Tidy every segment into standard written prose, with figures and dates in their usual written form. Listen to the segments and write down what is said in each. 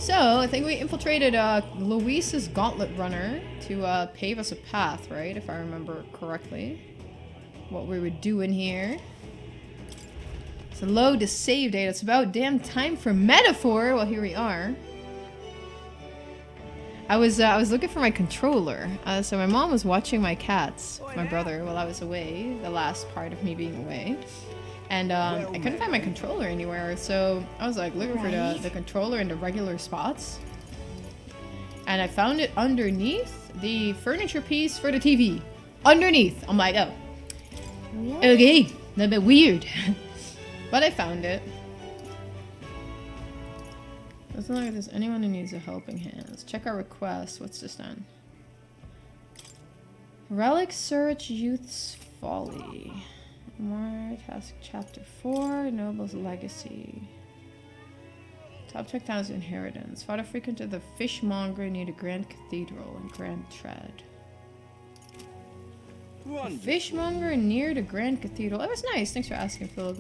So, I think we infiltrated Luis's Gauntlet Runner to pave us a path, right? If I remember correctly. What we were doing here. So load the save data. It's about damn time for metaphor. Well, here we are. I was looking for my controller. So my mom was watching my cats, my brother, while I was away. The last part of me being away. And I couldn't find my controller anywhere, so I was like looking for the controller in the regular spots. And I found it underneath the furniture piece for the TV. Underneath! I'm like, oh. Okay, a little bit weird. But I found it. Doesn't look like there's anyone who needs a helping hand. Let's check our request. What's this then? Relic Search Youth's Folly. More task chapter 4, Noble's Legacy. Top check down his inheritance. Father frequented the fishmonger near the Grand Cathedral in Grand Tread. Fishmonger near the Grand Cathedral. That was nice. Thanks for asking, Philip.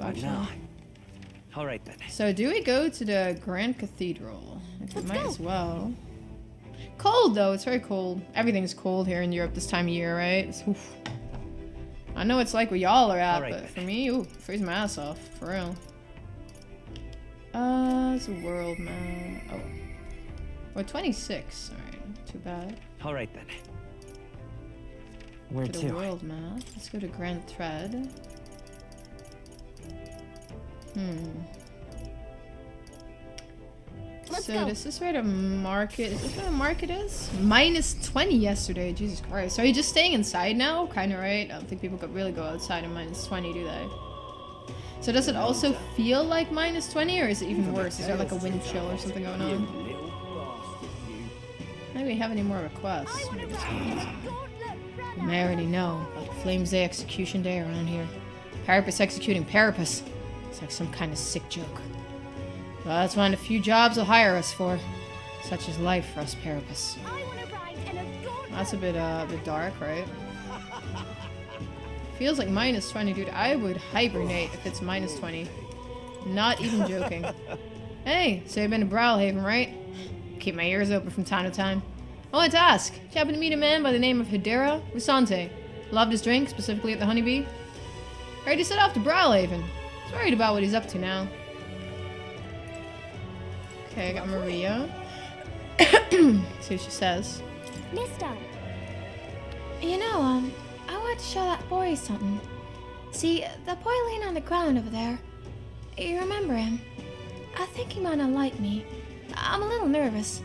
All right then. So do we go to the Grand Cathedral? We might as well. Cold though. It's very cold. Everything's cold here in Europe this time of year, right? Oof. I know it's like where y'all are at, but for me, ooh, freeze my ass off, for real. It's a world map. Oh. We're 26. Alright, too bad. Alright then. Where to? The world map. Let's go to Grand Thread. So this is where the market is. This where the market is? Minus 20 yesterday. Jesus Christ. So are you just staying inside now? Kind of, right? I don't think people could really go outside in minus 20, do they? So does it also feel like minus 20, or is it even worse? Is there like a wind chill or something going on? Maybe we have any more requests. You may already know about Flames Day Execution Day around here. Parapus executing Parapus. It's like some kind of sick joke. Well, that's one of the few jobs they'll hire us for. Such is life for us Parapus. That's a bit dark, right? Feels like minus 20, dude. I would hibernate if it's minus 20. Not even joking. Hey, so you've been to Browhaven, right? Keep my ears open from time to time. I wanted to ask, did you happen to meet a man by the name of Hidera Usante? Loved his drink, specifically at the Honeybee? Heard he set off to Browhaven. He's worried about what he's up to now. Okay, I got Maria. See what she says. Mister. You know, I want to show that boy something. See, the boy laying on the ground over there. You remember him? I think he might not like me. I'm a little nervous.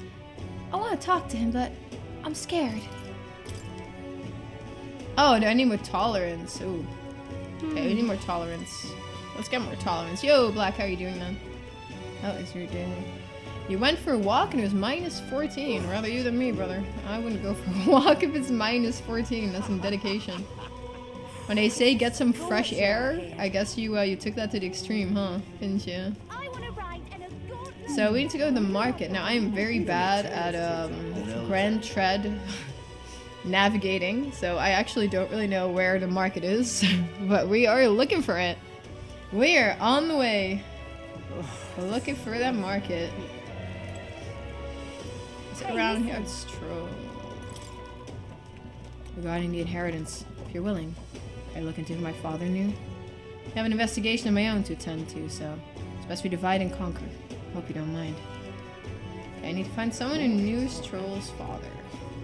I want to talk to him, but I'm scared. Oh, do I need more tolerance? Ooh. Okay, we need more tolerance. Let's get more tolerance. Yo, Black, how are you doing, man? How is your day? You went for a walk and it was minus 14. Rather you than me, brother. I wouldn't go for a walk if it's minus 14. That's some dedication. When they say get some fresh air, I guess you took that to the extreme, huh? Didn't you? So we need to go to the market. Now I am very bad at Grand Tread navigating, so I actually don't really know where the market is, but we are looking for it. We are on the way. We're looking for that market. Is it around here? It's Strohl. Regarding the inheritance, if you're willing, can I look into who my father knew? I have an investigation of my own to attend to, so it's best we divide and conquer. Hope you don't mind. Okay, I need to find someone who knew Strohl's father.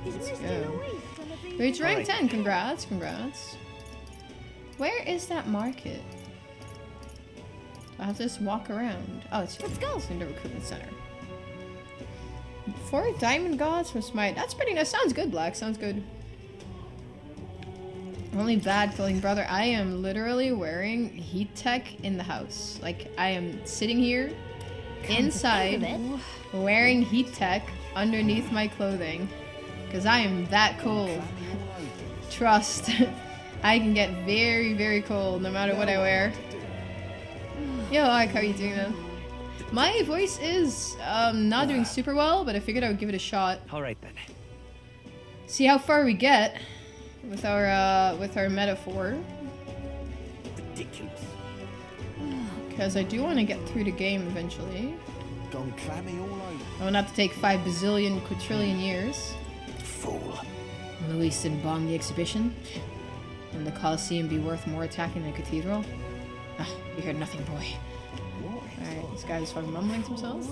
Let's go. Reach rank 10. Congrats, congrats. Where is that market? I have to just walk around. Oh, it's here. Let's go. It's in the recruitment center. 4 diamond gods from Smite. That's pretty nice. Sounds good, Black. Sounds good. Only bad feeling, brother. I am literally wearing heat tech in the house. Like, I am sitting here inside wearing heat tech underneath my clothing. Because I am that cold. Trust. I can get very, very cold no matter what I wear. Yo, Ike, how are you doing, man? My voice is not doing super well, but I figured I would give it a shot. Alright then. See how far we get with our metaphor. Ridiculous. Because I do want to get through the game eventually. gone clammy all over. I will not to take 5 bazillion quadrillion years. Fool. Luis didn't bomb the exhibition. And the Colosseum be worth more attacking than the cathedral? Ah, you heard nothing, boy. Alright, this guy's fucking mumbling to himself.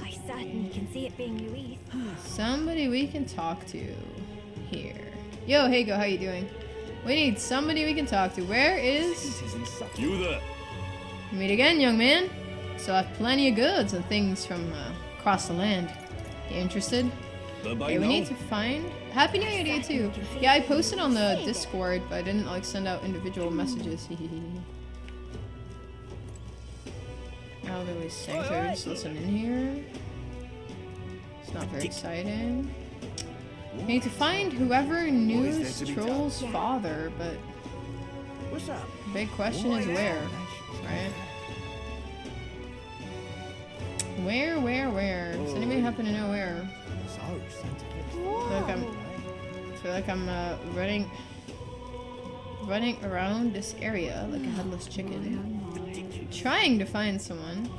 I certainly can see it being Luis. Somebody we can talk to. Here. Yo, Hago, how you doing? We need somebody we can talk to. Where is... You there? Meet again, young man. Still have plenty of goods and things from across the land. You interested? Okay, we need to find... Happy New Year to you too. Yeah, I posted on the Discord, but I didn't like send out individual messages. Elderly Sanctuary, just listen in here. It's not very exciting. We need to find whoever knew Strohl's father, but What's up? the big question is where, right? Where? Does anybody happen to know where? I feel like I'm running around this area like a headless chicken, trying to find someone.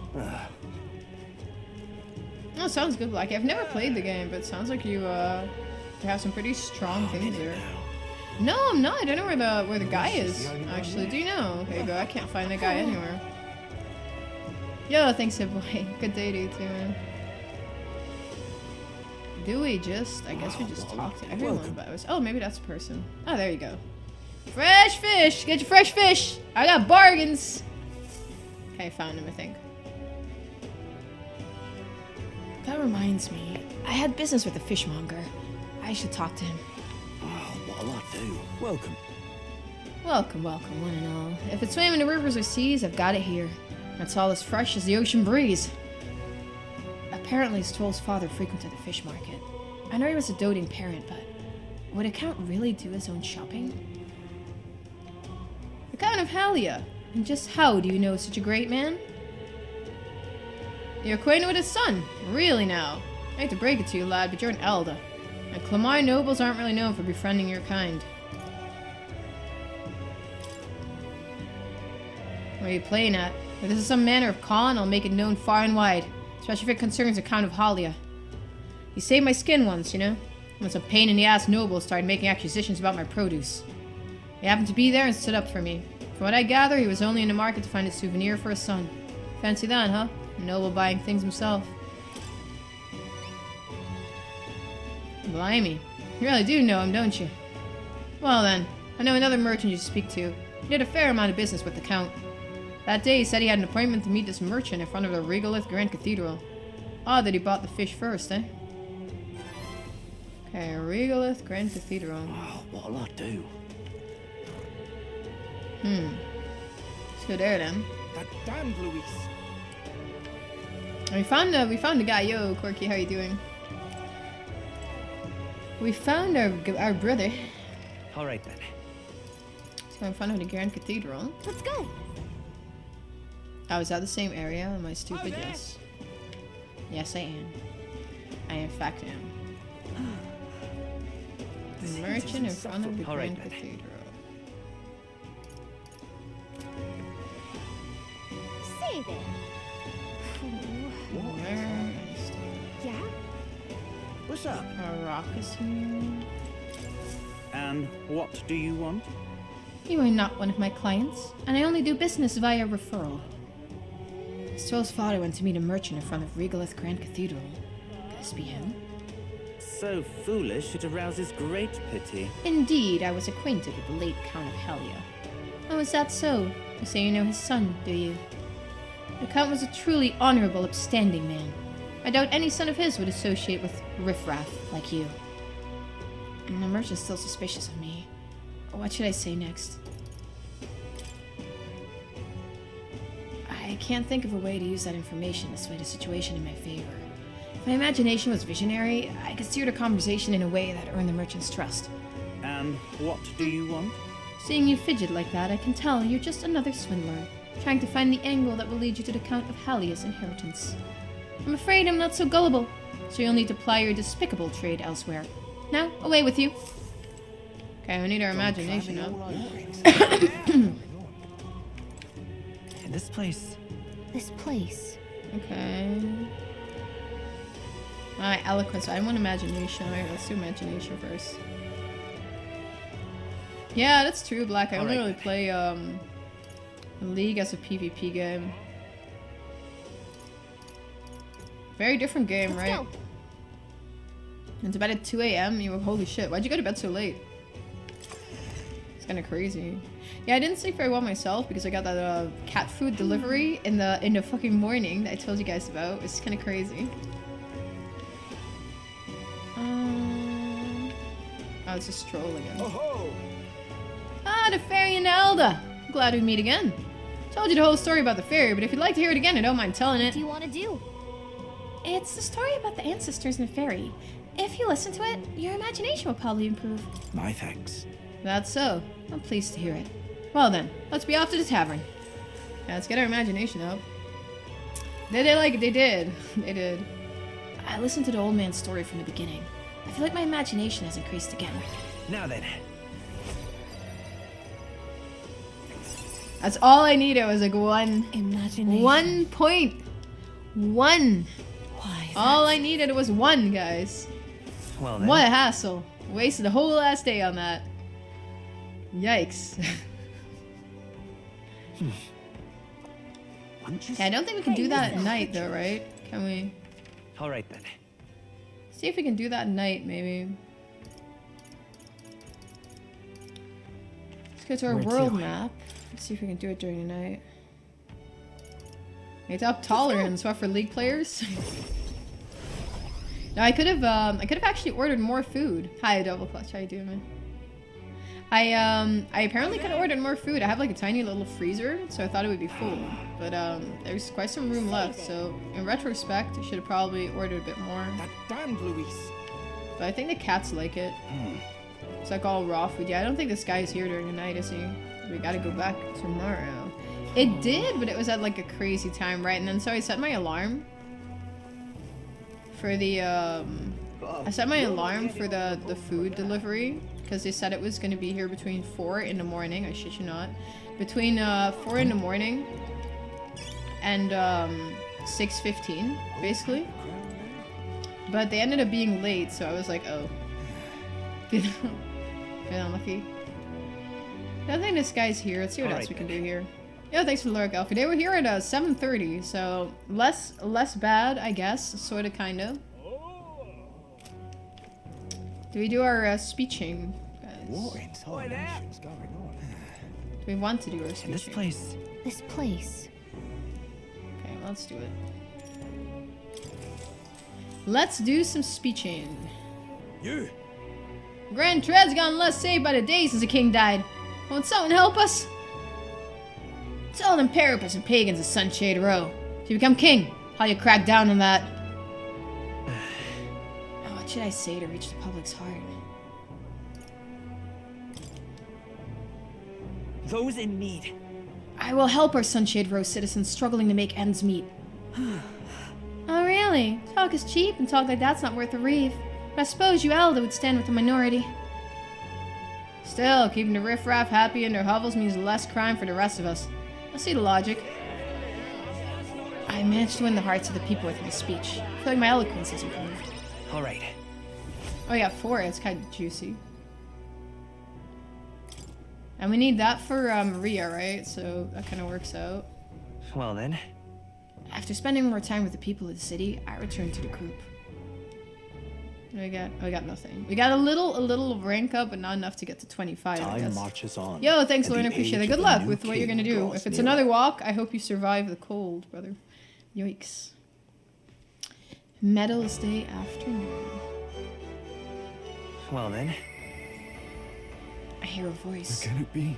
Oh, sounds good, Blackie. I've never played the game, but it sounds like you have some pretty strong things there. No, I'm not. I don't know where the guy is. Actually, do you know? There you go. I can't find the guy anywhere. Yo, thanks, boy. Good day to you too, man. Do we just... I guess we just talk to everyone, but oh, maybe that's a person. Oh, there you go. Fresh fish! Get your fresh fish! I got bargains! Okay, I found him, I think. That reminds me. I had business with the fishmonger. I should talk to him. Oh, what'll I do? Welcome. Welcome, one and all. If it's swimming in the rivers or seas, I've got it here. It's all as fresh as the ocean breeze. Apparently, Strohl's father frequented the fish market. I know he was a doting parent, but would a count really do his own shopping? The Count of Halia. And just how do you know such a great man? You're acquainted with his son? Really now? I hate to break it to you, lad, but you're an elder. And Clamar nobles aren't really known for befriending your kind. What are you playing at? If this is some manner of con, I'll make it known far and wide. Especially if it concerns the Count of Halia. He saved my skin once, you know? When some pain-in-the-ass nobles started making accusations about my produce. He happened to be there and stood up for me. From what I gather, he was only in the market to find a souvenir for his son. Fancy that, huh? A noble buying things himself. Blimey. You really do know him, don't you? Well then, I know another merchant you speak to. He did a fair amount of business with the Count. That day he said he had an appointment to meet this merchant in front of the Regolith Grand Cathedral. Odd that he bought the fish first, eh? Okay, Regolith Grand Cathedral. Oh, what'll I do? Let's go there then. That damned Luis. We found the guy. Yo, Corky, how you doing? We found our brother. All right then. So in front of the Grand Cathedral. Let's go. Oh, is that the same area? Am I stupid? Yes. Yes, I am. I in fact am. The merchant in front of the Grand Cathedral. Say there. Where is Yeah? What's up? a rock is here? And what do you want? You are not one of my clients, and I only do business via referral. Strohl's father went to meet a merchant in front of Regolith Grand Cathedral. Could this be him? So foolish it arouses great pity. Indeed, I was acquainted with the late Count of Halia. Oh, is that so? You say you know his son, do you? The Count was a truly honorable, upstanding man. I doubt any son of his would associate with riffraff like you. And the merchant's still suspicious of me. What should I say next? I can't think of a way to use that information to sway the situation in my favor. If my imagination was visionary, I could steer the conversation in a way that earned the merchant's trust. And what do you want? Seeing you fidget like that, I can tell you're just another swindler, trying to find the angle that will lead you to the Count of Halia's inheritance. I'm afraid I'm not so gullible, so you'll need to ply your despicable trade elsewhere. Now, away with you. Okay, we need our imagination up. In this place, This place. Okay. Eloquence. I want imagination. Alright, let's do imagination first. Yeah, that's true, Black. I only really play League as a PvP game. Very different game, right? Go. It's about at 2 a.m. You were holy shit. Why'd you go to bed so late? It's kind of crazy. Yeah, I didn't sleep very well myself because I got that cat food delivery in the fucking morning that I told you guys about. It's kind of crazy. Oh, it's a Strohl again. Ah, the fairy and Elda. Glad we meet again. Told you the whole story about the fairy, but if you'd like to hear it again, I don't mind telling it. What do you want to do? It's the story about the ancestors and the fairy. If you listen to it, your imagination will probably improve. My thanks. That's so. I'm pleased to hear it. Well then, let's be off to the tavern. Yeah, let's get our imagination up. They did. They did. I listened to the old man's story from the beginning. I feel like my imagination has increased again. Now then. That's all I needed was like one Imagination. point. One. Why? All I needed was one, guys. Well then. What a hassle. Wasted a whole last day on that. Yikes. Yeah, I don't think we can do that at night though, right? Can we? Alright then. See if we can do that at night, maybe. Let's go to our Where world to? map. Let's see if we can do it during the night. It's up tolerance. What for League players? No, I could have actually ordered more food. Hi, Double Clutch. How you doing, man? I apparently could have ordered more food. I have like a tiny little freezer, so I thought it would be full. But there's quite some room left, so in retrospect, I should have probably ordered a bit more. That damned Luis. But I think the cats like it. It's like all raw food. Yeah, I don't think this guy is here during the night, is he? We gotta go back tomorrow. It did, but it was at like a crazy time, right? And then so I set my alarm for the the food delivery because they said it was gonna be here between 4 in the morning. I shit you not, between 4 in the morning and 6:15, basically. But they ended up being late, so I was like, oh, been unlucky. I don't think this guy's here. Let's see what else we can do here. Yeah, thanks for the lurk, Alfie. They were here at 7:30, so less bad, I guess. Sorta, kinda. Do we do our speeching, guys? What in tarnation's going on? Do we want to do our speeching? This place. This place. Okay, let's do it. Let's do some speeching. You. Grand Tread's gone less saved by the day since the king died. Won't someone help us? Tell them Parapus and pagans of Sunshade Row. If you become king, how you crack down on that? Oh, what should I say to reach the public's heart? Those in need. I will help our Sunshade Row citizens struggling to make ends meet. Oh, really? Talk is cheap, and talk like that's not worth a reeve. But I suppose you Elda would stand with the minority. Still, keeping the riffraff happy in their hovels means less crime for the rest of us. I see the logic. I managed to win the hearts of the people with my speech. I feel like my eloquence has improved. Alright. Oh, yeah, 4. It's kind of juicy. And we need that for Maria, right? So that kind of works out. Well then. After spending more time with the people of the city, I returned to the group. What do we got? Oh, we got nothing. We got a little rank up, but not enough to get to 25, I Time guess. marches on. Yo, thanks, and Lauren. I the appreciate it. age Good of the luck new with what you're king gonna do. draws If it's nearer. another walk, I hope you survive the cold, brother. Yikes. Medals Day afternoon. Well then. I hear a voice. Can it be?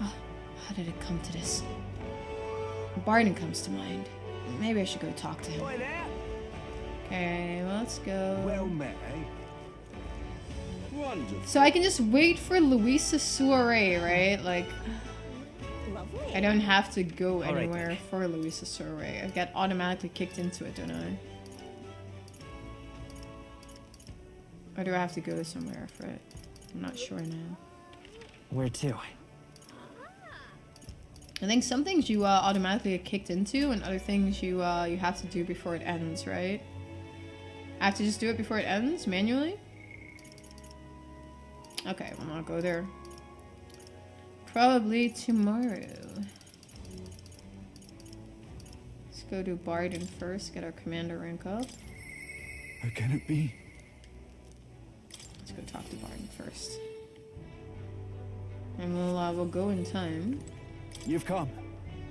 Oh, how did it come to this? Barden comes to mind. Maybe I should go talk to him. Okay, let's go. Well met, eh? Wonderful. So I can just wait for Luisa's soiree, right? Like, Lovely. I don't have to go All right, anywhere then. for Luisa's soiree. I get automatically kicked into it, don't I? Or do I have to go somewhere for it? I'm not sure now. Where to? I think some things you automatically get kicked into, and other things you have to do before it ends, right? I have to just do it before it ends, manually? Okay, well, I'll go there. Probably tomorrow. Let's go to Barden first, get our commander rank up. How can it be? Let's go talk to Barden first. And we'll go in time. You've come.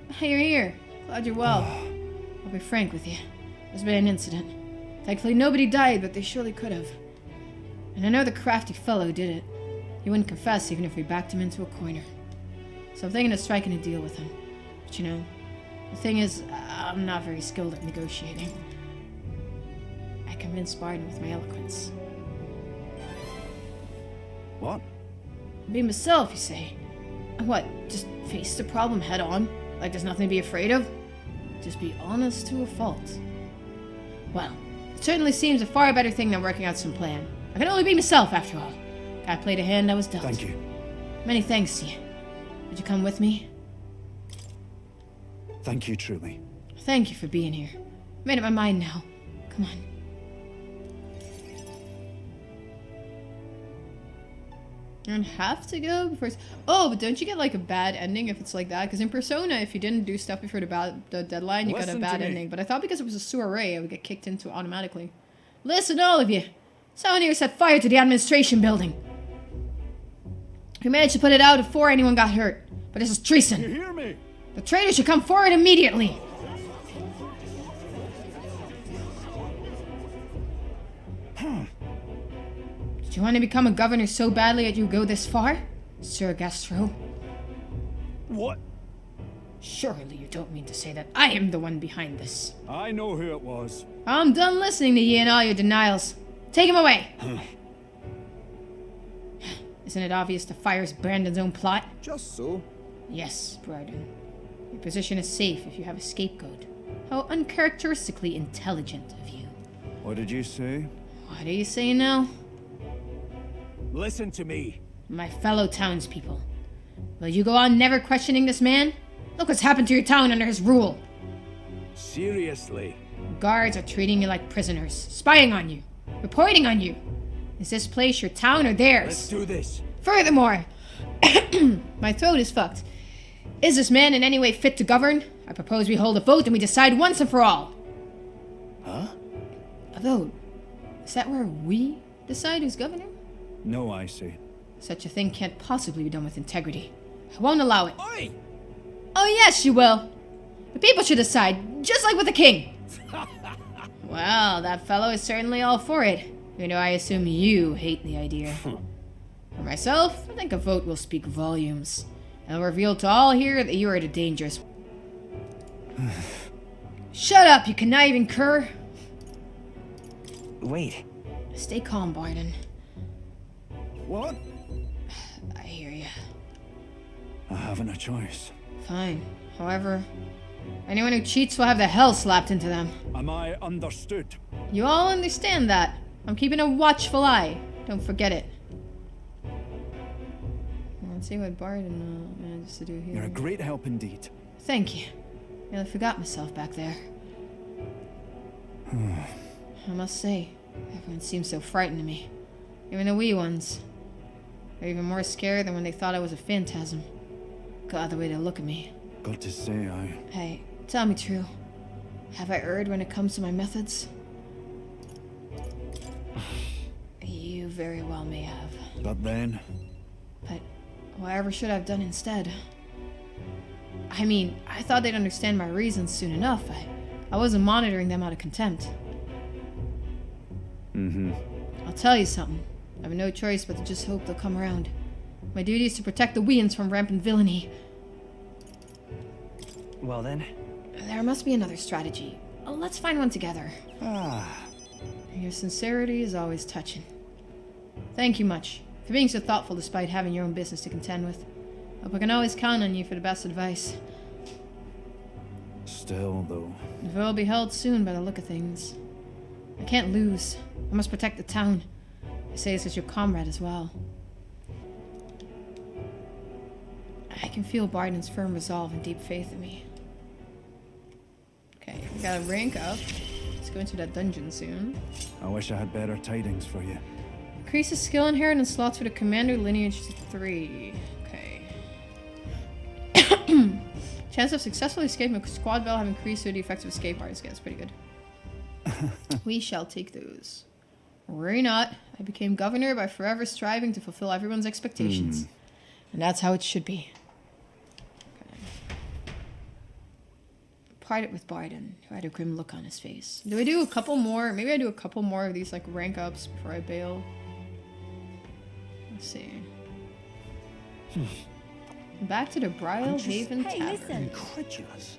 Hey, you're here. Glad you're well. I'll be frank with you. There's been an incident. Thankfully, nobody died, but they surely could have. And I know the crafty fellow did it. He wouldn't confess even if we backed him into a corner. So I'm thinking of striking a deal with him. But you know, the thing is, I'm not very skilled at negotiating. I convinced Barden with my eloquence. What? Be myself, you say? What, just face the problem head on? Like there's nothing to be afraid of? Just be honest to a fault. Well, it certainly seems a far better thing than working out some plan. I can only be myself, after all. I played a hand I was dealt. Thank you. Many thanks to you. Would you come with me? Thank you, truly. Thank you for being here. I made up my mind now. Come on. You don't have to go before. Oh, but don't you get like a bad ending if it's like that? Because in Persona, if you didn't do stuff before the deadline, you got a Listen bad to me. ending. But I thought because it was a soiree, I would get kicked into it automatically. Listen, all of you. Someone here set fire to the administration building. We managed to put it out before anyone got hurt. But this is treason. You hear me? The traitor should come forward immediately. Did you want to become a governor so badly that you go this far, Sir Gastro? What? Surely you don't mean to say that I am the one behind this. I know who it was. I'm done listening to you and all your denials. Take him away! Isn't it obvious the fire's Brandon's own plot? Just so. Yes, Brandon. Your position is safe if you have a scapegoat. How uncharacteristically intelligent of you. What did you say? What are you saying now? Listen to me. My fellow townspeople. Will you go on never questioning this man? Look what's happened to your town under his rule. Seriously. Guards are treating you like prisoners, spying on you, reporting on you. Is this place your town or theirs? Let's do this. Furthermore, my throat is fucked. Is this man in any way fit to govern? I propose we hold a vote and we decide once and for all. Huh? A vote? Is that where we decide who's governor? No, I see. Such a thing can't possibly be done with integrity. I won't allow it. Oi! Oh yes, you will. The people should decide, just like with the king. Well, that fellow is certainly all for it. Even though I assume you hate the idea. For myself, I think a vote will speak volumes. It'll reveal to all here that you are the dangerous. Shut up, you conniving cur. Wait. Stay calm, Barden. What? I hear you. I haven't a choice. Fine. However, anyone who cheats will have the hell slapped into them. Am I understood? You all understand that. I'm keeping a watchful eye. Don't forget it. Let's see what Barden manages to do here. You're a great help indeed. Thank you. Nearly forgot myself back there. I must say, everyone seems so frightened of me. Even the wee ones. They're even more scared than when they thought I was a phantasm. God, the way they look at me. Got to say, Hey, tell me true. Have I erred when it comes to my methods? You very well may have. But then... But whatever should I have done instead? I mean, I thought they'd understand my reasons soon enough. I wasn't monitoring them out of contempt. I'll tell you something. I have no choice but to just hope they'll come around. My duty is to protect the Weans from rampant villainy. Well then. There must be another strategy. Let's find one together. Your sincerity is always touching. Thank you much for being so thoughtful despite having your own business to contend with. Hope I can always count on you for the best advice. Still, though. The vote will be held soon by the look of things. I can't lose. I must protect the town. I say this as your comrade as well. I can feel Biden's firm resolve and deep faith in me. Okay, we gotta rank up. Let's go into that dungeon soon. I wish I had better tidings for you. Increases skill inheritance slots with a commander lineage to 3. Okay. Chance of successfully escaping a squad battle have increased with the effective escape bars. Yeah, that's pretty good. We shall take those. Worry not. I became governor by forever striving to fulfill everyone's expectations. And that's how it should be. Okay. Parted with Biden, who had a grim look on his face. Do I do a couple more? Maybe I do a couple more of these like rank ups before I bail. Let's see. Back to the Brile Haven Tavern. Incredulous.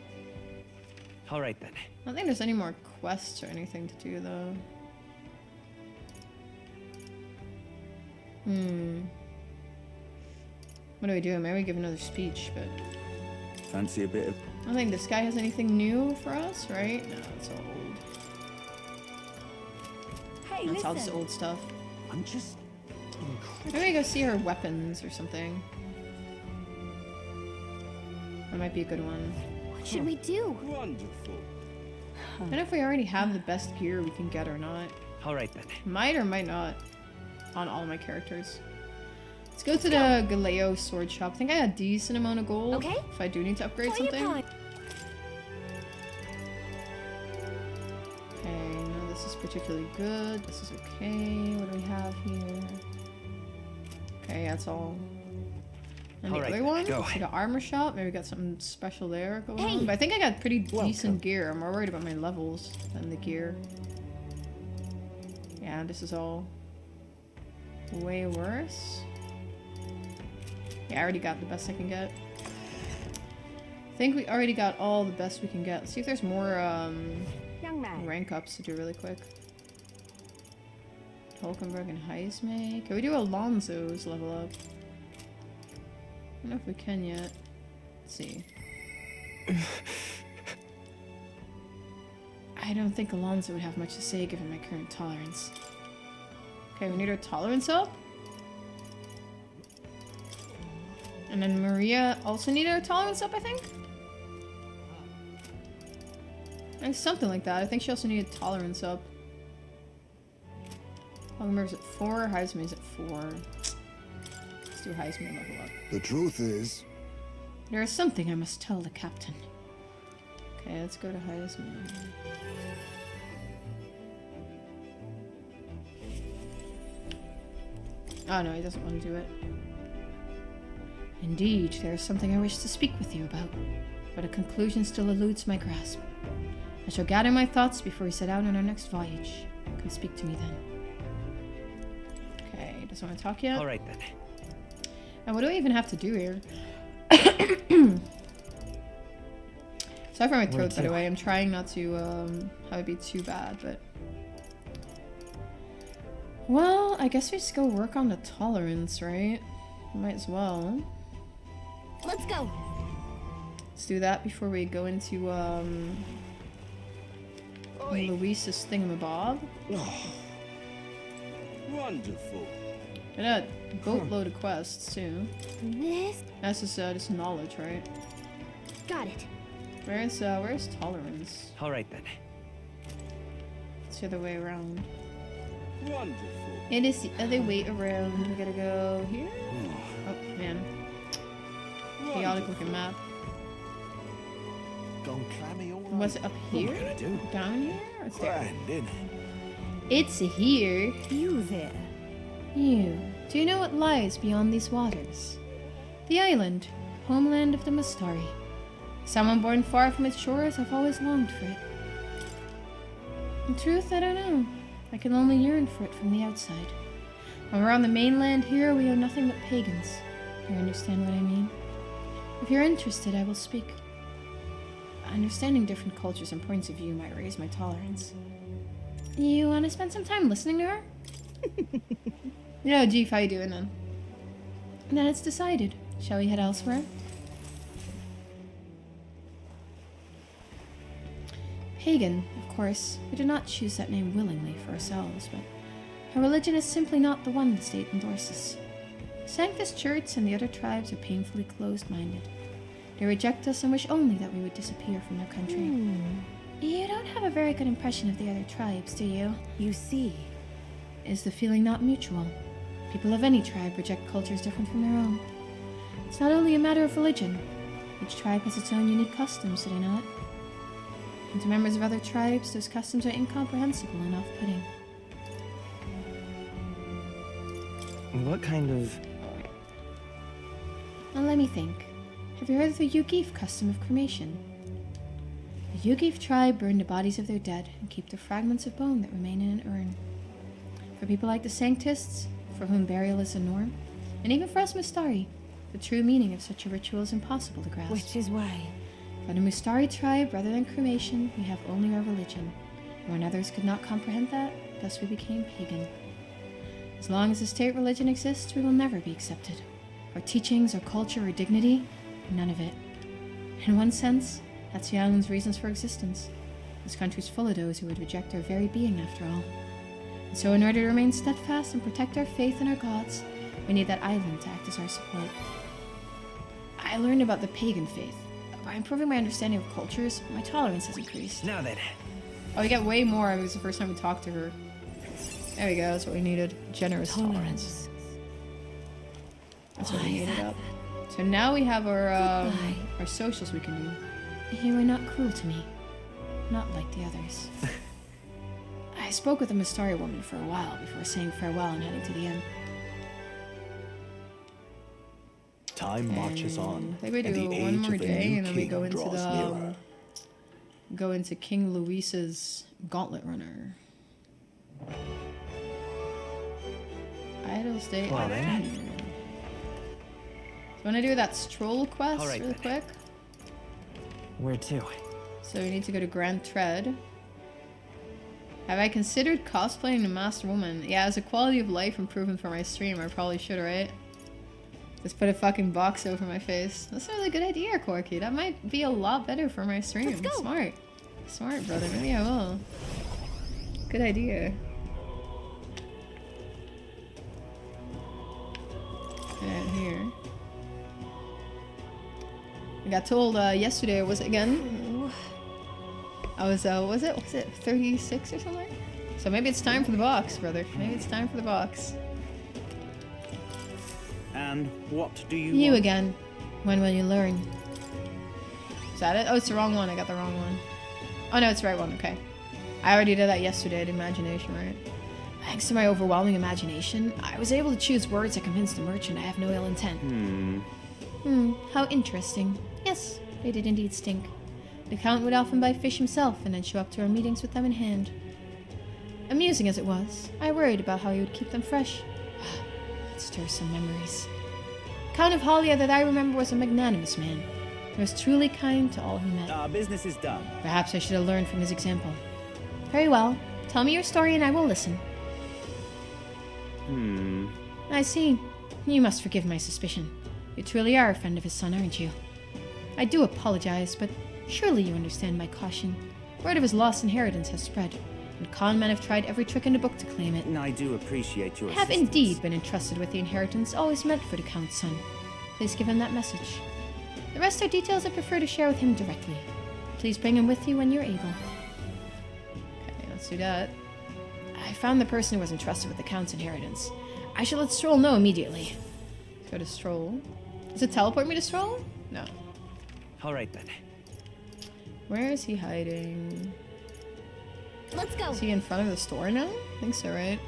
All right then. I don't think there's any more quests or anything to do though. What do we do? Maybe we give another speech, but Fancy a bit of... I don't think this guy has anything new for us, right? No, it's all old. Hey, That's all just old stuff. I'm just Maybe we go see her weapons or something. That might be a good one. What should we do? wonderful. I don't know if we already have the best gear we can get or not. All right then. Might or might not on all my characters. Let's go to the Galeo sword shop. I think I had a decent amount of gold. Okay. If I do need to upgrade For your something. kind. Okay, no, this is particularly good. This is okay. What do we have here? Okay, that's all. And the All right, other one, go. to the armor shop. Maybe we got something special there going Hey. on. But I think I got pretty decent Welcome. gear. I'm more worried about my levels than the gear. Yeah, this is all way worse. Yeah, I already got the best I can get. I think we already got all the best we can get. Let's see if there's more Young man. rank ups to do really quick. Hulkenberg and Heisme. Can we do Alonso's level up? I don't know if we can yet. Let's see. I don't think Alonso would have much to say given my current tolerance. Okay, we need our tolerance up. And then Maria also needed her tolerance up, I think? And something like that. I think she also needed tolerance up. Hulkenberg's at 4, Heisman's at 4. Let's do Heisman level up. The truth is, There is something I must tell the captain. Okay, let's go to Heisman. Oh no, he doesn't want to do it. Indeed, there is something I wish to speak with you about, but a conclusion still eludes my grasp. I shall gather my thoughts before we set out on our next voyage. You can speak to me then. Okay, doesn't want to talk yet. All right then. And what do I even have to do here? Sorry for my throat, by the way. I'm trying not to have it be too bad, but... Well, I guess we just go work on the tolerance, right? Might as well. Let's go. Let's do that before we go into Luis's thingamabob. Wonderful. Got a boatload of quests too. This. That's just this knowledge, right? Got it. Where's tolerance? All right then. It's the other way around. Wonderful. It is the other way around. We gotta go here. Oh man, chaotic looking map. gone clammy all Was it up here? What am I gonna do? Down here? Or it's there? grand, innit? It's here. You there. You, do you know what lies beyond these waters? The island, homeland of the Mustari. Someone born far from its shores, I've always longed for it. In truth, I don't know. I can only yearn for it from the outside. When we're on the mainland here, we are nothing but pagans. You understand what I mean? If you're interested, I will speak. Understanding different cultures and points of view might raise my tolerance. You want to spend some time listening to her? Yeah, Jeef, how you doing then? Then it's decided. Shall we head elsewhere? Pagan, of course. We did not choose that name willingly for ourselves, but our religion is simply not the one the state endorses. Sanctus Church and the other tribes are painfully closed-minded. They reject us and wish only that we would disappear from their country. You don't have a very good impression of the other tribes, do you? You see. Is the feeling not mutual? People of any tribe reject cultures different from their own. It's not only a matter of religion. Each tribe has its own unique customs, do they not? And to members of other tribes, those customs are incomprehensible and off-putting. What kind of... Now let me think. Have you heard of the Yugif custom of cremation? The Yugif tribe burn the bodies of their dead and keep the fragments of bone that remain in an urn. For people like the Sanctists, for whom burial is the norm, and even for us Mustari, the true meaning of such a ritual is impossible to grasp. Which is why. For the Mustari tribe, rather than cremation, we have only our religion. And when others could not comprehend that, thus we became pagan. As long as the state religion exists, we will never be accepted. Our teachings, our culture, our dignity, none of it. In one sense, that's the island's reasons for existence. This country's full of those who would reject our very being after all. And so in order to remain steadfast and protect our faith in our gods, we need that island to act as our support. I learned about the pagan faith. By improving my understanding of cultures, my tolerance has increased. Now then. Oh, we get way more. It was the first time we talked to her. There we go. That's what we needed. Generous tolerance. That's what we needed up. So now we have our socials we can do. You were not cruel to me. Not like the others. I spoke with a Mustari woman for a while before saying farewell and heading to the inn. Time marches on. I think we and do the one age more of a day new and then we king go into draws the nearer. go into King Luis's Gauntlet Runner. Idle State. Well, then. So I want to do that Stroll quest Alright, really then. quick. Where to? So we need to go to Grand Tread. Have I considered cosplaying the Master Woman? Yeah, as a quality of life improvement for my stream, I probably should, right? Just put a fucking box over my face. That's a really good idea, Corky. That might be a lot better for my stream. Let's go. Smart. Smart, brother. Maybe I will. Good idea. And here. I got told yesterday, was it again? I was, was it 36 or something? So maybe it's time for the box, brother. Maybe it's time for the box. And what do you You want? again. When will you learn? Is that it? Oh, it's the wrong one. I got the wrong one. Oh, no, it's the right one. Okay. I already did that yesterday at Imagination, right? Thanks to my overwhelming imagination, I was able to choose words that convinced the merchant I have no ill intent. How interesting. Yes, they did indeed stink. The Count would often buy fish himself and then show up to our meetings with them in hand. Amusing as it was, I worried about how he would keep them fresh. It stirs some memories. Count of Halia that I remember was a magnanimous man. He was truly kind to all he met. Our business is done. Perhaps I should have learned from his example. Very well. Tell me your story and I will listen. I see. You must forgive my suspicion. You truly are a friend of his son, aren't you? I do apologize, but surely you understand my caution. Word of his lost inheritance has spread, and con men have tried every trick in the book to claim it. I do appreciate your I have assistance. indeed been entrusted with the inheritance always meant for the Count's son. Please give him that message. The rest are details I prefer to share with him directly. Please bring him with you when you're able. Okay, let's do that. I found the person who was entrusted with the Count's inheritance. I shall let Strohl know immediately. Go to Stroll. Does it teleport me to Stroll? No. All right then. Where is he hiding? Let's go. Is he in front of the store now? I think so, right?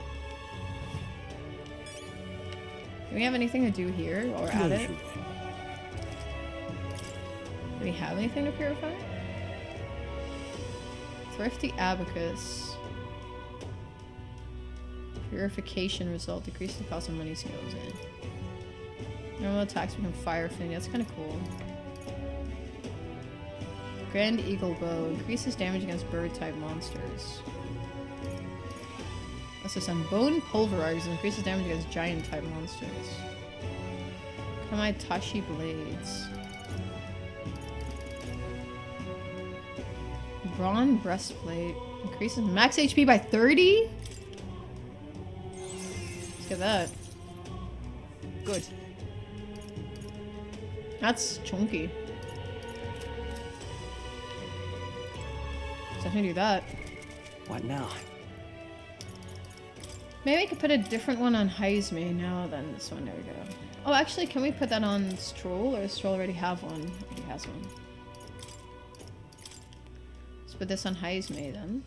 Do we have anything to do here or at it? Do we have anything to purify? Thrifty Abacus. Purification result. Decrease the cost of money skills in. Normal attacks become fire thing. That's kind of cool. Grand Eagle Bow. Increases damage against bird type monsters. What's this on? Bone Pulverizers. Increases damage against giant type monsters. Kamaitashi Blades. Brawn Breastplate. Increases max HP by 30? Let's get that. Good. That's chunky. Definitely do that. What now? Maybe I could put a different one on Heisme now than this one. There we go. Oh, actually, can we put that on Strohl? Or does Strohl already have one? He has one. Let's put this on Heisme then.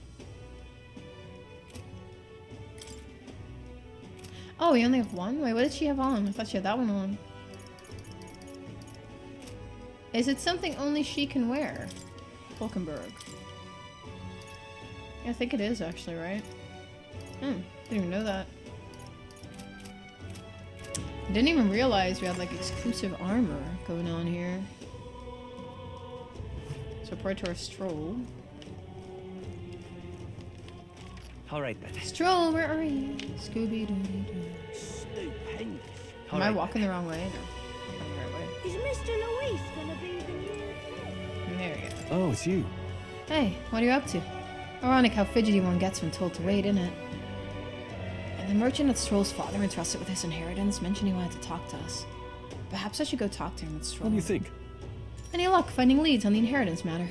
Oh, we only have one? Wait, what did she have on? I thought she had that one on. Is it something only she can wear? Hulkenberg. Yeah, I think it is actually, right? Didn't even know that. Didn't even realize we had like exclusive armor going on here. So report to our Stroll. All right then. Stroll, where are you? Scooby Doo. Stupendous. Am I walking the wrong way? No. I'm going the right way. Is Mr. Luis gonna be the new... There we go. Oh, it's you. Hey, what are you up to? Ironic how fidgety one gets when told to wait, isn't it? And the merchant at Stroll's father entrusted with his inheritance mentioned he wanted to talk to us. Perhaps I should go talk to him at Stroll. What do you think? Any luck finding leads on the inheritance matter?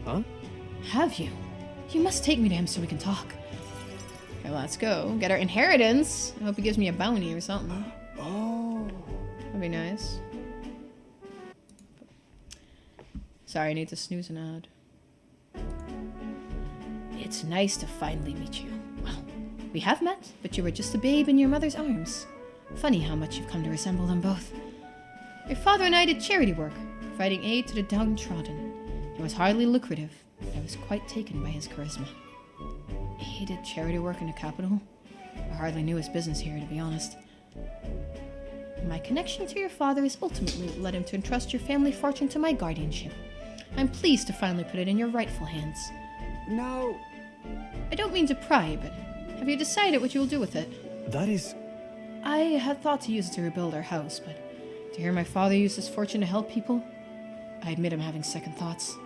Huh? Have you? You must take me to him so we can talk. Okay, well, let's go. Get our inheritance. I hope he gives me a bounty or something. Oh. That'd be nice. Sorry, I need to snooze an ad. It's nice to finally meet you. Well, we have met, but you were just a babe in your mother's arms. Funny how much you've come to resemble them both. Your father and I did charity work, providing aid to the downtrodden. It was hardly lucrative, but I was quite taken by his charisma. He did charity work in the capital? I hardly knew his business here, to be honest. My connection to your father has ultimately led him to entrust your family fortune to my guardianship. I'm pleased to finally put it in your rightful hands. No. I don't mean to pry, but have you decided what you will do with it? That is... I had thought to use it to rebuild our house, but to hear my father use his fortune to help people, I admit I'm having second thoughts.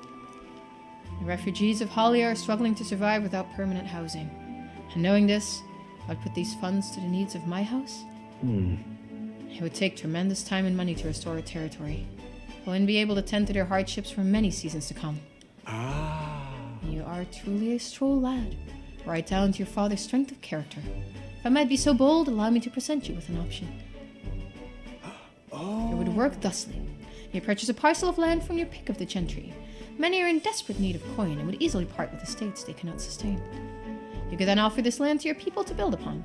The refugees of Halia are struggling to survive without permanent housing. And knowing this, I'd put these funds to the needs of my house. It would take tremendous time and money to restore a territory. I wouldn't be able to tend to their hardships for many seasons to come. You are truly a Stroll lad. Right down to your father's strength of character. If I might be so bold, allow me to present you with an option. It would work thusly. You purchase a parcel of land from your pick of the gentry. Many are in desperate need of coin and would easily part with estates they cannot sustain. You could then offer this land to your people to build upon.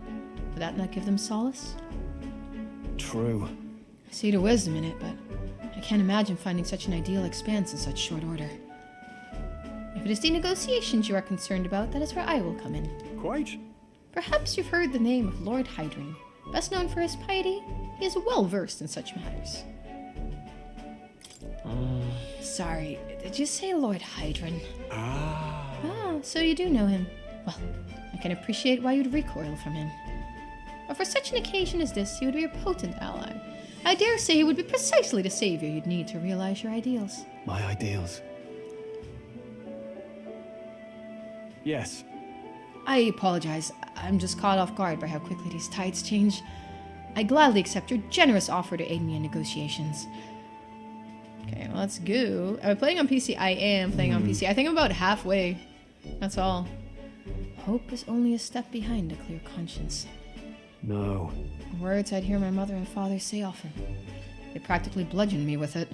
Would that not give them solace? True. I see the wisdom in it, but I can't imagine finding such an ideal expanse in such short order. If it is the negotiations you are concerned about, that is where I will come in. Quite. Perhaps you've heard the name of Lord Hydron. Best known for his piety, he is well versed in such matters. Sorry, did you say Lord Hydron? Ah, so you do know him. Well, I can appreciate why you'd recoil from him. But for such an occasion as this, he would be a potent ally. I dare say he would be precisely the savior you'd need to realize your ideals. My ideals. Yes. I apologize. I'm just caught off guard by how quickly these tides change. I gladly accept your generous offer to aid me in negotiations. Okay, well, let's go. Am I playing on PC? I am playing on PC. I think I'm about halfway. That's all. Hope is only a step behind a clear conscience. No. Words I'd hear my mother and father say often. They practically bludgeoned me with it.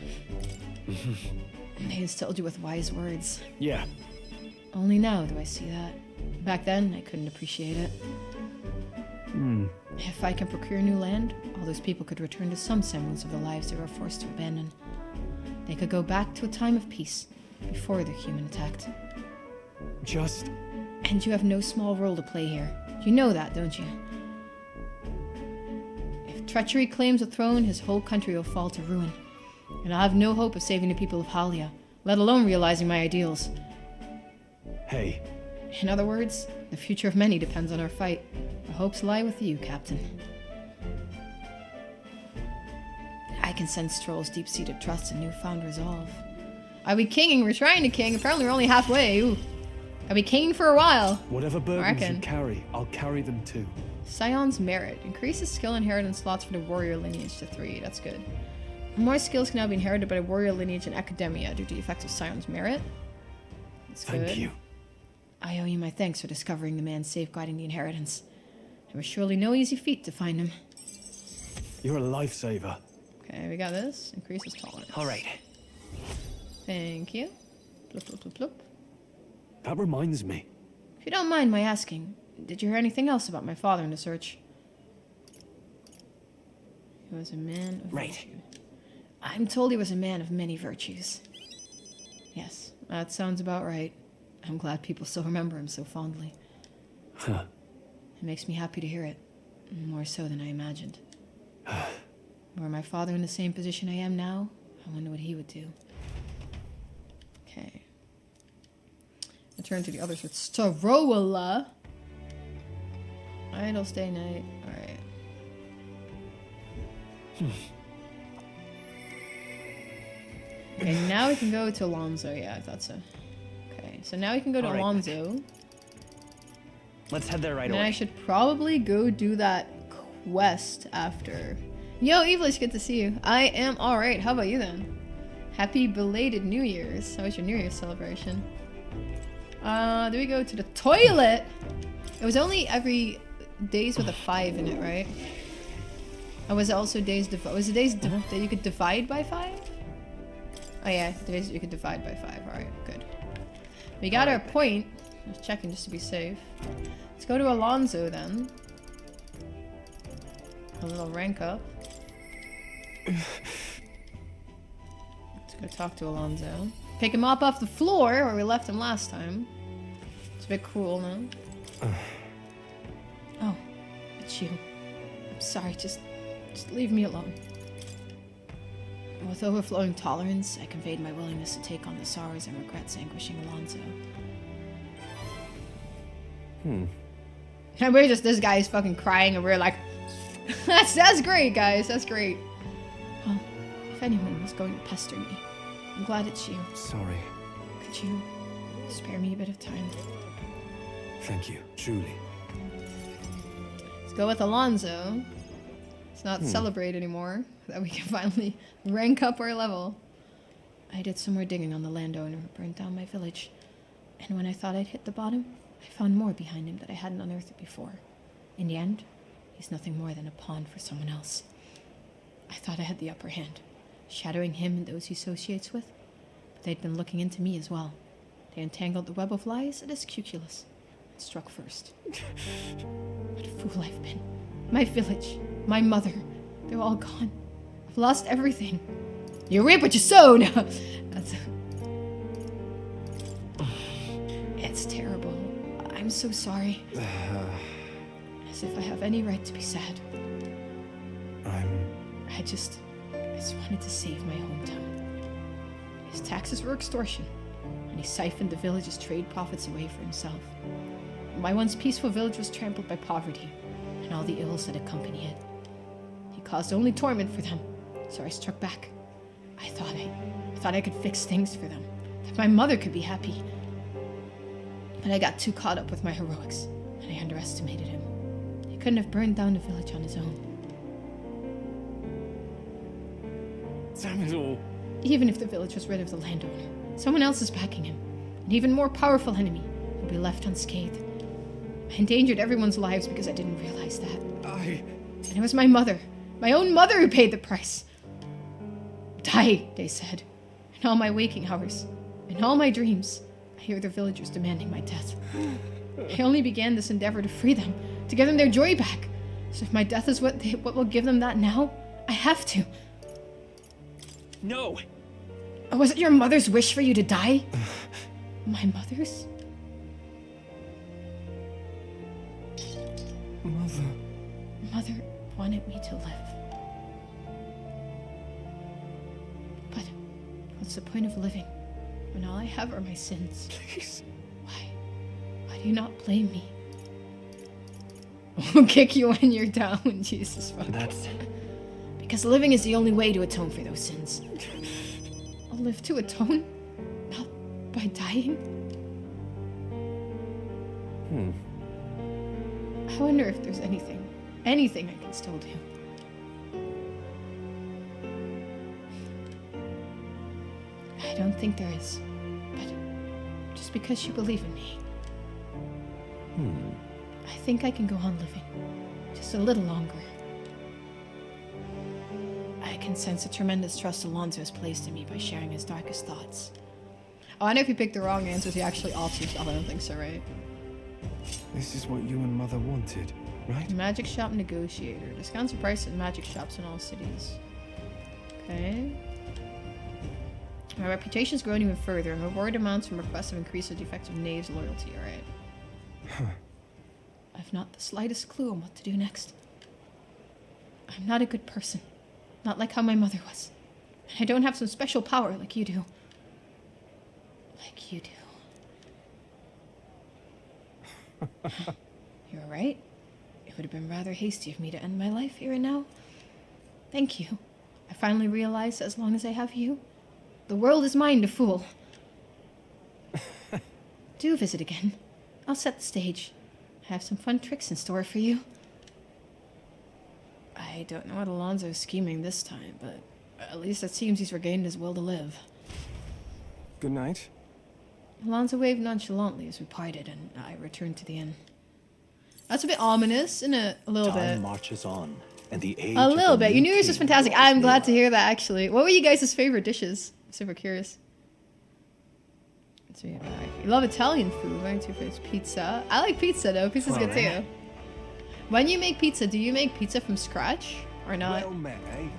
They instilled you with wise words. Yeah. Only now do I see that. Back then, I couldn't appreciate it. If I can procure new land, all those people could return to some semblance of the lives they were forced to abandon. They could go back to a time of peace, before the human attacked. Just... And you have no small role to play here. You know that, don't you? If treachery claims the throne, his whole country will fall to ruin. And I'll have no hope of saving the people of Halia, let alone realizing my ideals. Hey. In other words, the future of many depends on our fight. Our hopes lie with you, Captain. I can sense Stroll's deep-seated trust and newfound resolve. Are we kinging? We're trying to king. Apparently we're only halfway. Ooh. Are we kinging for a while? Whatever burdens you reckon. carry, I'll carry them too. Scion's Merit. Increases skill inheritance slots for the warrior lineage to 3. That's good. More skills can now be inherited by the warrior lineage in Academia due to the effects of Scion's Merit. That's good. Thank you. I owe you my thanks for discovering the man safeguarding the inheritance. It was surely no easy feat to find him. You're a lifesaver. Okay, we got this. Increases tolerance. All right. Thank you. Bloop, bloop, bloop, bloop. That reminds me. If you don't mind my asking, did you hear anything else about my father in the search? He was a man of Right. virtue. I'm told he was a man of many virtues. Yes, that sounds about right. I'm glad people still remember him so fondly. Huh. It makes me happy to hear it. More so than I imagined. Were my father in the same position I am now, I wonder what he would do. Okay. I turn to the others with Strohl. Idle stay night. Alright. Okay, now we can go to Alonso. Yeah, I thought so. Okay, so now we can go to All right. Alonso. Let's head there right And away. I should probably go do that quest after. Yo, Evelyn, good to see you. I am alright. How about you then? Happy belated New Year's. How was your New Year's celebration? Do we go to the toilet? It was only every days with a 5 in it, right? Or was it also days was it days that you could divide by 5? Oh yeah, days you could divide by 5. Alright, good. We got our point. I was checking just to be safe. Let's go to Alonso then. A little rank up. Let's go talk to Alonso. Pick him up off the floor where we left him last time. It's a bit cruel, no? Oh, it's you. I'm sorry, just leave me alone. With overflowing tolerance, I conveyed my willingness to take on the sorrows and regrets anguishing Alonso. And we're just, this guy is fucking crying and we're like, that's great, guys, that's great. Well, if anyone was going to pester me, I'm glad it's you. Sorry. Could you spare me a bit of time? Thank you, truly. Let's go with Alonso. Let's not celebrate anymore, so that we can finally rank up our level. I did some more digging on the landowner who burned down my village. And when I thought I'd hit the bottom, I found more behind him that I hadn't unearthed before. In the end, he's nothing more than a pawn for someone else. I thought I had the upper hand, shadowing him and those he associates with. But they'd been looking into me as well. They untangled the web of lies at his cuculus and struck first. What a fool I've been. My village, my mother, they're all gone. I've lost everything. You reap what you sow now. That's... It's terrible. I'm so sorry. As if I have any right to be sad. I just wanted to save my hometown. His taxes were extortion, and he siphoned the village's trade profits away for himself. My once peaceful village was trampled by poverty, and all the ills that accompany it. He caused only torment for them, so I struck back. I thought I could fix things for them, that my mother could be happy. But I got too caught up with my heroics, and I underestimated him. He couldn't have burned down the village on his own. Damn it all. Even if the village was rid of the landowner, someone else is backing him. An even more powerful enemy would be left unscathed. I endangered everyone's lives because I didn't realize that. And it was my mother, my own mother, who paid the price. Die, they said. In all my waking hours, in all my dreams, I hear the villagers demanding my death. I only began this endeavor to free them, to give them their joy back. So if my death is what will give them that now, I have to. No! Was it your mother's wish for you to die? My mother's? Mother wanted me to live. But what's the point of living when all I have are my sins? Please. Why do you not blame me? I'll kick you when you're down, Jesus fuck. That's... Because living is the only way to atone for those sins. I'll live to atone? Not by dying? I wonder if there's anything I can still do. I don't think there is, but just because you believe in me, I think I can go on living just a little longer. I can sense a tremendous trust Alonso has placed in me by sharing his darkest thoughts. Oh, I know if you picked the wrong answers, he actually offs yourself. I don't think so, right? This is what you and Mother wanted, right? Magic shop negotiator. Discounts the price at magic shops in all cities. Okay. My reputation's grown even further, and reward amounts from requests have increased with the effect of Knave's loyalty, alright. I've not the slightest clue on what to do next. I'm not a good person. Not like how my mother was. And I don't have some special power like you do. Like you do. You're right. It would have been rather hasty of me to end my life here and now. Thank you. I finally realized that as long as I have you, the world is mine to fool. Do visit again. I'll set the stage. I have some fun tricks in store for you. I don't know what Alonso's scheming this time, but at least it seems he's regained his will to live. Good night. Alonso waved nonchalantly as we parted, and I returned to the inn. That's a bit ominous, isn't it? A little bit. Time marches on, and the age A of little the bit. new Your New Year's was king fantastic. draws I'm glad to near. hear that, actually. What were you guys' favorite dishes? I'm super curious. Let's read back. You love Italian food. What are your favorites? Pizza. I like pizza, though. Pizza's good, too. When you make pizza, do you make pizza from scratch or not? Well met, eh?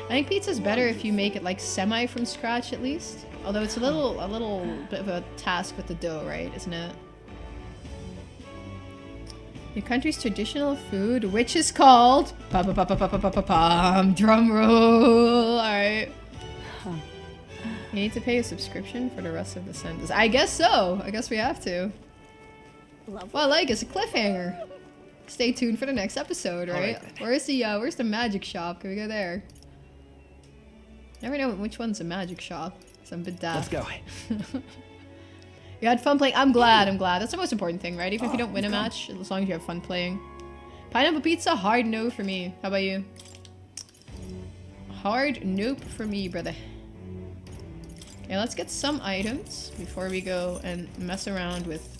I think pizza's better if you make it like semi from scratch at least. Although it's a little bit of a task with the dough, right? Isn't it? Your country's traditional food, which is called drum roll. All right. You need to pay a subscription for the rest of the sentence. I guess so. I guess we have to. Well, I like it's a cliffhanger. Stay tuned for the next episode, right? Where's the magic shop? Can we go there? Never know which one's a magic shop. So I'm a bit daft. Let's go. You had fun playing. I'm glad. That's the most important thing, right? Even if you don't win a match, as long as you have fun playing. Pineapple pizza, hard no for me. How about you? Hard nope for me, brother. Okay, let's get some items before we go and mess around with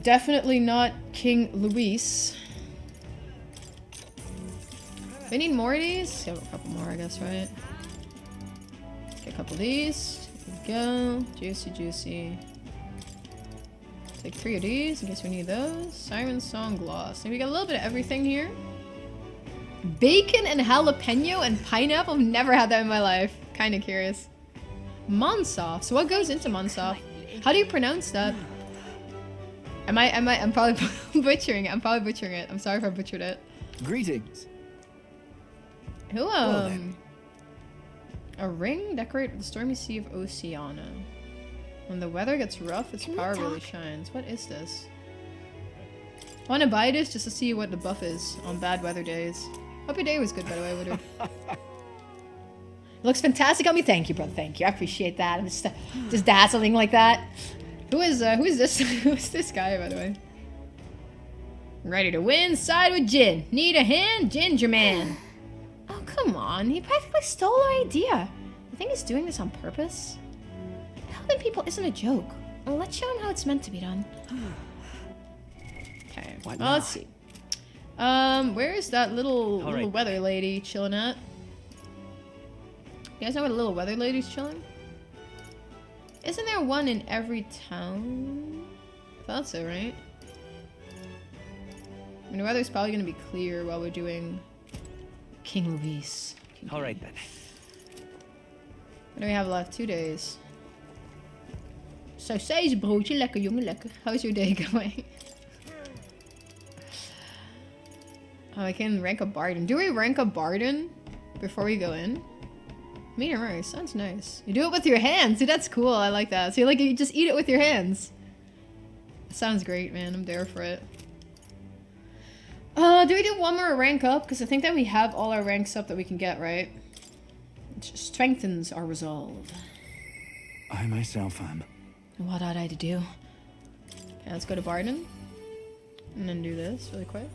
definitely not King Luis. We need more of these? Yeah, a couple more, I guess, right? Let's get a couple of these. There we go. Juicy. Take 3 of these in case we need those. Siren Song Gloss. I think we got a little bit of everything here. Bacon and jalapeno and pineapple? I've never had that in my life. Kind of curious. Monsoft. So what goes into Monsoft? How do you pronounce that? I'm probably butchering it. I'm sorry if I butchered it. Greetings. Who, Well then. A ring decorated with the stormy sea of Oceania. When the weather gets rough, its power really shines. What is this? I want to buy this just to see what the buff is on bad weather days. Hope your day was good, by the way, Woodard. Looks fantastic on me. Thank you, brother. Thank you. I appreciate that. I'm just dazzling like that. Who is this? Who's this guy, by the way? Ready to win? Side with Jin. Need a hand? Ginger Man. Oh, come on. He practically stole our idea. You think he's doing this on purpose? Helping people isn't a joke. Well, let's show him how it's meant to be done. Okay. Well, let's see. Where is that little weather lady chilling at? You guys know where the little weather lady's chilling? Isn't there one in every town? I thought so, right? I mean, the weather's probably going to be clear while we're doing King Luis. Alright then. What do we have left? 2 days. Sausijsbroodje, lekker jongen, lekker. How's your day going? Oh, I can rank a Barden. Do we rank a Barden before we go in? Meat and rice. Sounds nice. You do it with your hands. See, that's cool. I like that. So you just eat it with your hands. Sounds great, man. I'm there for it. Do we do one more rank up? Because I think that we have all our ranks up that we can get, right? It just strengthens our resolve. I myself am. What ought I to do? Okay, let's go to Barden. And then do this really quick.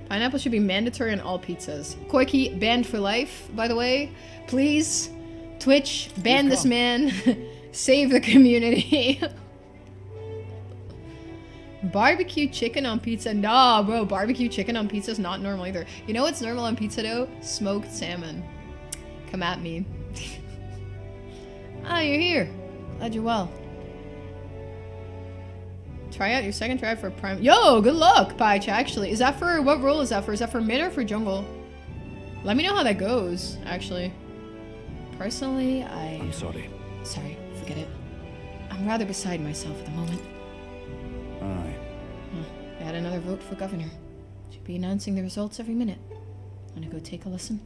Pineapple should be mandatory on all pizzas. Koiki banned for life, by the way. Please, Twitch, ban this man. Save the community. Barbecue chicken on pizza. Nah, bro. Barbecue chicken on pizza is not normal either. You know what's normal on pizza, though? Smoked salmon. Come at me. Ah, you're here. Glad you're well. Try out your second try for prime. Yo, good luck, Paich, actually. Is that for, what role is that for? Is that for mid or for jungle? Let me know how that goes, actually. Personally, I'm sorry. Sorry, forget it. I'm rather beside myself at the moment. Aye. I had another vote for governor. Should be announcing the results every minute. Wanna go take a listen?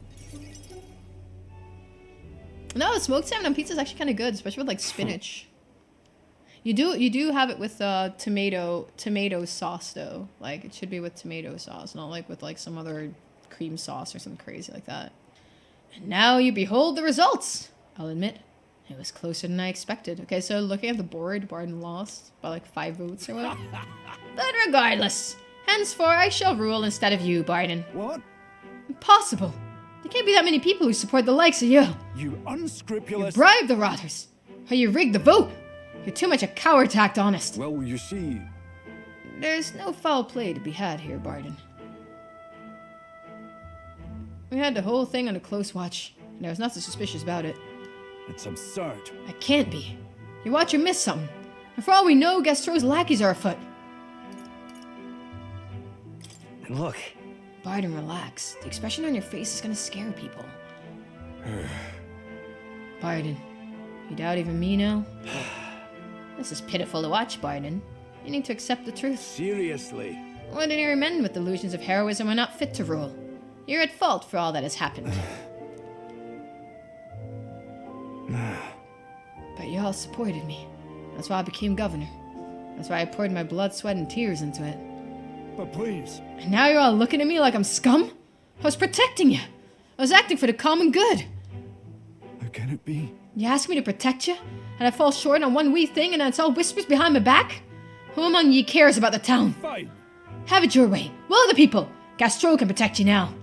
No, smoked salmon on pizza is actually kind of good, especially with like spinach. You do have it with tomato sauce though. Like it should be with tomato sauce, not like with like some other cream sauce or something crazy like that. And now you behold the results. I'll admit, it was closer than I expected. Okay, so looking at the board, Barden lost by like 5 votes or whatever. But regardless, henceforth I shall rule instead of you, Barden. What? Impossible. There can't be that many people who support the likes of you. You You unscrupulous... bribed the rotters. Or you rigged the vote. You're too much a coward to act honest. Well, you see... There's no foul play to be had here, Barden. We had the whole thing under close watch, and there was nothing suspicious about it. It's absurd. It can't be. You watch or miss something. And for all we know, Gastro's lackeys are afoot. And look, Barden, relax. The expression on your face is gonna scare people. Barden, you doubt even me now? This is pitiful to watch, Barden. You need to accept the truth. Seriously? Ordinary men with delusions of heroism are not fit to rule. You're at fault for all that has happened. But you all supported me. That's why I became governor. That's why I poured my blood, sweat, and tears into it. But please... And now you're all looking at me like I'm scum? I was protecting you. I was acting for the common good. How can it be? You ask me to protect you, and I fall short on one wee thing, and it's all whispers behind my back? Who among ye cares about the town? Fine. Have it your way. Will of the people. Gastro can protect you now.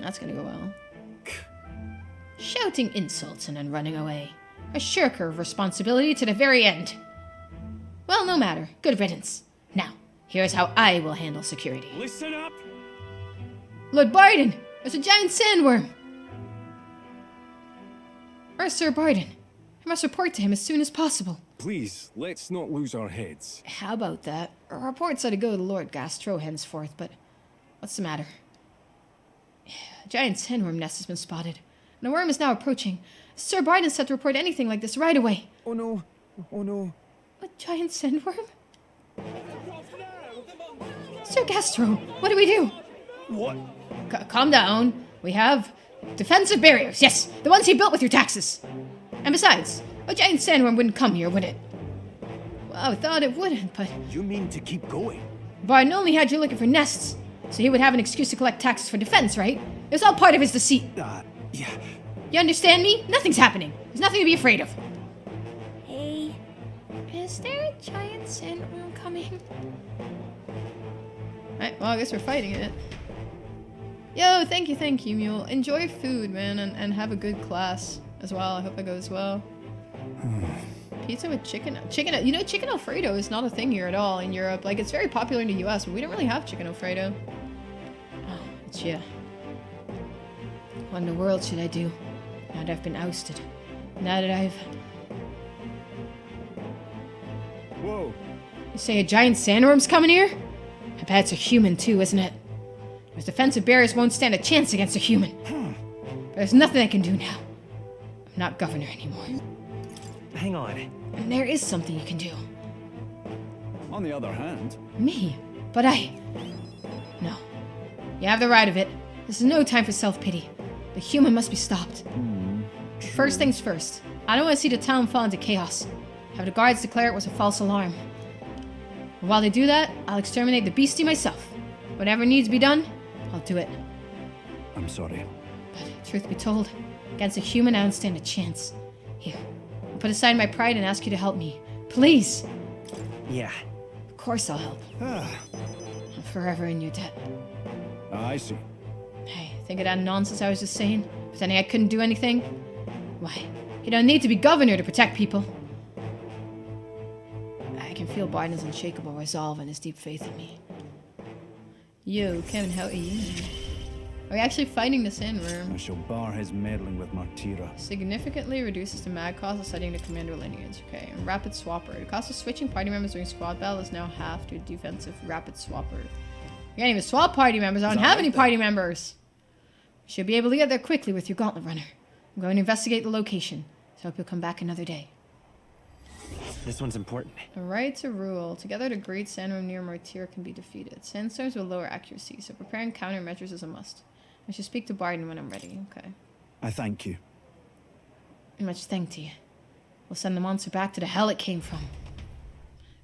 That's gonna go well. Shouting insults and then running away. A shirker of responsibility to the very end. Well, no matter. Good riddance. Now, here's how I will handle security. Listen up! Lord Barden! There's a giant sandworm! Where's Sir Barden? I must report to him as soon as possible. Please, let's not lose our heads. How about that? A report's ought to go to Lord Gastro henceforth, but what's the matter? A giant sandworm nest has been spotted, and the worm is now approaching. Sir Barden said to report anything like this right away. Oh no. Oh no. A giant sandworm? Sir Gastro, what do we do? What? Calm down. We have defensive barriers. Yes, the ones he built with your taxes. And besides, a giant sandworm wouldn't come here, would it? Well, I thought it wouldn't, but You mean to keep going? Barden only had you looking for nests, so he would have an excuse to collect taxes for defense, right? It was all part of his deceit. Yeah. You understand me? Nothing's happening. There's nothing to be afraid of. Hey, is there a giant sandworm coming? Alright, well, I guess we're fighting it. Yo, thank you, Mule. Enjoy food, man, and have a good class as well. I hope it goes well. Pizza with chicken. You know, chicken Alfredo is not a thing here at all in Europe. Like, it's very popular in the US, but we don't really have chicken Alfredo. Oh, it's you. What in the world should I do now that I've been ousted? Now that I've... Whoa. You say a giant sandworm's coming here? I bet it's a human too, isn't it? Those defensive barriers won't stand a chance against a human. But there's nothing I can do now. I'm not governor anymore. hang on. And there is something you can do. On the other hand... Me? But No. You have the right of it. This is no time for self-pity. The human must be stopped. First things first. I don't want to see the town fall into chaos. Have the guards declare it was a false alarm. And while they do that, I'll exterminate the beastie myself. Whatever needs to be done, I'll do it. I'm sorry. But truth be told, against a human I don't stand a chance. Here, put aside my pride and ask you to help me. Please! Yeah. Of course I'll help. Ah, I'm forever in your debt. I see. Hey, think of that nonsense I was just saying? Pretending I couldn't do anything? Why, you don't need to be governor to protect people. I can feel Biden's unshakable resolve and his deep faith in me. Yo, Kevin, how are you? Are we actually fighting the Sandworm? I shall bar his meddling with Martira. Significantly reduces the mag cost of setting the commander lineage. Okay, and rapid swapper. The cost of switching party members during squad battle is now half to a defensive rapid swapper. You can't even swap party members. I don't have any party members. You should be able to get there quickly with your gauntlet runner. I'm going to investigate the location, so I hope you'll come back another day. This one's important. The right to rule. Together, the great sandworm near Martyr can be defeated. Sandstorms will lower accuracy, so preparing countermeasures is a must. I should speak to Barden when I'm ready. Okay. I thank you. Much thank to you. We'll send the monster back to the hell it came from.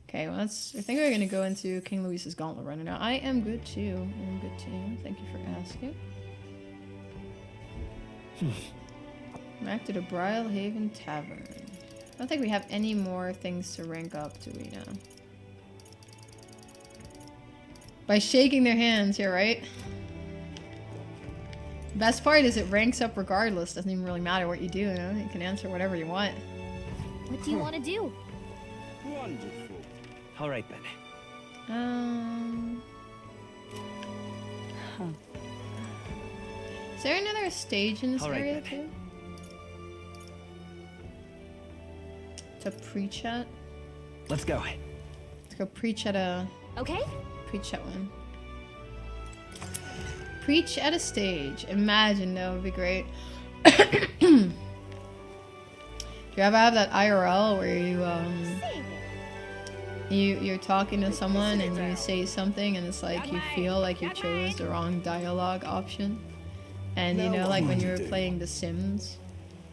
Okay, well, I think we're gonna go into King Louis's gauntlet runner now. I am good too. I'm good too. Thank you for asking. Back to the Brylehaven Tavern. I don't think we have any more things to rank up, do we now? By shaking their hands here, right? Best part is it ranks up regardless. Doesn't even really matter what you do, you know? You can answer whatever you want. What do you want to do? Wonderful. All right, then. Is there another stage in this All right, area then. too? To pre-chat? Let's go. Let's go preach at a... Okay. Preach at one. Preach at a stage. Imagine, that would be great. Do you ever have that IRL where you're talking to someone and you say something and it's like you feel like you chose the wrong dialogue option? And you know, like when you were playing The Sims,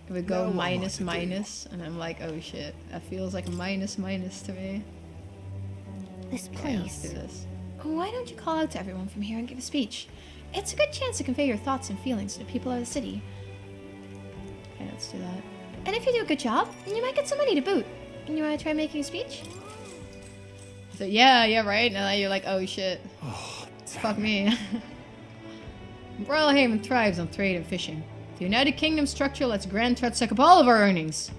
it would go minus, and I'm like, oh shit, that feels like a minus to me. This Okay, let's do place. this. Why don't you call out to everyone from here and give a speech? It's a good chance to convey your thoughts and feelings to the people of the city. Okay, let's do that. And if you do a good job, then you might get some money to boot. And you want to try making a speech? So yeah, right? Now you're like, oh shit. Fuck me. Brylehaven thrives on trade and fishing. The United Kingdom structure lets Grand Threat suck up all of our earnings.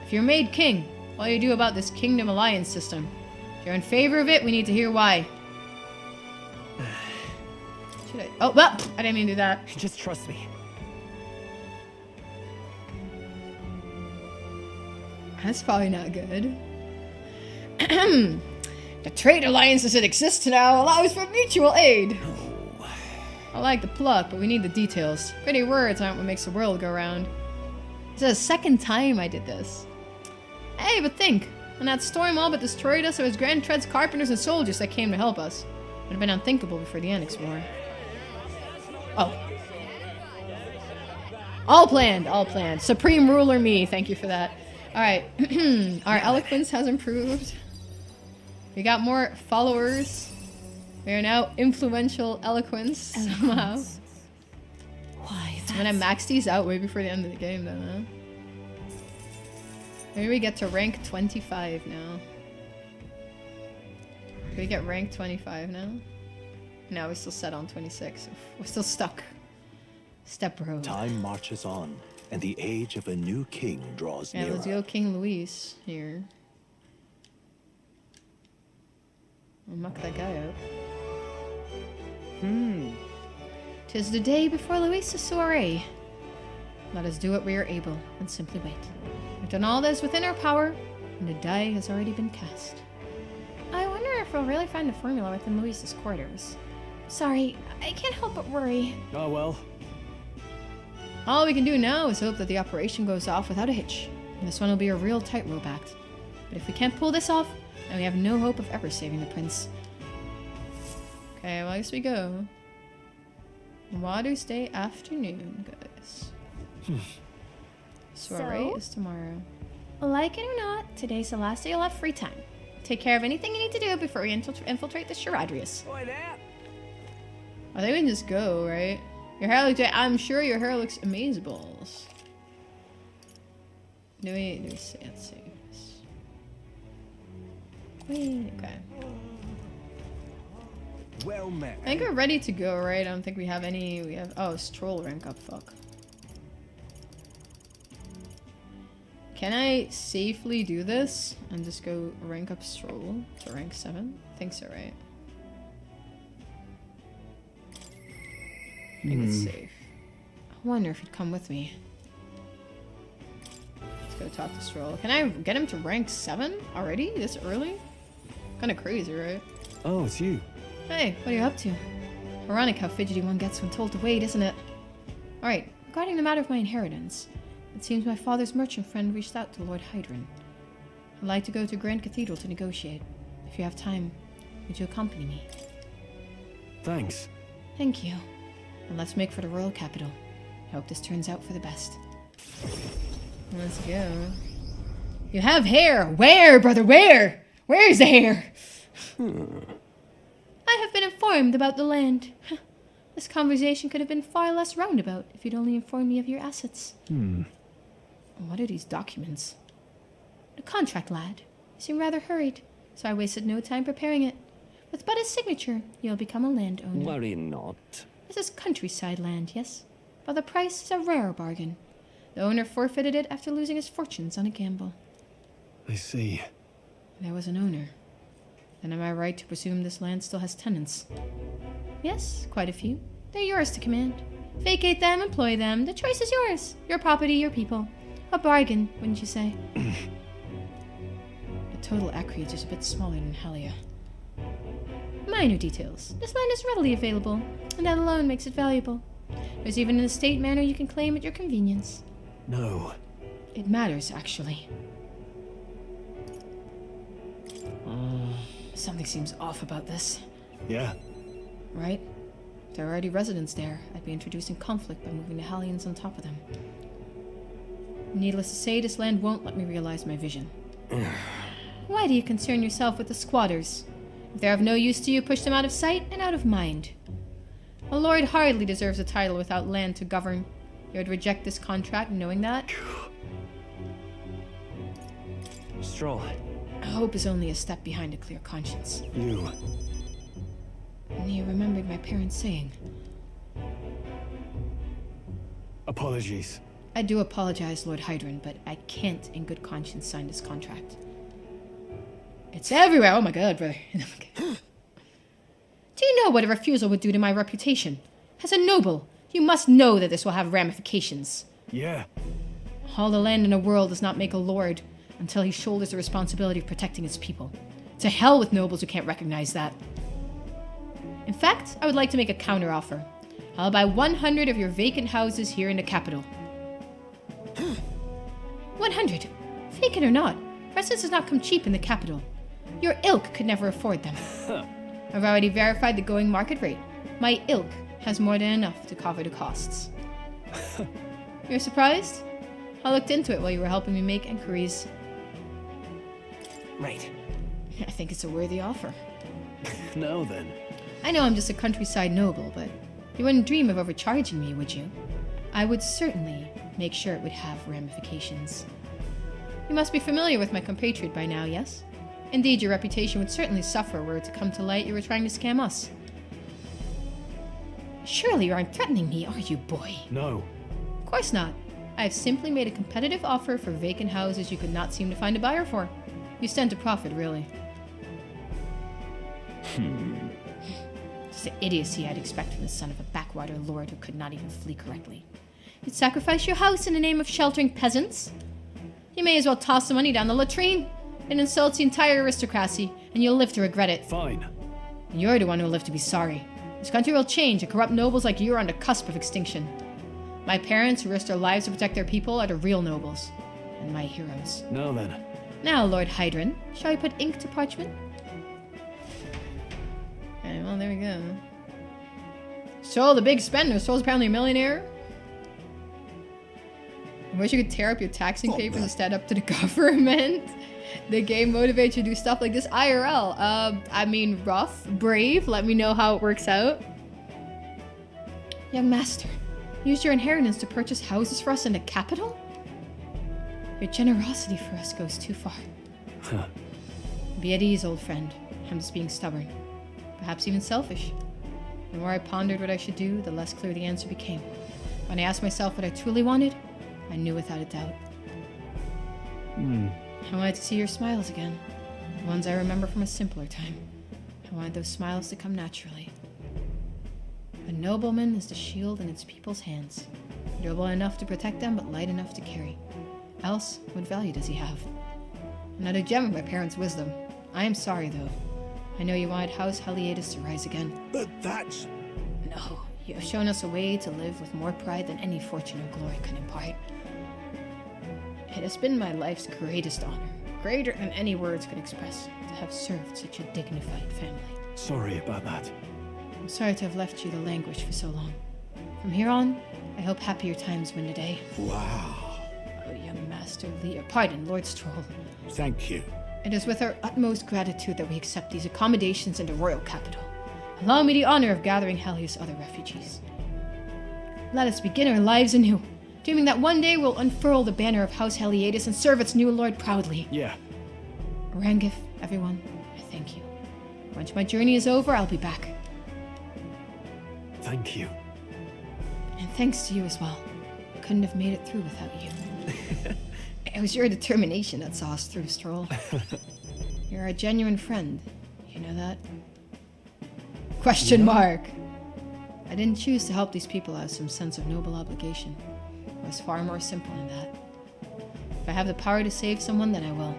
If you're made king, what do you do about this kingdom alliance system? If you're in favor of it, we need to hear why. Should I? Oh, well, I didn't mean to do that. Just trust me. That's probably not good. The trade alliance as it exists now allows for mutual aid. I like the pluck, but we need the details. Pretty words aren't what makes the world go round. This is the second time I did this. Hey, but think. When that storm all but destroyed us, it was Grand Tread's carpenters and soldiers that came to help us. Would have been unthinkable before the Annex War. Oh. All planned. Supreme ruler me, thank you for that. Alright, our eloquence has improved. We got more followers. We are now influential eloquence somehow. Why, I'm gonna max these out way before the end of the game though, huh? Maybe we get to rank 25 now. Can we get rank 25 now? No, we're still set on 26. We're still stuck. Step road. Time marches on, and the age of a new king draws Yeah, nearer. let's go King Luis here. I'll muck that guy up. 'Tis the day before Luis's soiree. Let us do what we are able and simply wait. We've done all that is within our power, and the die has already been cast. I wonder if we'll really find a formula within Luis's quarters. Sorry, I can't help but worry. Oh well. All we can do now is hope that the operation goes off without a hitch, and this one will be a real tightrope act. But if we can't pull this off, then we have no hope of ever saving the prince. Okay, well, I guess we go. Water's Day afternoon, guys. Soiree So? is tomorrow. Like it or not, today's the last day you'll have free time. Take care of anything you need to do before we infiltrate the Charadrius. I think we can just go, right? Your hair looks... I'm sure your hair looks amazeballs. Do we see? Let's see. Okay. Well met. I think we're ready to go, right? I don't think we have any. We have. Oh, Strohl rank up. Fuck. Can I safely do this and just go rank up Strohl to rank 7? I think so, right? I think it's safe. I wonder if he'd come with me. Let's go talk to Strohl. Can I get him to rank 7 already? This early? Kinda crazy, right? Oh, it's you. Hey, what are you up to? Ironic how fidgety one gets when told to wait, isn't it? Alright, regarding the matter of my inheritance, it seems my father's merchant friend reached out to Lord Hydron. I'd like to go to Grand Cathedral to negotiate. If you have time, would you accompany me? Thanks. Thank you. And let's make for the royal capital. I hope this turns out for the best. Let's go. You have hair! Where, brother, where? Where's the hair? I have been informed about the land. This conversation could have been far less roundabout if you'd only informed me of your assets. What are these documents? A contract, lad. You seem rather hurried, so I wasted no time preparing it. With but his signature, you'll become a landowner. Worry not. This is countryside land, yes? But the price is a rare bargain. The owner forfeited it after losing his fortunes on a gamble. I see. There was an owner. Then am I right to presume this land still has tenants? Yes, quite a few. They're yours to command. Vacate them, employ them. The choice is yours. Your property, your people. A bargain, wouldn't you say? The total acreage is a bit smaller than Halia. Minor details. This land is readily available, and that alone makes it valuable. There's even an estate manor you can claim at your convenience. No. It matters, actually. Something seems off about this. Yeah. Right? If there are already residents there, I'd be introducing conflict by moving the Hallians on top of them. Needless to say, this land won't let me realize my vision. Why do you concern yourself with the squatters? If they're of no use to you, push them out of sight and out of mind. A lord hardly deserves a title without land to govern. You would reject this contract knowing that? Strohl. Hope is only a step behind a clear conscience. You. And you remembered my parents saying. Apologies. I do apologize, Lord Hydron, but I can't in good conscience sign this contract. It's everywhere! Oh my god, brother. Do you know what a refusal would do to my reputation? As a noble, you must know that this will have ramifications. Yeah. All the land in the world does not make a lord until he shoulders the responsibility of protecting his people. To hell with nobles who can't recognize that. In fact, I would like to make a counteroffer. I'll buy 100 of your vacant houses here in the capital. 100? Vacant or not, residence does not come cheap in the capital. Your ilk could never afford them. I've already verified the going market rate. My ilk has more than enough to cover the costs. You're surprised? I looked into it while you were helping me make inquiries. Right. I think it's a worthy offer. Now then. I know I'm just a countryside noble, but you wouldn't dream of overcharging me, would you? I would certainly make sure it would have ramifications. You must be familiar with my compatriot by now, yes? Indeed, your reputation would certainly suffer were it to come to light you were trying to scam us. Surely you aren't threatening me, are you, boy? No. Of course not. I have simply made a competitive offer for vacant houses you could not seem to find a buyer for. You stand to profit, really. Just the idiocy I'd expect from the son of a backwater lord who could not even flee correctly. You'd sacrifice your house in the name of sheltering peasants? You may as well toss the money down the latrine. It insults the entire aristocracy, and you'll live to regret it. Fine. And you're the one who'll live to be sorry. This country will change, and corrupt nobles like you are on the cusp of extinction. My parents, who risked their lives to protect their people, are the real nobles. And my heroes. Now then. Now, Lord Hydron, shall we put ink to parchment? Okay, well, there we go. Strohl, the big spender. Strohl's apparently a millionaire. I wish you could tear up your taxing papers and stand up to the government. The game motivates you to do stuff like this IRL. I mean, rough, brave. Let me know how it works out. Young master, use your inheritance to purchase houses for us in the capital? Your generosity for us goes too far. Huh. Be at ease, old friend. I'm just being stubborn. Perhaps even selfish. The more I pondered what I should do, the less clear the answer became. When I asked myself what I truly wanted, I knew without a doubt. I wanted to see your smiles again. The ones I remember from a simpler time. I wanted those smiles to come naturally. A nobleman is the shield in its people's hands. Durable enough to protect them, but light enough to carry. Else, what value does he have? Another gem of my parents' wisdom. I am sorry, though. I know you wanted House Heliatus to rise again. But that's... No, you have shown us a way to live with more pride than any fortune or glory could impart. It has been my life's greatest honor, greater than any words could express, to have served such a dignified family. Sorry about that. I'm sorry to have left you to languish for so long. From here on, I hope happier times win the day. Wow. Oh, young Master pardon, Lord Strohl. Thank you. It is with our utmost gratitude that we accept these accommodations in the royal capital. Allow me the honor of gathering Helios' other refugees. Let us begin our lives anew, dreaming that one day we'll unfurl the banner of House Heliatus and serve its new lord proudly. Yeah. Orangif, everyone, I thank you. Once my journey is over, I'll be back. Thank you. And thanks to you as well. I couldn't have made it through without you. It was your determination that saw us through, Strohl. You're a genuine friend. You know that? Question mark. I didn't choose to help these people out of some sense of noble obligation. It was far more simple than that. If I have the power to save someone, then I will.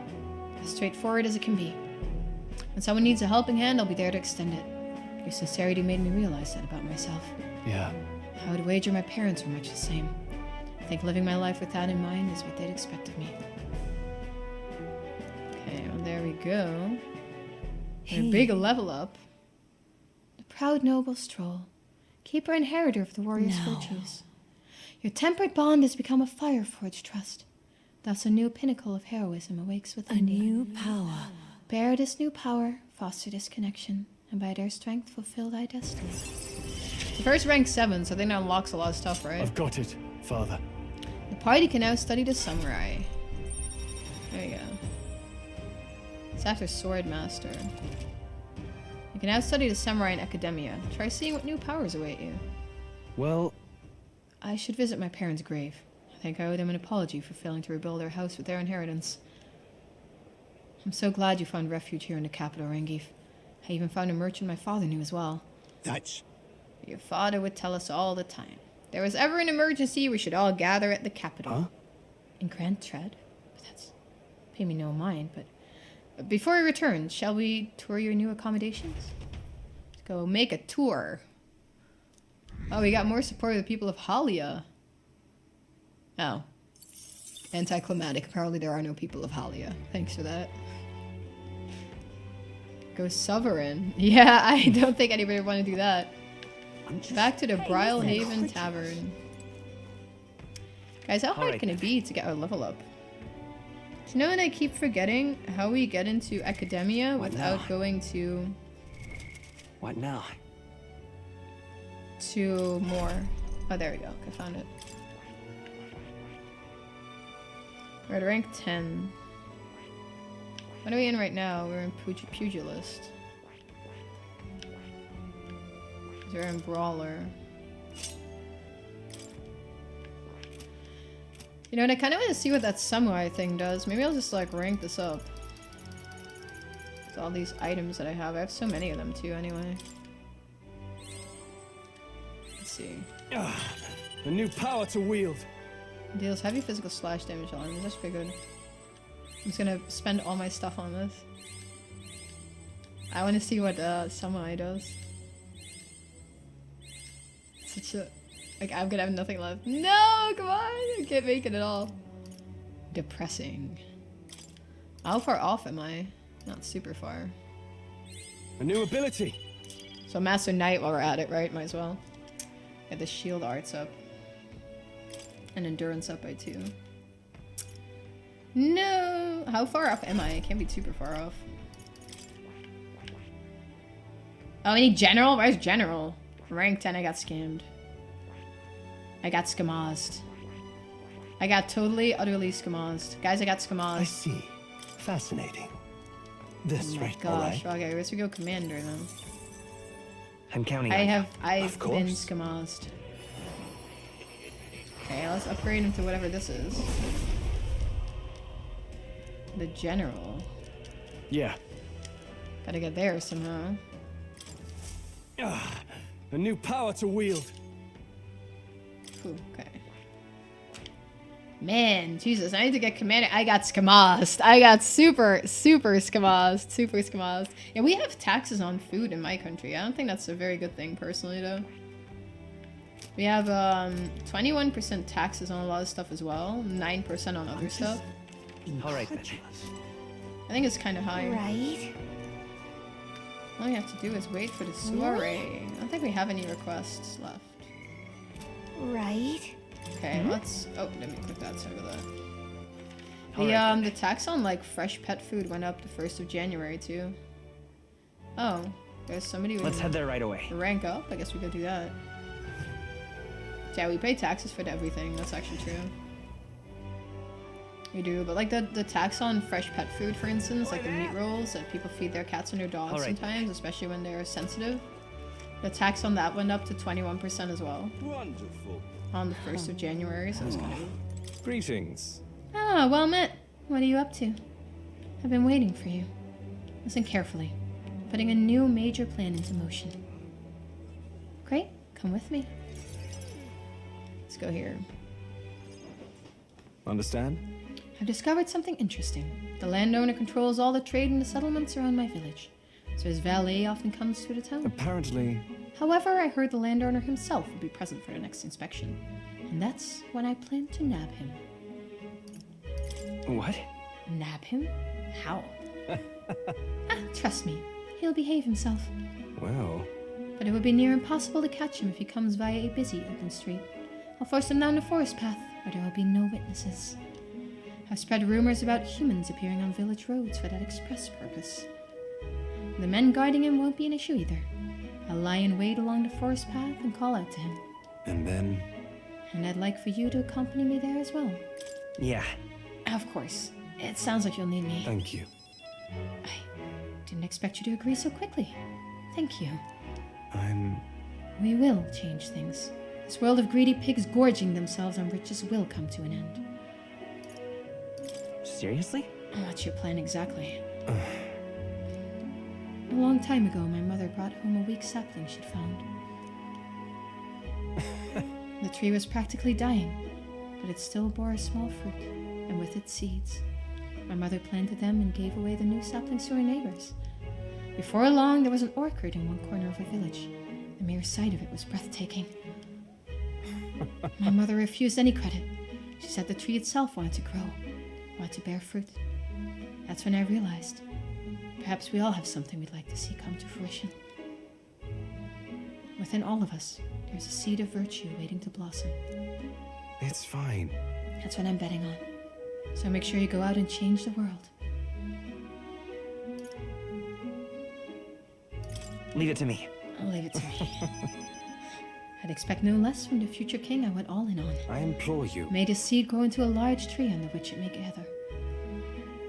As straightforward as it can be. When someone needs a helping hand, I'll be there to extend it. Your sincerity made me realize that about myself. Yeah. I would wager my parents were much the same. I think living my life with that in mind is what they'd expect of me. Okay, well there we go. A big level up. The proud noble Strohl, keeper and inheritor of the warrior's virtues. Your tempered bond has become a fire-forged trust. Thus a new pinnacle of heroism awakes within thee. New power. Bear this new power, foster this connection, and by their strength fulfill thy destiny. The first rank 7, so I think that unlocks a lot of stuff, right? I've got it, Father. The party can now study the samurai. There you go. It's after Sword Master. You can now study the samurai in Academia. Try seeing what new powers await you. Well, I should visit my parents' grave. I think I owe them an apology for failing to rebuild their house with their inheritance. I'm so glad you found refuge here in the capital, Rengif. I even found a merchant my father knew as well. That's... Your father would tell us all the time. If there was ever an emergency, we should all gather at the capital. Huh? In Grand Tread? But that's... pay me no mind, but... Before we return, shall we tour your new accommodations? Let's go make a tour. Oh, we got more support of the people of Halia. Oh. Anticlimactic. Apparently there are no people of Halia. Thanks for that. Go Sovereign. Yeah, I don't think anybody would want to do that. Back to the Brilhaven Tavern. Guys, how hard can it be to get our level up? Do you know what I keep forgetting? How we get into Academia without going to... What now? To more... Oh, there we go. I found it. We're at rank 10. What are we in right now? We're in Pugilist. We're in Brawler. You know, and I kind of want to see what that samurai thing does. Maybe I'll just, like, rank this up. With all these items that I have. I have so many of them, too, anyway. Let's see. A new power to wield. Deals heavy physical slash damage on enemies. That's pretty good. I'm just gonna spend all my stuff on this. I want to see what samurai does. Such a... Like, I'm gonna have nothing left. No! Come on! I can't make it at all. Depressing. How far off am I? Not super far. A new ability. So Master Knight while we're at it, right? Might as well. Get the shield arts up. And endurance up by 2. No! How far off am I? I can't be super far off. Oh, I need General? Where's General? Rank 10, I got scammed. I got scamazed. I got totally, utterly skamazed. Guys, I got I skamazed. see. Fascinating. This Oh my right, all gosh. right? Okay, I guess we go commander then. I'm counting on you. I've been course. skamazed. Okay, let's upgrade into whatever this is. The general. Yeah. Gotta get there somehow. A new power to wield. Ooh, okay. Man, Jesus, I need to get commander. I got skamazed. I got super skamazed. Super skamazed. Yeah, we have taxes on food in my country. I don't think that's a very good thing, personally, though. We have 21% taxes on a lot of stuff as well. 9% on other stuff. All right then. I think it's kind of high. Right? All you have to do is wait for the soiree. I don't think we have any requests left. Right? Okay, let's... Oh, let me click that. Sorry about that. All right, then. The tax on, like, fresh pet food went up the 1st of January, too. Oh, there's somebody who Let's head there right away. rank up. I guess we could do that. Yeah, we pay taxes for everything. That's actually true. We do, but like the tax on fresh pet food, for instance, like the meat rolls that people feed their cats and their dogs All right. sometimes, especially when they're sensitive. The tax on that went up to 21% as well Wonderful. on the 1st of January, so it's kind of... Greetings. Ah, well met. What are you up to? I've been waiting for you. Listen carefully. Putting a new major plan into motion. Great, come with me. Let's go here. Understand? I've discovered something interesting. The landowner controls all the trade in the settlements around my village, so his valet often comes through the town. Apparently, However, I heard the landowner himself will be present for the next inspection, and that's when I plan to nab him. What? Nab him? How? Trust me, he'll behave himself. well, But it would be near impossible to catch him if he comes via a busy open street. I'll force him down the forest path, where there will be no witnesses. I've spread rumors about humans appearing on village roads for that express purpose. The men guarding him won't be an issue either. I'll lie in wait along the forest path and call out to him. and then And I'd like for you to accompany me there as well. Yeah. Of course. It sounds like you'll need me. thank you. I didn't expect you to agree so quickly. Thank you. I'm We will change things. This world of greedy pigs gorging themselves on riches will come to an end. Seriously? What's your plan exactly? A long time ago, my mother brought home a weak sapling she'd found. The tree was practically dying, but it still bore a small fruit, and with it seeds. My mother planted them and gave away the new saplings to her neighbors. Before long, there was an orchard in one corner of her village. The mere sight of it was breathtaking. My mother refused any credit. She said the tree itself wanted to grow, wanted to bear fruit. That's when I realized, perhaps we all have something we'd like to see come to fruition. Within all of us, there's a seed of virtue waiting to blossom. It's fine. That's what I'm betting on. So make sure you go out and change the world. Leave it to me. I'll leave it to me. I'd expect no less from the future king I went all in on. I implore you. Made his seed grow into a large tree under which it may gather.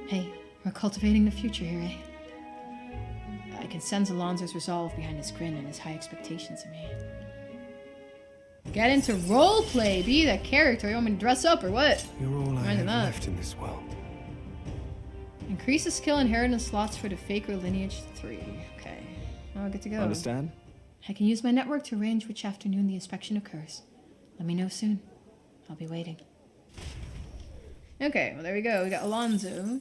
Hey, we're cultivating the future here, eh? I can sense Alonso's resolve behind his grin and his high expectations of me. Get into roleplay, be the character. You want me to dress up or what? You're all I Imagine have that. left in this world. Increase the skill inheritance slots for the Faker lineage 3. Okay. Oh, good to go. Understand? I can use my network to arrange which afternoon the inspection occurs. Let me know soon. I'll be waiting. Okay, well there we go. We got Alonso.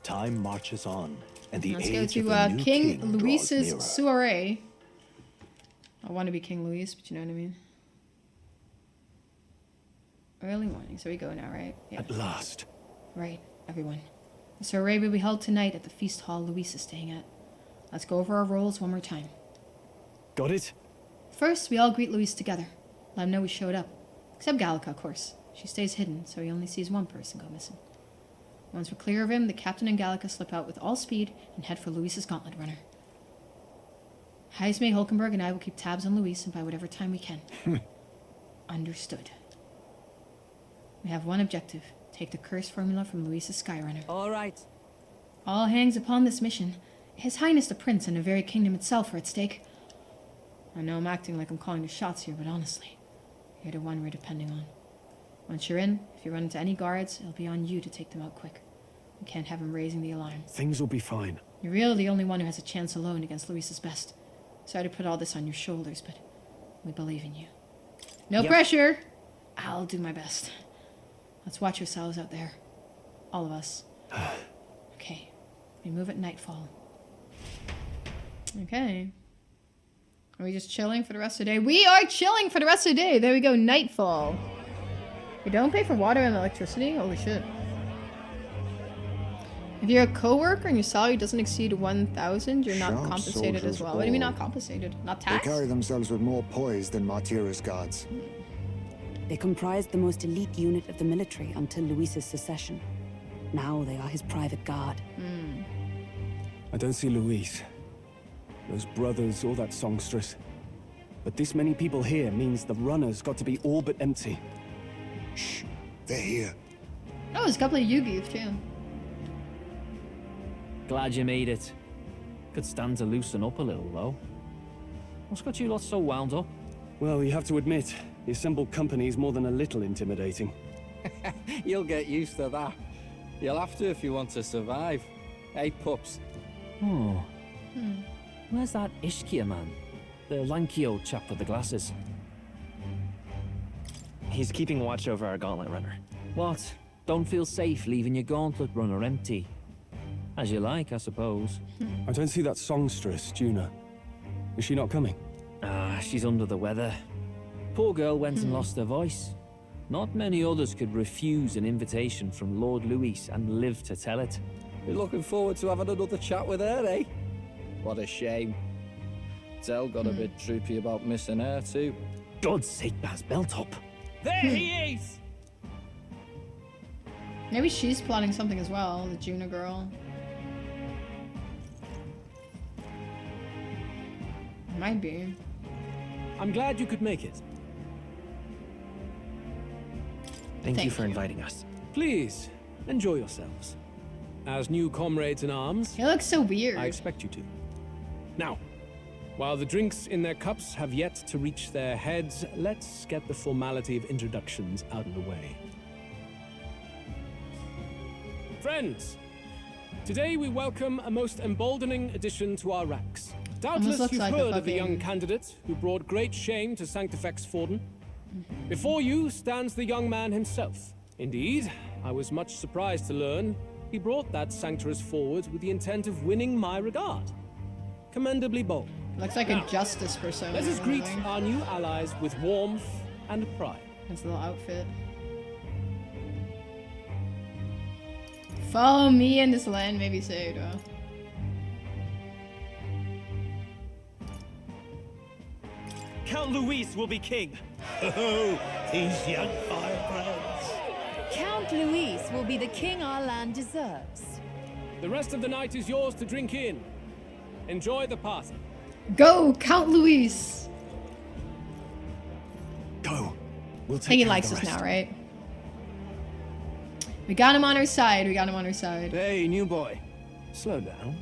Time marches on, and the Let's go age of to a new King draws Luis's nearer. soiree. I want to be King Luis, but you know what I mean. Early morning, so we go now, right? Yeah. At last. Right, everyone. The soiree will be held tonight at the feast hall Luis is staying at. Let's go over our roles one more time. Got it? First, we all greet Luis together. Let him know we showed up. Except Gallica, of course. She stays hidden, so he only sees one person go missing. Once we're clear of him, the captain and Gallica slip out with all speed and head for Luis's gauntlet runner. Heisme, Hulkenberg, and I will keep tabs on Luis and by whatever time we can. Understood. We have one objective. Take the curse formula from Luis's Skyrunner. All right. All hangs upon this mission. His Highness the Prince and the very kingdom itself are at stake. I know I'm acting like I'm calling the shots here, but honestly, you're the one we're depending on. Once you're in, if you run into any guards, it'll be on you to take them out quick. We can't have them raising the alarm. Things will be fine. You're really the only one who has a chance alone against Luis's best. Sorry to put all this on your shoulders, but we believe in you. No pressure! I'll do my best. Let's watch yourselves out there. All of us. Okay. We move at nightfall. Okay. Are we just chilling for the rest of the day? We are chilling for the rest of the day! There we go, nightfall. We don't pay for water and electricity? Holy shit. If you're a co-worker and your salary doesn't exceed 1,000, you're not compensated as well. What do you mean not compensated? Not taxed? They carry themselves with more poise than Martira's guards. They comprised the most elite unit of the military until Luis's secession. Now they are his private guard. I don't see Luis, those brothers, or that songstress. But this many people here means the runner's got to be all but empty. Shh, they're here. Oh, there's a couple of Yugis too. Glad you made it. Could stand to loosen up a little, though. What's got you lot so wound up? Well, you have to admit, the assembled company is more than a little intimidating. You'll get used to that. You'll have to if you want to survive. Hey, pups. Oh. Where's that Ishkia man? The lanky old chap with the glasses. He's keeping watch over our gauntlet runner. What? Don't feel safe leaving your gauntlet runner empty? As you like, I suppose. I don't see that songstress, Juna. Is she not coming? Ah, she's under the weather. Poor girl went and lost her voice. Not many others could refuse an invitation from Lord Luis and live to tell it. You're looking forward to having another chat with her, eh? What a shame. Zell got a bit droopy about missing her, too. God's sake, Baz, belt up. There he is! Maybe she's plotting something as well, the Juna girl. Might be. I'm glad you could make it. Thank you for inviting us. Please, enjoy yourselves. As new comrades in arms, He looks so weird. I expect you to. Now, while the drinks in their cups have yet to reach their heads, let's get the formality of introductions out of the way. Friends, today we welcome a most emboldening addition to our ranks. Doubtless looks you've like heard of the young candidate who brought great shame to Sanctifex Forden. Before you stands the young man himself. Indeed, I was much surprised to learn he brought that Sanctorus forward with the intent of winning my regard. Commendably bold. Looks like a justice persona. Let us greet our new allies with warmth and pride. His little outfit. Follow me and this land may be saved. Oh. Count Luis will be king. Oh, these young firebrands. Count Luis will be the king our land deserves. The rest of the night is yours to drink in. Enjoy the party. Go, Count Luis! Go. We'll I think he likes us now, right? We got him on our side. We got him on our side. Hey, new boy. Slow down.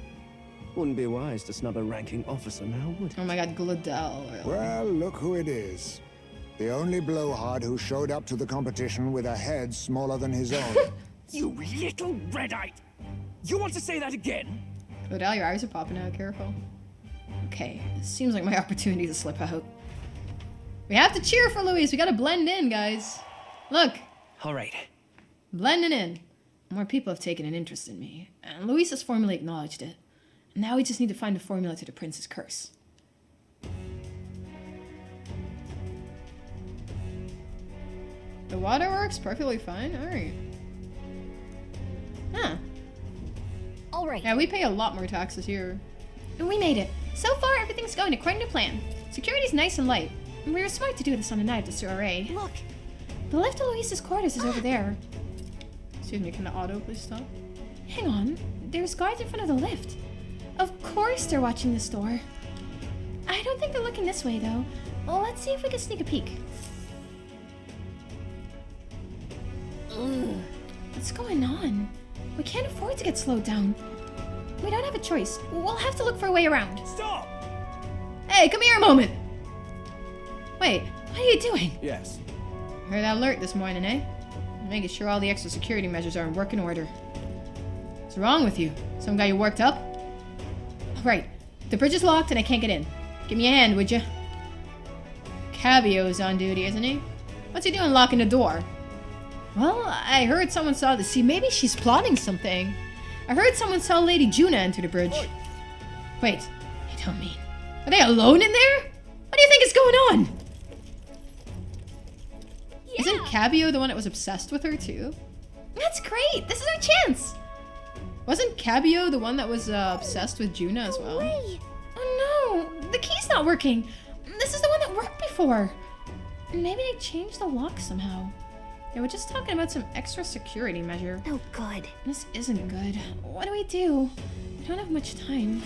Wouldn't be wise to snub a ranking officer now, would it? Oh my god, Gladel. Really. Well, look who it is. The only blowhard who showed up to the competition with a head smaller than his own. You little red-eyed! You want to say that again? Gladel, your eyes are popping out. Careful. Okay, this seems like my opportunity to slip out. We have to cheer for Luis. We gotta blend in, guys. Look. All right. Blending in. More people have taken an interest in me, and Luis has formally acknowledged it. Now we just need to find the formula to the prince's curse. The water works perfectly fine? Alright. Huh. Alright. Yeah, we pay a lot more taxes here. We made it. So far, everything's going according to plan. Security's nice and light. We were smart to do this on the night of the soiree. Look. The lift to Luis's quarters is over there. Excuse me, can the auto please stop? Hang on. There's guards in front of the lift. Of course they're watching this door. I don't think they're looking this way, though. Well, let's see if we can sneak a peek. What's going on? We can't afford to get slowed down. We don't have a choice. We'll have to look for a way around. Stop! Hey, come here a moment! Wait, what are you doing? Yes. Heard that alert this morning, eh? Making sure all the extra security measures are in working order. What's wrong with you? Some guy you worked up? Right. The bridge is locked and I can't get in. Give me a hand, would you? Cabio's on duty, isn't he? What's he doing locking the door? Well, I heard someone saw the sea. Maybe she's plotting something. I heard someone saw Lady Juna enter the bridge. Wait, you don't mean... Are they alone in there? What do you think is going on? Yeah. Isn't Cabio the one that was obsessed with her too? That's great! This is our chance! Wasn't Cabio the one that was obsessed with Juna as well? Oh no! The key's not working! This is the one that worked before! Maybe they changed the lock somehow. Yeah, we're just talking about some extra security measure. Oh, good. This isn't good. What do we do? We don't have much time.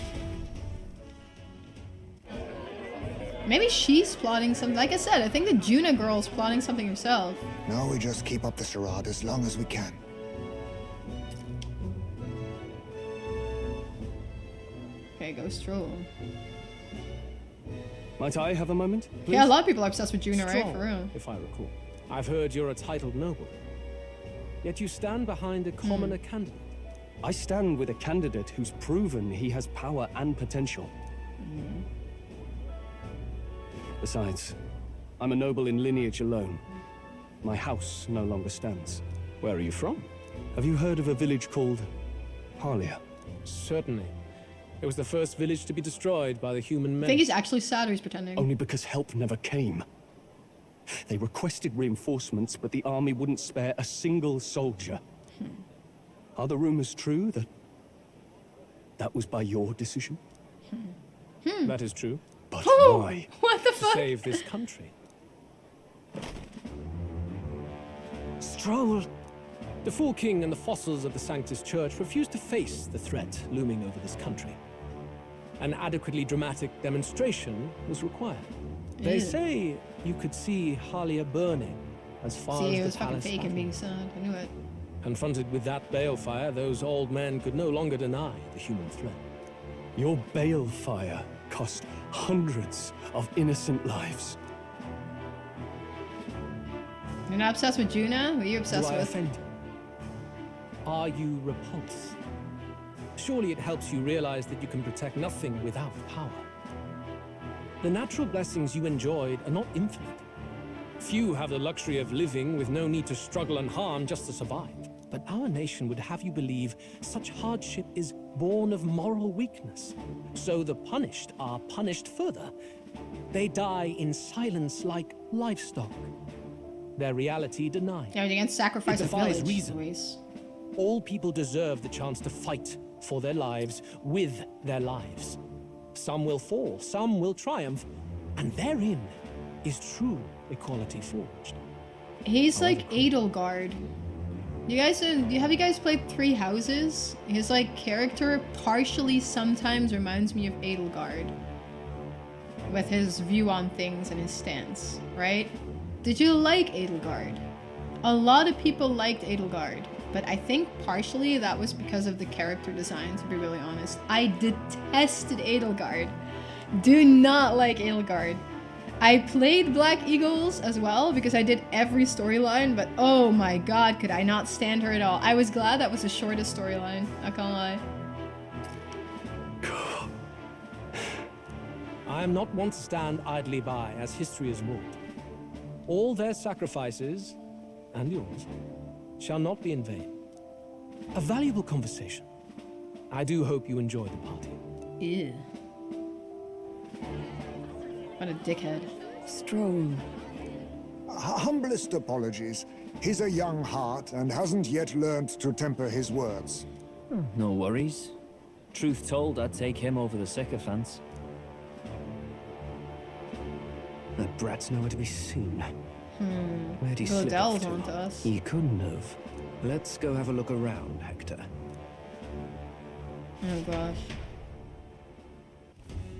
Maybe she's plotting something. Like I said, I think the Juna girl's plotting something herself. No, we just keep up the charade as long as we can. Okay, go Strohl. Might I have a moment, please? Yeah, a lot of people are obsessed with Juna, right? Strohl, For real. if I recall. I've heard you're a titled noble. Yet you stand behind a commoner candidate. I stand with a candidate who's proven he has power and potential. Besides, I'm a noble in lineage alone. My house no longer stands. Where are you from? Have you heard of a village called Harlia? Certainly. It was the first village to be destroyed by the human men. I think he's actually sad or he's pretending. Only because help never came. They requested reinforcements, but the army wouldn't spare a single soldier. Are the rumors true that was by your decision? That is true. But why? What the To fuck? save this country. Strohl! The Fool King and the fossils of the Sanctus Church refused to face the threat looming over this country. An adequately dramatic demonstration was required. They Ew. say you could see Harlia burning as far See, it as was the fucking palace fake and battle. being sad. I knew it. Confronted with that balefire, those old men could no longer deny the human threat. Your balefire cost hundreds of innocent lives. You're not obsessed with Juna? Who are you obsessed Do I with? offend you? Are you repulsed? Surely it helps you realize that you can protect nothing without power. The natural blessings you enjoyed are not infinite. Few have the luxury of living with no need to struggle and harm just to survive. But our nation would have you believe such hardship is born of moral weakness. So the punished are punished further. They die in silence like livestock. Their reality denied. Yeah, they can't sacrifice It a defies village. reason. Always. All people deserve the chance to fight for their lives with their lives. Some will fall, some will triumph, and therein is true equality forged. He's like Edelgard. Have you guys played Three Houses? His like character partially sometimes reminds me of Edelgard. With his view on things and his stance, right? Did you like Edelgard? A lot of people liked Edelgard, but I think partially that was because of the character design, to be really honest. I detested Edelgard. Do not like Edelgard. I played Black Eagles as well because I did every storyline, but oh my god, could I not stand her at all. I was glad that was the shortest storyline, not gonna lie. I am not one to stand idly by as history is wrought. All their sacrifices, and yours, shall not be in vain. A valuable conversation. I do hope you enjoy the party. Ew. What a dickhead. Strohl. Humblest apologies. He's a young heart and hasn't yet learned to temper his words. No worries. Truth told, I'd take him over the sycophants. That brat's nowhere to be seen. Where'd he Well, slip off Dell's to? onto us. He couldn't have. Let's go have a look around, Hector. Oh gosh.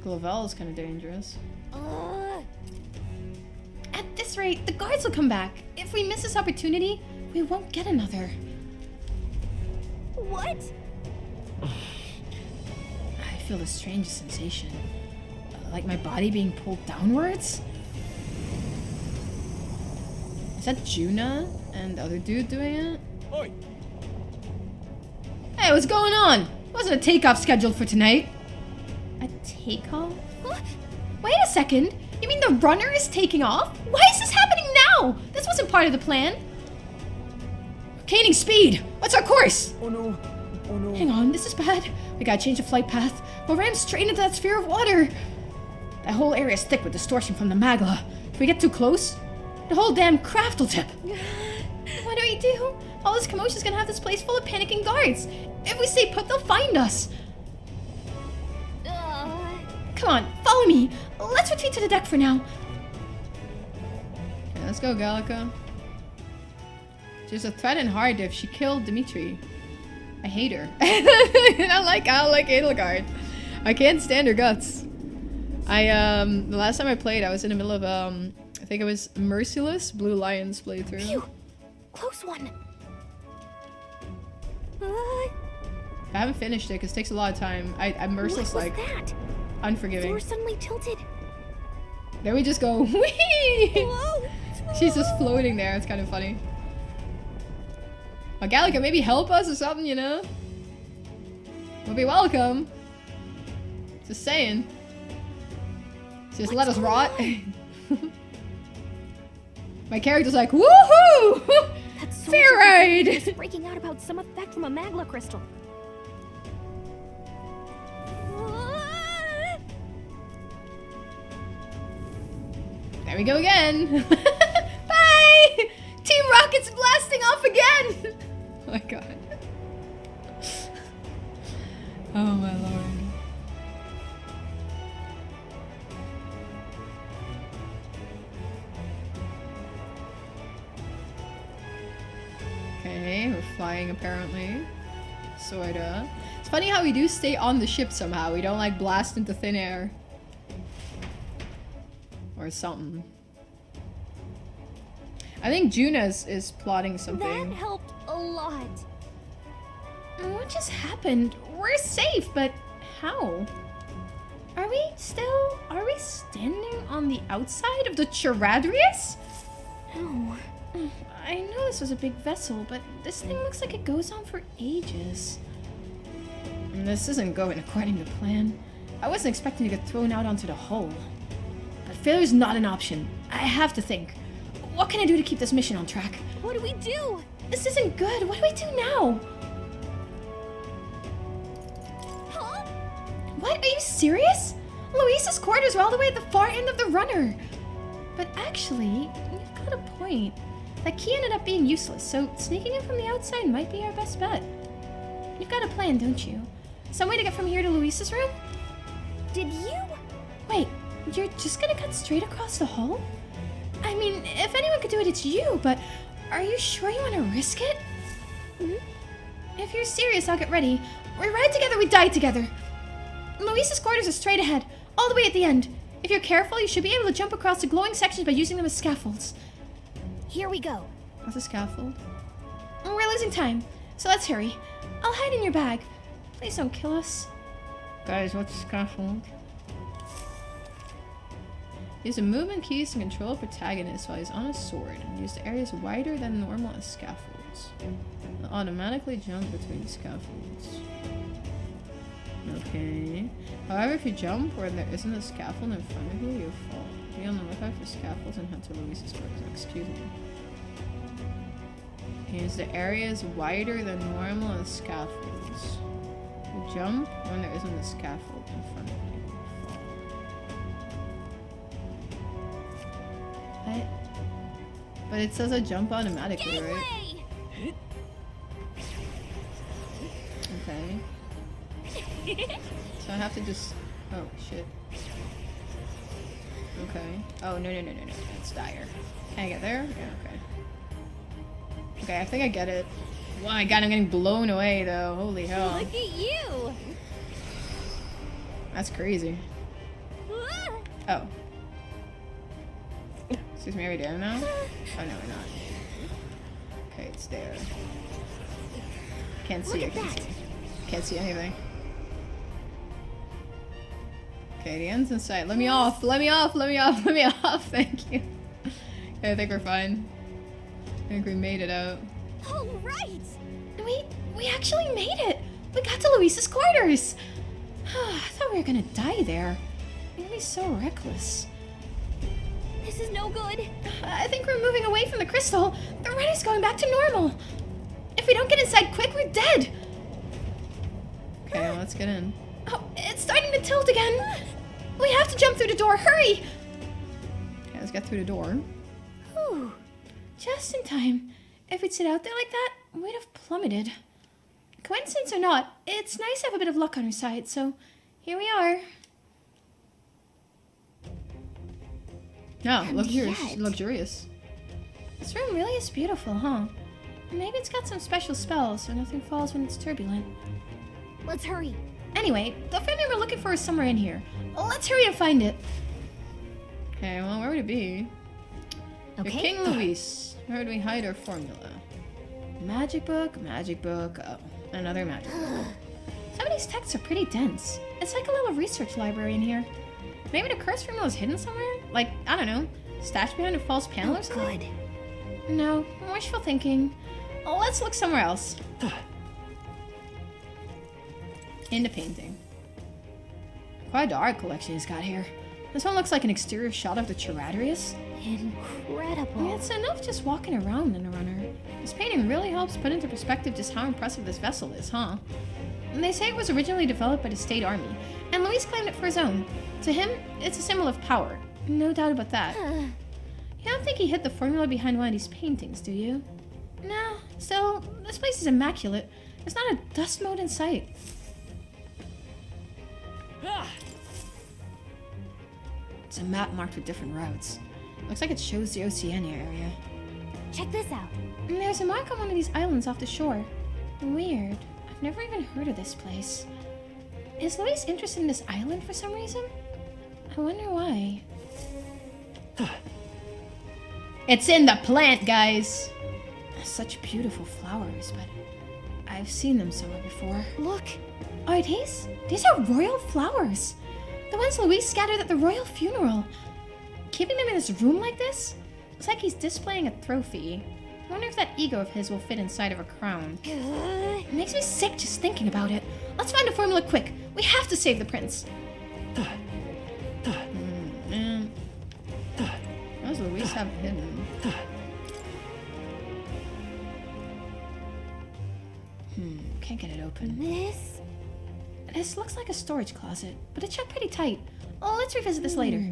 Glavel's kind of dangerous. At this rate, the guards will come back. If we miss this opportunity, we won't get another. What? I feel the strangest sensation. Like my body being pulled downwards? Is that Juna and the other dude doing it? Oi! Hey, what's going on? Wasn't a takeoff scheduled for tonight. A takeoff? Huh? Wait a second. You mean the runner is taking off? Why is this happening now? This wasn't part of the plan. We're gaining speed. What's our course? Oh no. Oh no. Hang on, this is bad. We gotta change the flight path. We'll ram straight into that sphere of water. That whole area is thick with distortion from the magma. If we get too close, the whole damn craft will tip. What do we do? All this commotion's gonna have this place full of panicking guards. If we stay put, they'll find us. Come on, follow me. Let's retreat to the deck for now. Okay, let's go, Gallica. She's a threat in heart if she killed Dimitri. I hate her. I don't like Edelgard. I can't stand her guts. The last time I played, I was in the middle of I think it was Merciless Blue Lions playthrough. Phew. Close one. I haven't finished it because it takes a lot of time. I'm Merciless What was like that? unforgiving. Floor suddenly tilted. There we just go. Whee! Whoa. She's just floating there. It's kind of funny. Well, Gallica, maybe help us or something, you know? We'll be welcome. Just saying. Just let us rot. My character's like, woohoo! That's so Fair ride! just breaking out about some effect from a magma crystal. There we go again. Bye! Team Rocket's blasting off again! Oh my god. Oh my lord. Okay, we're flying apparently. Sorta. It's funny how we do stay on the ship somehow. We don't like blast into thin air. Or something. I think Juna is plotting something. That helped a lot. What just happened? We're safe, but how? Are we standing on the outside of the Charadrius? No. I know this was a big vessel, but this thing looks like it goes on for ages. This isn't going according to plan. I wasn't expecting to get thrown out onto the hull. But failure's not an option. I have to think. What can I do to keep this mission on track? What do we do? This isn't good. What do we do now? Huh? What? Are you serious? Luis's quarters are all the way at the far end of the runner. But actually, you've got a point. That key ended up being useless, so sneaking in from the outside might be our best bet. You've got a plan, don't you? Some way to get from here to Luis's room? Did you? Wait, you're just gonna cut straight across the hull? I mean, if anyone could do it, it's you, but are you sure you want to risk it? If you're serious, I'll get ready. We ride together, we die together. Luis's quarters are straight ahead, all the way at the end. If you're careful, you should be able to jump across the glowing sections by using them as scaffolds. Here we go. What's a scaffold? We're losing time, so let's hurry. I'll hide in your bag. Please don't kill us. Guys, what's a scaffold? Use the movement keys to control a protagonist while he's on a sword, and use the areas wider than normal as scaffolds. They'll automatically jump between scaffolds. Okay. However, if you jump where there isn't a scaffold in front of you, you'll fall. Be on the lookout for scaffolds and head to Luis's quarters. Excuse me. Use the areas wider than normal as scaffolds. You jump when there isn't a scaffold in front of you. You'll fall. What? But it says I jump automatically, right? Okay. So I have to just... Oh, shit. Okay. Oh, no. That's dire. Can I get there? Yeah, okay. Okay, I think I get it. Oh my god, I'm getting blown away, though. Holy hell. Look at you! That's crazy. Oh. Excuse me, are we there now? Oh, no, we're not. Okay, it's there. Can't see. I can't see. Can't see anything. Okay, the end's in sight. Let me off. Let me off. Let me off. Let me off. Thank you. Okay, I think we're fine. I think we made it out. All right. We actually made it. We got to Luis's quarters. I thought we were gonna die there. You're be so reckless. This is no good. I think we're moving away from the crystal. The runner's going back to normal. If we don't get inside quick, we're dead. Okay, well, let's get in. Oh, it's starting to tilt again. We have to jump through the door. Hurry! Okay, let's get through the door. Whew. Just in time. If we'd sit out there like that, we'd have plummeted. Coincidence or not, it's nice to have a bit of luck on our side, so here we are. No, luxurious. This room really is beautiful, huh? Maybe it's got some special spells so nothing falls when it's turbulent. Let's hurry. Anyway, the formula we're looking for is somewhere in here. Let's hurry and find it. Okay, well, where would it be? Okay. Your King Luis. Where would we hide our formula? Magic book. Oh, another magic book. Some of these texts are pretty dense. It's like a little research library in here. Maybe the curse formula is hidden somewhere? Like, I don't know, stashed behind a false panel or something? Good. No, wishful thinking. Let's look somewhere else. In the painting. Quite the art collection he's got here. This one looks like an exterior shot of the Charadrius. Incredible. Yeah, it's enough just walking around in a runner. This painting really helps put into perspective just how impressive this vessel is, huh? And they say it was originally developed by the state army, and Luis claimed it for his own. To him, it's a symbol of power. No doubt about that. You don't think he hid the formula behind one of these paintings, do you? No, still, this place is immaculate. There's not a dust mote in sight. It's a map marked with different routes. Looks like it shows the Oceania area. Check this out. There's a mark on one of these islands off the shore. Weird. I've never even heard of this place. Is Luis interested in this island for some reason? I wonder why. It's in the plant, guys! Such beautiful flowers, but I've seen them somewhere before. Look. Are these? These are royal flowers. The ones Luis scattered at the royal funeral. Keeping them in his room like this? It's like he's displaying a trophy. I wonder if that ego of his will fit inside of a crown. It makes me sick just thinking about it. Let's find a formula quick. We have to save the prince. Man. What does Luis have hidden? Can't get it open. This looks like a storage closet, but it's shut pretty tight. Oh, let's revisit this later.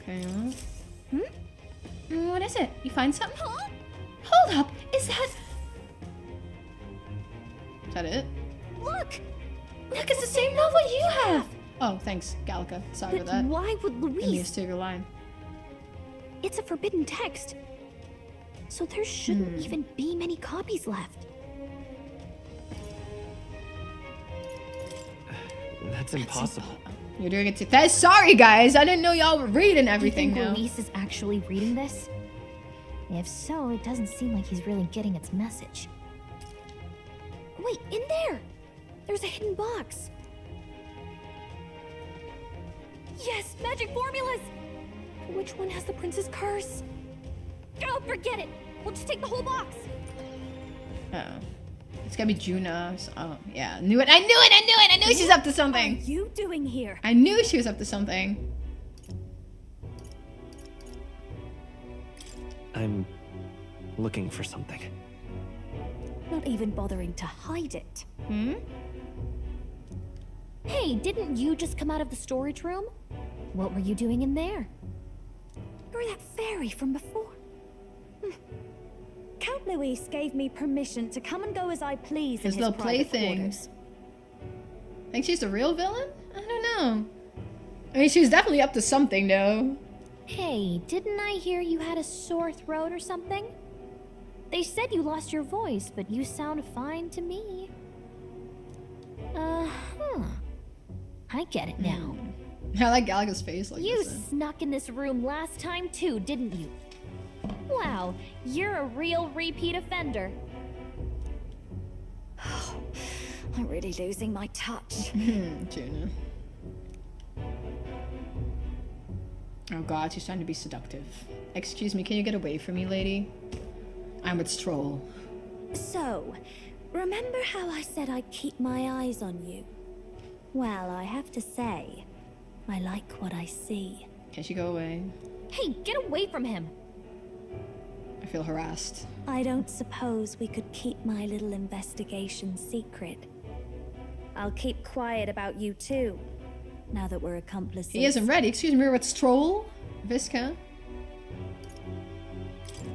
Okay, well. What is it? You find something? Hold up! Is that it? Look, it's the same novel you have! Oh, thanks, Gallica. Sorry about that. Why would Luis? In the exterior line. It's a forbidden text. So there shouldn't even be many copies left. That's impossible. You're doing it too. Sorry, guys. I didn't know y'all were reading everything Do you think now. Luis is actually reading this? If so, it doesn't seem like he's really getting its message. Wait, in there! There's a hidden box. Yes, magic formulas! Which one has the prince's curse? Oh, forget it! We'll just take the whole box! Oh. It's gotta be Juna. Oh, yeah. I knew it. I knew she's up to something. What are you doing here? I knew she was up to something. I'm looking for something. Not even bothering to hide it. Hey, didn't you just come out of the storage room? What were you doing in there? You're that fairy from before. Count Luis gave me permission to come and go as I please in His his little private plaything. quarters. Think she's the real villain? I don't know. I mean, she was definitely up to something, though. Hey, didn't I hear you had a sore throat or something? They said you lost your voice, but you sound fine to me. I get it now. I like Gallica's face like You this. snuck in this room last time too, didn't you? Wow, you're a real repeat offender. I'm really losing my touch. Juna. Oh god, she's trying to be seductive. Excuse me, can you get away from me, lady? I'm with Strohl. So, remember how I said I'd keep my eyes on you? Well, I have to say, I like what I see. Can she go away? Hey, get away from him! I feel harassed. I don't suppose we could keep my little investigation secret. I'll keep quiet about you too, now that we're accomplices. He isn't ready. Excuse me, we're with Strohl? Visca?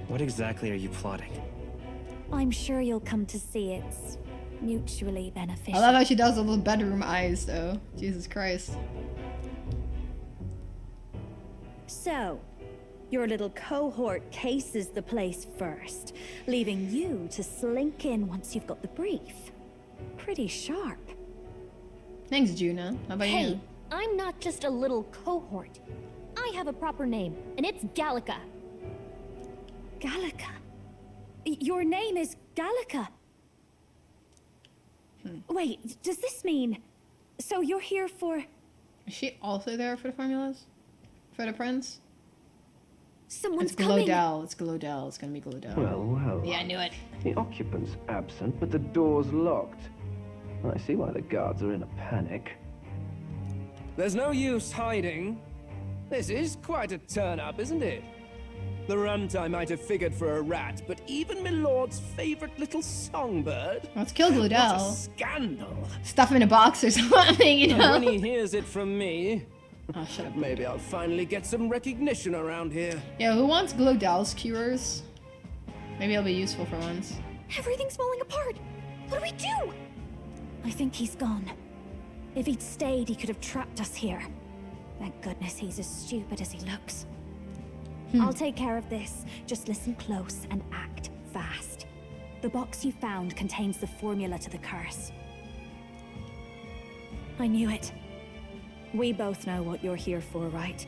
What exactly are you plotting? I'm sure you'll come to see it's mutually beneficial. I love how she does the little bedroom eyes, though. Jesus Christ. So, your little cohort cases the place first, leaving you to slink in once you've got the brief. Pretty sharp. Thanks, Juna. How about Hey, you? I'm not just a little cohort. I have a proper name, and it's Gallica. Gallica? Your name is Gallica? Wait, does this mean... So you're here for... Is she also there for the formulas? For the prince? Someone's It's coming! Glodell. It's Glodell. It's gonna be Glodell. Well, well. Yeah, I knew it. The occupant's absent, but the door's locked. I see why the guards are in a panic. There's no use hiding. This is quite a turn-up, isn't it? The runt I might have figured for a rat, but even my lord's favorite little songbird? Let's kill What a Glodell. scandal! Stuff him in a box or something, you And know? when he hears it from me, oh, shut up. maybe I'll finally get some recognition around here. Yeah, who wants Glodell's cures? Maybe it'll be useful for once. Everything's falling apart! What do we do? I think he's gone. If he'd stayed, he could have trapped us here. Thank goodness he's as stupid as he looks. I'll take care of this. Just listen close and act fast. The box you found contains the formula to the curse. I knew it. We both know what you're here for, right?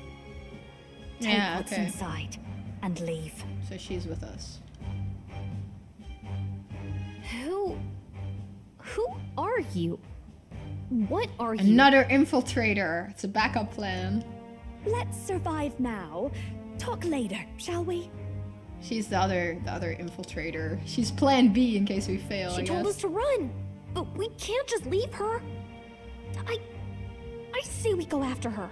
Take Yeah, what's okay. inside and leave. So she's with us. Who are you? What are you? Another infiltrator. It's a backup plan. Let's survive now. Talk later, shall we? She's the other infiltrator. She's plan B in case we fail, She I told guess. us to run, but we can't just leave her. I say we go after her.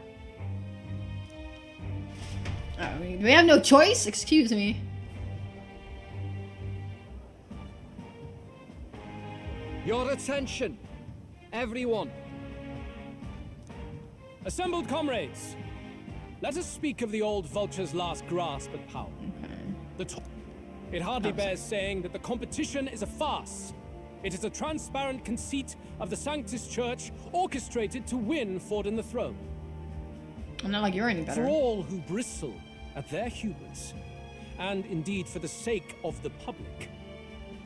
Oh, we have no choice? Excuse me. Your attention, everyone. Assembled comrades, let us speak of the old vulture's last grasp at power. It hardly bears saying that the competition is a farce. It is a transparent conceit of the Sanctus Church orchestrated to win Forden the throne. I'm not like you're any better. For all who bristle at their hubris, and indeed for the sake of the public,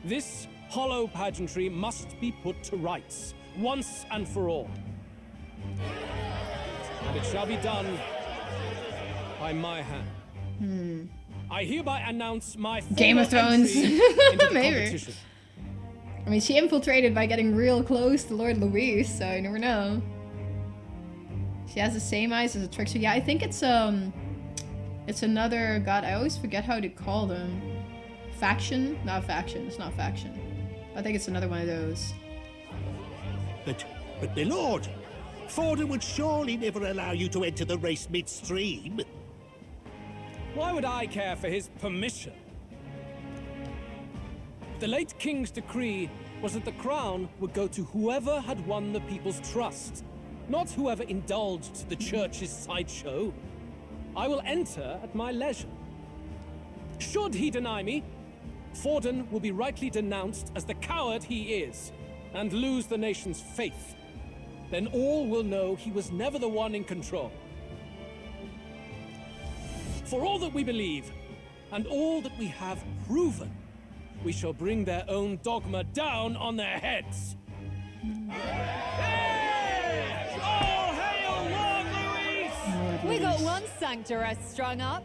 this hollow pageantry must be put to rights, once and for all. And it shall be done by my hand. I hereby announce my Game of formal Thrones. entry into the Maybe. competition. I mean, she infiltrated by getting real close to Lord Luis, so you never know. She has the same eyes as a trickster. Yeah, I think it's another god. I always forget how to call them. Faction? Not faction. It's not faction. I think it's another one of those. But my lord, Forden would surely never allow you to enter the race midstream. Why would I care for his permission? The late king's decree was that the crown would go to whoever had won the people's trust, not whoever indulged the church's sideshow. I will enter at my leisure. Should he deny me, Forden will be rightly denounced as the coward he is, and lose the nation's faith. Then all will know he was never the one in control. For all that we believe, and all that we have proven, we shall bring their own dogma down on their heads. All hail Lord Luis! We got one sanctoress strung up.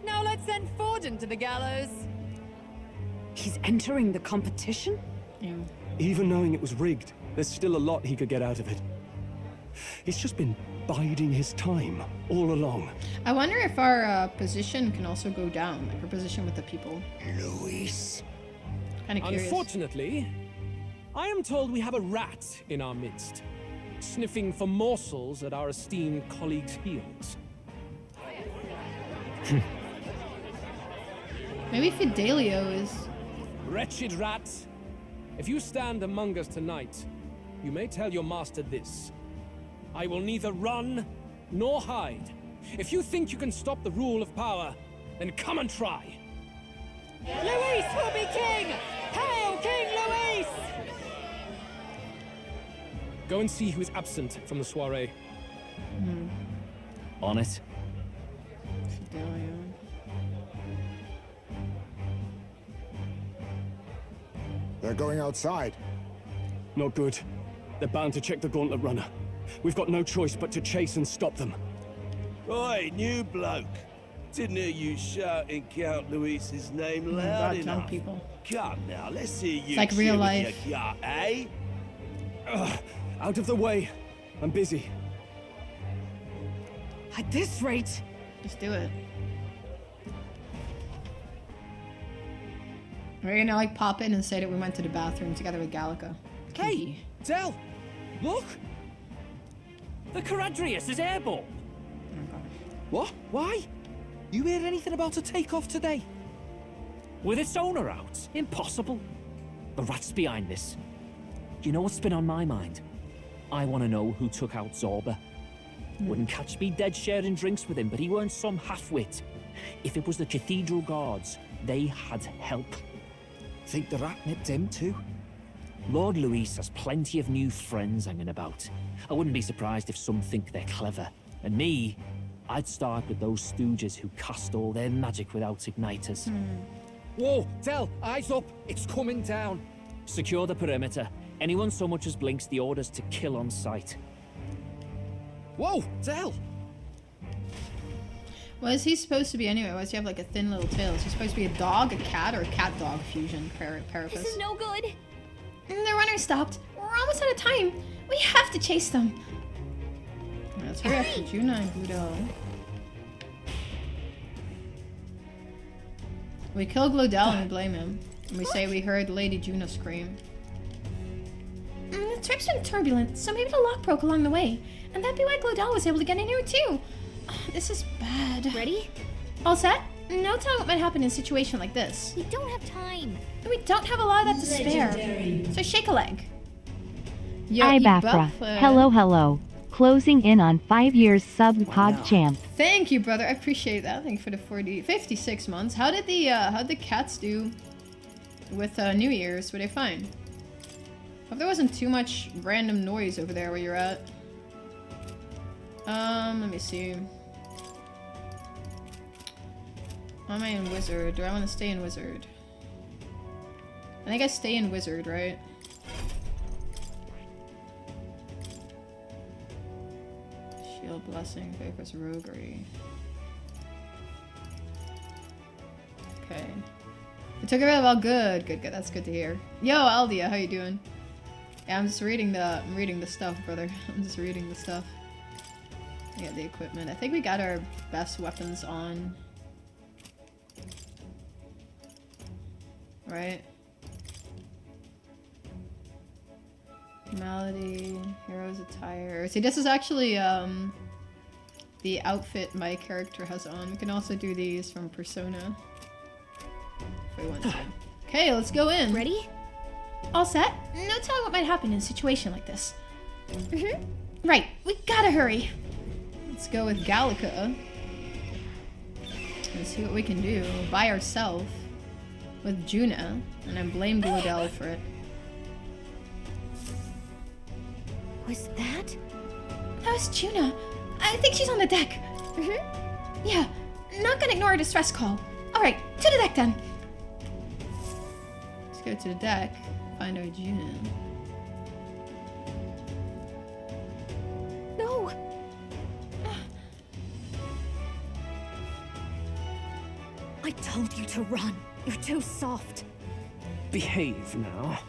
Now let's send Forden to the gallows. He's entering the competition? Yeah. Even knowing it was rigged, There's still a lot he could get out of it. He's just been biding his time all along. I wonder if our position can also go down, like our position with the people. Luis. Kind of curious. Unfortunately, I am told we have a rat in our midst, sniffing for morsels at our esteemed colleagues' heels. Maybe Fidelio is... Wretched rat! If you stand among us tonight, you may tell your master this. I will neither run nor hide. If you think you can stop the rule of power, then come and try. Luis will be king! Hail King Luis! Go and see who is absent from the soiree. On it. Fidelio. They're going outside. Not good. They're bound to check the gauntlet runner. We've got no choice but to chase and stop them. Oi, new bloke. Didn't hear you shouting Count Luis's name loud enough. Drunk people. Come now, let's hear you. It's like real cheer with life. your gut, eh? Out of the way. I'm busy. At this rate... Just do it. We're gonna like pop in and say that we went to the bathroom together with Gallica. Hey, Del! Look! The Caradrius is airborne! What? Why? You heard anything about a takeoff today? With its owner out? Impossible. The rat's behind this. Do you know what's been on my mind? I want to know who took out Zorba. Wouldn't catch me dead sharing drinks with him, but he weren't some half-wit. If it was the Cathedral Guards, they had help. Think the rat nipped him too? Lord Luis has plenty of new friends hanging about. I wouldn't be surprised if some think they're clever. And me, I'd start with those stooges who cast all their magic without igniters. Whoa, Del, eyes up. It's coming down. Secure the perimeter. Anyone so much as blinks, the orders to kill on sight. Whoa, Del! What is he supposed to be anyway? Why does he have like a thin little tail? Is he supposed to be a dog, a cat, or a cat-dog fusion? Parapus? This is no good. The runner stopped. We're almost out of time. We have to chase them. Let's hurry after Juna and Glodell. We kill Glodell and we blame him. And we say we heard Lady Juna scream. The trip's been turbulent, so maybe the lock broke along the way. And that'd be why Glodell was able to get in here too. This is bad. Ready? All set? No telling what might happen in a situation like this. We don't have time. We don't have a lot of that to spare. So shake a leg. Yo, Ibafra. Hello, hello. Closing in on 5 years sub-pod champ. Thank you, brother. I appreciate that. Thank you for the 56 months. How did the cats do with New Year's? Were they fine? Hope there wasn't too much random noise over there where you're at. Let me see. Am I in Wizard? Do I want to stay in Wizard? I think I stay in Wizard, right? Shield Blessing, Vapors Roguery. Okay. It took it really well. Good, good, good. That's good to hear. Yo, Aldia, how you doing? Yeah, I'm just reading the stuff, brother. I'm just reading the stuff. I got the equipment. I think we got our best weapons on. Right? Malady, Hero's Attire. See, this is actually the outfit my character has on. We can also do these from Persona. If we want to. Okay, let's go in. Ready? All set? No telling what might happen in a situation like this. Right, we gotta hurry. Let's go with Gallica. Let's see what we can do by ourselves with Juna, and I blame Glodell for it. Was that? That was Juna. I think she's on the deck. Yeah, not gonna ignore a distress call. Alright, to the deck then. Let's go to the deck, find our Juna. No! I told you to run. You're too soft. Behave now.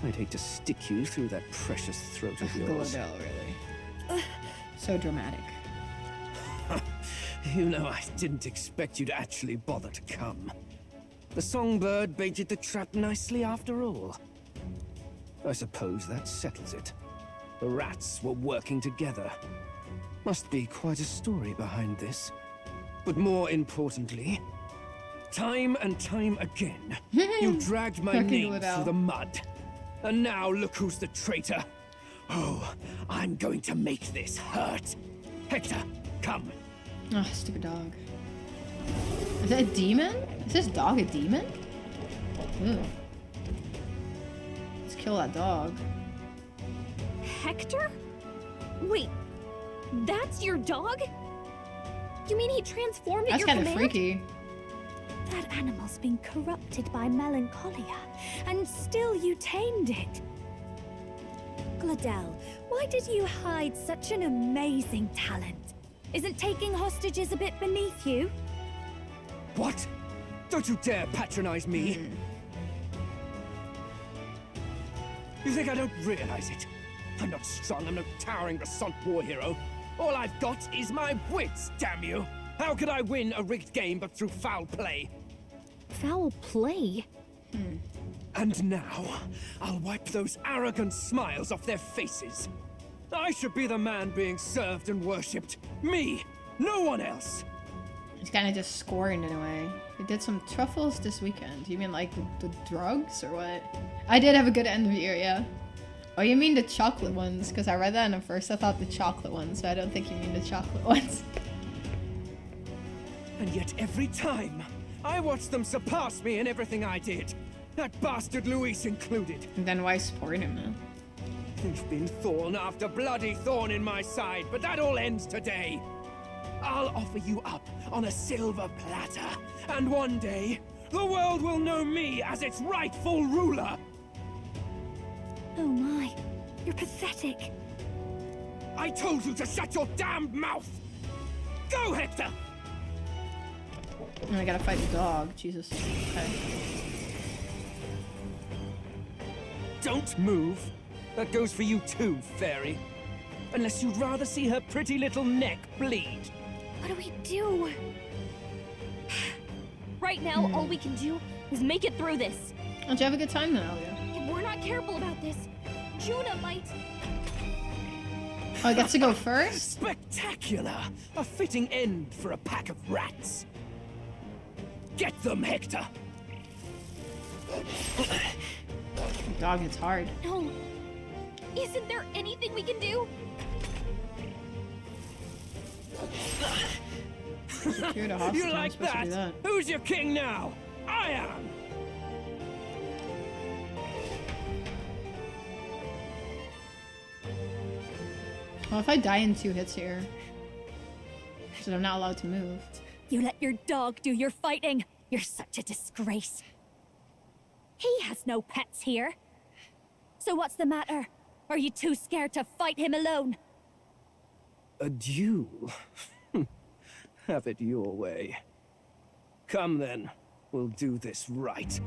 I'd hate to stick you through that precious throat of yours. Glodell, really. So dramatic. You know, I didn't expect you to actually bother to come. The songbird baited the trap nicely after all. I suppose that settles it. The rats were working together. Must be quite a story behind this. But more importantly, time and time again, you dragged my name through the mud. And now look who's the traitor. Oh, I'm going to make this hurt. Hector, come. Oh, stupid dog. Is that a demon? Is this dog a demon? Ew. Let's kill that dog. Hector? Wait, that's your dog? You mean he transformed at That's your kind of command? freaky. That animal's been corrupted by melancholia, and still you tamed it. Glodell, why did you hide such an amazing talent? Isn't taking hostages a bit beneath you? What? Don't you dare patronize me! You think I don't realize it? I'm not strong, I'm no towering Resant war hero. All I've got is my wits, damn you! How could I win a rigged game but through foul play? Foul play? And now, I'll wipe those arrogant smiles off their faces. I should be the man being served and worshipped. Me! No one else! He's kind of just scoring in a way. He did some truffles this weekend. You mean like the drugs or what? I did have a good end of year, yeah. Oh, you mean the chocolate ones? Because I read that and at first I thought the chocolate ones, so I don't think you mean the chocolate ones. And yet every time, I watch them surpass me in everything I did. That bastard Luis included. And then why support him, man? They've been thorn after bloody thorn in my side, but that all ends today. I'll offer you up on a silver platter, and one day, the world will know me as its rightful ruler. Oh my, you're pathetic. I told you to shut your damned mouth! Go, Hector! And I gotta fight the dog, Jesus. Okay. Don't move. That goes for you too, fairy. Unless you'd rather see her pretty little neck bleed. What do we do? Right now, all we can do is make it through this. Did you have a good time then, Alia? If we're not careful about this, Juna might... Oh, I get to go first? Spectacular! A fitting end for a pack of rats. Get them, Hector! Dog hits hard. No. Isn't there anything we can do? You like that? Who's your king now? I am! Well, if I die in 2 hits here, so I'm not allowed to move. You let your dog do your fighting. You're such a disgrace. He has no pets here. So what's the matter? Are you too scared to fight him alone? A duel? Have it your way. Come then, we'll do this right.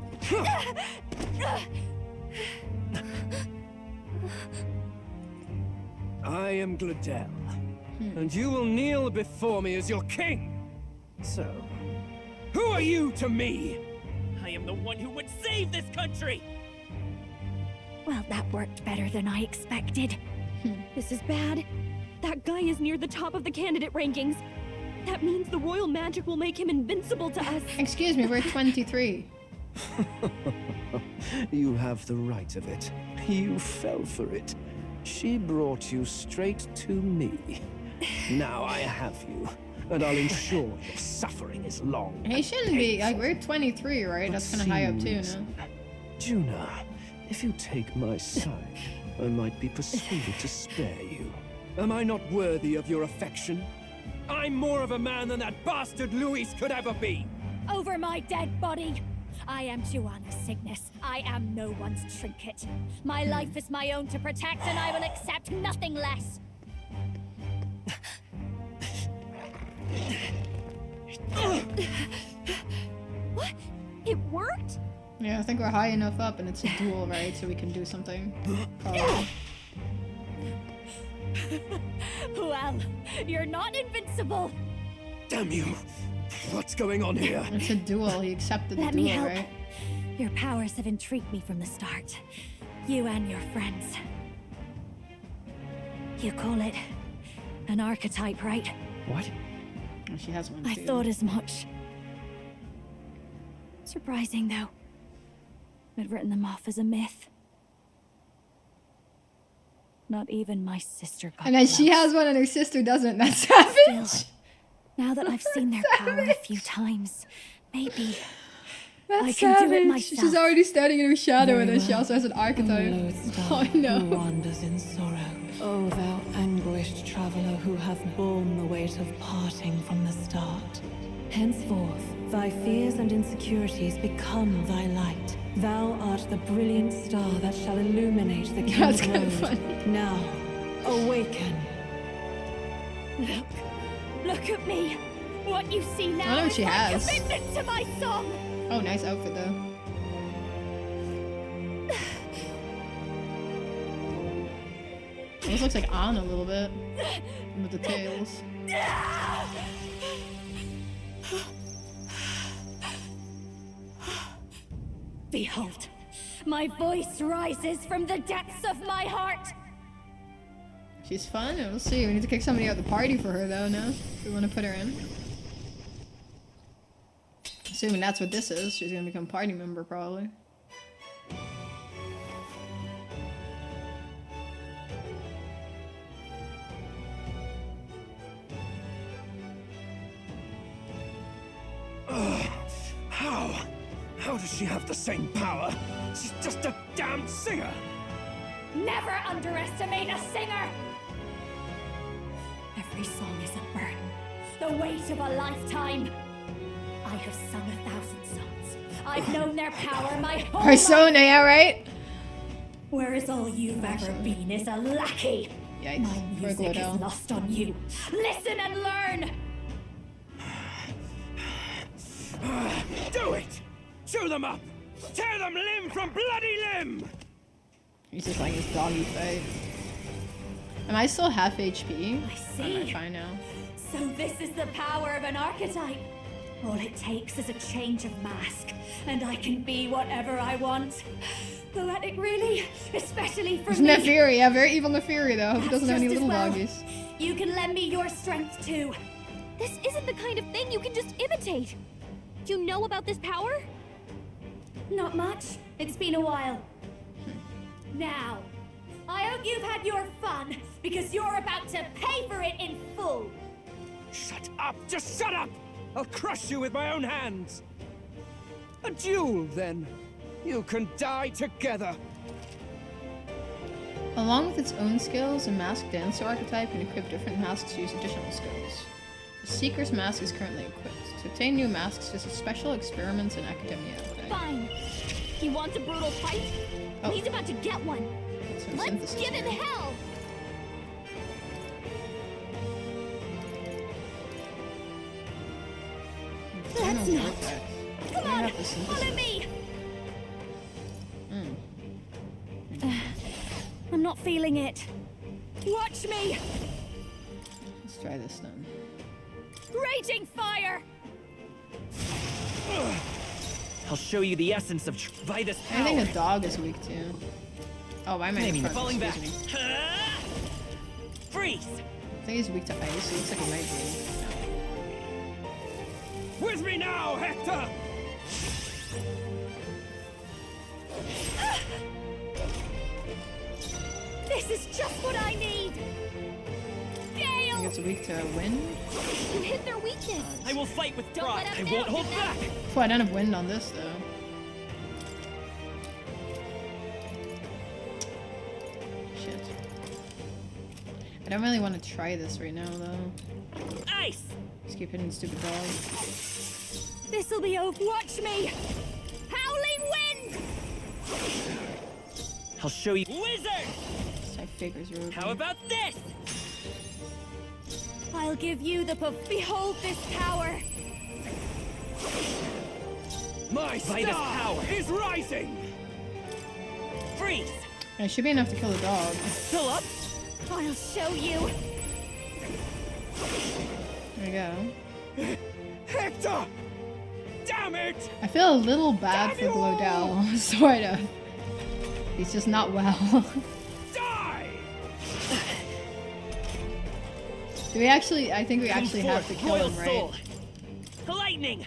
I am Glodell, and you will kneel before me as your king. So, who are you to me? I am the one who would save this country! Well, that worked better than I expected. This is bad. That guy is near the top of the candidate rankings. That means the royal magic will make him invincible to us. Excuse me, we're 23. You have the right of it. You fell for it. She brought you straight to me. Now I have you, and I'll ensure your suffering is long. He shouldn't be. Like, we're 23, right? That's kind of high up too, no? Juna, if you take my side, I might be persuaded to spare you. Am I not worthy of your affection? I'm more of a man than that bastard Luis could ever be! Over my dead body! I am Joanna Cygnus. I am no one's trinket. My life is my own to protect, and I will accept nothing less. What? It worked? Yeah, I think we're high enough up and it's a duel, right? So we can do something. Probably. Well, you're not invincible. Damn you! What's going on here? It's a duel. He accepted the Let me duel, help. right? Your powers have intrigued me from the start. You and your friends. You call it an archetype, right? What? Oh, she has one I too. thought as much. Surprising, though. I'd written them off as a myth. Not even my sister got And then she close. has one and her sister doesn't. That's savage. Still, now that I've seen their power a few times, maybe That's I can savage. do it myself. She's already standing in her shadow Very and then she well. also has an archetype. Oh Who no. wanders in sorrow? O thou anguished traveler who hath borne the weight of parting from the start. Henceforth, thy fears and insecurities become thy light. Thou art the brilliant star that shall illuminate the That's king's kind of road. funny. Now, awaken. Look at me. What you see now I know what is she my has. commitment to my song. Oh, nice outfit though. This looks like Anna a little bit. With the tails. Behold, my voice rises from the depths of my heart. She's fun. We'll see. We need to kick somebody out of the party for her though, no? If we want to put her in. Assuming that's what this is. She's gonna become party member probably. How? How does she have the same power? She's just a damn singer! Never underestimate a singer. Every song is a burden, the weight of a lifetime. I have sung 1,000 songs. I've known their power my whole Persona, life. yeah, right? Whereas all you've ever been is a lackey. Yikes. My music Glodell. is lost on you. Listen and learn. Do it! Chew them up! Tear them limb from bloody limb! He's just like his doggy fight. Am I still half HP? I see. I'm fine now. So this is the power of an archetype. All it takes is a change of mask, and I can be whatever I want. Poetic, really? Especially for It's me. Neferi, yeah, very evil Neferi though. Hope he That's doesn't have any just as little well. doggies. You can lend me your strength too. This isn't the kind of thing you can just imitate. Do you know about this power? Not much. It's been a while. Now, I hope you've had your fun, because you're about to pay for it in full. Shut up! Just shut up! I'll crush you with my own hands! A duel, then. You can die together. Along with its own skills, a masked dancer archetype can equip different masks to use additional skills. The Seeker's mask is currently equipped. To obtain new masks, visit special experiments in Academia. Okay. Fine. He wants a brutal fight? Oh. He's about to get one. Some Let's synthesis give it here. hell! Let's No not. vortex. Come I on, have the synthesis. follow me. I'm not feeling it. Watch me. Let's try this then. Raging fire. I'll show you the essence of by this I power. think the dog is weak too. Oh, why am I Maybe in front? falling back. Excuse me. Freeze! I think he's weak to ice. He looks like he might be. With me now, Hector! This is just what I need. I think it's weak to wind. You hit their weakness. I will fight with Don't pride. let I him won't down, hold back. Oh, I don't have wind on this though. Shit. I don't really want to try this right now though. Ice! Just keep hitting stupid dog. This'll be over. Watch me. Howling wind. I'll show you. Wizard! I figures are How about this? I'll give you the Behold this power. My Vader's power is rising! Freeze! It should be enough to kill a dog. Still up? I'll show you. There we go. Hector! Damn it! I feel a little bad for Glodell, sort of. He's just not well. Die! Do we actually? I think we actually have to kill him, right? Lightning!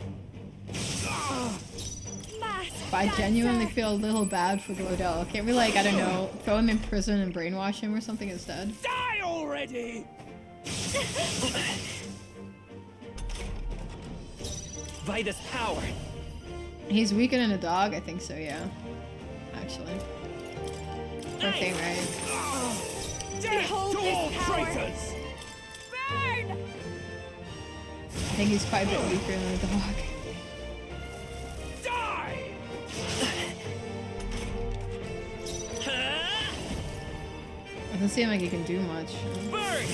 But I genuinely feel a little bad for Glodell. Can't we, like, I don't know, throw him in prison and brainwash him or something instead? Die already! Vader's power. He's weaker than a dog? I think so, yeah. Actually. Poor thing, right? Behold this power. Traitors! Burn! I think he's quite a bit weaker than a dog. Die! It doesn't seem like he can do much. Burn!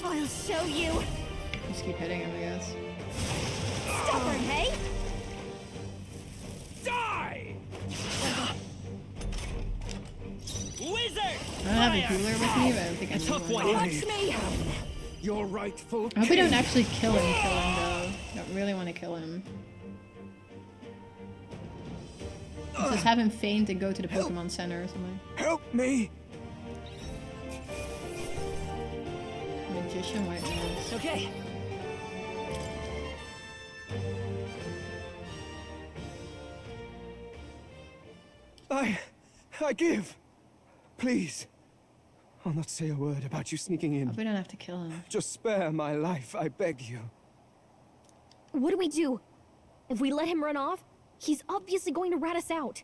I'll show you. Just keep hitting him, I guess. Stubborn, hey? Die! Wizard! I don't have a healer with me, but I don't think I need one. Watch me. Your rightful I hope we don't actually kill him though. I don't really want to kill him. Let's just have him faint and go to the Pokemon Center or something. Help me! Magician White Nose. Okay. I give. Please. I'll not say a word about you sneaking in. I hope we don't have to kill him. Just spare my life, I beg you. What do we do? If we let him run off, he's obviously going to rat us out.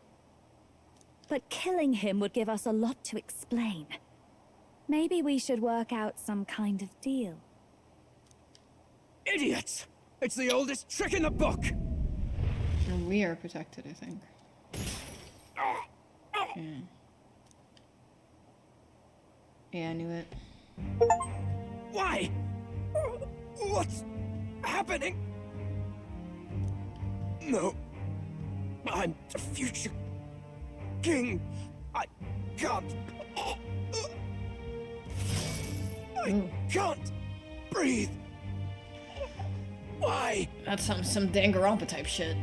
But killing him would give us a lot to explain. Maybe we should work out some kind of deal. Idiots! It's the oldest trick in the book! And we are protected, I think. Yeah. Yeah, I knew it. Why? What's happening? No. I'm the future king. I can't. I can't breathe. Why? That's some Danganronpa type shit.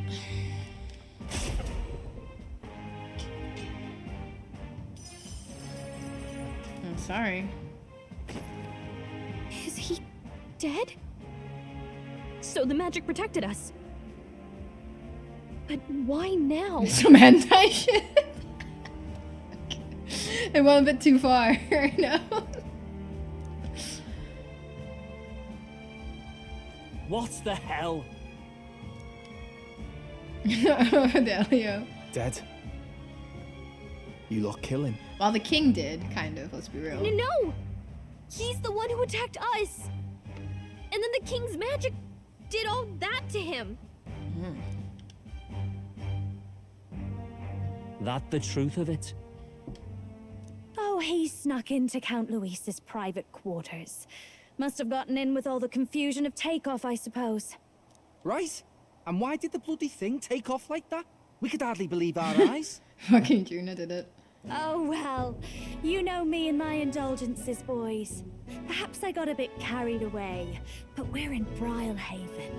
I'm sorry. Is he dead? So the magic protected us. But why now? Some hentai shit. It went a bit too far right now. What the hell? Delio. Dead. You lot kill him. Well, the king did, kind of, let's be real. No! He's the one who attacked us! And then the king's magic did all that to him! That the truth of it? Oh, he snuck into Count Luis's private quarters. Must have gotten in with all the confusion of takeoff, I suppose. Right? And why did the bloody thing take off like that? We could hardly believe our eyes. Fucking Juna did it. Oh, well. You know me and my indulgences, boys. Perhaps I got a bit carried away, but we're in Brilhaven.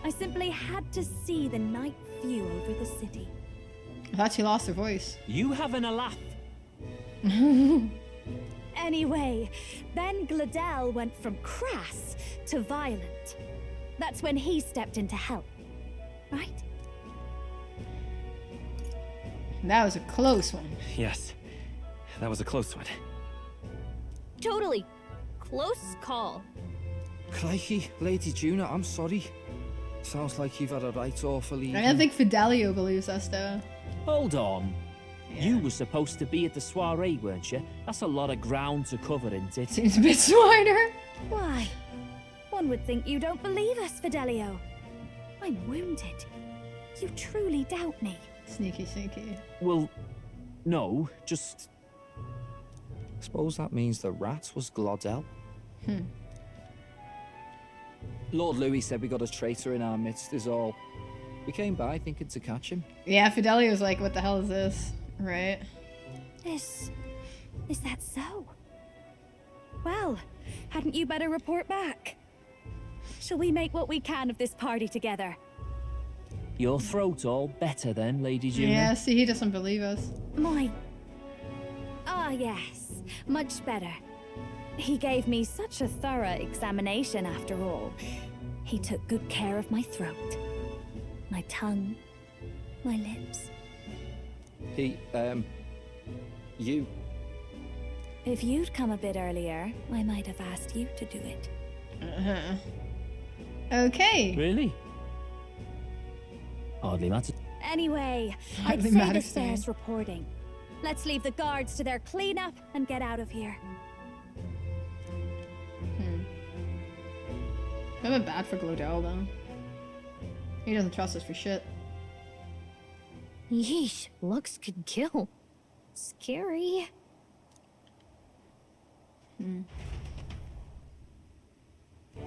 I simply had to see the night view over the city. I thought she lost her voice. You having a laugh? Anyway, then Glodell went from crass to violent. That's when he stepped in to help, right? That was a close one. Yes, that was a close one. Totally. Close call. Crikey, Lady Juna, I'm sorry. Sounds like you've had a right awful evening. I don't think Fidelio believes us, though. Hold on. You were supposed to be at the soiree, weren't you? That's a lot of ground to cover, isn't it? Seems a bit smarter. Why? One would think you don't believe us, Fidelio. I'm wounded. You truly doubt me. Sneaky, sneaky. Well, no, just... Suppose that means the rat was Glodell. Lord Louis said we got a traitor in our midst is all. We came by thinking to catch him. Yeah, Fidelio's like, what the hell is this? Right? Is that so? Well, hadn't you better report back? Shall we make what we can of this party together? Your throat all better then, Lady Juna? Yeah, see, he doesn't believe us. Yes, much better. He gave me such a thorough examination after all. He took good care of my throat, my tongue, my lips. You. If you'd come a bit earlier, I might have asked you to do it. Okay. Really? Hardly matters. Anyway, I'd say this there's reporting. Let's leave the guards to their cleanup and get out of here. I feel bad for Glodell though. He doesn't trust us for shit. Yeesh, looks could kill. Scary.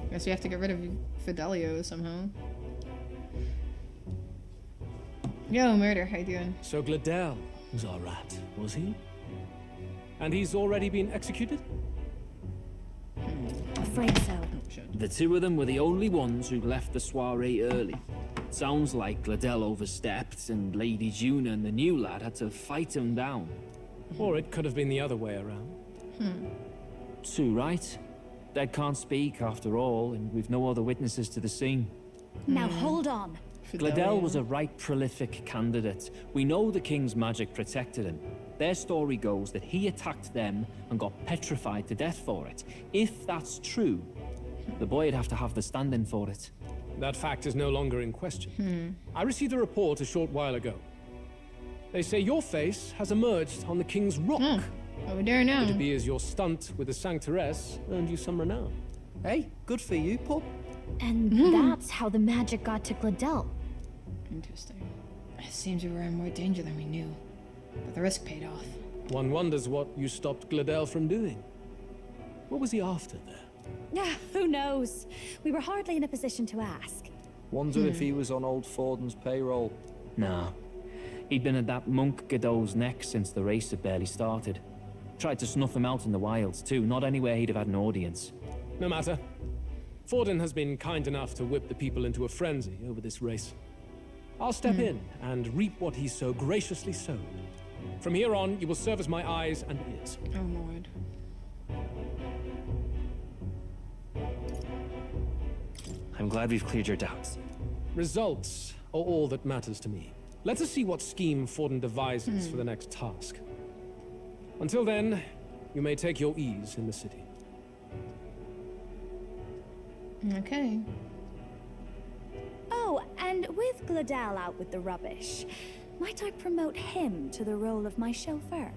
Guess we have to get rid of Fidelio somehow. Yo, Murder, how you doing? So Glodell was our rat, was he? And he's already been executed? Afraid so. The two of them were the only ones who left the soiree early. Sounds like Glodell overstepped, and Lady Juna and the new lad had to fight him down. Or it could have been the other way around. Too right. Dead can't speak, after all, and we've no other witnesses to the scene. Now hold on. Glodell was a right prolific candidate. We know the king's magic protected him. Their story goes that he attacked them and got petrified to death for it. If that's true, the boy'd have to have the stand-in for it. That fact is no longer in question. I received a report a short while ago. They say your face has emerged on the king's rock. Over there now. Could it be as your stunt with the Sanctoress earned you some renown? Hey, good for you, pup. And that's how the magic got to Glodell. Interesting. It seems we were in more danger than we knew. But the risk paid off. One wonders what you stopped Glodell from doing. What was he after there? Who knows? We were hardly in a position to ask. Wonder if he was on old Forden's payroll. Nah. He'd been at that monk Godot's neck since the race had barely started. Tried to snuff him out in the wilds too, not anywhere he'd have had an audience. No matter. Forden has been kind enough to whip the people into a frenzy over this race. I'll step in and reap what he so graciously sowed. From here on, you will serve as my eyes and ears. Oh, Lord. I'm glad we've cleared your doubts. Results are all that matters to me. Let us see what scheme Forden devises for the next task. Until then, you may take your ease in the city. Okay. Oh, and with Glodell out with the rubbish, might I promote him to the role of my chauffeur?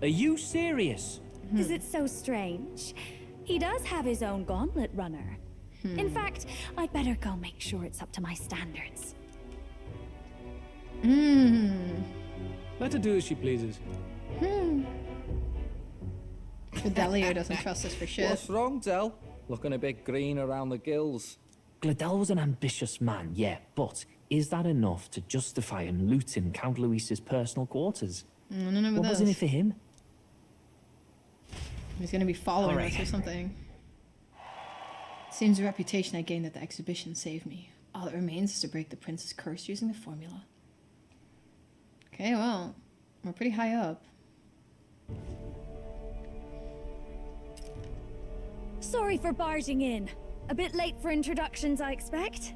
Are you serious? Is it so strange? He does have his own gauntlet runner. In fact, I'd better go make sure it's up to my standards. Let her do as she pleases. Fidelio doesn't trust us for shit. What's wrong, Del? Looking a bit green around the gills. Glodell was an ambitious man, yeah, but is that enough to justify him looting Count Luis's personal quarters? What was in it for him? He's gonna be following us or something. Seems the reputation I gained at the exhibition saved me. All that remains is to break the prince's curse using the formula. Okay, well, we're pretty high up. Sorry for barging in. A bit late for introductions, I expect.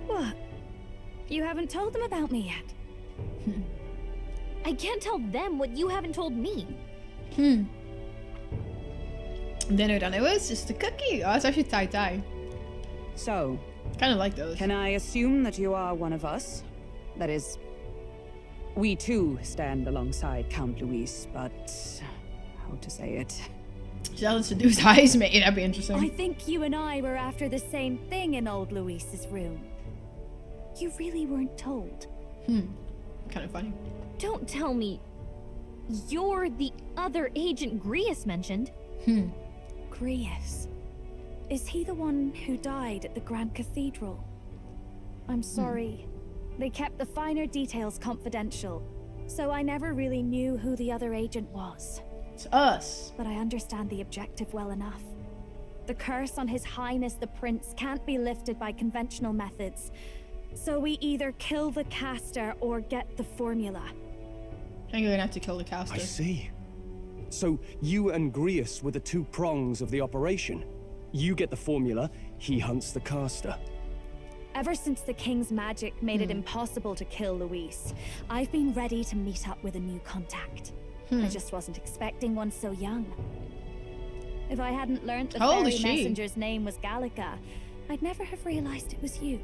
What? You haven't told them about me yet? I can't tell them what you haven't told me. Dinner done. It was just a cookie. Oh, it's actually tie-tie. So, kind of like those. Can I assume that you are one of us? That is, we too stand alongside Count Luis, but how to say it? Jealous to do his eyes, mate. That'd be interesting. I think you and I were after the same thing in old Luis's room. You really weren't told. Kind of funny. Don't tell me you're the other agent Grius mentioned. Grius. Is he the one who died at the Grand Cathedral? I'm sorry. They kept the finer details confidential, so I never really knew who the other agent was. It's us. But I understand the objective well enough. The curse on His Highness the Prince can't be lifted by conventional methods, so we either kill the caster or get the formula. I think you're gonna have to kill the caster. I see. So you and Grius were the two prongs of the operation. You get the formula, he hunts the caster. Ever since the King's magic made it impossible to kill Luis, I've been ready to meet up with a new contact. I just wasn't expecting one so young. If I hadn't learnt the How old is fairy she? messenger's name was Gallica, I'd never have realized it was you.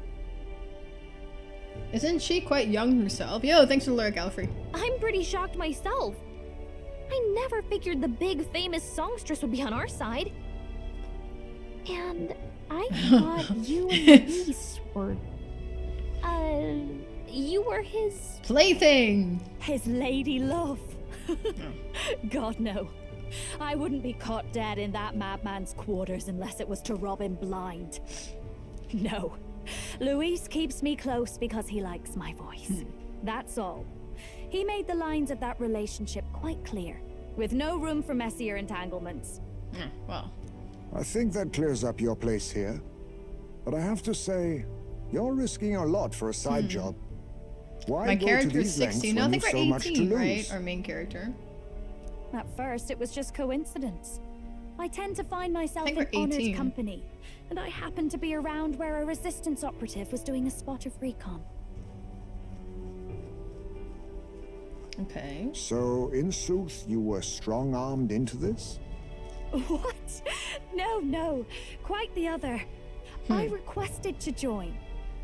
Isn't she quite young herself? Yo, thanks for the lyric, Alfred. I'm pretty shocked myself. I never figured the big famous songstress would be on our side. And I thought you and Luis were... you were his... plaything! His lady love. God, no. I wouldn't be caught dead in that madman's quarters unless it was to rob him blind. No. Luis keeps me close because he likes my voice. That's all. He made the lines of that relationship quite clear, with no room for messier entanglements. Well. I think that clears up your place here. But I have to say, you're risking a lot for a side job. Why My go to character's these lengths 16. No, I when think you've we're so much to 18, lose? right? Our main character. At first, it was just coincidence. I tend to find myself I in think we're honored 18. company, and I happened to be around where a resistance operative was doing a spot of recon. Okay. So, in sooth, you were strong-armed into this? What? No. Quite the other. I requested to join.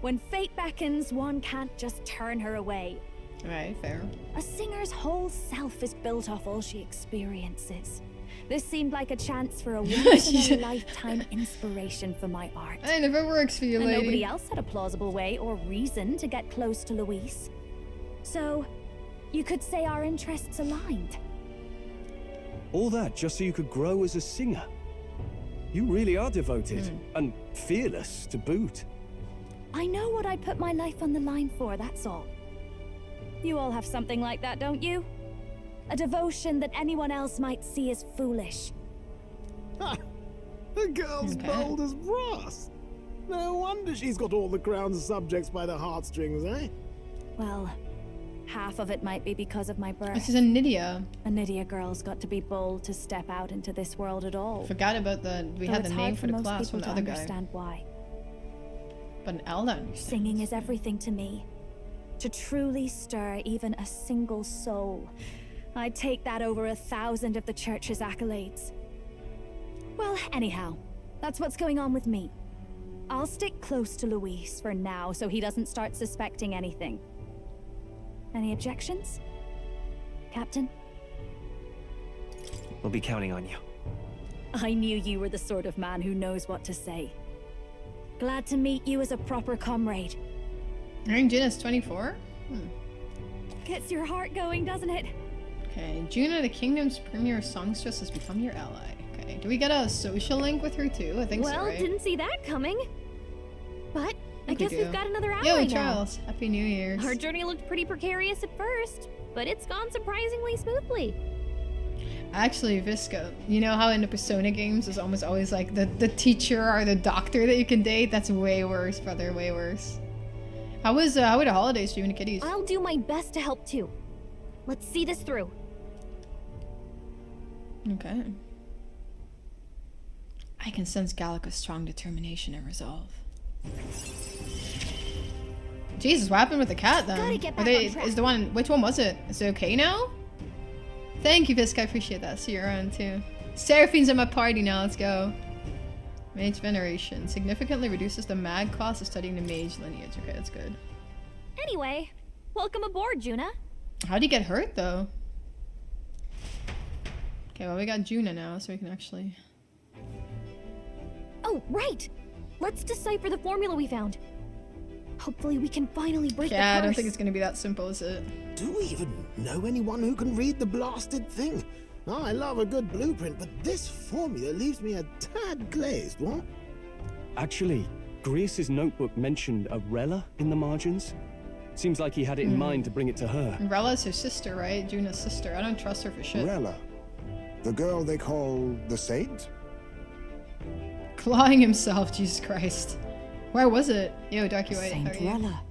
When fate beckons, one can't just turn her away. Right, fair. A singer's whole self is built off all she experiences. This seemed like a chance for a once-in-a-lifetime inspiration for my art. It never works for you, And lady. nobody else had a plausible way or reason to get close to Luis. So, you could say our interests aligned. All that just so you could grow as a singer. You really are devoted, and fearless to boot. I know what I put my life on the line for, that's all. You all have something like that, don't you? A devotion that anyone else might see as foolish. The girl's bold as brass. No wonder she's got all the crown's subjects by the heartstrings, eh? Well, half of it might be because of my birth. This is a Nydia. A Nydia girl's got to be bold to step out into this world at all. Forgot about we had the name for the class from the other guy. Understand why. But an Elder. Singing is everything to me. To truly stir even a single soul, I'd take that over 1,000 of the church's accolades. Well, anyhow, that's what's going on with me. I'll stick close to Luis for now so he doesn't start suspecting anything. Any objections? Captain? We'll be counting on you. I knew you were the sort of man who knows what to say. Glad to meet you as a proper comrade. I think Juna's 24? Gets your heart going, doesn't it? Okay, Juna, the kingdom's premier songstress, has become your ally. Okay, do we get a social link with her too? I think so, Well, right? didn't see that coming. But I we guess do. we've got another ally Yo, now. Charles, Happy New Year's. Our journey looked pretty precarious at first, but it's gone surprisingly smoothly. Actually, Visca, you know how in the Persona games there's almost always like the teacher or the doctor that you can date? That's way worse, brother, way worse. How were the holidays for you and the kiddies? I'll do my best to help too. Let's see this through. Okay. I can sense Gallica's strong determination and resolve. Jesus, what happened with the cat then? Gotta get Are back they, on track. is the one, which one was it? Is it okay now? Thank you, Visca, I appreciate that. See you around too. Seraphine's in my party now, let's go. Mage Veneration. Significantly reduces the mag cost of studying the mage lineage. Okay, that's good. Anyway, welcome aboard, Juna. How'd he get hurt though? Okay, well we got Juna now, so we can actually... Oh, right! Let's decipher the formula we found. Hopefully we can finally break the curse. Yeah, I don't think it's gonna be that simple, is it? Do we even know anyone who can read the blasted thing? Oh, I love a good blueprint, but this formula leaves me a tad glazed, what? Actually, Grius's notebook mentioned a Rella in the margins. Seems like he had it in mind to bring it to her. Rella's her sister, right? Juna's sister. I don't trust her for shit. Rella. The girl they call the Saint? Clawing himself, Jesus Christ. Where was it? Yo, Darky White, Saint how are you? Rella.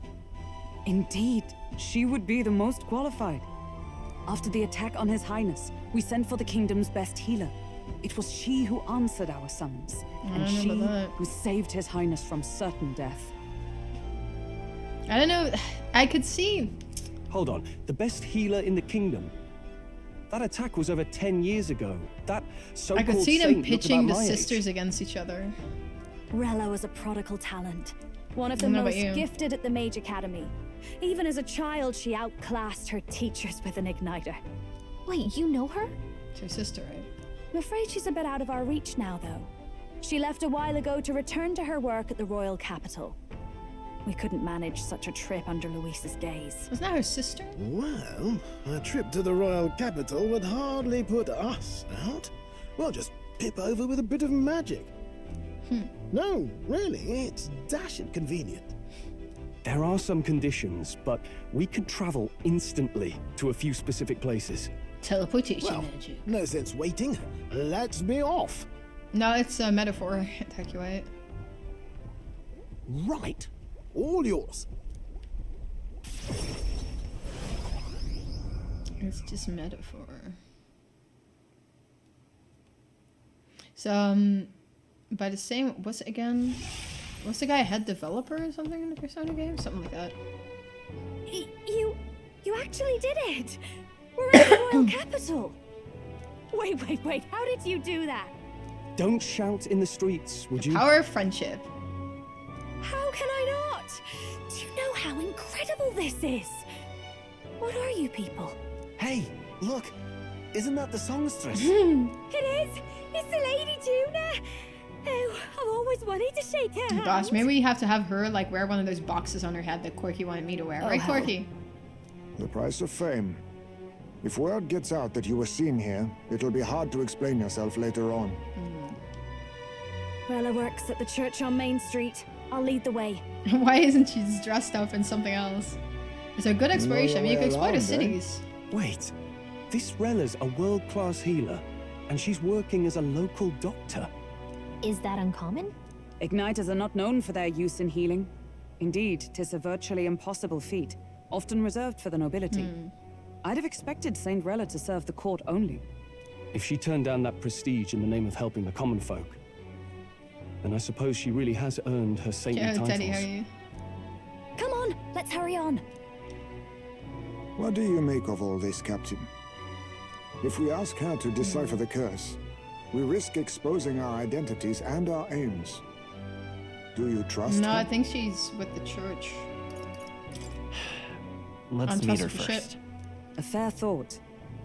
Indeed, she would be the most qualified. After the attack on His Highness, we sent for the kingdom's best healer. It was she who answered our summons, and she who saved His Highness from certain death. I don't know. I could see. Hold on. The best healer in the kingdom? That attack was over 10 years ago. That so-called I could see them saint looked pitching the about my age. sisters against each other. Rella was a prodigal talent. One of I the don't know most about you. gifted at the Mage Academy. Even as a child, she outclassed her teachers with an igniter. Wait, you know her? It's her sister, right? I'm afraid she's a bit out of our reach now, though. She left a while ago to return to her work at the royal capital. We couldn't manage such a trip under Luis's gaze. Wasn't that her sister? Well, a trip to the royal capital would hardly put us out. We'll just pip over with a bit of magic. No, really, it's dashed convenient. There are some conditions, but we can travel instantly to a few specific places. Teleportation Well, magic. no sense waiting. Let's be off. No, it's a metaphor, Darky White. Right. All yours. It's just metaphor. So, by the same, what's it again? What's the guy, head developer or something in the Persona game? Something like that. You actually did it! We're at the royal capital! Wait, how did you do that? Don't shout in the streets, would you? Power of friendship. How can I not? Do you know how incredible this is? What are you people? Hey, look! Isn't that the songstress? It is! It's the Lady Juna! Oh, I've always wanted to shake her hand. Gosh, maybe we have to have her like wear one of those boxes on her head that Corky wanted me to wear. Right, hell. Corky? The price of fame. If word gets out that you were seen here, it'll be hard to explain yourself later on. Rella works at the church on Main Street. I'll lead the way. Why isn't she just dressed up in something else? It's a good exploration. I mean, you can explore the eh? cities. Wait, this Rella's a world-class healer, and she's working as a local doctor. Is that uncommon? Igniters are not known for their use in healing. Indeed, 'tis a virtually impossible feat, often reserved for the nobility. I'd have expected Saint Rella to serve the court only. If she turned down that prestige in the name of helping the common folk, then I suppose she really has earned her saintly titles. Teddy, how are you? Come on, let's hurry on. What do you make of all this, Captain? If we ask her to decipher the curse, we risk exposing our identities and our aims. Do you trust No, her? I think she's with the church. Let's meet her first. Shit. A fair thought.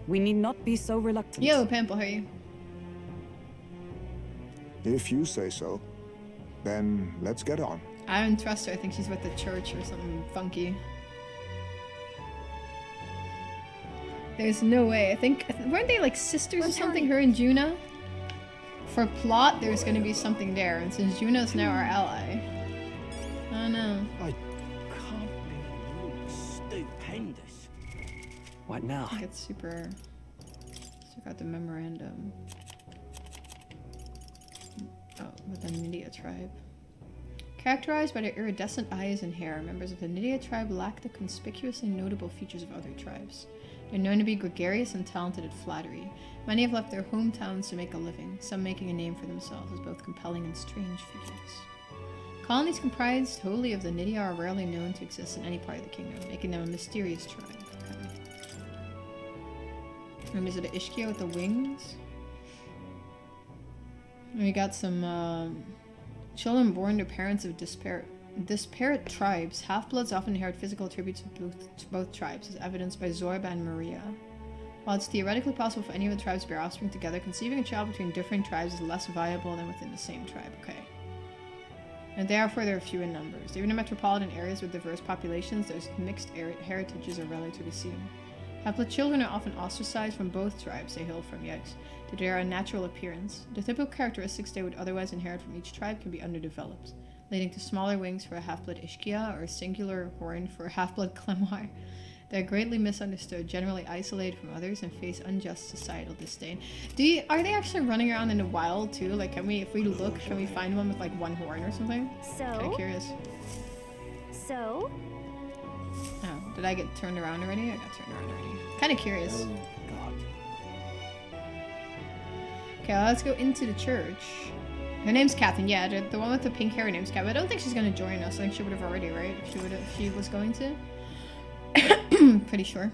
We need not be so reluctant. Yo, Pample, how are you? If you say so, then let's get on. I don't trust her. I think she's with the church or something funky. There's no way. I think weren't they like sisters or something? Her and Juna. For plot, there's gonna be something there, and since Juna's now our ally, I don't know. I can't believe it's stupendous. What now? I think it's super. Check out the memorandum. Oh, with the Nydia tribe. Characterized by their iridescent eyes and hair, members of the Nydia tribe lack the conspicuously notable features of other tribes. They're known to be gregarious and talented at flattery. Many have left their hometowns to make a living, some making a name for themselves as both compelling and strange figures. Colonies comprised wholly of the Nydia are rarely known to exist in any part of the kingdom, making them a mysterious tribe. Okay. Members of the Ishkia with the wings. And we got some children born to parents of disparate tribes. Half-bloods often inherit physical attributes of both tribes, as evidenced by Zorba and Maria. While it's theoretically possible for any of the tribes to bear offspring together, conceiving a child between different tribes is less viable than within the same tribe. Okay. And therefore, they're few in numbers. Even in metropolitan areas with diverse populations, those mixed heritages are rarely to be seen. Half-blood children are often ostracized from both tribes they hail from, yet due to their unnatural appearance. The typical characteristics they would otherwise inherit from each tribe can be underdeveloped. leading to smaller wings for a half-blood Ishkia or a singular horn for a half-blood Clemar. They're greatly misunderstood, generally isolated from others, and face unjust societal disdain. Are they actually running around in the wild too? Like, if we look, can we find one with like one horn or something? Kind of curious. So? Oh, did I get turned around already? I got turned around already. Kind of curious. Oh, God. Okay, let's go into the church. Her name's Catherine. Yeah, the one with the pink hair, her name's Catherine. I don't think she's gonna join us. I think she would have already, right? If she was going to. Pretty sure.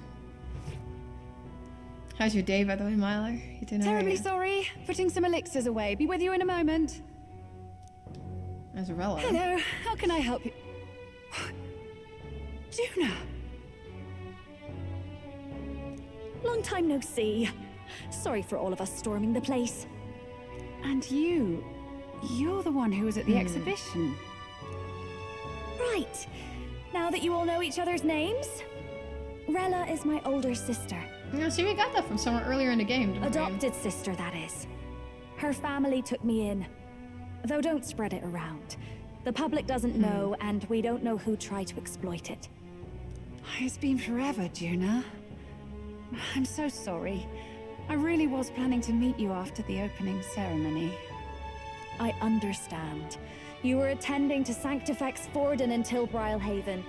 How's your day, by the way, Myler? You doing Terribly sorry. Putting some elixirs away. Be with you in a moment. Azarella. Hello. How can I help you? Juna. Long time no see. Sorry for all of us storming the place. And you're the one who was at the exhibition. Right. Now that you all know each other's names, Rella is my older sister. See, we got that from somewhere earlier in the game, didn't we? Adopted sister, that is. Her family took me in. Though don't spread it around. The public doesn't know, and we don't know who tried to exploit it. It's been forever, Juna. I'm so sorry. I really was planning to meet you after the opening ceremony. I understand. You were attending to Sanctifex Forden in Tilbrile Haven.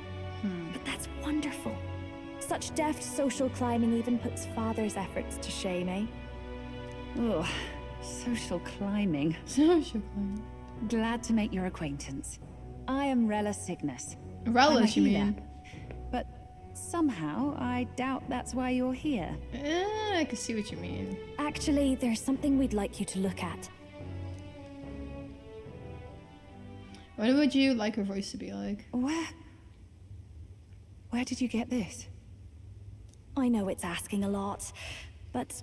But that's wonderful. Such deft social climbing even puts Father's efforts to shame, eh? Oh, social climbing. Social climbing. Glad to make your acquaintance. I am Rella Cygnus. Rella, you mean? But somehow, I doubt that's why you're here. I can see what you mean. Actually, there's something we'd like you to look at. What would you like her voice to be like? Where did you get this? I know it's asking a lot, but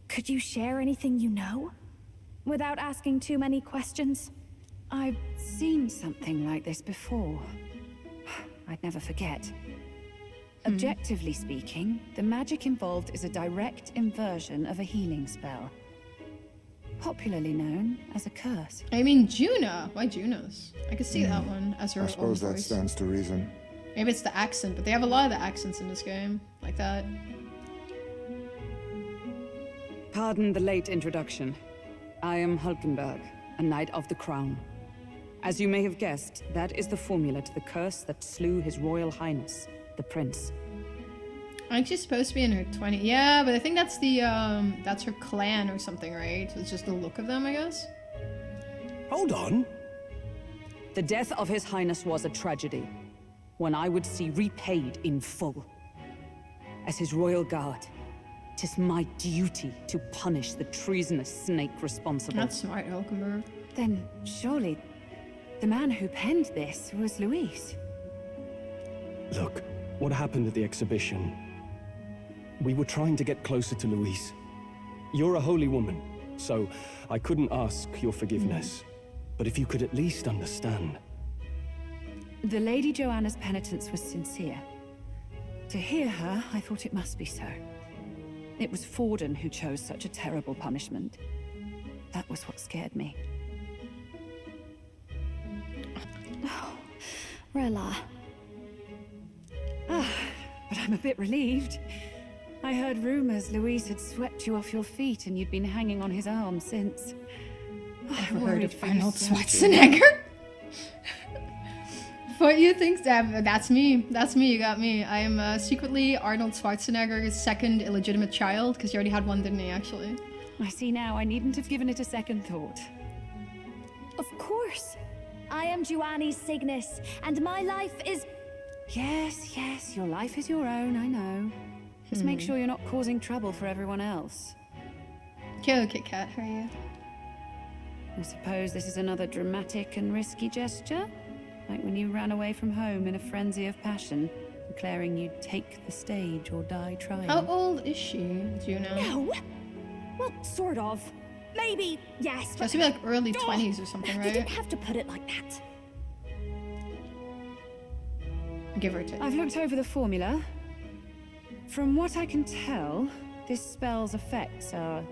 could you share anything you know? Without asking too many questions? I've seen something like this before. I'd never forget. Objectively speaking, the magic involved is a direct inversion of a healing spell. Popularly known as a curse. I mean, Juna. Why Juna's? I could see that one as her I suppose own that voice. stands to reason. Maybe it's the accent, but they have a lot of the accents in this game. Like that. Pardon the late introduction. I am Hulkenberg, a Knight of the Crown. As you may have guessed, that is the formula to the curse that slew His Royal Highness, the Prince. I think she's supposed to be in her 20s. Yeah, but I think that's that's her clan or something, right? So it's just the look of them, I guess. Hold on. The death of His Highness was a tragedy, one I would see repaid in full. As his royal guard, 'tis my duty to punish the treasonous snake responsible. That's smart, Hulkenberg. Then surely the man who penned this was Luis. Look, what happened at the exhibition? We were trying to get closer to Luis. You're a holy woman, so I couldn't ask your forgiveness. But if you could at least understand. The Lady Joanna's penitence was sincere. To hear her, I thought it must be so. It was Forden who chose such a terrible punishment. That was what scared me. Oh, Rella. But I'm a bit relieved. I heard rumors Luis had swept you off your feet and you'd been hanging on his arm since. I've heard of Arnold Schwarzenegger. What you think, that's me. That's me, you got me. I am secretly Arnold Schwarzenegger's second illegitimate child, because he already had one, didn't he, actually? I see now, I needn't have given it a second thought. Of course. I am Joannis Cygnus, and my life is... Yes, yes, your life is your own, I know. Just make sure you're not causing trouble for everyone else. Hello, Kit Kat, how are you? I suppose this is another dramatic and risky gesture? Like when you ran away from home in a frenzy of passion, declaring you'd take the stage or die trying. How old is she? Do you know? No. Well, sort of. Maybe, yes. She has to be like early 20s or something, right? You didn't have to put it like that. Give or take. I've looked over the formula. From what I can tell, this spell's effects are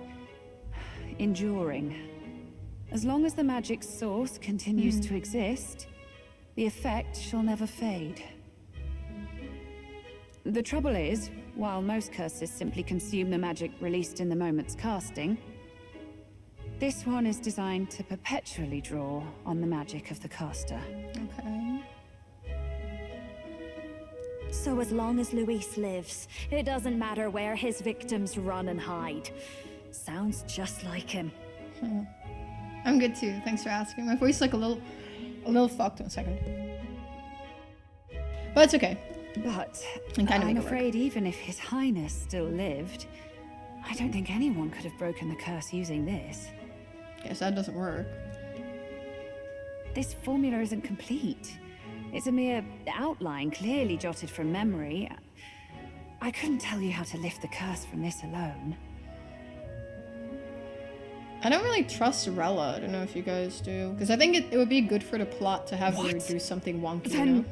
enduring. As long as the magic source continues to exist, the effect shall never fade. The trouble is, while most curses simply consume the magic released in the moment's casting, this one is designed to perpetually draw on the magic of the caster. Okay. So as long as Luis lives, it doesn't matter where his victims run and hide. Sounds just like him. I'm good too. Thanks for asking. My voice is like a little fucked. 1 second. But it's okay. But I'm afraid even if His Highness still lived, I don't think anyone could have broken the curse using this. Yes, that doesn't work. This formula isn't complete. It's a mere outline, clearly jotted from memory. I couldn't tell you how to lift the curse from this alone. I don't really trust Rella. I don't know if you guys do. Because I think it would be good for the plot to have her do something wonky, you know?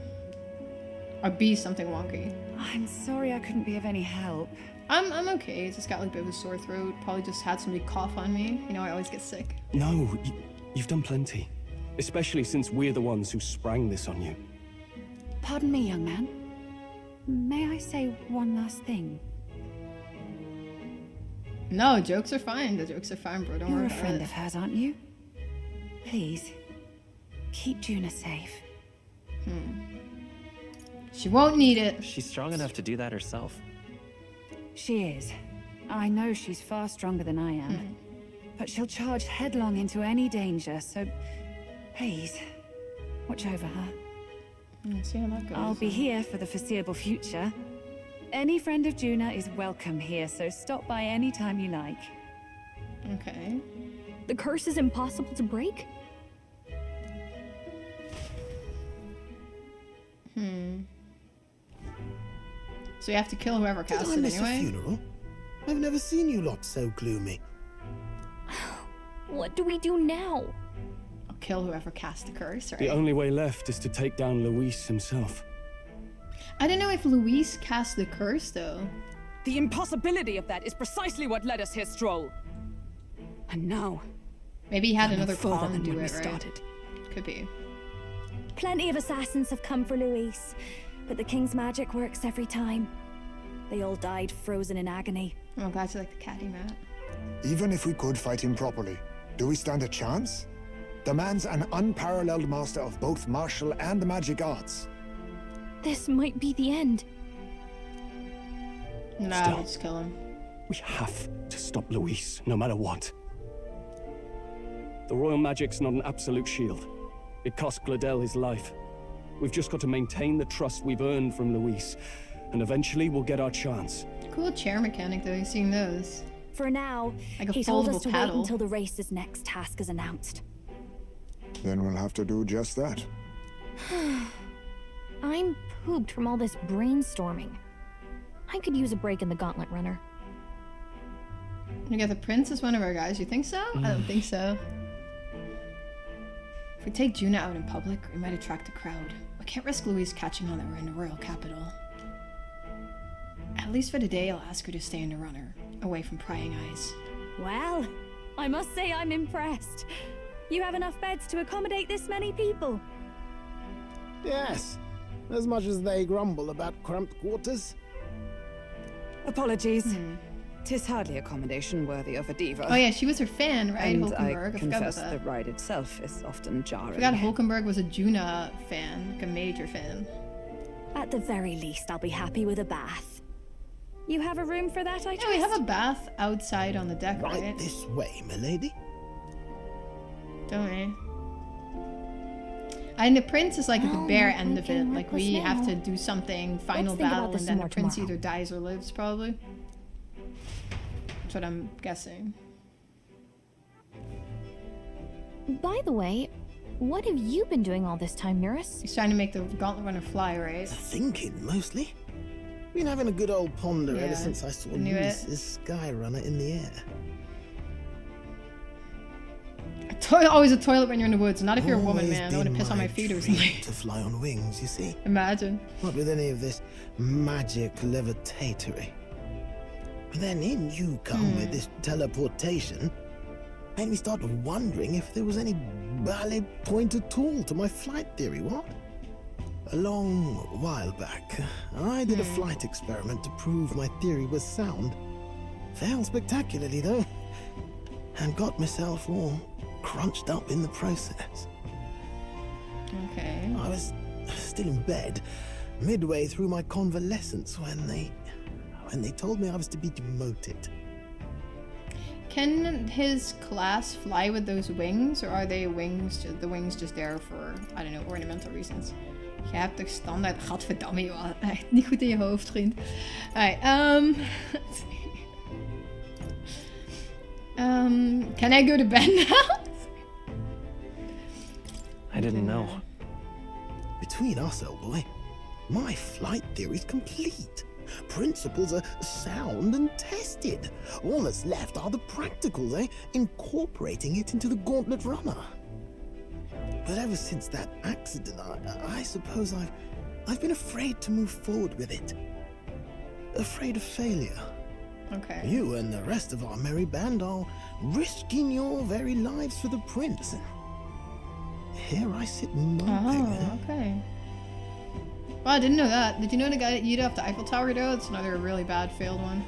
Or be something wonky. I'm sorry I couldn't be of any help. I'm okay. It's just got like a bit of a sore throat. Probably just had somebody cough on me. You know, I always get sick. No, you've done plenty. Especially since we're the ones who sprang this on you. Pardon me, young man. May I say one last thing? No, jokes are fine. The jokes are fine, bro. Don't worry You're a about friend it. of hers, aren't you? Please, keep Juna safe. She won't need it. She's strong enough to do that herself. She is. I know she's far stronger than I am. But she'll charge headlong into any danger, so please, watch over her. See how that goes. I'll be here for the foreseeable future. Any friend of Juna is welcome here, so stop by any time you like. Okay. The curse is impossible to break? So you have to kill whoever Did cast I it miss anyway? a funeral? I've never seen you lot so gloomy. What do we do now? I'll kill whoever cast the curse, right? The only way left is to take down Luis himself. I don't know if Luis cast the curse, though. The impossibility of that is precisely what led us here, Strohl. And now... Maybe he had we're no another further pawn than do when we it, right? started. Could be. Plenty of assassins have come for Luis, but the king's magic works every time. They all died frozen in agony. Oh, glad you like the catty mat. Even if we could fight him properly, do we stand a chance? The man's an unparalleled master of both martial and magic arts. This might be the end. Nah, Still, let's kill him. We have to stop Luis, no matter what. The royal magic's not an absolute shield. It cost Gladel his life. We've just got to maintain the trust we've earned from Luis, and eventually we'll get our chance. Cool chair mechanic, though. You've seen those. For now, Like a he told us foldable to wait paddle. until the race's next task is announced. Then we'll have to do just that. I'm pooped from all this brainstorming. I could use a break in the gauntlet runner. You got the prince as one of our guys. You think so? I don't think so. If we take Juna out in public, we might attract a crowd. We can't risk Luis catching on that we're in the royal capital. At least for the day, I'll ask her to stay in the runner, away from prying eyes. Well, I must say I'm impressed. You have enough beds to accommodate this many people. Yes, as much as they grumble about cramped quarters. Apologies. 'Tis hardly accommodation worthy of a diva. Oh yeah, she was her fan, right? And Hulkenberg. I I forgot about confess that. the ride itself is often I jarring. forgot Hulkenberg was a Juna fan, like a major fan. At the very least, I'll be happy with a bath. You have a room for that, I trust? Yeah, we have a bath outside on the deck, right? Right this way, milady. Don't we? And the prince is like at the bare end of it. Like we have to do something, final think about battle, this and then more the prince tomorrow. either dies or lives, probably. That's what I'm guessing. By the way, what have you been doing all this time, Nurse? He's trying to make the gauntlet runner fly, right? Thinking, mostly. Been having a good old ponder Yeah, ever since I saw I knew it. Luis's sky runner in the air. Always a toilet when you're in the woods. Not if you're a woman, Always man. I want to been piss on my my feet or dream something. to fly on wings, you see. Imagine. Not with any of this magic levitatory. But then in you come with this teleportation. Made me start wondering if there was any valid point at all to my flight theory, what? A long while back, I did a flight experiment to prove my theory was sound. Failed spectacularly, though, and got myself all crunched up in the process. Okay. I was still in bed, midway through my convalescence, when they told me I was to be demoted. Can his class fly with those wings, or are they wings, the wings just there for, I don't know, ornamental reasons? Je hebt toch standaard... Gadverdamme, joh. Echt niet goed in je hoofd, vriend. Alright, can I go to bed now? I didn't know. Between us, old boy, my flight theory's complete. Principles are sound and tested. All that's left are the practicals, incorporating it into the gauntlet runner. But ever since that accident, I suppose I've been afraid to move forward with it. Afraid of failure. Okay. You and the rest of our merry band are risking your very lives for the prince. Here I sit moping. Oh, okay. Well, I didn't know that. Did you know the guy that yeeted off the Eiffel Tower, though? It's another really bad failed one.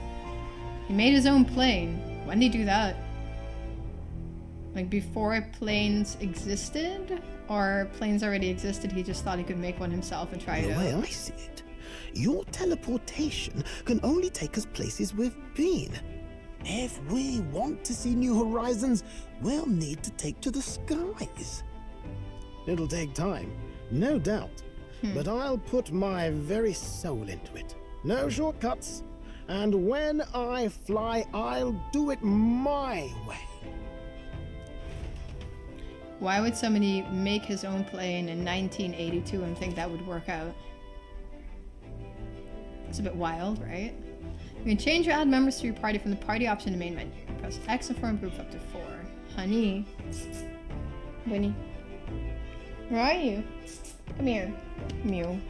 He made his own plane. When did he do that? Like before planes existed? Or planes already existed, he just thought he could make one himself and try it out? The way I see it, your teleportation can only take us places we've been. If we want to see new horizons, we'll need to take to the skies. It'll take time, no doubt. But I'll put my very soul into it. No shortcuts. And when I fly, I'll do it my way. Why would somebody make his own plane in 1982 and think that would work out? It's a bit wild, right? You can change or add members to your party from the party option in the main menu. Press X and form groups up to 4. Honey. Winnie. Where are you? Come here. Mew.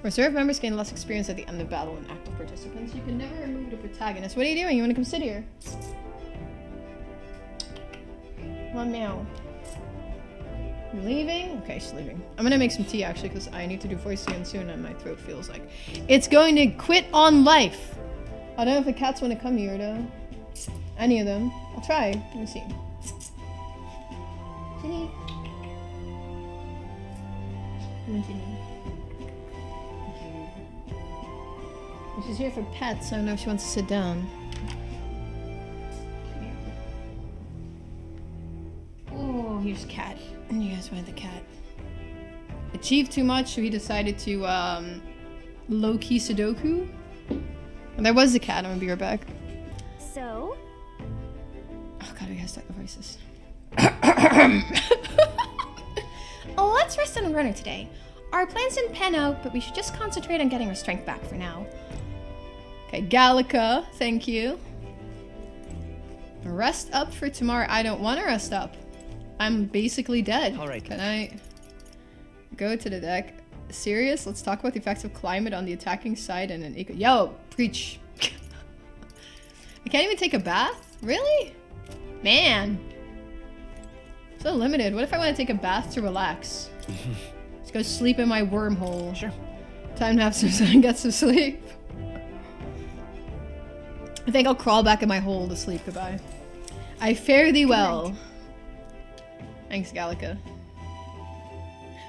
Reserve members gain less experience at the end of battle than active participants. You can never remove the protagonist. What are you doing? You want to come sit here? Come on, meow. You leaving? Okay, she's leaving. I'm gonna make some tea actually because I need to do voice again soon and my throat feels like it's going to quit on life. I don't know if the cats want to come here though. Any of them. I'll try. Let me see. Ginny. She's here for pets, so I don't know if she wants to sit down. Oh, here's cat. You guys wanted the cat. Achieved too much, so he decided to low-key Sudoku. And there was the cat. I'm gonna be right back. So? Oh god, we gotta start the voices. Oh, let's rest on a runner today. Our plans didn't pan out, but we should just concentrate on getting our strength back for now. Okay, Gallica, thank you. Rest up for tomorrow. I don't want to rest up. I'm basically dead. All right. Can I go to the deck? Serious? Let's talk about the effects of climate on the attacking side and an eco. Yo, preach. I can't even take a bath? Really? Man. So limited. What if I want to take a bath to relax? Let's go sleep in my wormhole. Sure. Time to have some get some sleep. I think I'll crawl back in my hole to sleep. Goodbye. I fare thee well. Thanks, Gallica.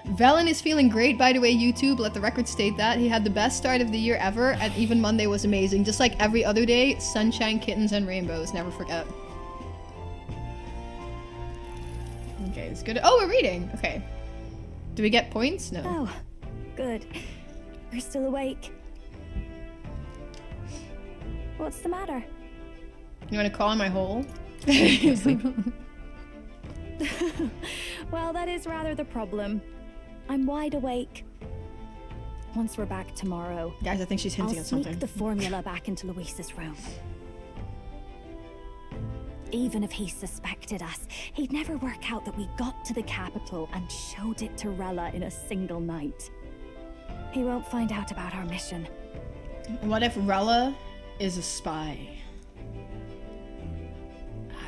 Velen is feeling great, by the way, YouTube. Let the record state that. He had the best start of the year ever, and even Monday was amazing. Just like every other day, sunshine, kittens, and rainbows. Never forget. Okay, it's good. Oh, we're reading. Okay. Do we get points? No. Oh, good. You're still awake. What's the matter? You want to crawl in my hole? Well, that is rather the problem. I'm wide awake. Once we're back tomorrow, guys, I think she's hinting I'll at something. sneak the formula back into Luis's room. Even if he suspected us, he'd never work out that we got to the capital and showed it to Rella in a single night. He won't find out about our mission. What if Rella is a spy?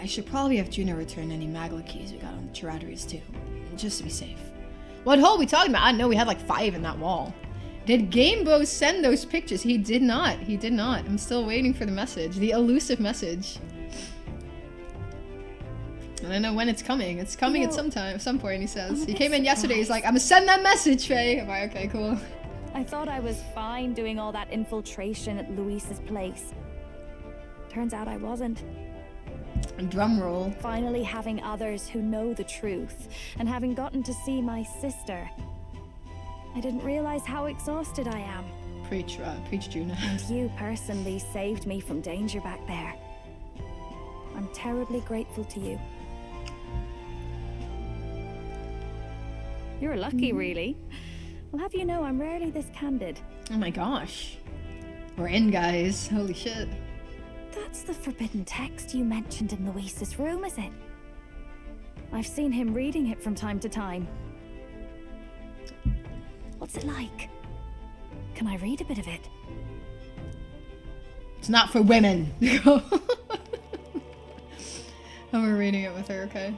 I should probably have Juno return any Magla keys we got on the Chiraderies too, just to be safe. What hole are we talking about? I know we had like 5 in that wall. Did Gamebo send those pictures? He did not. He did not. I'm still waiting for the message. The elusive message. I don't know when it's coming. It's coming at some point, he says. He came in yesterday, he's like, I'm gonna send that message, Faye. I'm like, okay, cool. I thought I was fine doing all that infiltration at Luis's place. Turns out I wasn't. Drum roll. Finally having others who know the truth, and having gotten to see my sister. I didn't realize how exhausted I am. Preach, Juno. And you personally saved me from danger back there. I'm terribly grateful to you. You're lucky, really. I'll have you know I'm rarely this candid. Oh my gosh. We're in, guys. Holy shit. That's the forbidden text you mentioned in Luis's room, is it? I've seen him reading it from time to time. What's it like? Can I read a bit of it? It's not for women. And we're reading it with her, okay?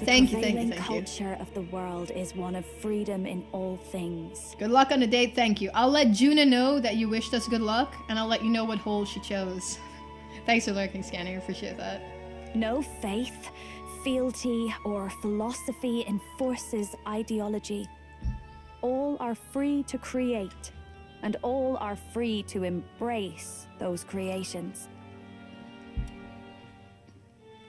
Thank you. The culture of the world is one of freedom in all things. Good luck on the date, thank you. I'll let Juna know that you wished us good luck, and I'll let you know what hole she chose. Thanks for lurking, Scanner, appreciate that. No faith, fealty, or philosophy enforces ideology. All are free to create, and all are free to embrace those creations.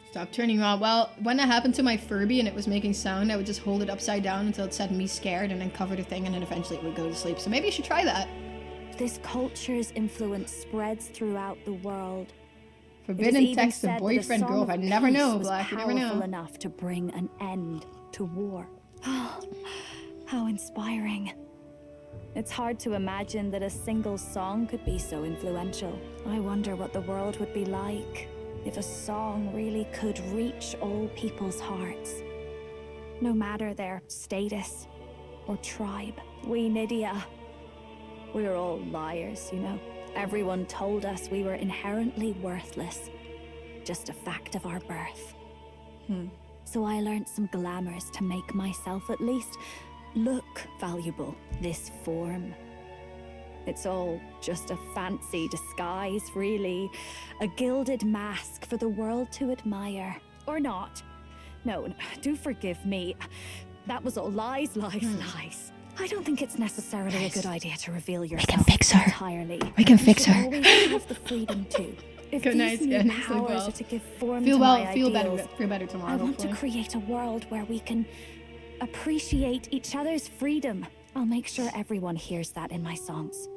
Stop turning around. Well, when that happened to my Furby and it was making sound, I would just hold it upside down until it said me scared and then cover the thing and then eventually it would go to sleep. So maybe you should try that. This culture's influence spreads throughout the world. Forbidden text of boyfriend, girlfriend. Never know, Black. You never know. Powerful enough to bring an end to war. How inspiring. It's hard to imagine that a single song could be so influential. I wonder what the world would be like if a song really could reach all people's hearts. No matter their status or tribe. We Nydia, we're all liars, you know. Everyone told us we were inherently worthless. Just a fact of our birth. So I learned some glamours to make myself at least look valuable. This form. It's all just a fancy disguise, really. A gilded mask for the world to admire. Or not. No, do forgive me. That was all lies. I don't think it's necessarily a good idea to reveal yourself entirely. We can fix her. You always have the freedom to. If Good night, these new Scanner. Sleep powers well. are to give form Feel to well. my Feel ideals, better tomorrow. I want to hopefully. create a world where we can appreciate each other's freedom. I'll make sure everyone hears that in my songs.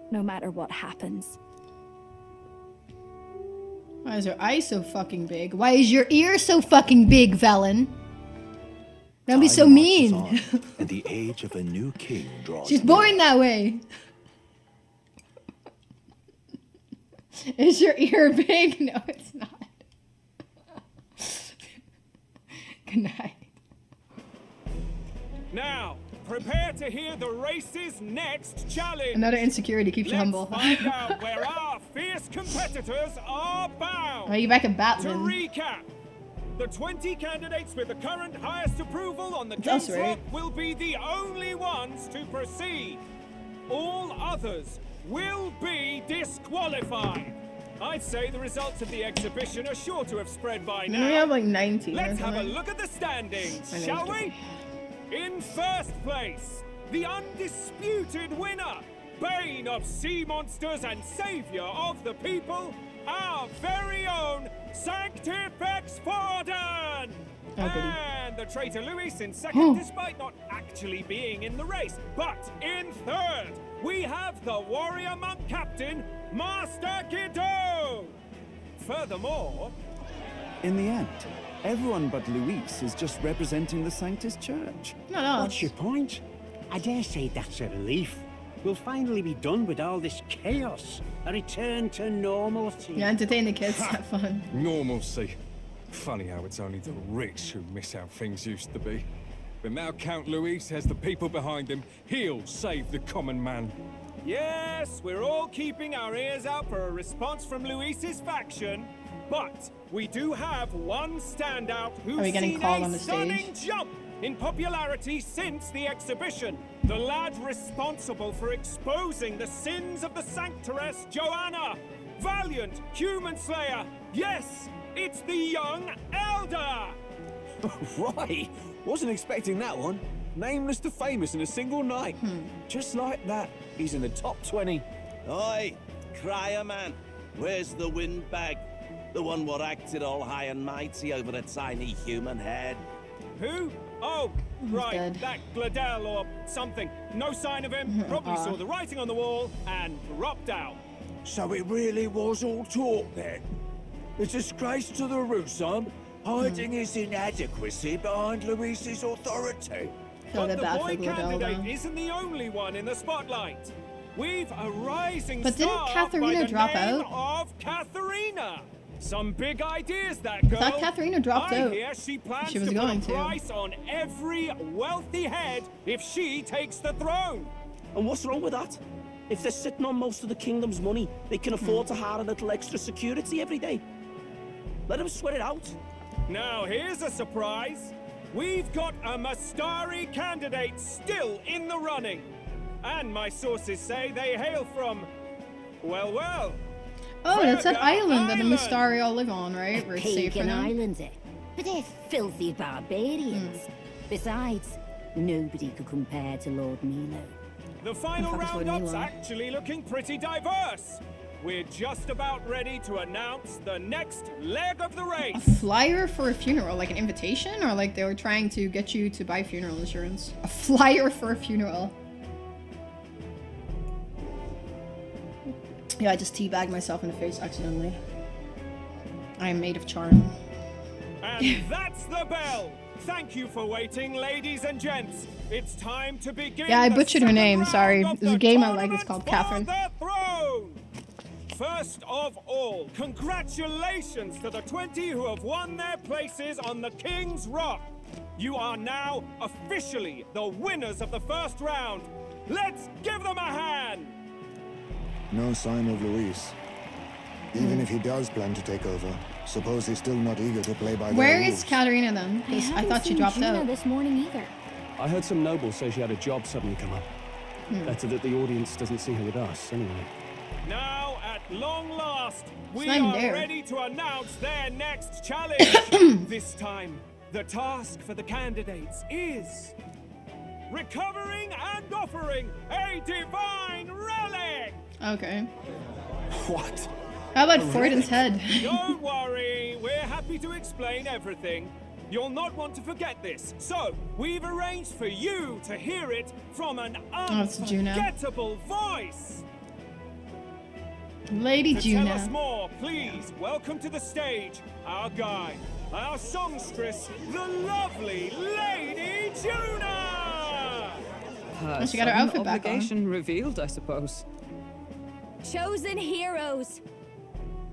No matter what happens. Why is her eye so fucking big? Why is your ear so fucking big, Velen? Don't be so mean. And the age of a new king draws She's born that way. Is your ear big? No, it's not. Good night. Now, prepare to hear the race's next challenge. Another insecurity keeps you humble. Let's find out where our fierce competitors are bound. Are you back at To Batlin? recap, the 20 candidates with the current highest approval on the That's King's right. Rock will be the only ones to proceed. All others will be disqualified. I'd say the results of the exhibition are sure to have spread by now. We have like 19. Let's or have a something. look at the standings, I know shall it's we? In first place, the undisputed winner, bane of sea monsters and savior of the people, our very own Sanctifex Forden! And the traitor Luis in second, despite not actually being in the race. But in third, we have the warrior monk captain, Master Guido! Furthermore... In the end, everyone but Luis is just representing the Sanctus Church. What's your point? I dare say that's a relief. We'll finally be done with all this chaos. A return to normalcy. Yeah, entertain the kids, have fun. Normalcy. Funny how it's only the rich who miss how things used to be. But now Count Luis has the people behind him. He'll save the common man. Yes, we're all keeping our ears out for a response from Luis's faction, but we do have one standout who's seen a stunning jump in popularity since the exhibition. The lad responsible for exposing the sins of the Sanctoress Joanna. Valiant human slayer. Yes, it's the young elder. Right. Wasn't expecting that one. Nameless to famous in a single night. Just like that, he's in the top 20. Oi, crier man, where's the windbag? The one what acted all high and mighty over a tiny human head. Who? Oh, right, that Gladell or something. No sign of him. Probably saw the writing on the wall and dropped out. So it really was all talk then? A disgrace to the Rusum, hiding his inadequacy behind Luis's authority. But the boy candidate isn't the only one in the spotlight. We've a rising star Katharina by the drop name out? of Katharina. Some big ideas, that girl. I thought Katharina dropped I out. hear she plans She was to going put a to. price on every wealthy head if she takes the throne. And what's wrong with that? If they're sitting on most of the kingdom's money, they can afford to hire a little extra security every day. Let them sweat it out. Now here's a surprise. We've got a Mastari candidate still in the running. And my sources say they hail from, well. Oh, that's that island that the Mustari all live on, right? Where it's safe for Pagan them. island, eh? But they're filthy barbarians. Besides, nobody could compare to Lord Milo. The final What the fuck is Lord roundup's Milo? actually looking pretty diverse. We're just about ready to announce the next leg of the race. Flyer for a funeral, like an invitation, or like they were trying to get you to buy funeral insurance? A flyer for a funeral. Yeah, I just teabagged myself in the face accidentally. I am made of charm. And that's the bell. Thank you for waiting, ladies and gents. It's time to begin. Yeah, I the butchered her second name. round Sorry. of There's a the game I like. tournament It's called for Catherine. the throne. First of all, congratulations to the 20 who have won their places on the King's Rock. You are now officially the winners of the first round. Let's give them a hand. No sign of Luis. Even if he does plan to take over, suppose he's still not eager to play by Where their is Katarina then? Because I thought she dropped out. this morning either. I heard some nobles say she had a job suddenly come up. Better that the audience doesn't see her with us, anyway. Now, at long last, we not even are there. ready to announce their next challenge. This time, the task for the candidates is recovering and offering a divine relic. Okay. What? How about Freuden's head? Don't worry, we're happy to explain everything. You'll not want to forget this, so we've arranged for you to hear it from an it's Juno. unforgettable voice. Lady To Juno. tell us more, please welcome to the stage our guide, our songstress, the lovely Lady Juno. She got her outfit back on. Obligation revealed, I suppose. Chosen heroes,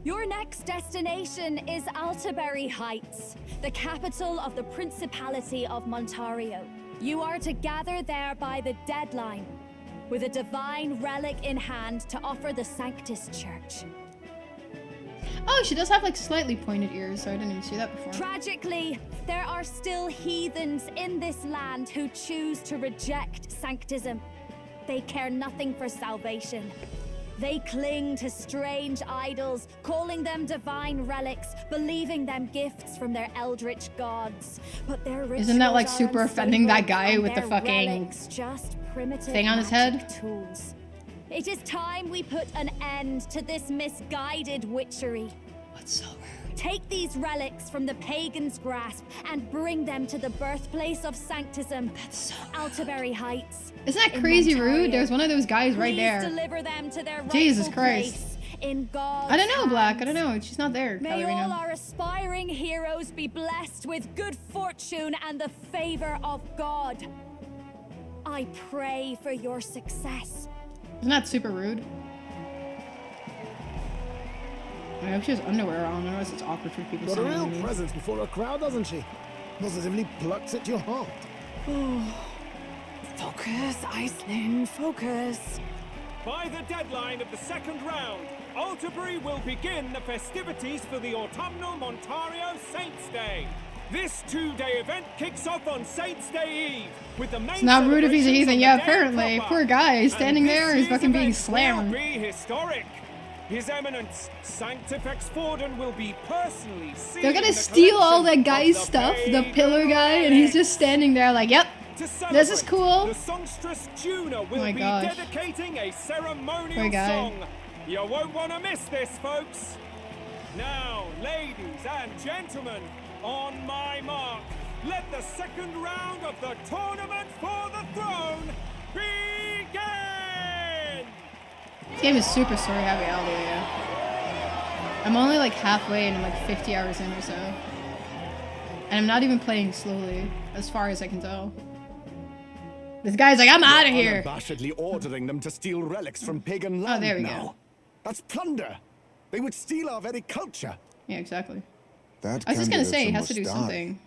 your next destination is Altaberry Heights, the capital of the Principality of Montario. You are to gather there by the deadline, with a divine relic in hand to offer the Sanctus Church. Oh, she does have like slightly pointed ears, so I didn't even see that before. Tragically, there are still heathens in this land who choose to reject sanctism. They care nothing for salvation. They cling to strange idols, calling them divine relics, believing them gifts from their eldritch gods. But their Isn't that like rituals super are offending that unstable, guy and with the their fucking relics just primitive thing on his magic head? Tools. It is time we put an end to this misguided witchery. What's so rude? Take these relics from the pagan's grasp and bring them to the birthplace of sanctism. That's so Altaberry Heights. Isn't that in crazy Montario. rude? There's one of those guys right Please there. deliver them to their Jesus rightful Christ. place in God's I don't know, Black. I hands. don't know. She's not there. May all Katarina. our aspiring heroes be blessed with good fortune and the favor of God. I pray for your success. Isn't that super rude? I hope she has underwear on, otherwise it's awkward for people Got a standing real underneath. presence before a crowd, doesn't she? Positively plucks at your heart. Oh. Focus, Iceland, focus. By the deadline of the second round, Alterbury will begin the festivities for the autumnal Montario Saints' Day. This 2-day event kicks off on Saints' Day Eve with the main. It's not rude if he's a celebrations heathen. on Yeah, the day apparently. proper. Poor guy. He's standing And there. this He's fucking being year's event slammed. will be historic. His Eminence, Sanctifex Forden, will be personally seen. They're gonna steal all that guy's stuff, the pillar guy, and he's just standing there like, yep, this is cool. The songstress Juno will Oh my be gosh. dedicating a Poor ceremonial guy. song. You won't want to miss this, folks. Now, ladies and gentlemen, on my mark, let the second round of the tournament for the throne begin! This game is super story heavy, I'll do you. I'm only like halfway and I'm like 50 hours in or so. And I'm not even playing slowly, as far as I can tell. This guy's like, I'm out of here. Unabashedly ordering them to steal relics from pagan land there we now. go. That's plunder. They would steal our very culture. Yeah, exactly. That I was just gonna say, he candidate's has to do must die. something.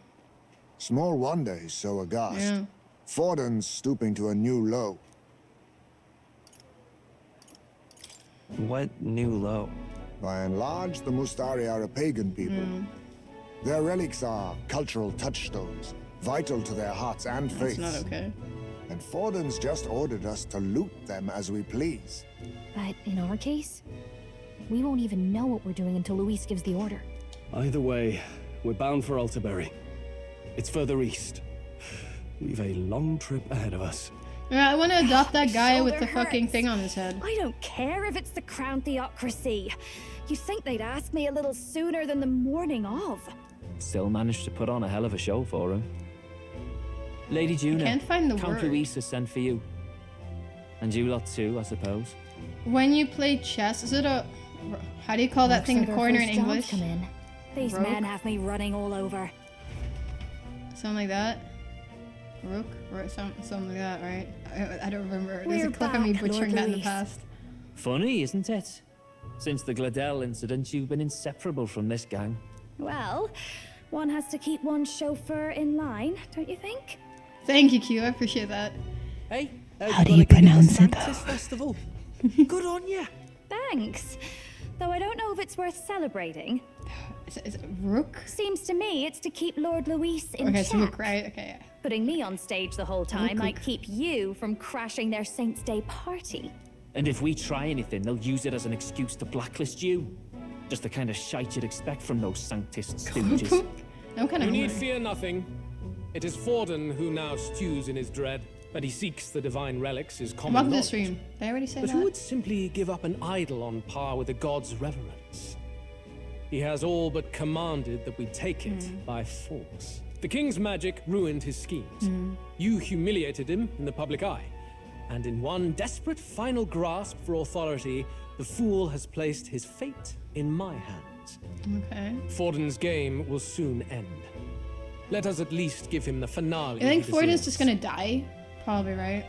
Small wonder he's so aghast. Yeah. Forden's stooping to a new low. What new low? By and large, the Mustari are a pagan people. Their relics are cultural touchstones, vital to their hearts and That's faiths. not okay. And Forden's just ordered us to loot them as we please. But in our case, we won't even know what we're doing until Luis gives the order. Either way, we're bound for Alterbury. It's further east. We've a long trip ahead of us. Yeah, I want to adopt that guy with the shoulder fucking hurts. thing on his head. I don't care if it's the Crown Theocracy. You'd think they'd ask me a little sooner than the morning of. Still managed to put on a hell of a show for him. Lady Juno, can't find the Count word. Luis has sent for you. And you lot too, I suppose. When you play chess, is it a... How do you call that thing, a corner in English? Come in. These Rook? men have me running all over. Something like that? Rook? Or something like that, right? I don't remember. There's We're a clip of me back, Lord butchering that in the Luis. past. Funny, isn't it? Since the Gladell incident, you've been inseparable from this gang. Well, one has to keep one's chauffeur in line, don't you think? Thank you, Q. I appreciate that. Hey, How do you pronounce it, though? Festival. Good on ya. Thanks. Though I don't know if it's worth celebrating. Is it Rook? Seems to me it's to keep Lord Luis in Okay, check. so Rook, right? Okay, yeah. Putting me on stage the whole time Rook. might keep you from crashing their Saints' Day party. And if we try anything, they'll use it as an excuse to blacklist you. Just the kind of shite you'd expect from those Sanctist stooges. I'm kind You of need fear nothing. It is Forden who now stews in his dread. That he seeks the divine relics is common Welcome to the knowledge. stream. Did I already say But that? who would simply give up an idol on par with the god's reverence? He has all but commanded that we take it by force. The king's magic ruined his schemes. You humiliated him in the public eye. And in one desperate final grasp for authority, the fool has placed his fate in my hands. Okay. Forden's game will soon end. Let us at least give him the finale. You think he Forden's deserves. just gonna die? Probably, right?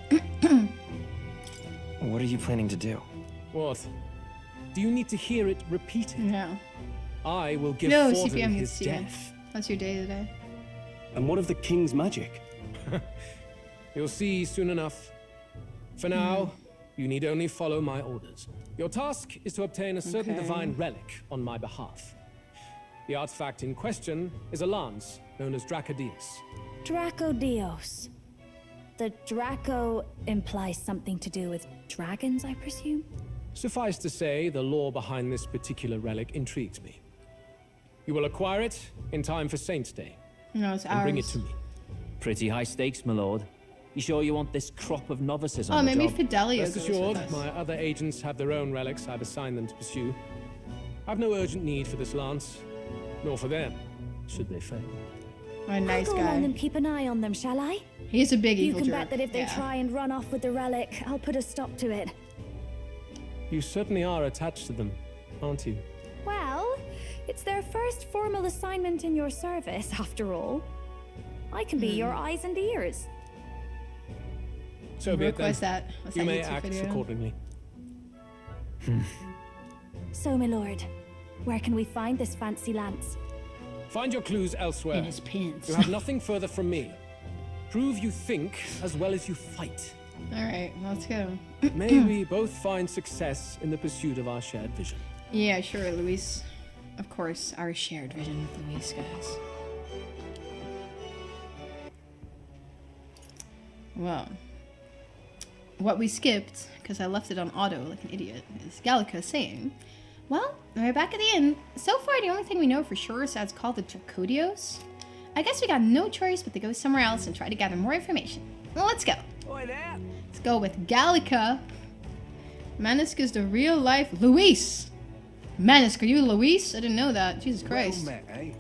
What are you planning to do? What? Do you need to hear it repeated? No. I will give No, Forden CPM his gets Steven. death. That's your day today. And what of the king's magic? You'll see soon enough. For now, you need only follow my orders. Your task is to obtain a certain Okay. divine relic on my behalf. The artifact in question is a lance known as Dracodius. Dracodios. The Draco implies something to do with dragons, I presume? Suffice to say, the lore behind this particular relic intrigues me. You will acquire it in time for Saints' Day. No, it's and bring it ours. to me. Pretty high stakes, my lord. You sure you want this crop of novices Oh, on the maybe job? Fidelio Rest goes assured, with us. my other agents have their own relics I've assigned them to pursue. I've no urgent need for this lance, nor for them, should they fail. What a nice I'll go along guy. and keep an eye on them, shall I? He's a big You evil can jerk. bet that if they Yeah. try and run off with the relic, I'll put a stop to it. You certainly are attached to them, aren't you? Well, it's their first formal assignment in your service, after all. I can be your eyes and ears. So be it then. What's that? What's You that may YouTube act video? accordingly. So, my lord, where can we find this fancy lance? Find your clues elsewhere. In his pants. You have nothing further from me. Prove you think as well as you fight. Alright, let's go. May we both find success in the pursuit of our shared vision. Yeah, sure, Luis. Of course, our shared vision with Luis, guys. Well, what we skipped, because I left it on auto like an idiot, is Gallica saying, well, we're back at the inn. So far, the only thing we know for sure is that it's called the Dracodios. I guess we got no choice but to go somewhere else and try to gather more information. Well, let's go. Let's go with Gallica. Manisk is the real-life Luis. Manisk, are you Luis? I didn't know that. Jesus Christ. Well met, eh?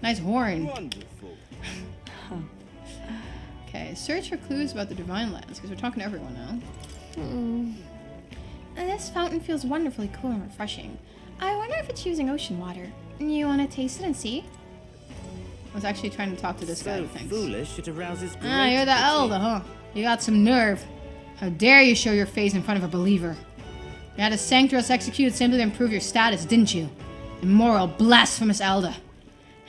Nice horn. Wonderful. Okay, search for clues about the Divine Lands, because we're talking to everyone now. This fountain feels wonderfully cool and refreshing. I wonder if it's using ocean water. You want to taste it and see? I was actually trying to talk to this guy, thanks. Foolish, it arouses Ah, you're the elder, huh? You got some nerve. How dare you show your face in front of a believer? You had a Sanctus executed simply to improve your status, didn't you? Immoral, blasphemous elder.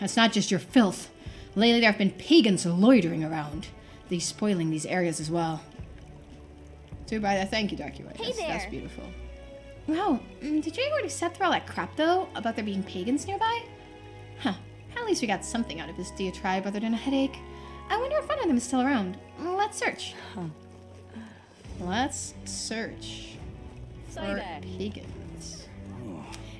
That's not just your filth. Lately there have been pagans loitering around. They're spoiling these areas as well. Too bad. Thank you, Darky White. That's beautiful. Wow, did you already set through all that crap though, about there being pagans nearby? Huh. At least we got something out of this diatribe other than a headache. I wonder if one of them is still around. Let's search. Let's search for pagans.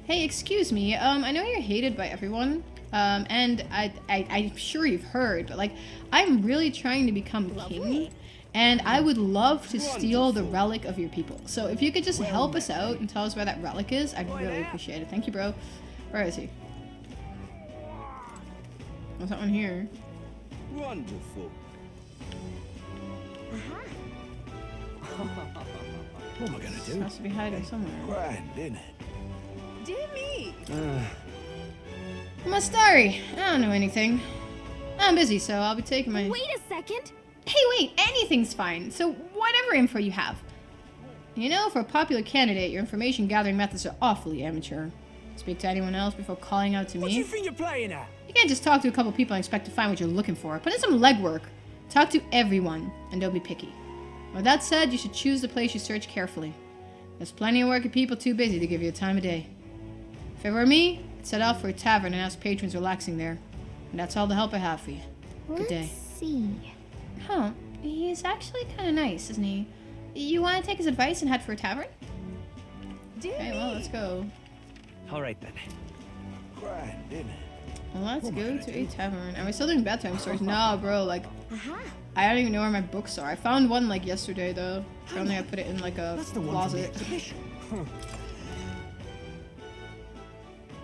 Hey, excuse me. I know you're hated by everyone. And I'm sure you've heard, but like, I'm really trying to become king. And I would love to steal the relic of your people. So if you could just help us out and tell us where that relic is, I'd really appreciate it. Thank you, bro. Where is he? What's that one here? Wonderful. What am I gonna do? Has to be hiding somewhere. Grand, innit? Dear me. Mastari, I don't know anything. I'm busy, so I'll be taking my... Wait a second! Hey, wait, anything's fine. So whatever info you have. You know, for a popular candidate, your information gathering methods are awfully amateur. Speak to anyone else before calling out to me. What do you think you're playing at? You can't just talk to a couple people and expect to find what you're looking for. Put in some legwork. Talk to everyone, and don't be picky. With that said, you should choose the place you search carefully. There's plenty of working people too busy to give you a time of day. If it were me, I'd set out for a tavern and ask patrons relaxing there. And that's all the help I have for you. Good day. Let's see. Huh. He's actually kind of nice, isn't he? You want to take his advice and head for a tavern? Okay, well, let's go. All right then. Grand, innit? Well, let's go to a tavern. Are we still doing bedtime stories? No, bro, like... I don't even know where my books are. I found one, like, yesterday, though. Apparently I put it in, like, a closet.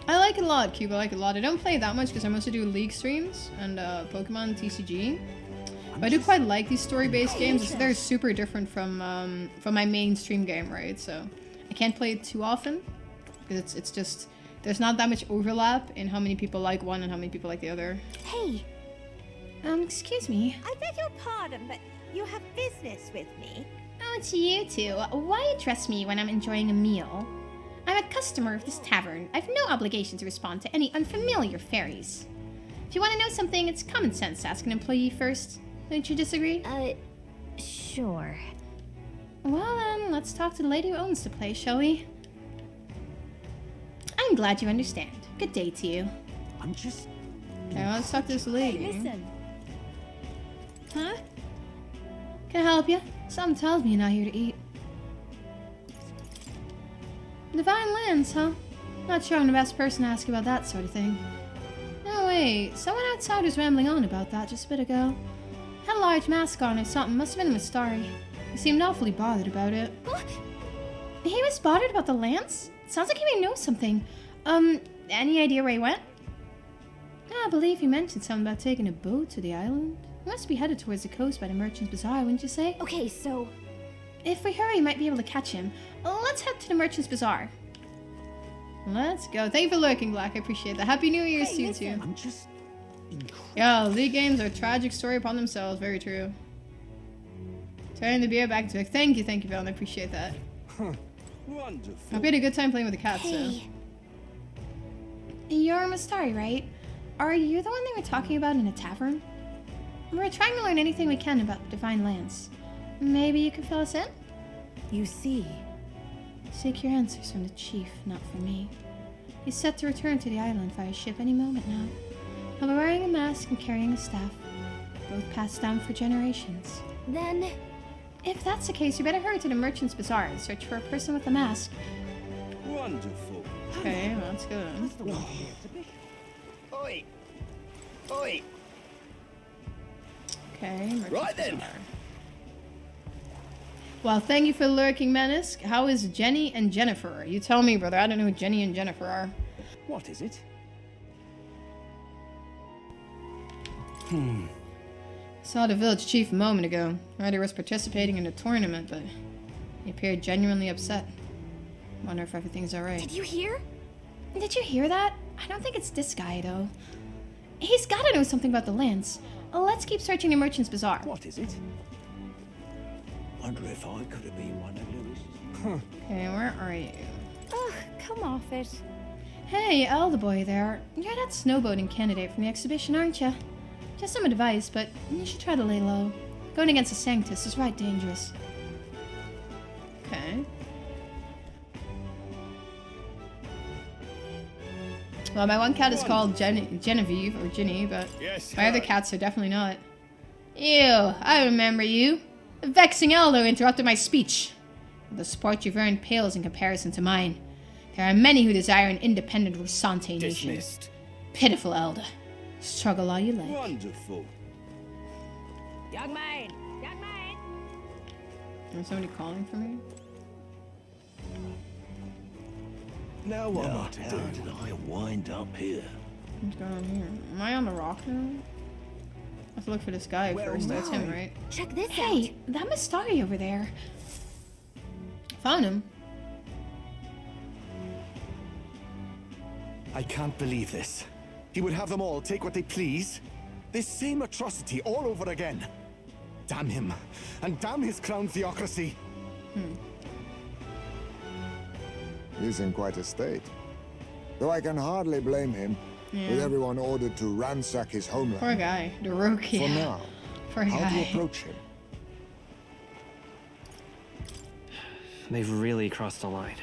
I like it a lot, Cube. I like it a lot. I don't play it that much because I mostly do League streams and Pokemon TCG. But I do quite like these story-based games. They're super different from my mainstream game, right? So I can't play it too often because it's just there's not that much overlap in how many people like one and how many people like the other. Hey. Excuse me. I beg your pardon, but you have business with me. Oh, it's you two. Why address me when I'm enjoying a meal? I'm a customer of this tavern. I've no obligation to respond to any unfamiliar fairies. If you want to know something, it's common sense to ask an employee first. Don't you disagree? Sure. Well then, let's talk to the lady who owns the place, shall we? I'm glad you understand. Good day to you. I'm just... Okay, let's talk to this lady. Hey, listen. Huh? Can I help you? Something tells me you're not here to eat. Divine Lands, huh? Not sure I'm the best person to ask about that sort of thing. No, wait. Someone outside was rambling on about that just a bit ago. Had a large mask on or something. Must have been Mastari. He seemed awfully bothered about it. He was bothered about the lands? Sounds like he may know something. Any idea where he went? I believe he mentioned something about taking a boat to the island. He must be headed towards the coast by the Merchant's Bazaar, wouldn't you say? Okay, so... If we hurry, we might be able to catch him. Let's head to the Merchant's Bazaar. Let's go. Thank you for lurking, Black. I appreciate that. Happy New Year's to you, too. I'm just... Yo, League games are a tragic story upon themselves. Very true. Turning the beer back to it. Thank you, Valen. I appreciate that. Wonderful. Hope you had a good time playing with the cats, hey. You're Mastari, right? Are you the one they were talking about in a tavern? We're trying to learn anything we can about the Divine Lands. Maybe you can fill us in? You see, Seek your answers from the chief, not from me. He's set to return to the island via ship any moment now. He'll be wearing a mask and carrying a staff, both passed down for generations. Then, if that's the case, you better hurry to the Merchant's Bazaar and search for a person with a mask. Wonderful. Okay, well, let's go then. Oi! Oi! Okay, Merchant's Right then. Bazaar. Well, thank you for lurking, Menace. How is Jenny and Jennifer? You tell me, brother. I don't know who Jenny and Jennifer are. What is it? Saw the village chief a moment ago. Ryder was participating in a tournament, but he appeared genuinely upset. Wonder if everything's alright. Did you hear? Did you hear that? I don't think it's this guy, though. He's gotta know something about the lance. Let's keep searching the Merchant's Bazaar. What is it? Wonder if I could have been one of Lewis's. Okay, where are you? Oh, come off it. Hey, Elder boy there. You're that snowboarding candidate from the exhibition, aren't you? Just some advice, but you should try to lay low. Going against the Sanctus is right dangerous. Okay. Well, my one cat is called Genevieve, or Ginny, but Yes, my other cats are definitely not. Ew, I remember you. The vexing elder interrupted my speech. The support you've earned pales in comparison to mine. There are many who desire an independent Rusante nation. Dismissed. Pitiful elder. Struggle all you like. Wonderful. Young man! Young man! Is somebody calling for me? Now what am I How to do? did I wind up here? What's going on here? Am I on the rock now? I have to look for this guy first. That's him, right? Check this out. Hey, that Mistari over there. Found him. I can't believe this. He would have them all take what they please. This same atrocity all over again. Damn him. And damn his crown theocracy. He's in quite a state. Though I can hardly blame him, with everyone ordered to ransack his homeland. Poor guy. The rookie. For now, Poor how do you guy. approach him? They've really crossed a line.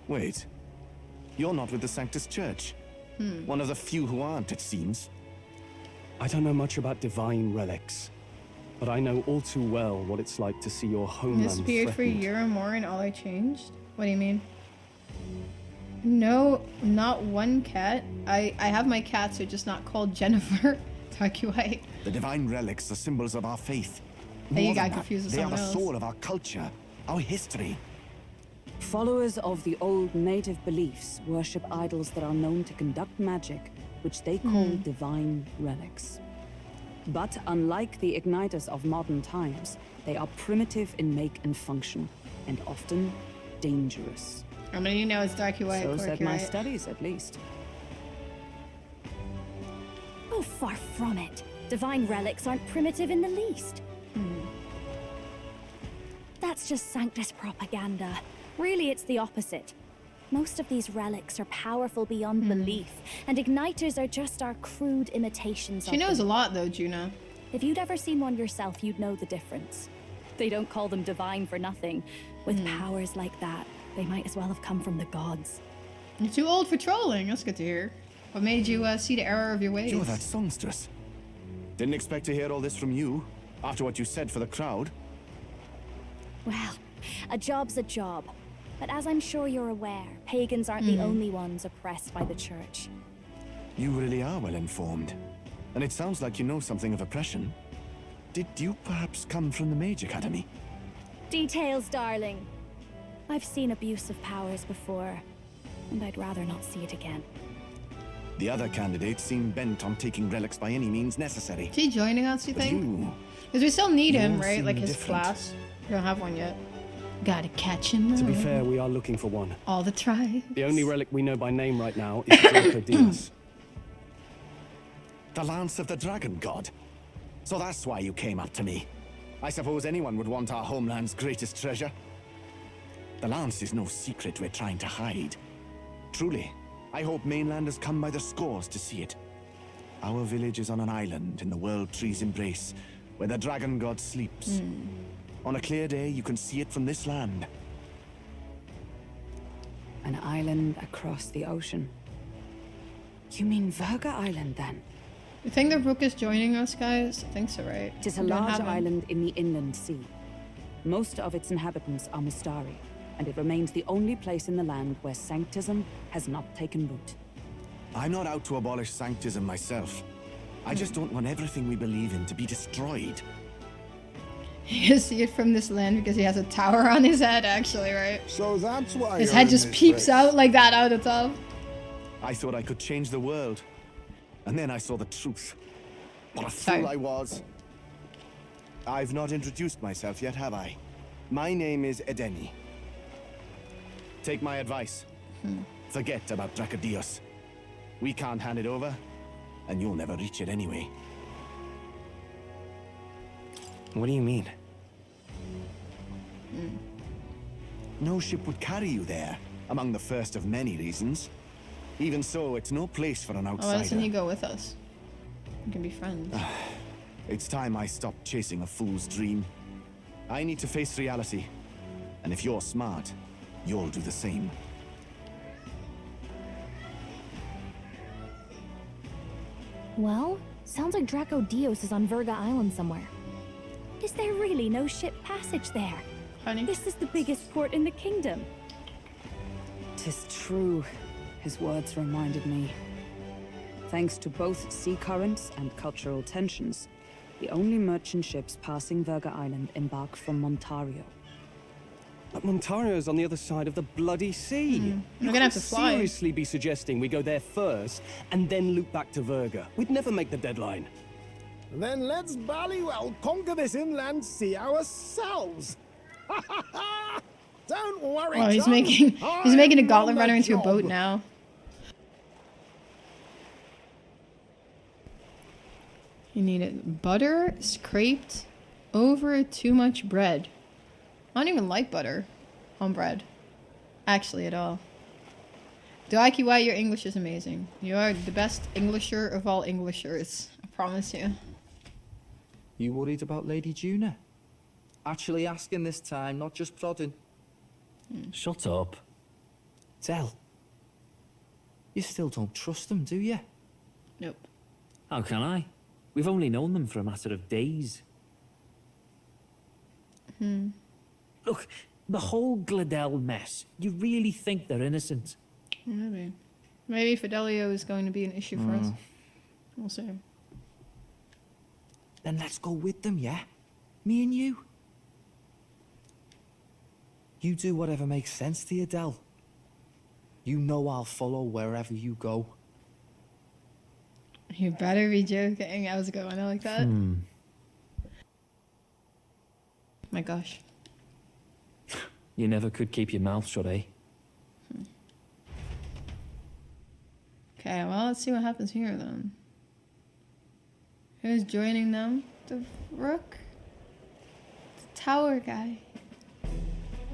Wait. You're not with the Sanctus Church. One of the few who aren't, it seems. I don't know much about divine relics, but I know all too well what it's like to see your homeland Disappeared for a threatened. year or more and all I changed? What do you mean? No, not one cat. I have my cats, they're just not called Jennifer. Darky White. The divine relics are symbols of our faith. Hey, you More got than that, confused with they are the someone else. soul of our culture, our history. Followers of the old native beliefs worship idols that are known to conduct magic, which they call divine relics. But unlike the igniters of modern times, they are primitive in make and function, and often dangerous. I'm gonna know it's Darky White. So poor said my cat. studies, at least. oh, far from it. Divine relics aren't primitive in the least. That's just Sanctus propaganda. Really, it's the opposite. Most of these relics are powerful beyond belief, and igniters are just our crude imitations She of knows a them. lot though, Juna. If you'd ever seen one yourself, you'd know the difference. They don't call them divine for nothing. With powers like that, they might as well have come from the gods. You're too old for trolling. That's good to hear. What made you see the error of your ways? You're that songstress. Didn't expect to hear all this from you, after what you said for the crowd. Well, a job's a job. But as I'm sure you're aware, pagans aren't the only ones oppressed by the church. You really are well informed. And it sounds like you know something of oppression. Did you perhaps come from the Mage Academy? Details, darling. I've seen abuse of powers before, and I'd rather not see it again. The other candidates seem bent on taking relics by any means necessary. Is he joining us, you But think? you, Because we still need him, you right? seem Like his different. class. We don't have one yet. Gotta catch him. To be though. fair, we are looking for one. All the tribes. The only relic we know by name right now is Draco The Lance of the Dragon God. So that's why you came up to me. I suppose anyone would want our homeland's greatest treasure. The Lance is no secret we're trying to hide. Truly, I hope mainlanders come by the scores to see it. Our village is on an island in the World Tree's embrace, where the dragon god sleeps. On a clear day, you can see it from this land. An island across the ocean. You mean Verga Island, then? You think the Rook is joining us, guys? I think so, right? It is a We don't large have him. island in the inland sea. Most of its inhabitants are Mistari, and it remains the only place in the land where Sanctism has not taken root. I'm not out to abolish Sanctism myself. I just don't want everything we believe in to be destroyed. You can see it from this land because he has a tower on his head, actually, right? So that's why His you're head in just this peeps race. out like that out of the top. I thought I could change the world. And then I saw the truth. What a Sorry. fool I was. I've not introduced myself yet, have I? My name is Edeni. Take my advice. Forget about Dracodios. We can't hand it over, and you'll never reach it anyway. What do you mean? No ship would carry you there, among the first of many reasons. Even so, it's no place for an Oh, why outsider. doesn't he go with us? We can be friends. It's time I stopped chasing a fool's dream. I need to face reality. And if you're smart, you'll do the same. Well, sounds like Dracodios is on Verga Island somewhere. Is there really no ship passage there? Honey? This is the biggest port in the kingdom. 'Tis true. His words reminded me. Thanks to both sea currents and cultural tensions, the only merchant ships passing Verga Island embark from Montario. But Montario's on the other side of the bloody sea. We're gonna have to fly. Seriously be suggesting we go there first and then loop back to Verga. We'd never make the deadline. Then let's ballywell conquer this inland sea ourselves. Don't worry. Oh, he's John. making a I'm gauntlet on the runner into a job. boat now. You need it. Butter scraped over too much bread. I don't even like butter on bread. Actually, at all. Doaki, your English is amazing. You are the best Englisher of all Englishers. I promise you. You worried about Lady Juna? Actually asking this time, not just prodding. Shut up. Tell. You still don't trust them, do you? Nope. How can I? We've only known them for a matter of days. Look, the whole Gladell mess. You really think they're innocent? Maybe. Maybe Fidelio is going to be an issue for us. We'll see. Then let's go with them, yeah? Me and you. You do whatever makes sense to you, Del. You know I'll follow wherever you go. You better be joking. I was going like that. My gosh. You never could keep your mouth shut, eh? Okay, well, let's see what happens here then. Who's joining them? The Rook? The Tower guy.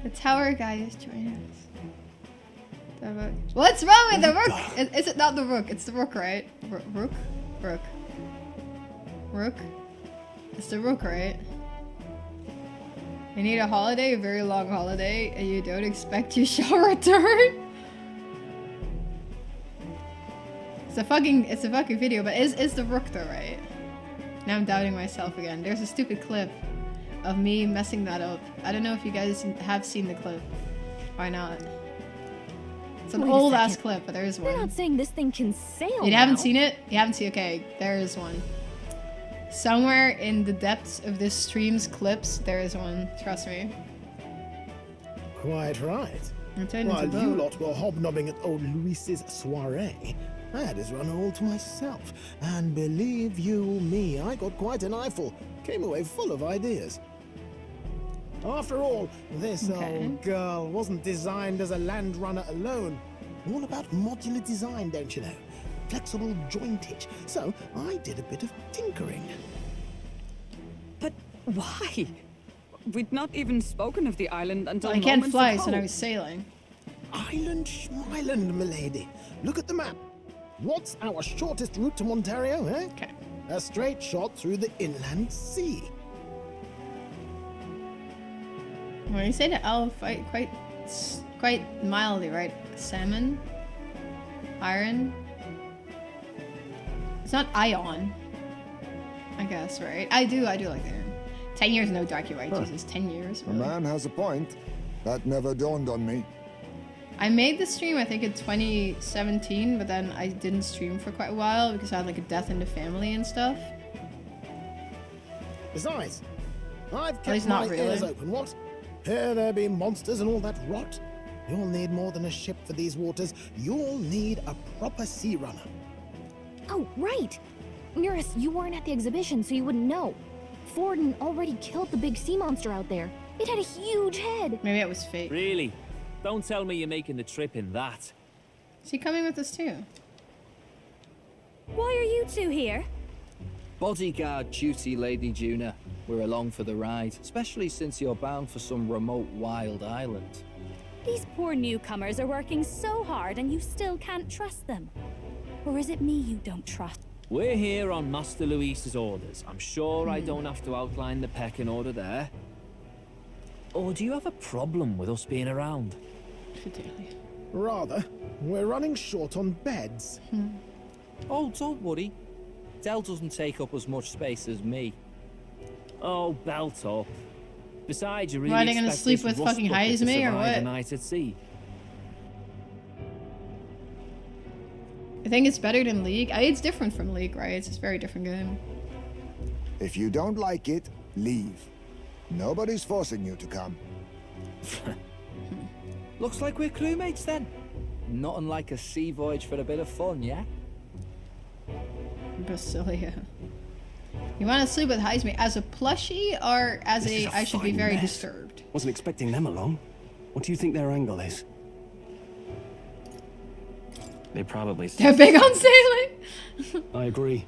The Tower guy is joining us. The Rook. What's wrong with the Rook? Is it not the Rook? It's the Rook, right? Rook? Rook. Rook? It's the Rook, right? You need a holiday, a very long holiday, and you don't expect you shall return? It's a fucking video, but is the Rook though, right? Now I'm doubting myself again. There's a stupid clip of me messing that up. I don't know if you guys have seen the clip. Why not? It's an Wait a old ass second. clip, but there is You're one. not saying this thing can sail You haven't now. seen it? You haven't seen okay, there is one. Somewhere in the depths of this stream's clips, there is one. Trust me. Quite right. I'm turning While into you boat. lot were hobnobbing at old Luis's soiree, I had his run all to myself. And believe you me, I got quite an eyeful. Came away full of ideas. After all, this old girl wasn't designed as a land runner alone. All about modular design, don't you know? Flexible jointage. So I did a bit of tinkering. But why? We'd not even spoken of the island until Well, I can't moments fly, ago. so now he's sailing. Island Schmeiland, milady. Look at the map. What's our shortest route to Montario, eh? Okay. A straight shot through the inland sea. When you say the elf, quite mildly, right? Salmon? Iron? It's not Ion. I guess, right? I do like that. 10 years no dark, you're right, Jesus. 10 years. A man has a point. That never dawned on me. I made the stream, I think, in 2017, but then I didn't stream for quite a while because I had like a death in the family and stuff. Besides, I've At kept least my not really. ears open, what? Here there be monsters and all that rot. You'll need more than a ship for these waters. You'll need a proper sea runner. Oh, right! Mirus, you weren't at the exhibition, so you wouldn't know. Forden already killed the big sea monster out there. It had a huge head. Maybe it was fake. Really? Don't tell me you're making the trip in that. Is he coming with us too? Why are you two here? Bodyguard duty, Lady Juna. We're along for the ride, especially since you're bound for some remote wild island. These poor newcomers are working so hard and you still can't trust them. Or is it me you don't trust? We're here on Master Luis's orders. I'm sure I don't have to outline the pecking order there. Or do you have a problem with us being around? Rather, we're running short on beds. Oh, don't worry. Del doesn't take up as much space as me. Oh, belt up. Besides, you really Why are they expect gonna sleep this with rust fucking bucket to Heisme or survive what? a night at sea? I think it's better than League. It's different from League, right? It's a very different game. If you don't like it, leave. Nobody's forcing you to come. Looks like we're crewmates then. Not unlike a sea voyage for a bit of fun, yeah? Basilia. You want to sleep with Heisme as a plushie or as This is I should be fine very mess. disturbed? Wasn't expecting them along. What do you think their angle is? They probably... They're big on sailing. I agree.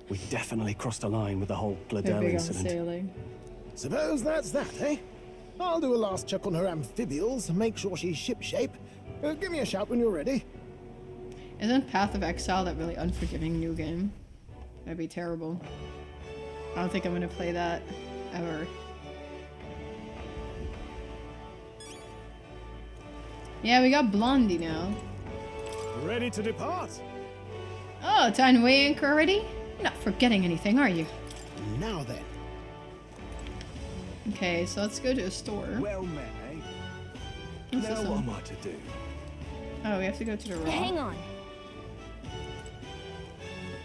We definitely crossed a line with the whole They're Gladell big on incident. sailing. Suppose that's that, eh? I'll do a last check on her amphibials and make sure she's shipshape. Give me a shout when you're ready. Isn't Path of Exile that really unforgiving new game? That'd be terrible. I don't think I'm gonna play that ever. Yeah, we got Blondie now. Ready to depart? Oh, time to weigh anchor already? You're not forgetting anything, are you? Now then. Okay, so let's go to a store. Well met, eh? What's Now this what one? am I to do? Oh, we have to go to the rock. Hang on.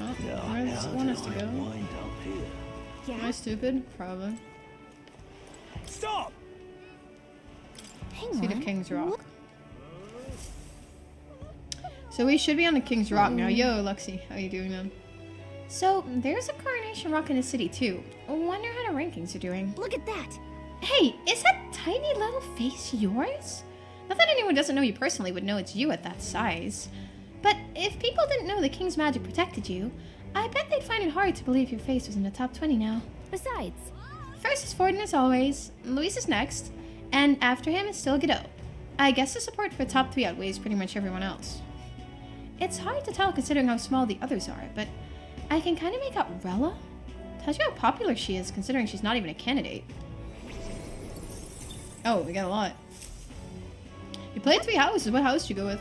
Oh, where does it want us to go? Wind up here. Am I stupid? Probably. Stop! Hang Seat on. of King's Rock. So we should be on the King's Rock now. Yo, Luxie, how you doing, man? So there's a Coronation Rock in the city too. I wonder how the rankings are doing. Look at that. Hey, is that tiny little face yours? Not that anyone doesn't know you personally would know it's you at that size. But if people didn't know the King's magic protected you, I bet they'd find it hard to believe your face was in the top 20 now. Besides, First is Forden as always, Luis is next, and after him is still Godot. I guess the support for the top 3 outweighs pretty much everyone else. It's hard to tell considering how small the others are, but I can kind of make out Rella. Tells you how popular she is considering she's not even a candidate. Oh, we got a lot. You played 3 houses. What house did you go with?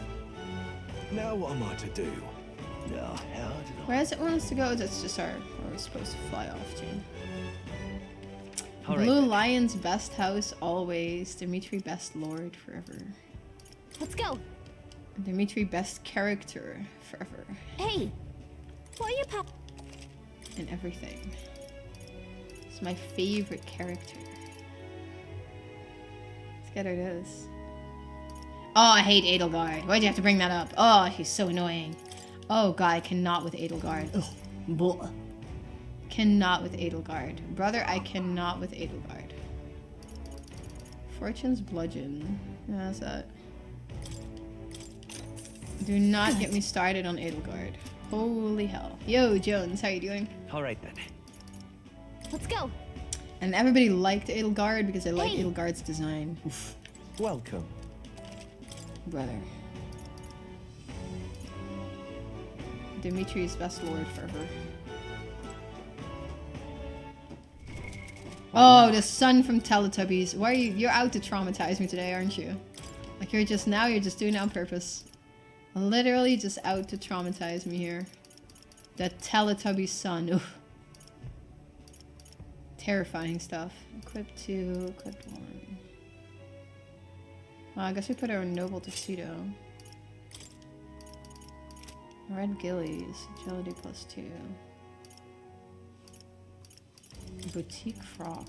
Now what am I to do? Now, how did Where does it want us to go? That's just our where we're supposed to fly off to. All right, Blue then. Lion's best house always. Dimitri best lord forever. let's go. Dimitri best character forever. Hey, what are you pop? And everything. It's my favorite character. Let's get her this. Oh, I hate Edelgard. Why'd you have to bring that up? Oh, he's so annoying. Oh god, I cannot with Edelgard. Ugh. Cannot with Edelgard. Brother, I cannot with Edelgard. Fortune's bludgeon. How's that? Do not get me started on Edelgard. Holy hell. Yo, Jones, how you doing? All right then. Let's go. And everybody liked Edelgard because they like Hey. Edelgard's design. Welcome. Brother. Dimitri's best lord forever. Oh, the son from Teletubbies. Why are you? You're out to traumatize me today, aren't you? Like you're just doing it on purpose. Literally just out to traumatize me here. The Teletubbies son. Oof. Terrifying stuff. Equip 2, equip 1. Well, I guess we put our noble tuxedo. Red gillies, agility +2. Boutique frock.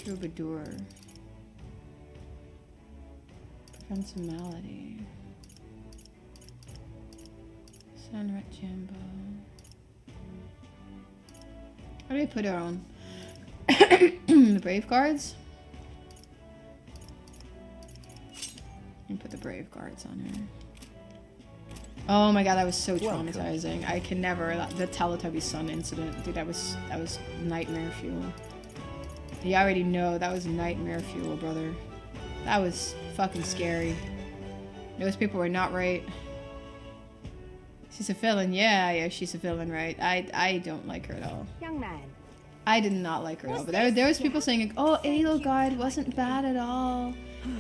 Troubadour. Prevents a malady. Sunret Jambo. How do we put our own? The Brave Guards? And put the Brave Guards on here. Oh my god, that was so traumatizing. I can never. The Teletubby son incident, dude, that was nightmare fuel. You already know that was nightmare fuel, brother. That was fucking scary. Those people were not right. She's a villain. Yeah, she's a villain, right? I don't like her at all. Young man. I did not like her at all. But there was people saying, like, oh, Edelgard wasn't bad at all.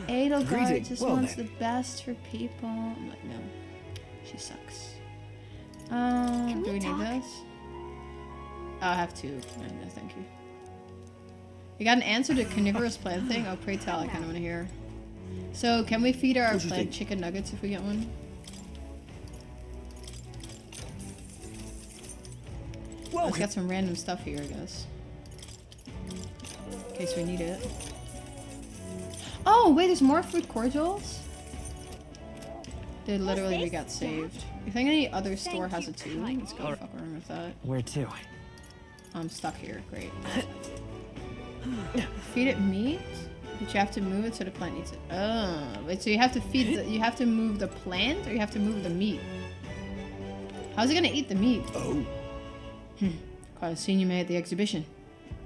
Edelgard just wants the best for people. I'm like, no. She sucks. Do we need this? Oh, I have two. No, thank you. You got an answer to carnivorous plant thing? Oh, pray tell, I kind of want to hear. So, can we feed our plant chicken nuggets if we get one? Let's get some random stuff here, I guess. In case we need it. Oh, wait, there's more fruit cordials? Dude, literally we got saved. You think any other store has it too? Let's go fuck around with that. Where to? I'm stuck here. Great. Feed it meat? But you have to move it so the plant needs it. Oh, wait, so you have to feed the, you have to move the plant or you have to move the meat? How's it gonna eat the meat? Oh. Quite a scene you made at the exhibition.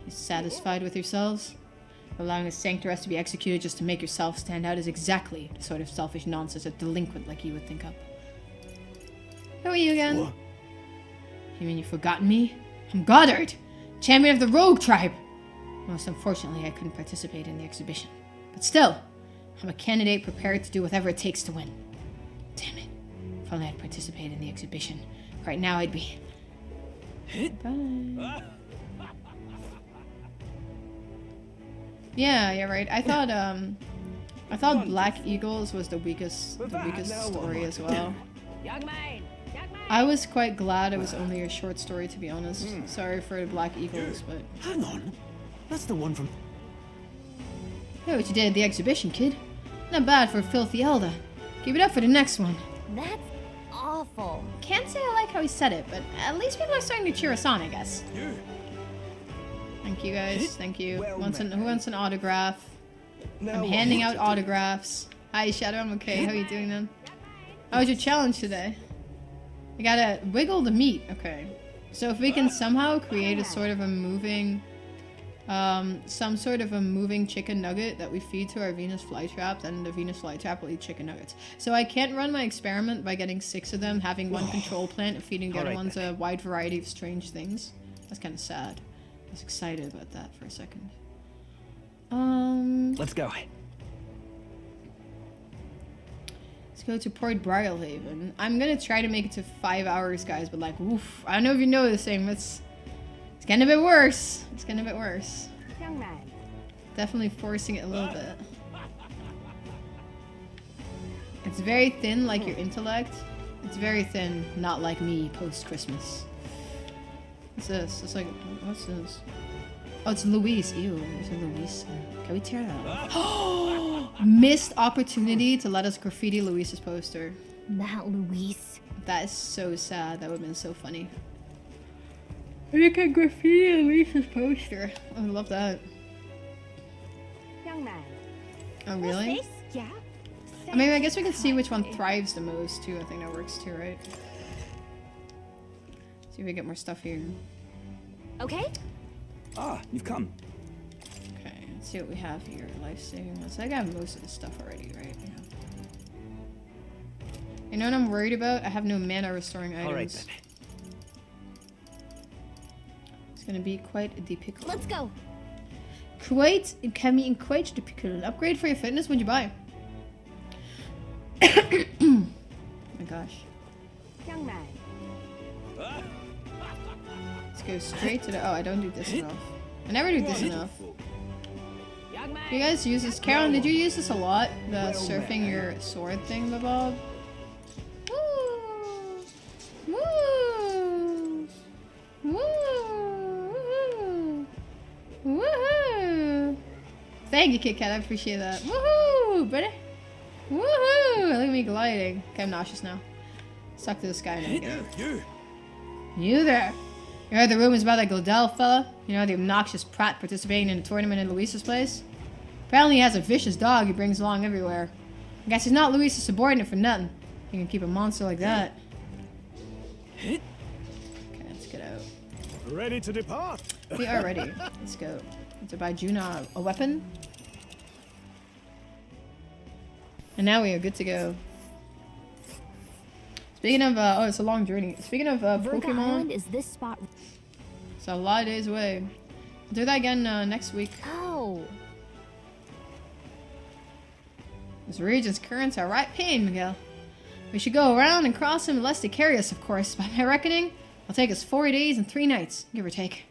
You satisfied with yourselves? Allowing a sanctuaress to be executed just to make yourself stand out is exactly the sort of selfish nonsense a delinquent like you would think up. Who are you again? What? You mean you've forgotten me? I'm Goddard, champion of the Rogue tribe. Most unfortunately, I couldn't participate in the exhibition. But still, I'm a candidate prepared to do whatever it takes to win. Damn it. If only I'd participated in the exhibition. Right now I'd be... Bye. Yeah, right. I thought Black Eagles was the weakest story as well. I was quite glad it was only a short story, to be honest. Sorry for Black Eagles, but... Hang on. That's the one from... Hey, what you did at the exhibition, kid. Not bad for a filthy elder. Keep it up for the next one. That's awful. Can't say I like how he said it, but at least people are starting to cheer us on, I guess. Thank you, guys. Thank you. Who wants an autograph? I'm handing out autographs. Hi, Shadow. I'm okay. How are you doing, then? How was your challenge today? You gotta wiggle the meat. Okay. So if we can somehow create a sort of a moving... some sort of a moving chicken nugget that we feed to our Venus flytrap, then the Venus flytrap will eat chicken nuggets. So I can't run my experiment by getting 6 of them, having one control plant, and feeding the other ones a wide variety of strange things. That's kind of sad. I was excited about that for a second. Let's go. Let's go to Port Briarhaven. I'm gonna try to make it to 5 hours, guys, but like, oof. I don't know if you know this thing, but it's getting a bit worse. It's getting a bit worse. Young man. Definitely forcing it a little bit. It's very thin, like your intellect. It's very thin, not like me post-Christmas. What's this? It's like, what's this? Oh, it's Luis. Ew, there's a Luis. Can we tear that off? Missed opportunity to let us graffiti Luis's poster. Not Luis. That is so sad. That would have been so funny. You can graffiti Luis's poster. I love that. Young man. Oh, really? What's this? Yeah. I mean, I guess we can see which one thrives the most, too. I think that works, too, right? See if we get more stuff here. Okay. Ah, you've come. Okay, let's see what we have here. Life-saving ones. I got most of this stuff already, right? Yeah. You know what I'm worried about? I have no mana restoring items. All right, then. Let's gonna be quite the pickle. Let's go. It can be in quite the pickle. Upgrade for your fitness. What'd you buy? Oh my gosh. Young man. Let's go straight to the. Oh, I don't do this enough. I never do this enough. You guys use this? Carolyn, did you use this a lot? The surfing your sword thing, Bob? Woo! Woo! Woo! Woohoo! Thank you, Kit Kat. I appreciate that. Woohoo, buddy! Woohoo! Look at me gliding. Okay, I'm nauseous now. Suck to the sky and go. You there! You heard the rumors about that Gladell fella? You know, the obnoxious prat participating in a tournament in Luisa's place? Apparently he has a vicious dog he brings along everywhere. I guess he's not Luisa's subordinate for nothing. You can keep a monster like that. Okay, let's get out. Ready to depart? We are ready. Let's go. To buy Juna a weapon. And now we are good to go. Speaking of, oh, it's a long journey. Speaking of Pokemon, Island is this spot. It's a lot of days away. We'll do that again next week. Oh. This region's currents are right pain, Miguel. We should go around and cross them unless they carry us, of course. By my reckoning, it'll take us 4 days and 3 nights, give or take.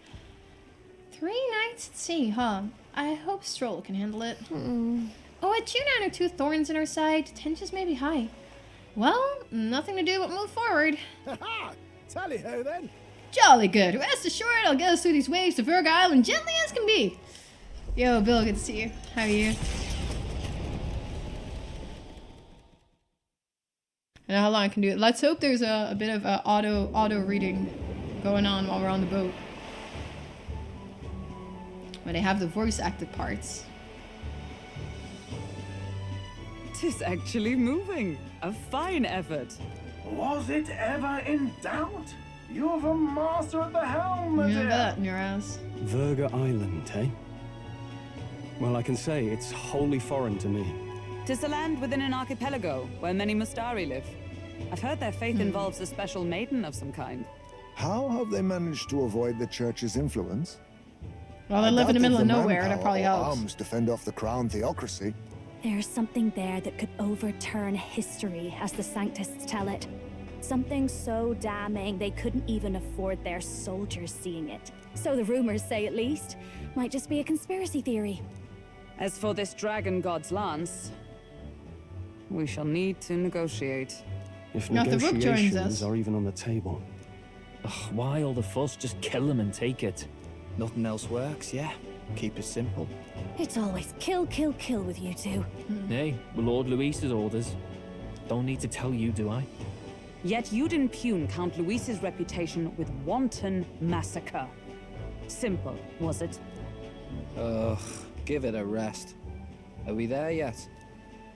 3 nights at sea, huh? I hope Strohl can handle it. Oh, with Juna and her 2 thorns in her side, tensions may be high. Well, nothing to do but move forward. Ha-ha! Tally-ho then. Jolly good. Rest assured, I'll get us through these waves to Virga Island gently as can be. Yo, Bill, good to see you. How are you? I know how long I can do it. Let's hope there's a bit of auto reading going on while we're on the boat. When they have the voice acted parts. Tis actually moving. A fine effort. Was it ever in doubt? You're the master at the helm, my You know dear. that in your ass. Virga Island, eh? Well, I can say it's wholly foreign to me. Tis a land within an archipelago where many Mustari live. I've heard their faith involves a special maiden of some kind. How have they managed to avoid the church's influence? Well, they live in the middle of nowhere. That probably helps. Arms to fend off the crown theocracy. There's something there that could overturn history, as the Sanctists tell it. Something so damning they couldn't even afford their soldiers seeing it. So the rumors say, at least. Might just be a conspiracy theory. As for this dragon god's lance, we shall need to negotiate. If Now, if the book joins negotiations us- are even on the table. Ugh, why all the fuss? Just kill them and take it. Nothing else works, yeah. Keep it simple. It's always kill, kill, kill with you two. Hey, well, Lord Luis's orders. Don't need to tell you, do I? Yet you'd impugn Count Luis's reputation with wanton massacre. Simple, was it? Ugh, give it a rest. Are we there yet?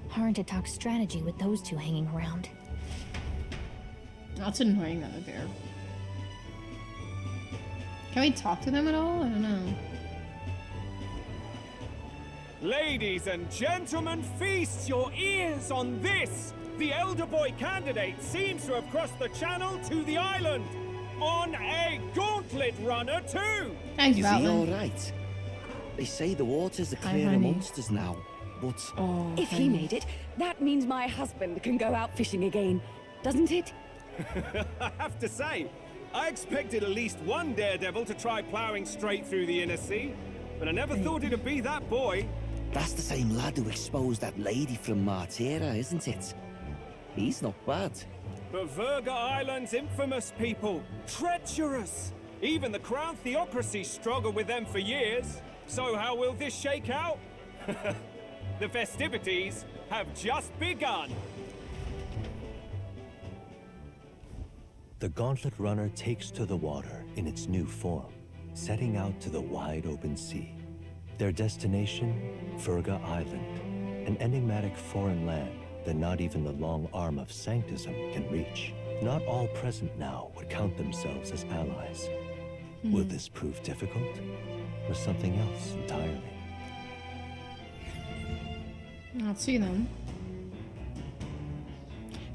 Hard to talk strategy with those two hanging around. That's annoying that they're there. Can we talk to them at all? I don't know. Ladies and gentlemen, feast your ears on this! The elder boy candidate seems to have crossed the channel to the island! On a gauntlet runner, too! Thanks, Is he Valin. all right? They say the waters are Hi, clear honey. amongst us now, but... If he made it, that means my husband can go out fishing again, doesn't it? I have to say, I expected at least one daredevil to try plowing straight through the inner sea, but I never thought it'd be that boy. That's the same lad who exposed that lady from Martira, isn't it? He's not bad. But Virga Island's infamous people, treacherous. Even the Crown Theocracy struggled with them for years. So how will this shake out? The festivities have just begun. The Gauntlet Runner takes to the water in its new form, setting out to the wide open sea. Their destination, Virga Island, an enigmatic foreign land that not even the long arm of Sanctism can reach. Not all present now would count themselves as allies. Will this prove difficult, or something else entirely? I'll see them.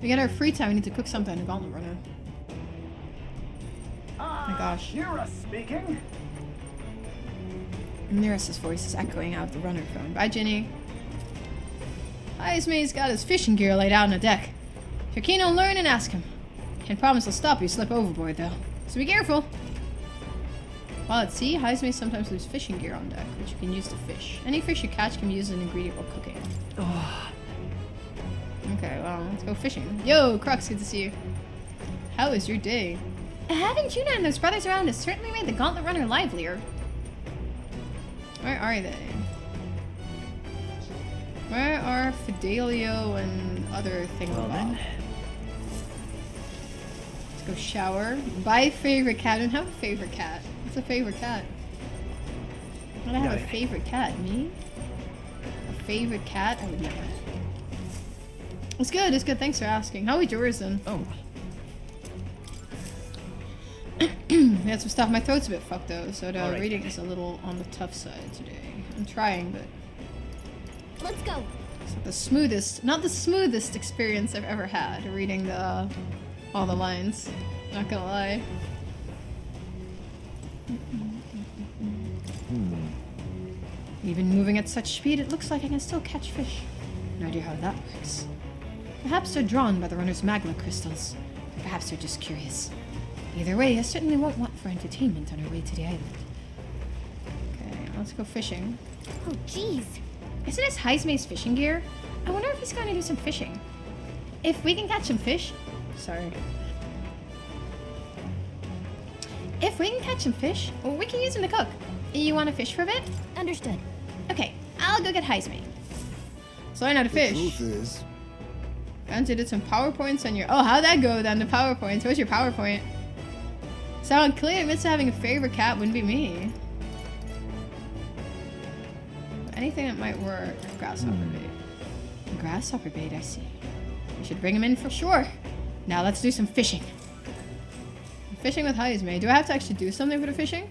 We get our free time. We need to cook something. A gauntlet runner. Oh my gosh. Yura speaking. Neris's voice is echoing out of the runner phone. Bye, Ginny. Heismay's got his fishing gear laid out on the deck. If you're keen on learning, ask him. Can't promise he'll stop you slip overboard, though. So be careful. While at sea, Heismay sometimes leaves fishing gear on deck, which you can use to fish. Any fish you catch can be used as an ingredient while cooking. Oh. Okay, well, let's go fishing. Yo, Crux, good to see you. How was your day? Having Juna and those brothers around has certainly made the Gauntlet Runner livelier. Where are they? Where are Fidelio and other thingamabob? Let's go shower. Buy favorite cat. I don't have a favorite cat. What's a favorite cat? I don't have a favorite cat. Me? A favorite cat? I would never. It's good. It's good. Thanks for asking. How was yours then? Oh. That's some stuff. My throat's a bit fucked though, so the reading is a little on the tough side today. I'm trying, but let's go. It's not the smoothest experience I've ever had reading all the lines. Not gonna lie. Even moving at such speed, it looks like I can still catch fish. No idea how that works. Perhaps they're drawn by the runner's magma crystals, or perhaps they're just curious. Either way, I certainly won't want for entertainment on our way to the island. Okay, let's go fishing. Oh, jeez. Isn't this Heismay's fishing gear? I wonder if he's going to do some fishing. If we can catch some fish... Sorry. If we can catch some fish, well, we can use them to cook. You want to fish for a bit? Understood. Okay, I'll go get Heismay. So learn how to fish. The truth is... Fancy did some PowerPoints on your... Oh, how'd that go then, the PowerPoints? What's your PowerPoint? Sound clear, admits to having a favorite cat wouldn't be me. Anything that might work. Grasshopper bait. Grasshopper bait, I see. We should bring him in for sure. Now let's do some fishing. Fishing with Heismay. Do I have to actually do something for the fishing?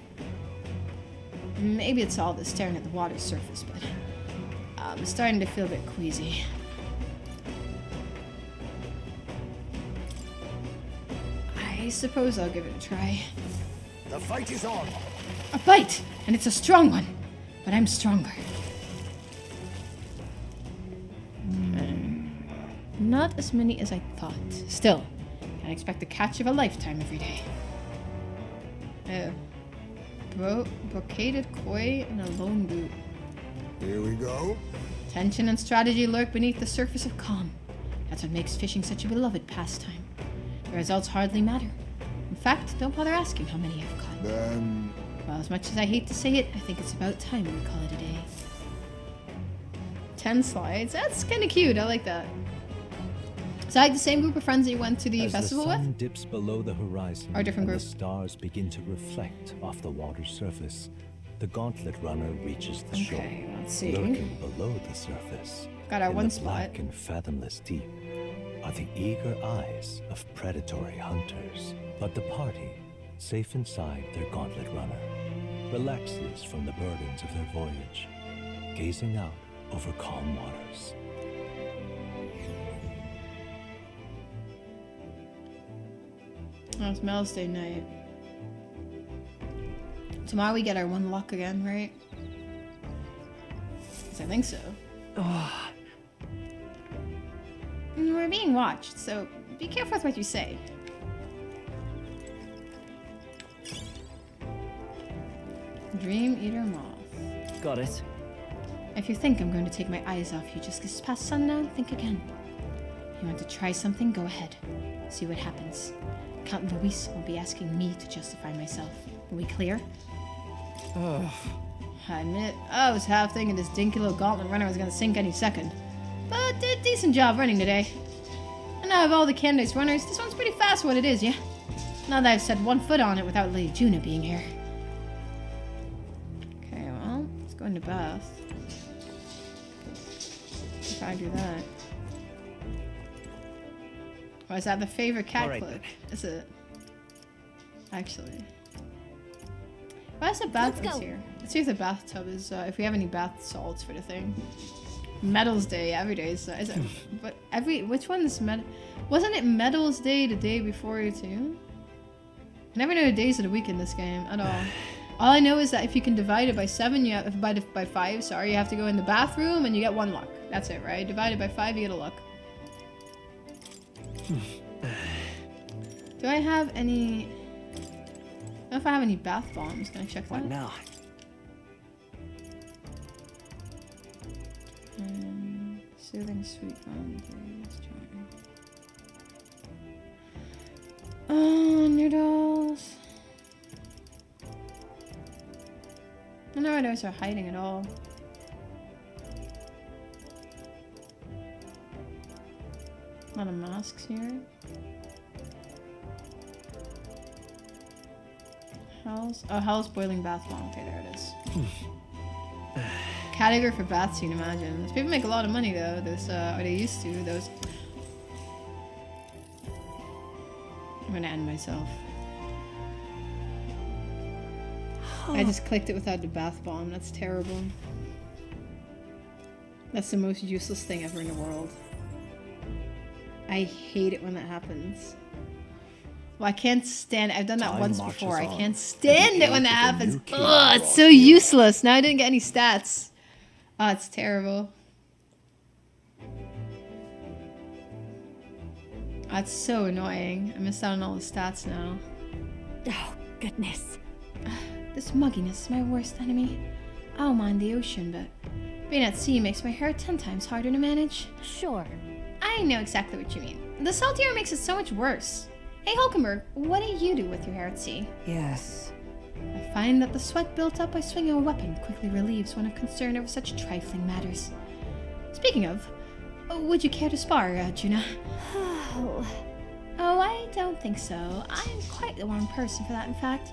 Maybe it's all the staring at the water's surface, but I'm starting to feel a bit queasy. I suppose I'll give it a try. The fight is on. A bite! And it's a strong one. But I'm stronger. Not as many as I thought. Still, can't expect the catch of a lifetime every day. Brocaded koi and a lone boot. Here we go. Tension and strategy lurk beneath the surface of calm. That's what makes fishing such a beloved pastime. The results hardly matter. In fact, don't bother asking how many I've caught. Then... Well, as much as I hate to say it, I think it's about time we call it a day. 10 slides. That's kind of cute. I like that. Is that like the same group of friends that you went to the festival with? As the sun dips below the horizon or a different and group? the stars begin to reflect off the water's surface, the Gauntlet Runner reaches the shore. Let's see. Lurking below the surface, Got our in one the spot. black and fathomless deep, are the eager eyes of predatory hunters. But the party, safe inside their Gauntlet Runner, relaxes from the burdens of their voyage, gazing out over calm waters. Oh, it's Mel's Day night. Tomorrow we get our one luck again, right? I think so. Oh. We're being watched, so be careful with what you say. Dream Eater Moth. Got it. If you think I'm going to take my eyes off you just 'cause it's past sundown, think again. You want to try something? Go ahead. See what happens. Count Luis will be asking me to justify myself. Are we clear? Ugh. I admit, I was half thinking this dinky little Gauntlet Runner was going to sink any second. But did a decent job running today. And now of all the candidates runners, this one's pretty fast for what it is, yeah? Now that I've set one foot on it without Lady Juna being here. Okay, well, let's go into Bath. If I do that. Oh, is that the favorite cat All right, clip? Is it? Actually. Why is the bathtub here? Let's see if the bathtub is, if we have any bath salts for the thing. Medals Day, every day is it? But which one is wasn't it Medals Day the day before too? I never know the days of the week in this game at all. All I know is that if you can divide it by 7, you have by 5. Sorry, you have to go in the bathroom and you get 1 luck. That's it, right? Divided by 5, you get a luck. Do I have any? I don't know if I have any bath bombs. Can I check that? What now? Soothing sweet bomb. Let's try. Oh, noodles. I don't know where those are hiding at all. A lot of masks here. Hell's boiling bath bomb. Okay, there it is. Category for bath scene, imagine. Those people make a lot of money though. Those, or they used to. Those. I'm gonna end myself. I just clicked it without the bath bomb. That's terrible. That's the most useless thing ever in the world. I hate it when that happens. Well, I can't stand it. I've done that once before. I can't stand it when that happens. Ugh, it's so useless. Now I didn't get any stats. Oh, it's terrible. That's so annoying. I missed out on all the stats now. Oh, goodness. This mugginess is my worst enemy. I don't mind the ocean, but being at sea makes my hair 10 times harder to manage. Sure. I know exactly what you mean. The saltier makes it so much worse. Hey, Hulkenberg, what do you do with your hair at sea? Yes. I find that the sweat built up by swinging a weapon quickly relieves when I'm concerned over such trifling matters. Speaking of, would you care to spar, Juna? Oh, I don't think so. I'm quite the wrong person for that, in fact.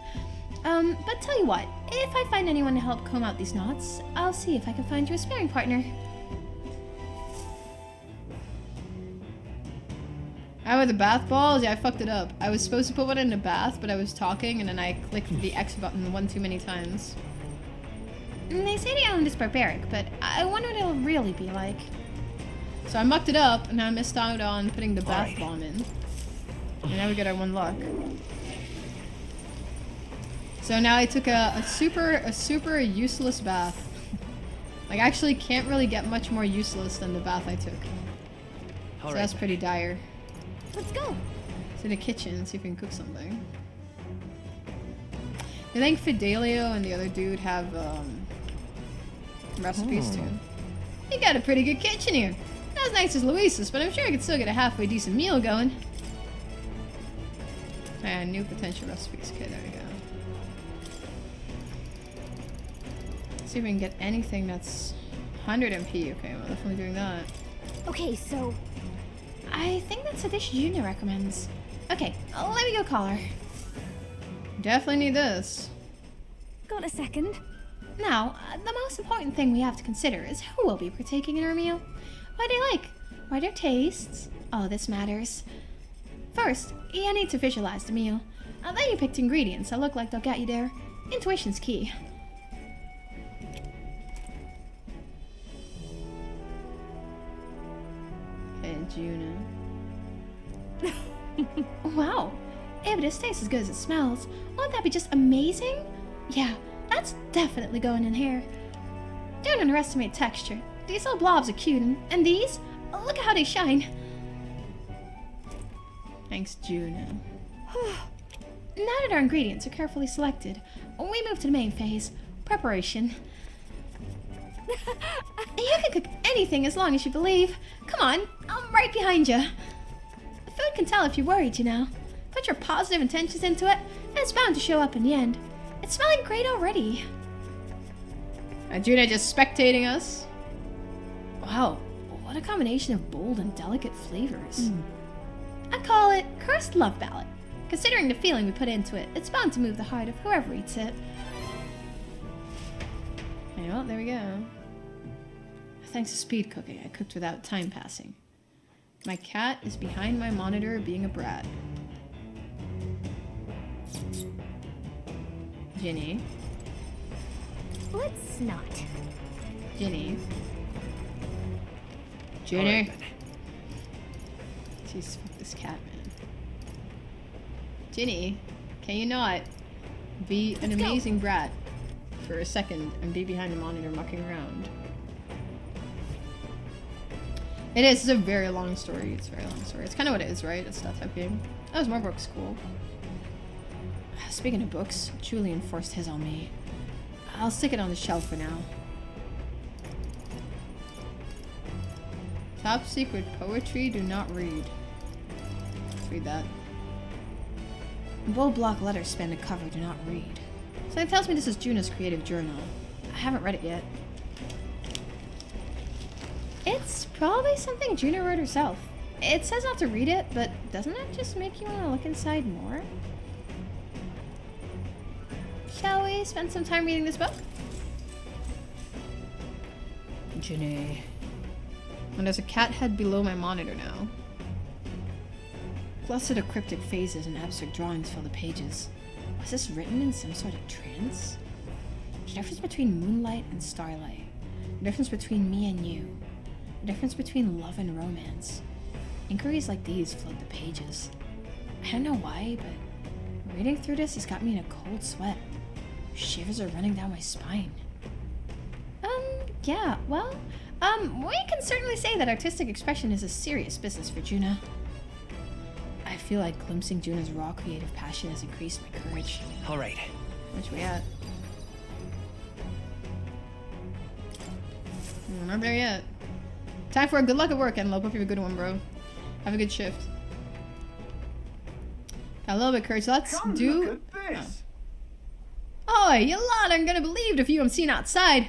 But tell you what, if I find anyone to help comb out these knots, I'll see if I can find you a sparring partner. How about the bath balls? Yeah, I fucked it up. I was supposed to put one in the bath, but I was talking and then I clicked the X button one too many times. They say the island is barbaric, but I wonder what it'll really be like. So I mucked it up and I missed out on putting the bath bomb in. And now we get our 1 luck. So now I took a super useless bath. Like, I actually can't really get much more useless than the bath I took. So that's pretty dire. Let's go. To the kitchen, see if we can cook something. I think Fidelio and the other dude have recipes too. You got a pretty good kitchen here. Not as nice as Luis's, but I'm sure I could still get a halfway decent meal going. Ah, new potential recipes. Okay, there we go. Let's see if we can get anything that's 100 MP. Okay, we're definitely doing that. Okay, so I think that's a dish Juna recommends. Okay, let me go call her. Definitely need this. Got a second? Now, the most important thing we have to consider is who will be partaking in our meal. What they like, what their tastes. All this matters. First, you need to visualize the meal. Then you pick ingredients that look like they'll get you there. Intuition's key. Okay, Juna. Wow, if this tastes as good as it smells, won't that be just amazing? Yeah, that's definitely going in here. Don't underestimate texture. These little blobs are cute, and these, look at how they shine. Thanks, Juna. Now that our ingredients are carefully selected, we move to the main phase, preparation. You can cook anything as long as you believe. Come on, I'm right behind you. Food can tell if you're worried, you know. Put your positive intentions into it, and it's bound to show up in the end. It's smelling great already. Juna just spectating us. Wow, what a combination of bold and delicate flavors. I call it cursed love ballad. Considering the feeling we put into it, it's bound to move the heart of whoever eats it. Well, there we go. Thanks to speed cooking, I cooked without time passing. My cat is behind my monitor being a brat. Ginny. Let's not. Ginny. Ginny. Jeez, fuck this cat, man. Ginny, can you not? Be an amazing brat for a second and be behind a monitor mucking around. It is. It's a very long story. It's a very long story. It's kind of what it is, right? It's that type of game. That was more books. Cool. Speaking of books, Julian forced his on me. I'll stick it on the shelf for now. Top secret poetry, do not read. Let's read that. Bold block letters span the cover, do not read. So it tells me this is Juna's creative journal. I haven't read it yet. It's probably something Juna wrote herself. It says not to read it, but doesn't that just make you want to look inside more? Shall we spend some time reading this book? Juna. And there's a cat head below my monitor now. Clustered of cryptic phases and abstract drawings fill the pages. Was this written in some sort of trance? The difference between moonlight and starlight. The difference between me and you. The difference between love and romance. Inquiries like these flood the pages. I don't know why, but reading through this has got me in a cold sweat. Shivers are running down my spine. Yeah, well, we can certainly say that artistic expression is a serious business for Juna. I feel like glimpsing Juna's raw creative passion has increased my courage. All right. Which we at? We're not there yet. Time for a good luck at work, Envelope. Hope you have a good one, bro. Have a good shift. Got a little bit of courage. Let's do... Look at this. Oh, you lot aren't gonna believe the view I'm seeing outside.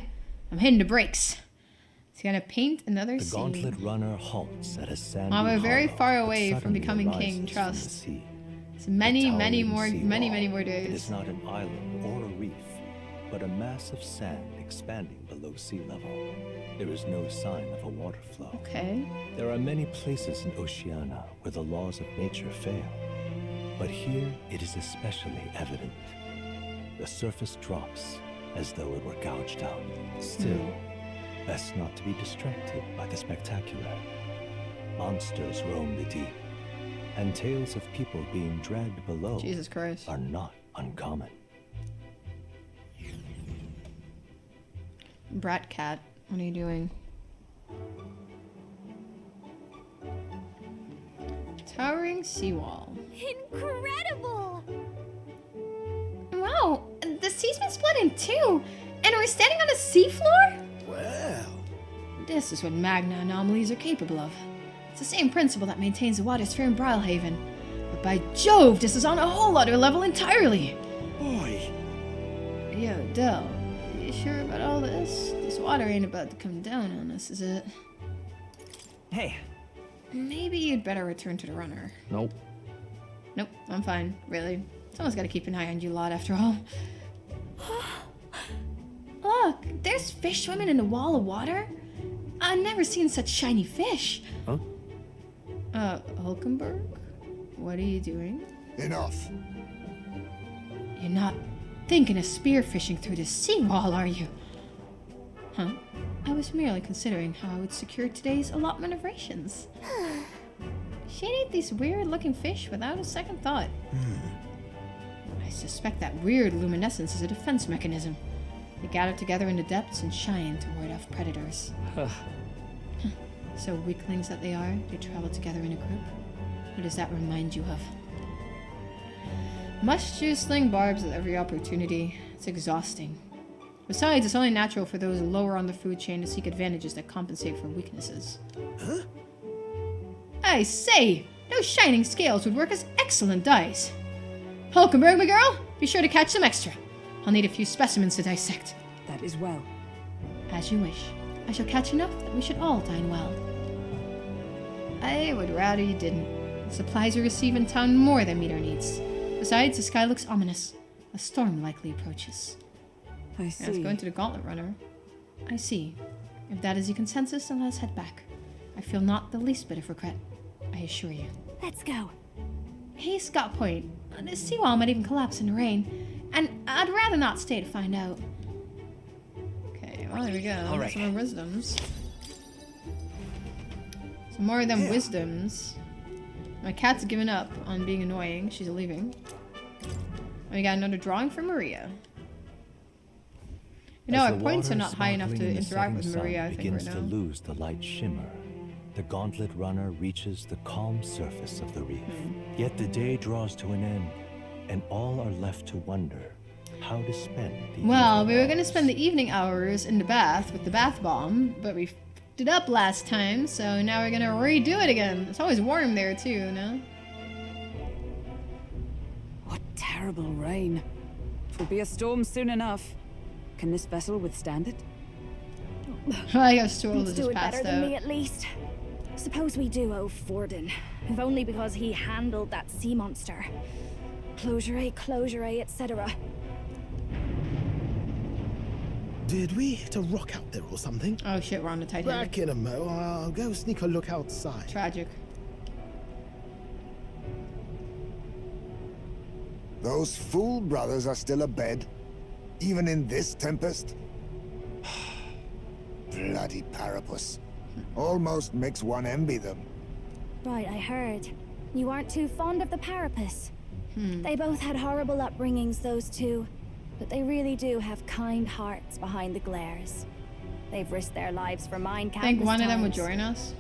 I'm hitting the brakes. He's gonna paint another The scene. gauntlet runner halts at a sandy We're very hollow far that away from suddenly becoming arises king, from the trust. sea. It's many more It days. is not an island or a reef, but a mass of sand expanding below sea level. There is no sign of a water flow. Okay. There are many places in Oceania where the laws of nature fail, but here it is especially evident. The surface drops as though it were gouged out. Still, best not to be distracted by the spectacular. Monsters roam the deep, and tales of people being dragged below Jesus Christ. are not uncommon. Brat cat, what are you doing? Towering seawall. Incredible! Wow, the sea's been split in two, and we're standing on a seafloor? Well, This is what magna anomalies are capable of. It's the same principle that maintains the water sphere in Brilhaven. But by Jove, this is on a whole other level entirely! boy. Yo, Del, you sure about all this? This water ain't about to come down on us, is it? Hey. Maybe you'd better return to the runner. Nope. Nope, I'm fine, really. Someone's gotta keep an eye on you lot after all. Look, there's fish swimming in a wall of water. I've never seen such shiny fish. Huh? Hulkenberg? What are you doing? Enough. You're not thinking of spearfishing through the seawall, are you? Huh? I was merely considering how I would secure today's allotment of rations. She'd eat these weird-looking fish without a second thought. I suspect that weird luminescence is a defense mechanism. They gather together in the depths and shine to ward off predators. So weaklings that they are, they travel together in a group? What does that remind you of? Must you sling barbs at every opportunity? It's exhausting. Besides, it's only natural for those lower on the food chain to seek advantages that compensate for weaknesses. Huh? I say! Those shining scales would work as excellent dice. Hulkenberg, my girl, be sure to catch some extra. I'll need a few specimens to dissect. That is well. As you wish. I shall catch enough that we should all dine well. I would rather you didn't. The supplies we receive in town more than meet our needs. Besides, the sky looks ominous. A storm likely approaches. I see. Let's go into the gauntlet runner. I see. If that is the consensus, then let's head back. I feel not the least bit of regret. I assure you. Let's go. He's got a point. The seawall might even collapse in the rain. And I'd rather not stay to find out. Okay, well, there we go. All right. Some more wisdoms. Some more of them wisdoms. My cat's given up on being annoying. She's leaving. we got another drawing for Maria. You know, As our the points are water not high enough to sparkling in the interact with setting Maria, sun I think, begins right to now. lose the light shimmer, the gauntlet runner reaches the calm surface of the reef. Yet the day draws to an end, and all are left to wonder how to spend the Well, we were going to spend the evening hours in the bath with the bath bomb, but we f***ed it up last time, so now we're going to redo it again. It's always warm there too, no? What terrible rain. It'll be a storm soon enough. Can this vessel withstand it? I guess Strohl Let's is do just it better passed than out. me at least. Suppose we do owe Forden, if only because he handled that sea monster. Closure, etc. Did we hit a rock out there or something? Oh shit, we're on the Titanic. Back in a mo. I'll go sneak a look outside. Tragic. Those fool brothers are still abed, even in this tempest. Bloody Parapus. Almost makes one envy them. Right, I heard. You aren't too fond of the Parapus. They both had horrible upbringings, those two. But they really do have kind hearts behind the glares. They've risked their lives for mine countless Think one of them would times. join us?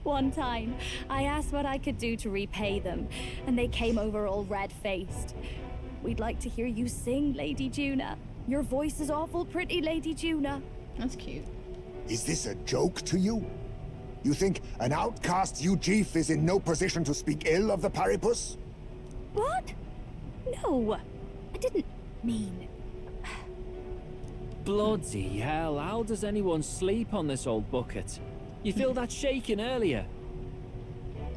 One time, I asked what I could do to repay them, and they came over all red-faced. We'd like to hear you sing, Lady Juna. Your voice is awful pretty, Lady Juna. That's cute. Is this a joke to you? You think an outcast Uchief is in no position to speak ill of the Paripus? What? No, I didn't mean... Bloody hell, how does anyone sleep on this old bucket? You feel that shaking earlier?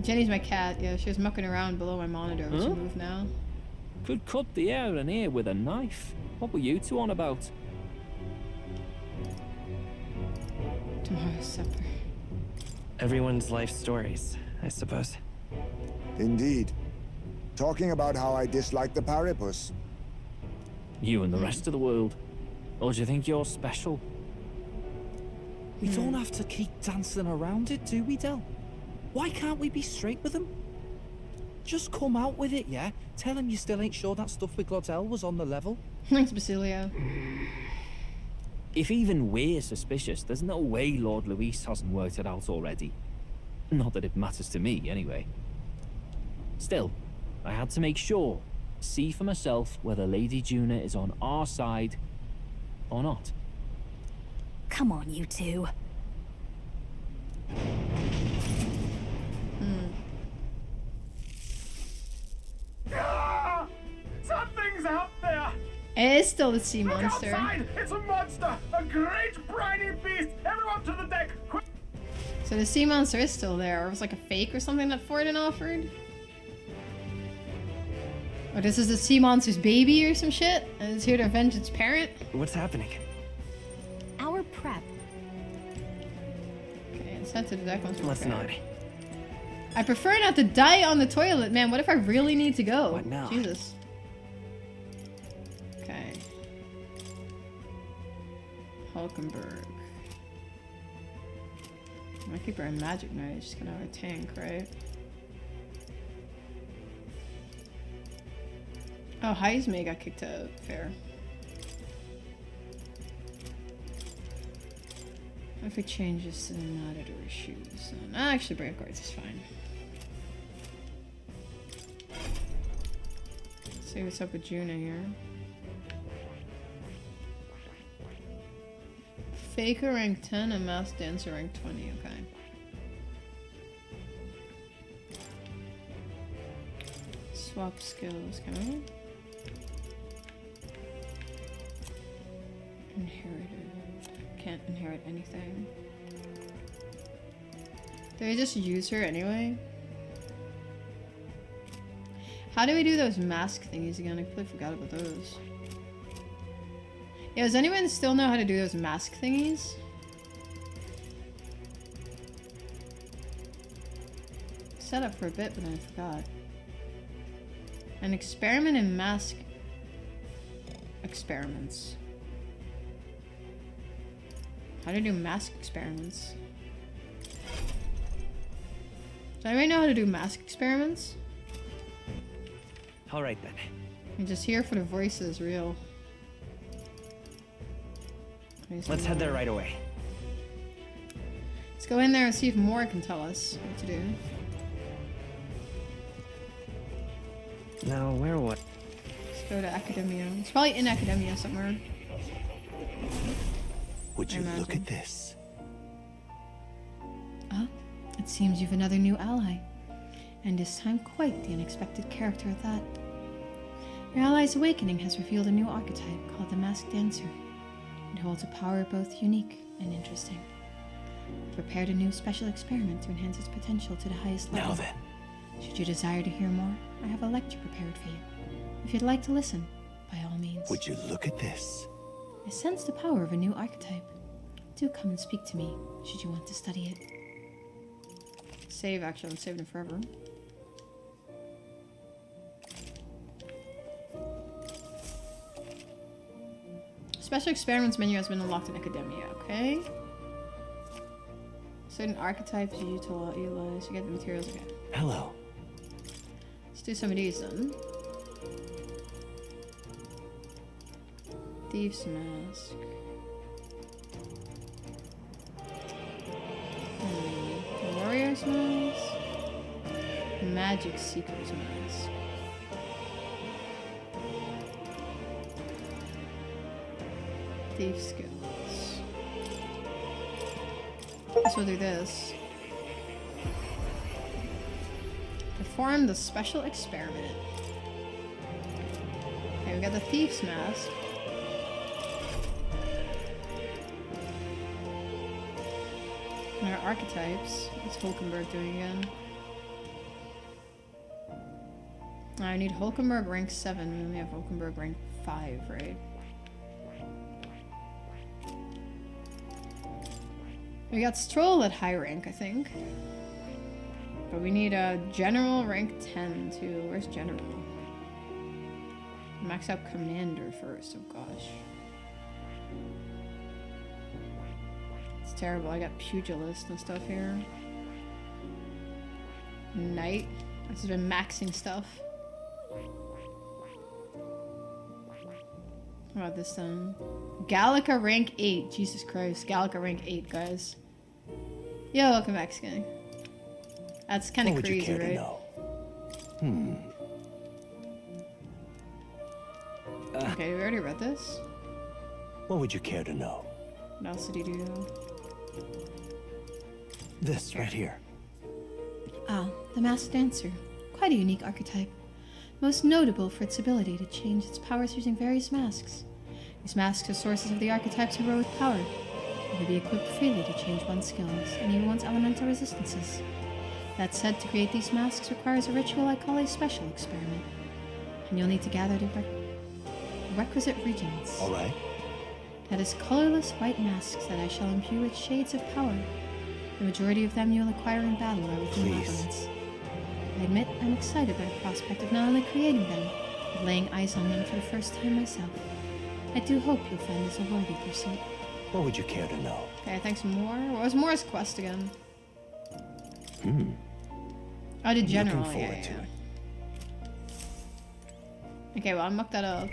Jenny's my cat. Yeah, she was mucking around below my monitor. But she moved now. Could cut the air in here with a knife. What were you two on about? Tomorrow's supper. Everyone's life stories, I suppose. Indeed. Talking about how I dislike the Paripus. You and the rest of the world. Or do you think you're special? We don't have to keep dancing around it, do we, Del? Why can't we be straight with him? Just come out with it, yeah? Tell him you still ain't sure that stuff with Glottel was on the level. Thanks, Basilio. If even we're suspicious, there's no way Lord Luis hasn't worked it out already. Not that it matters to me, anyway. Still, I had to make sure, see for myself whether Lady Juna is on our side or not. Come on, you two. Ah! Something's out there! It is still the sea Look monster. outside! It's a monster! A great briny beast! Everyone to the deck! Quick! So the sea monster is still there. Or it was like a fake or something that Forden offered? Or this is the sea monster's baby or some shit? And it's here to avenge its parent? What's happening? Our prep. Okay, let's head to the deck once we're Let's prepared. not. I prefer not to die on the toilet, man. What if I really need to go? What now? Jesus. Okay. Hulkenberg. I keep her in magic now. She's gonna have a tank, right? Oh, Heisme got kicked out. Fair. If we change this to not at her shoes, then actually brave guards is fine. Let's see what's up with Juna here. Faker rank 10 and Masked Dancer rank 20, okay. Swap skills, can we? Inherited. Can't inherit anything. Did I just use her anyway? How do we do those mask thingies again? I completely forgot about those. Yeah, does anyone still know how to do those mask thingies? Set up for a bit, but then I forgot. An experiment in mask experiments. How do you do mask experiments? Does anybody know how to do mask experiments? All right then. I'm just here for the voices, real. Let's head there right away. Let's go in there and see if Mora can tell us what to do. Now, where what? Let's go to Academia. It's probably in Academia somewhere. Would you look at this? Oh, it seems you've another new ally. And this time quite the unexpected character at that. Your ally's awakening has revealed a new archetype called the Masked Dancer. It holds a power both unique and interesting. I've prepared a new special experiment to enhance its potential to the highest level. Now then. Should you desire to hear more, I have a lecture prepared for you. If you'd like to listen, by all means. Would you look at this? I sense the power of a new archetype. Do come and speak to me, should you want to study it. Save, actually. I'm saving it forever. Special experiments menu has been unlocked in Academia, okay? Certain archetypes you utilize, you get the materials, okay. Hello. Let's do some of these then. Thief's Mask. Warrior's Mask. Magic Seeker's Mask. Thief Skills. So we'll do this. Perform the special experiment. Okay, we got the Thief's Mask. And our archetypes. What's Hulkenberg doing again? I need Hulkenberg rank 7. We only have Hulkenberg rank 5, right? We got Strohl at high rank, I think. But we need a General rank 10 too. Where's General? Max out Commander first, oh gosh. It's terrible, I got Pugilist and stuff here. Knight. This has been maxing stuff. How about this then? Gallica rank 8. Jesus Christ. Gallica rank 8, guys. Yo, welcome back, Skinny. That's kind of crazy, right? Okay, we already read this. What would you care to know? What else did he do? This right here. Ah, the Masked Dancer. Quite a unique archetype. Most notable for its ability to change its powers using various masks. These masks are sources of the archetype's heroic power. They can be equipped freely to change one's skills, and even one's elemental resistances. That said, to create these masks requires a ritual I call a special experiment. And you'll need to gather the requisite reagents. Alright. That is colorless white masks that I shall imbue with shades of power. The majority of them you'll acquire in battle or within labyrinths. I admit I'm excited by the prospect of not only creating them, but laying eyes on them for the first time myself. I do hope you'll find this a worthy pursuit. What would you care to know? Okay, thanks more. What was Mora's quest again? Oh, the general. Looking forward to it. Okay, well, I mucked that up.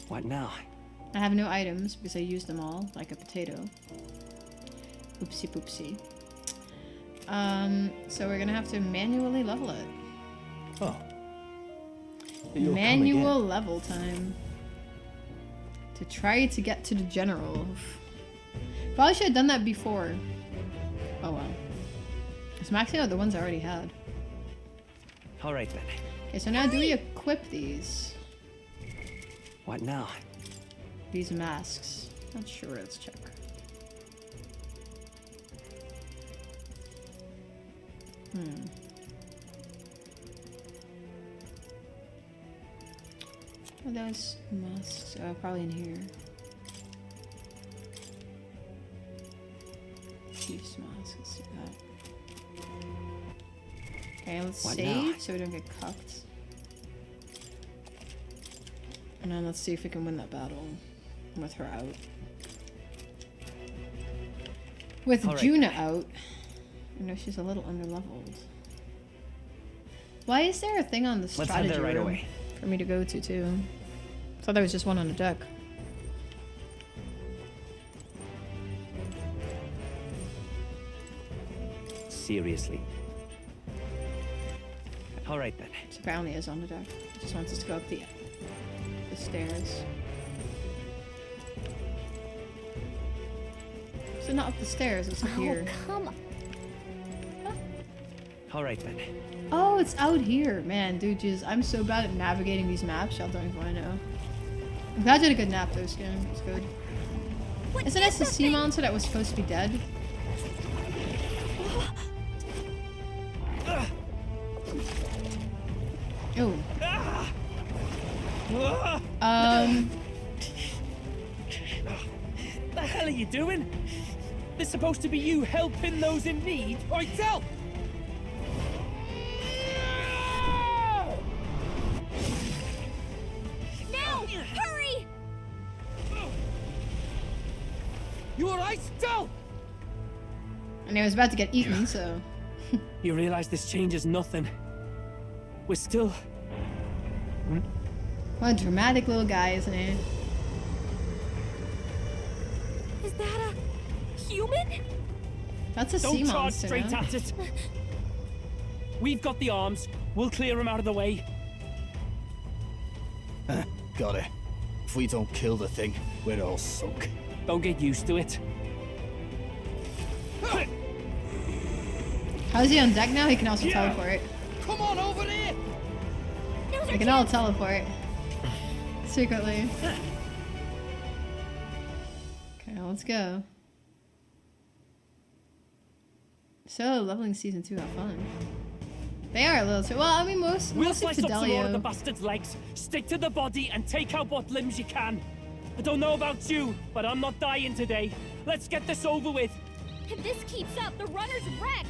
What now? I have no items because I used them all, like a potato. Oopsie poopsie. So we're gonna have to manually level it. Oh. Manual level time. To try to get to the general. Probably should have done that before. Oh well. It's maxing out the ones I already had. Alright then. Okay, so now do we equip these? What now? These masks. Not sure, let's check. Are those masks? Probably in here. Chief's mask, let's do that. Okay, let's save so we don't get cucked. And then let's see if we can win that battle with her out. With Juna out. I know she's a little underleveled. Why is there a thing on the strategy room for me to go to too? thought there was just one on the deck. Seriously. All right then. So apparently is on the deck. He just wants us to go up the stairs. So not up the stairs, it's up here. Come on. All right then. Oh, it's out here. Man, dude, just I'm so bad at navigating these maps, y'all don't even want to know. I'm glad you did a good nap though, Skin. It's good. Isn't this the sea monster that was supposed to be dead? Oh. The hell are you doing? This is supposed to be you helping those in need. Oi, tell! Now! Hurry! You alright, Tell? And he was about to get eaten, so. You realize this changes nothing. We're still... What a dramatic little guy, isn't he? Is that a human? That's a sea Don't charge monster. straight no? at it. We've got the arms. We'll clear him out of the way. Got it. If we don't kill the thing, we're all sunk. Don't get used to it. How is he on deck now? He can also teleport. Come on over there! We can all teleport. Secretly. Okay, let's go. So, leveling season 2, have fun. They are a little too. Well, I mean, We'll mostly slice up some more of the Fidelio. bastard's legs, stick to the body, and take out what limbs you can. I don't know about you, but I'm not dying today. Let's get this over with. If this keeps up, the runner's wrecked.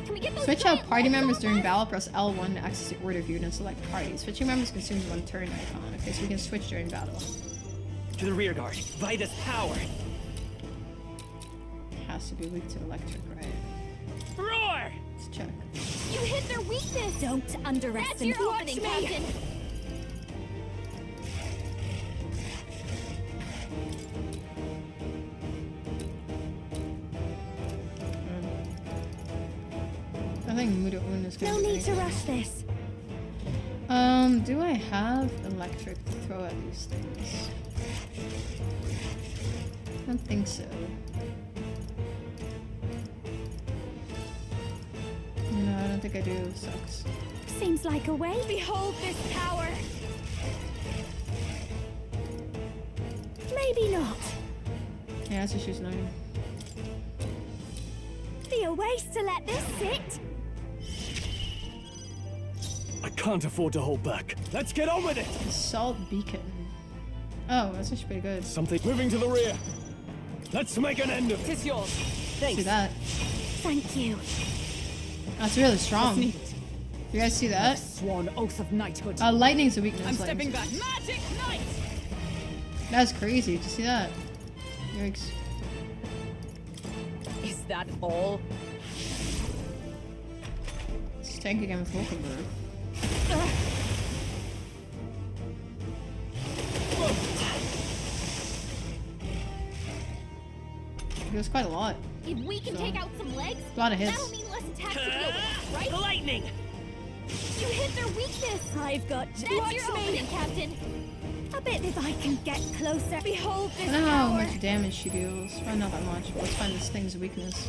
Can we get those Switch out giant party legs members off during us? battle. Press L1 to access the order view and select party. Switching members consumes 1 turn icon. Okay, so we can switch during battle. To the rear guard. Vitus power. Has to be weak to electric, right? Roar! Let's check. You hit their weakness. Don't underestimate. That's your opening, Captain. I think Muda-Un is good. No need to rush this. Do I have electric to throw at these things? I don't think so. No, I don't think I do. Sucks. Seems like a way. Behold this power. Maybe not. Yeah, that's what she's knowing. Be a waste to let this sit. I can't afford to hold back. Let's get on with it! Assault beacon. Oh, that's actually pretty good. Something moving to the rear. Let's make an end of it. It's yours. See that? Thank you. That's really strong. You guys see that? Sworn oath of knighthood. Lightning's a weakness. I'm stepping lightning's- back. Magic Knight. That's crazy. Did you see that? Yikes. Is that all? It's tank again with Vulcanberg. It was quite a lot. If we can So, take out some legs, a lot of hits. that'll mean less attacks to deal with, right? Lightning! You hit their weakness. I've got. That's Watch your me. opening, Captain. I bet if I can get closer. Behold I this don't know how power. much damage she deals. Probably not that much, but let's find this thing's weakness.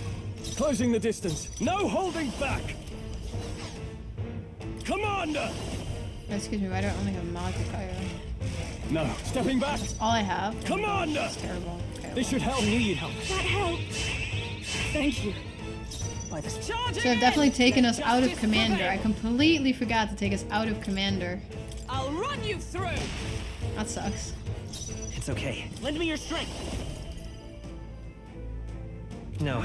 Closing the distance. No holding back! Commander! Excuse me, why do I only have Magikaya? No, stepping back! That's all I have. Commander! That's terrible. Okay, This should help. You need help. That helps. Thank you. By this so I've definitely taken us out of Commander. I completely forgot to take us out of Commander. I'll run you through. That sucks. It's okay. Lend me your strength. No.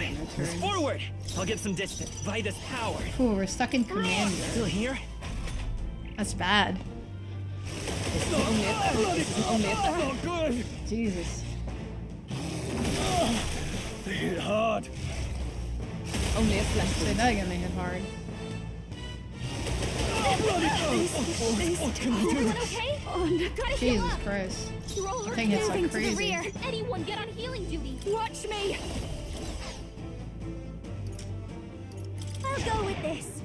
Forward! I'll get some distance. Vitus power. Ooh, we're stuck in Commander. Still here? That's bad. Oh, good! Jesus. They hit hard. Only a flank. Say that again, they hit hard. What can I do? Okay? Gotta heal Jesus up. Christ. Strohl, That thing hits moving like to the crazy. rear. Anyone get on healing duty. Watch me. I'll go with this.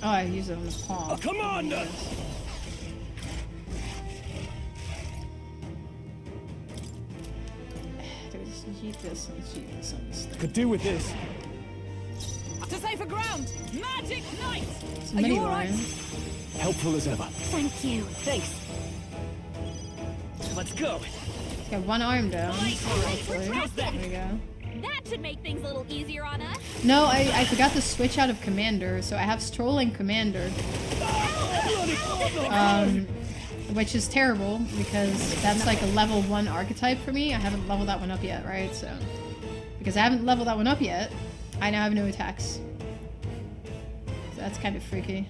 Oh, I use it on the palm. Come on! Let's eat this. Let's eat this on this thing. Could do with this. To safer ground! Magic Knight! It's Are mini you alright? lion. Helpful as ever. Thank you. Thanks. Let's go. He's got one arm down. Hopefully. There we go. That should make things a little easier on us. No, I forgot to switch out of Commander, so I have Strohl and Commander. Which is terrible, because that's like a level 1 archetype for me. I haven't leveled that one up yet, right? So, because I haven't leveled that one up yet, I now have no attacks. So that's kind of freaky.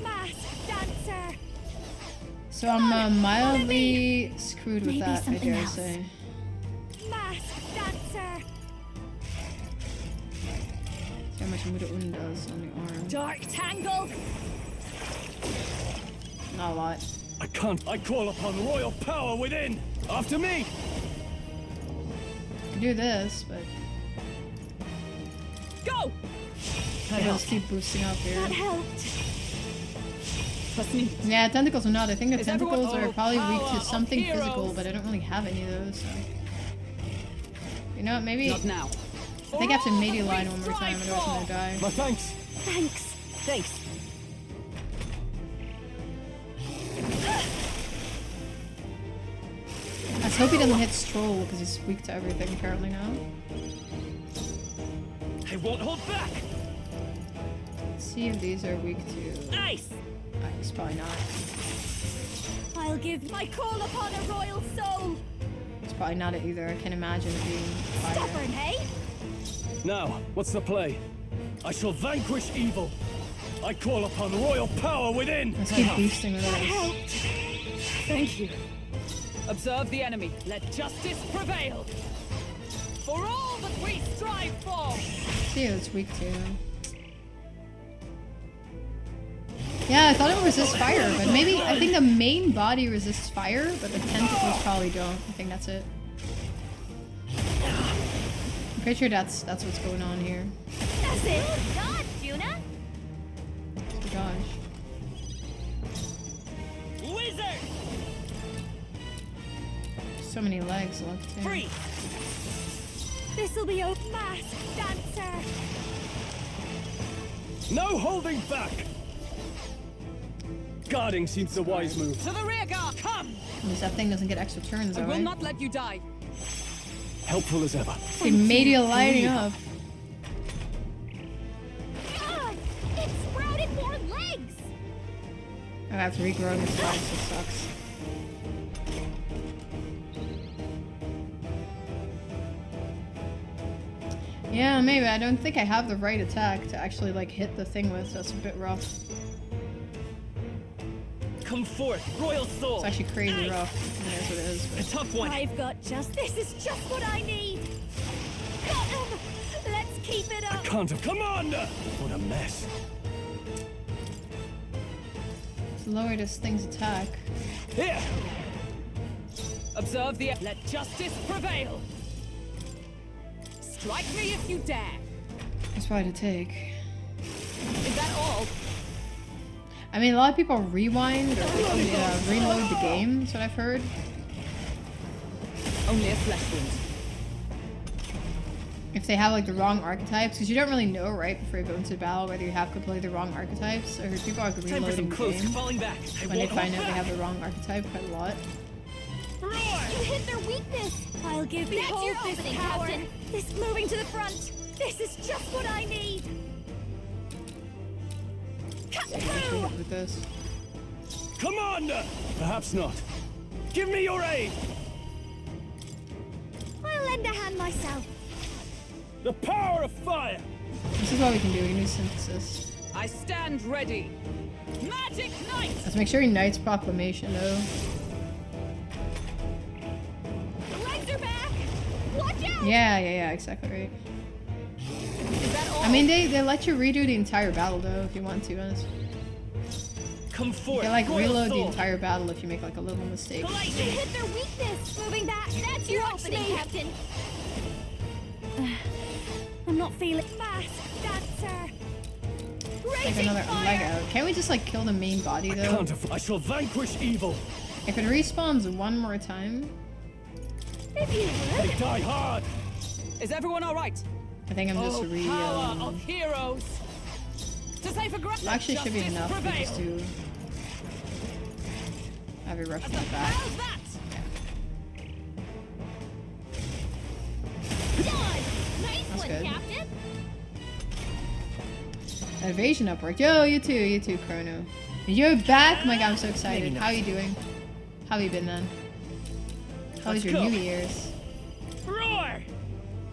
Mask dancer. So I'm mildly screwed with Maybe that, I something dare else. say. Mask dancer. See how much Muda-Un does on the arm. Dark Tangle. Not a lot. I can't. I call upon royal power within. After me. I can do this, but Go! I'll just keep boosting up here. That helped. Trust me. Yeah, tentacles or not, I think the Is everyone- tentacles are probably weak power to of something heroes. physical, but I don't really have any of those, so. You know what, maybe... Not now. I think I have to melee line one more time, otherwise I'm gonna die. My thanks. Thanks. Thanks. Let's hope he doesn't hit Strohl, because he's weak to everything apparently now. I won't hold back. Let's see if these are weak to... Nice. It's probably not. I'll give My call upon a royal soul. It's probably not it either. I can't imagine it being fire. Stubborn, hey? Now, what's the play? I shall vanquish evil. I call upon royal power within. Let's keep boosting with this. Thank you. Observe the enemy. Let justice prevail. For all that we strive for. See what it's weak to. Yeah, I thought it would resist fire, but maybe I think the main body resists fire, but the tentacles probably don't. I think that's it. I'm pretty sure that's what's going on here. That's it. Good God, Juna. Oh gosh. Wizard. So many legs left too. Free. This'll be a mask dancer. No holding back. Guarding seems the wise move. To the rear guard. Come. At least that thing doesn't get extra turns, I though, will right? not let you die. Helpful as ever. See, media lighting up. God, it sprouted more legs. I have to regrow this legs, it sucks. Yeah, maybe. I don't think I have the right attack to actually, like, hit the thing with. That's a bit rough. Come forth, royal soul. It's actually crazy rough. It is what it is. A tough one. I've got just this is just what I need. Got him. Let's keep it up. Can't have. Commander! What a mess. Let's lower this thing's attack. Here! Observe the. Let justice prevail. Strike me if you dare. That's probably to take. Is that all? I mean, a lot of people rewind or reload the game, that's what I've heard. Only a flesh wound. If they have like the wrong archetypes, because you don't really know right before you go into battle whether you have to play the wrong archetypes. I heard people are Time for reloading some the close game falling back. when they find out they have the wrong archetype quite a lot. You hit their weakness. I'll give That's behold your this opening, power. Captain. This moving to the front. This is just what I need. With this. Commander! Perhaps not. Give me your aid! I'll lend a hand myself. The power of fire! This is what we can do. We can do synthesis. I stand ready. Magic Knight! Let's make sure he Knight's Proclamation though. The legs are back. Watch out. Yeah, exactly right. Is that all? I mean, they let you redo the entire battle though if you want to. Honestly. Come You forth. can like Royal reload the Sword. entire battle if you make like a little mistake. You hit their weakness. Moving back. That's your opening, Captain. I'm not feeling Fast dancer. Like another leg out. Can't we just like kill the main body though? I shall vanquish evil. If it respawns one more time, If you They would. die hard. Is everyone all right? I think I'm just Power of heroes. To say for Well, actually, should be enough for just to have a rush from the back. Nice That's one, good. Captain. Evasion upward. Yo, you too, Chrono. You're back! My god, I'm so excited. How you doing? How you been then? How was your Let's go. New Year's? Roar!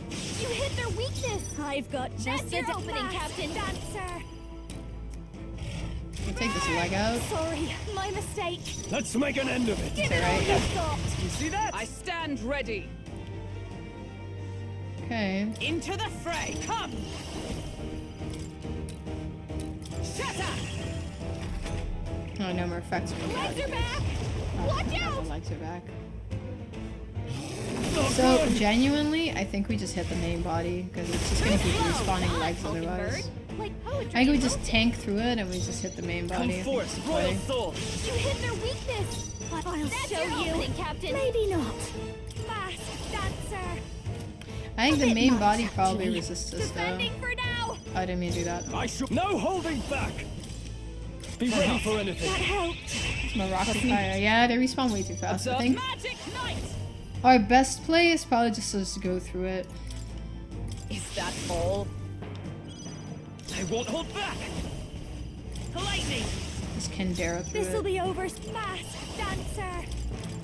You hit their weakness. I've got just your opening, Captain. Dancer. Can take this leg out. Sorry, my mistake. Let's make an end of it. Give Is it that all right? you've got. You see that? I stand ready. Okay. Into the fray. Come. Shatter. Oh, no more effects. Legs are back. Watch out. The legs are back. So, genuinely, I think we just hit the main body, because it's just gonna keep respawning legs otherwise. Like I poetry. think we just tank through it and we just hit the main body. I think forth, it's the Royal play. Sword. You hit their weakness. I'll show you, opening, Captain. Maybe not. Fast dancer. I think the bit main much, body probably actually. resists this though. Defending for now. Oh, I didn't mean to do that. I should. No holding back. Be ready for anything. That helped. It's my rocket fire. Yeah, they respawn way too fast. I Observe think magic knight. our best play is probably just to go through it. Is that all? I won't hold back. Lightning. Just Kendera through This'll it. be over. Fast dancer.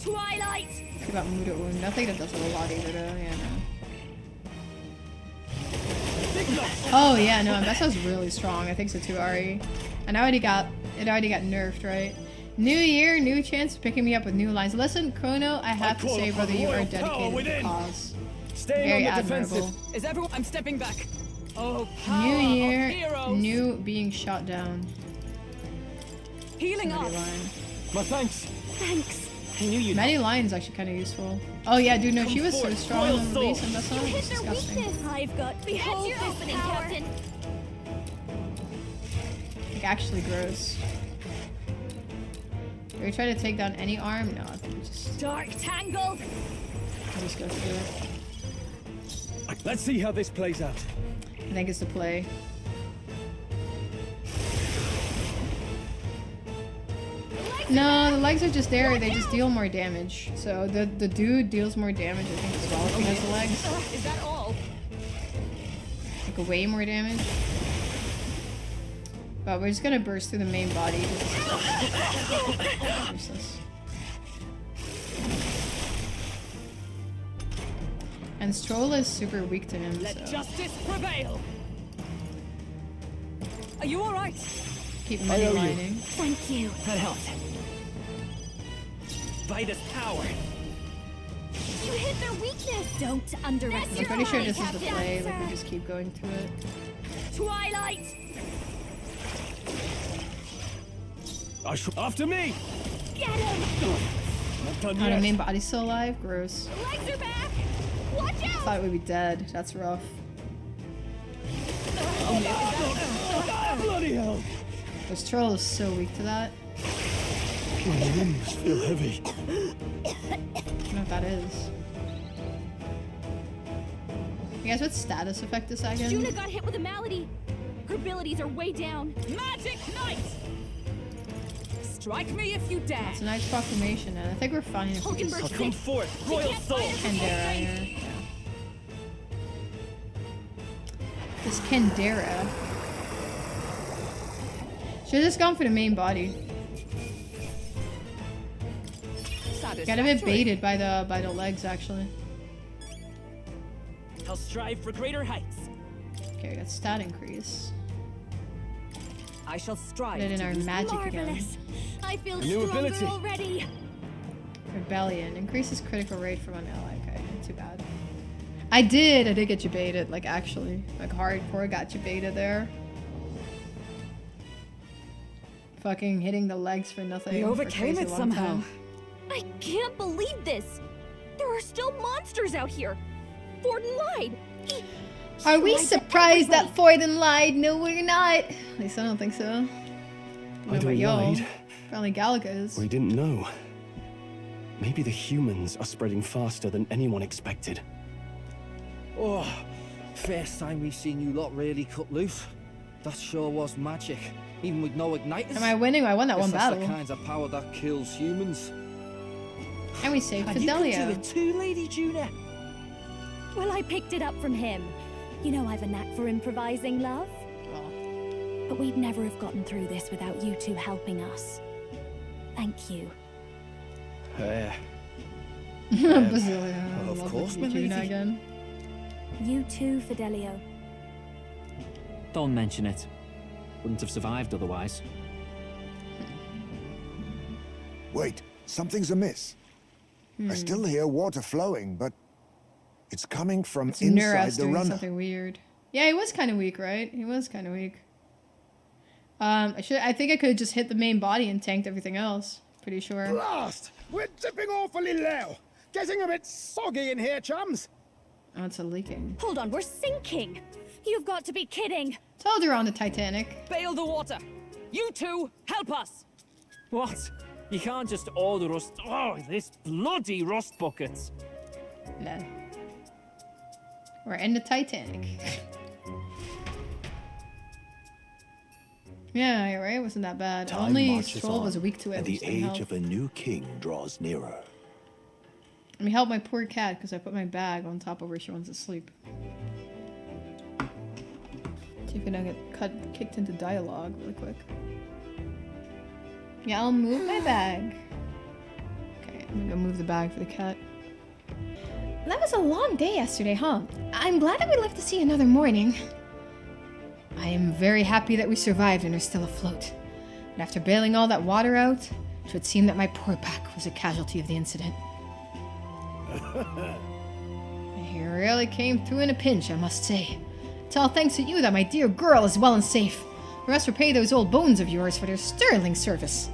Twilight. What about Muda Wound? I think that does it a lot either though. Yeah, no. Oh yeah, no, that sounds really strong. I think so too, Ari. And it already got nerfed, right? New year, new chance of picking me up with new lines. Listen, Chrono, I have to call say, upon brother, you are royal power dedicated to the within. cause. Staying Very on the admirable. defensive. Is everyone? I'm stepping back. Oh, power New of year, heroes. new being shot down. Healing up. Somebody line. My thanks. Thanks. I knew you'd. Many lines actually kind of useful. Oh yeah, dude, no, she was so forth, strong Royal on release Sword. and that's You not hit their disgusting. weakness. I've got. Behold your opening, Captain. Like actually gross. Are we trying to take down any arm? No, I think we just Dark tangle. go through it. Let's see how this plays out. I think it's the play. No, the legs are just there. They just deal more damage. So the dude deals more damage, I think, as well if he has the legs. Is that all? Like way more damage. But we're just gonna burst through the main body. Useless. And Strohl is super weak to him, Let so justice prevail. Are you all right? keep many lining. Thank you. That helped. Vitus power. You hit their weakness. Don't underestimate. I'm pretty sure this is the Captain. play, like we just keep going through it. Twilight. After me. Get him. Not done Oh, the yet. main body's still alive? Gross. Legs are back. Watch I out. thought we'd be dead. That's rough. Bloody hell. This troll is so weak to that. My limbs feel heavy. I don't know what that is. You guys, what status effect is that again? Juna got hit with a malady. Her abilities are way down. Magic knight. Strike me if you dare. It's a nice proclamation, and I think we're fine if we just Come forth, Royal Sword. Kendera here. Yeah. This Kendera. Should've just gone for the main body. Got a bit baited by the legs actually. I'll strive for greater heights. Okay, we got stat increase. I shall strive. Put it in to our use magic Marvelous. again. I feel New stronger ability. already. Rebellion increases critical rate from an ally. Okay, not too bad. I did get you baited, like actually. Like hardcore got you baited there. Fucking hitting the legs for nothing. We for overcame crazy it long somehow. time. I can't believe this! There are still monsters out here! Forden lied! Are we lied to surprised that Forden lied? No, we're not. At least I don't think so. Either But he yo, lied, probably Galaga is. or he didn't know. Maybe the humans are spreading faster than anyone expected. Oh, first time we've seen you lot really cut loose. That sure was magic, even with no igniters. Am I winning? I won that Guess one that's battle. the kinds of power that kills humans. And we saved And you can do Fidelio. it too, Lady Juna. Well, I picked it up from him. You know I've a knack for improvising, love. But we'd never have gotten through this without you two helping us. Thank you. Basilio. I of love course, the my Juna lady. again. You too, Fidelio. Don't mention it. Wouldn't have survived otherwise. Wait, something's amiss. I still hear water flowing, but it's coming from It's inside Nuras the doing runner. something weird. Yeah, he was kind of weak, right? He was kind of weak. I think I could have just hit the main body and tanked everything else. Pretty sure. Blast! We're dipping awfully low. Getting a bit soggy in here, chums. Oh, it's a leaking. Hold on, we're sinking! You've got to be kidding! Told you we're on the Titanic. Bail the water! You two, help us! What? You can't just order us. Oh, this bloody rust buckets! No. We're in the Titanic. Yeah, you're right. It wasn't that bad. Time Only marches Strohl was on, weak to it. and the which didn't age help. of a new king draws nearer. Let me help my poor cat because I put my bag on top of where she wants to sleep. See if I don't get kicked into dialogue really quick. Yeah, I'll move my bag. Okay, I'm gonna go move the bag for the cat. That was a long day yesterday, huh? I'm glad that we lived to see another morning. I am very happy that we survived and are still afloat. But after bailing all that water out, it would seem that my poor pack was a casualty of the incident. He really came through in a pinch, I must say. It's all thanks to you that my dear girl is well and safe. The rest repay those old bones of yours for their sterling service.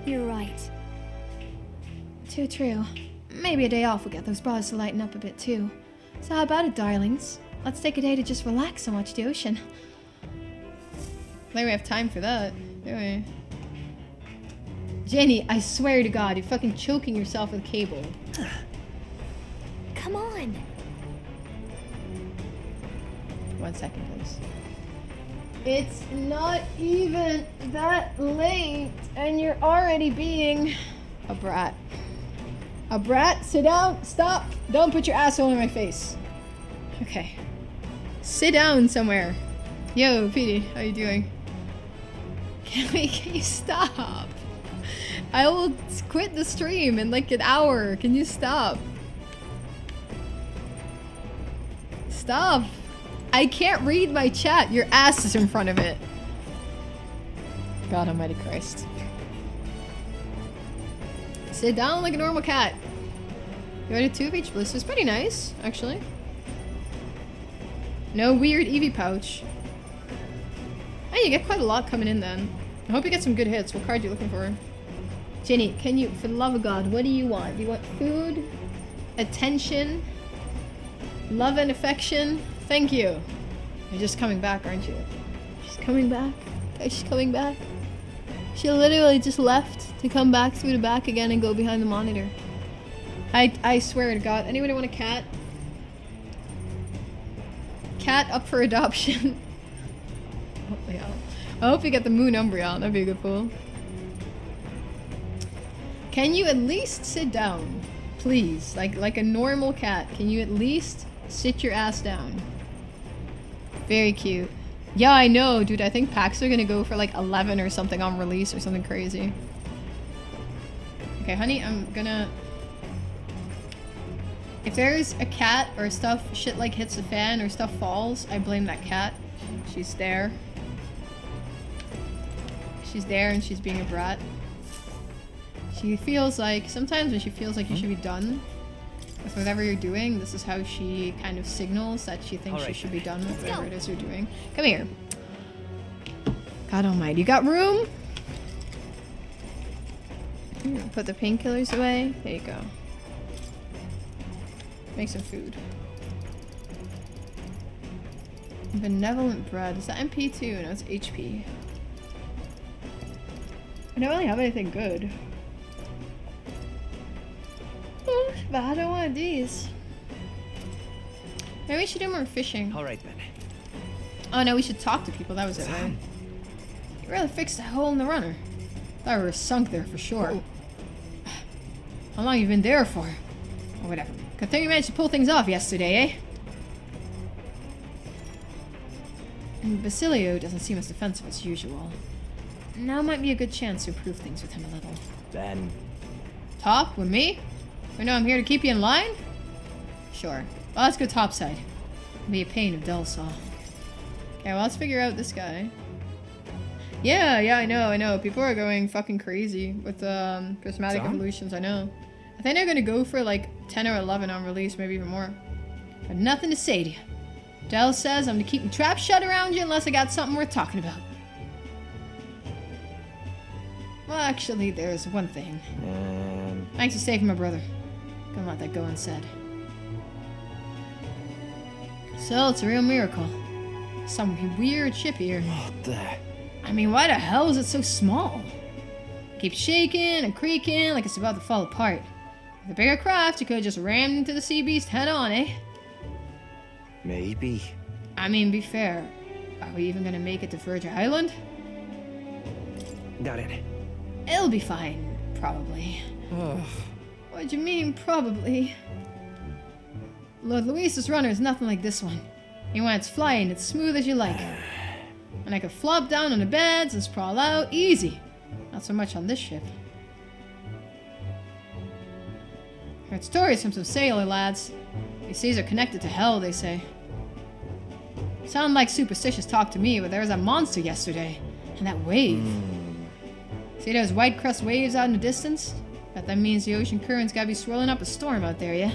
You're right. Too true. Maybe a day off will get those bras to lighten up a bit too. So how about it, darlings? Let's take a day to just relax and watch the ocean. I think we have time for that, do we? Jenny, I swear to God, you're fucking choking yourself with cable. Come on. 1 second, please. It's not even that late, and you're already being a brat. A brat? Sit down. Stop. Don't put your asshole in my face. Okay. Sit down somewhere. Yo, Petey, how you doing? Can you stop? I will quit the stream in like an hour. Can you stop? Stop. I can't read my chat. Your ass is in front of it. God almighty Christ. Sit down like a normal cat. You had a 2 of each bliss. It's pretty nice, actually. No weird Eevee pouch. Oh, you get quite a lot coming in then. I hope you get some good hits. What card are you looking for? Jenny, can you, for the love of God, what do you want? Do you want food? Attention? Love and affection? Thank you. You're just coming back, aren't you? She's coming back? Okay, she's coming back. She literally just left to come back through the back again and go behind the monitor. I swear to God. Anybody want a cat? Cat up for adoption. Oh, yeah. I hope you get the Moon Umbreon. That'd be a good pull. Can you at least sit down? Please. Like a normal cat. Can you at least sit your ass down? Very cute. Yeah, I know, dude. I think packs are gonna go for like 11 or something on release or something crazy. Okay, honey, I'm gonna... If there's a cat or shit like hits the fan or stuff falls, I blame that cat. She's there. She's there and she's being a brat. She feels like, sometimes when she feels like you should be done, with whatever you're doing, this is how she kind of signals that she thinks Alright, you should be done with let's whatever go. it is you're doing. Come here. God almighty, you got room? Here, put the painkillers away. There you go. Make some food. Benevolent bread. Is that MP2? No, it's HP. I don't really have anything good. Oh, but I don't want these. Maybe we should do more fishing. Alright then. Oh no, we should talk to people. That was it, right? You really fixed a hole in the runner. Thought we were sunk there for sure. How long you been there for? Or whatever. Good thing you managed to pull things off yesterday, eh? And Basilio doesn't seem as defensive as usual. Now might be a good chance to improve things with him a little. Then... Top? With me? You know I'm here to keep you in line? Sure. Well, let's go topside. It'll be a pain if Del saw. Okay, well, let's figure out this guy. Yeah, I know. People are going fucking crazy with prismatic evolutions, I know. I think they're gonna go for like 10 or 11 on release, maybe even more. But nothing to say to you. Del says I'm to keep my trap shut around you unless I got something worth talking about. Well, actually, there's one thing. Thanks for saving my brother. Couldn't let that go unsaid. So, it's a real miracle. Some weird ship here. What the... I mean, why the hell is it so small? Keeps shaking and creaking like it's about to fall apart. With a bigger craft, you could have just rammed into the sea beast head on, eh? Maybe. I mean, be fair. Are we even gonna make it to Virgin Island? Got it. It'll be fine, probably. What do you mean, probably? Lord Luis's runner is nothing like this one. You want it's flying, it's smooth as you like. And I can flop down on the beds and sprawl out easy. Not so much on this ship. Heard stories from some sailor lads. These seas are connected to hell, they say. Sound like superstitious talk to me, but there was that monster yesterday. And that wave. See those white crest waves out in the distance? Bet that means the ocean current's gotta be swirling up a storm out there, yeah?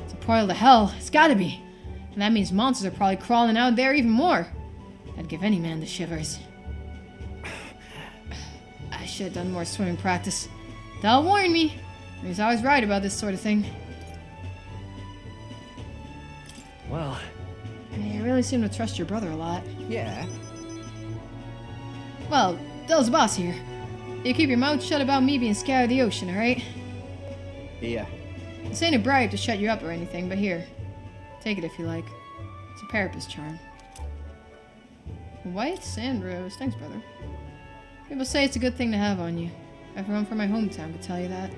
It's a portal to hell. It's gotta be. And that means monsters are probably crawling out there even more. That'd give any man the shivers. I should have done more swimming practice. Del warned me. He's always right about this sort of thing. Well... You really seem to trust your brother a lot. Yeah. Well, Del's boss here. You keep your mouth shut about me being scared of the ocean, alright? Yeah. This ain't a bribe to shut you up or anything, but here. Take it if you like. It's a Parapus charm. White sand rose. Thanks, brother. People say it's a good thing to have on you. Everyone from my hometown could tell you that.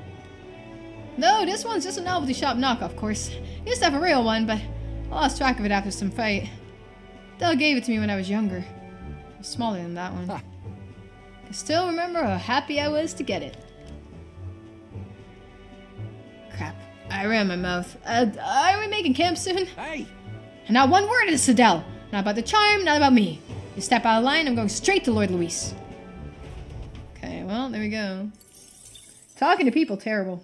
No, this one's just a novelty shop knockoff, of course. Used to have a real one, but I lost track of it after some fight. Del gave it to me when I was younger. It was smaller than that one. I still remember how happy I was to get it. Crap. I ran my mouth. Are we making camp soon? Hey! And not one word of this, Adele. Not about the charm, not about me. You step out of line, I'm going straight to Lord Luis. Okay, well, there we go. Talking to people, terrible.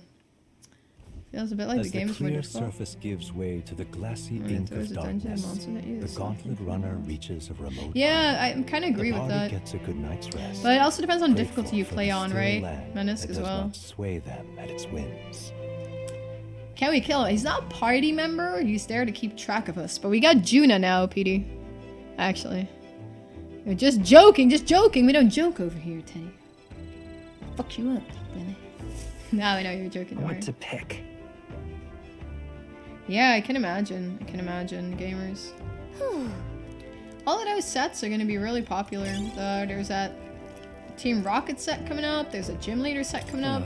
Feels a bit like As the game is more clear difficult. surface gives way to the glassy Alright, ink there's of a dungeon, darkness, monster that you the just gauntlet runner reaches a remote Yeah, island. I kind of agree the with party that. gets a good night's rest. But it also depends on grateful difficulty you for play the on, still right? land Menace that as does well. not sway them at its whims. Can we kill him? He's not a party member. He's there to keep track of us. But we got Juna now, PD. Actually. We're just joking, just joking. We don't joke over here, Teddy. Fuck you up, Benny. Now I know you're joking. I don't want worry. to pick. Yeah, I can imagine. I can imagine gamers. All of those sets are going to be really popular. There's that Team Rocket set coming up. There's a Gym Leader set coming up.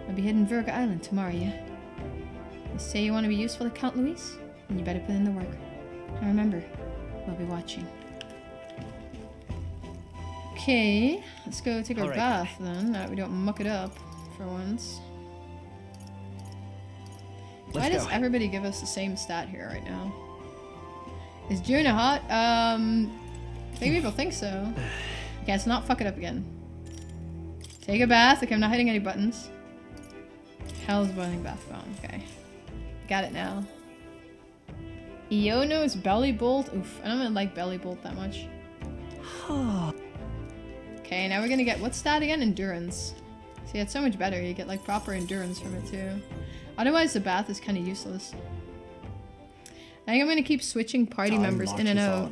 I'll be heading Virga Island tomorrow, yeah? You say you want to be useful to Count Luis? Then you better put in the work. And remember, we'll be watching. Okay, let's go take our All right. bath then. That we don't muck it up for once. Why Let's does go. everybody give us the same stat here right now? Is Juna hot? Maybe people think so. Okay, let's not fuck it up again. Take a bath. Okay, I'm not hitting any buttons. Hell's boiling bath bomb. Okay. Got it now. Iono's belly bolt. Oof, I don't really like belly bolt that much. Okay, now we're gonna get, what's that again? Endurance. See, it's so much better. You get like proper endurance from it too. Otherwise, the bath is kind of useless. I think I'm gonna keep switching party members in and out.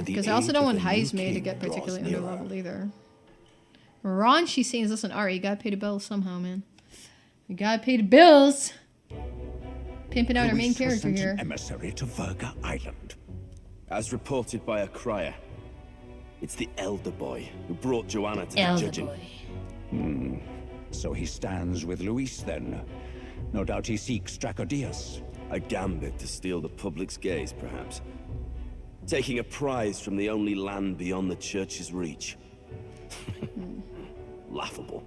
Because I also don't want Heismay to get particularly underleveled either. Raunchy scenes. Listen, Ari, you gotta pay the bills somehow, man. You gotta pay the bills! Pimping out our main character here. Emissary to Verga Island. As reported by a crier, it's the elder boy who brought Joanna to the judging. So he stands with Luis then. No doubt he seeks Dracodius. A gambit to steal the public's gaze, perhaps. Taking a prize from the only land beyond the church's reach. Laughable.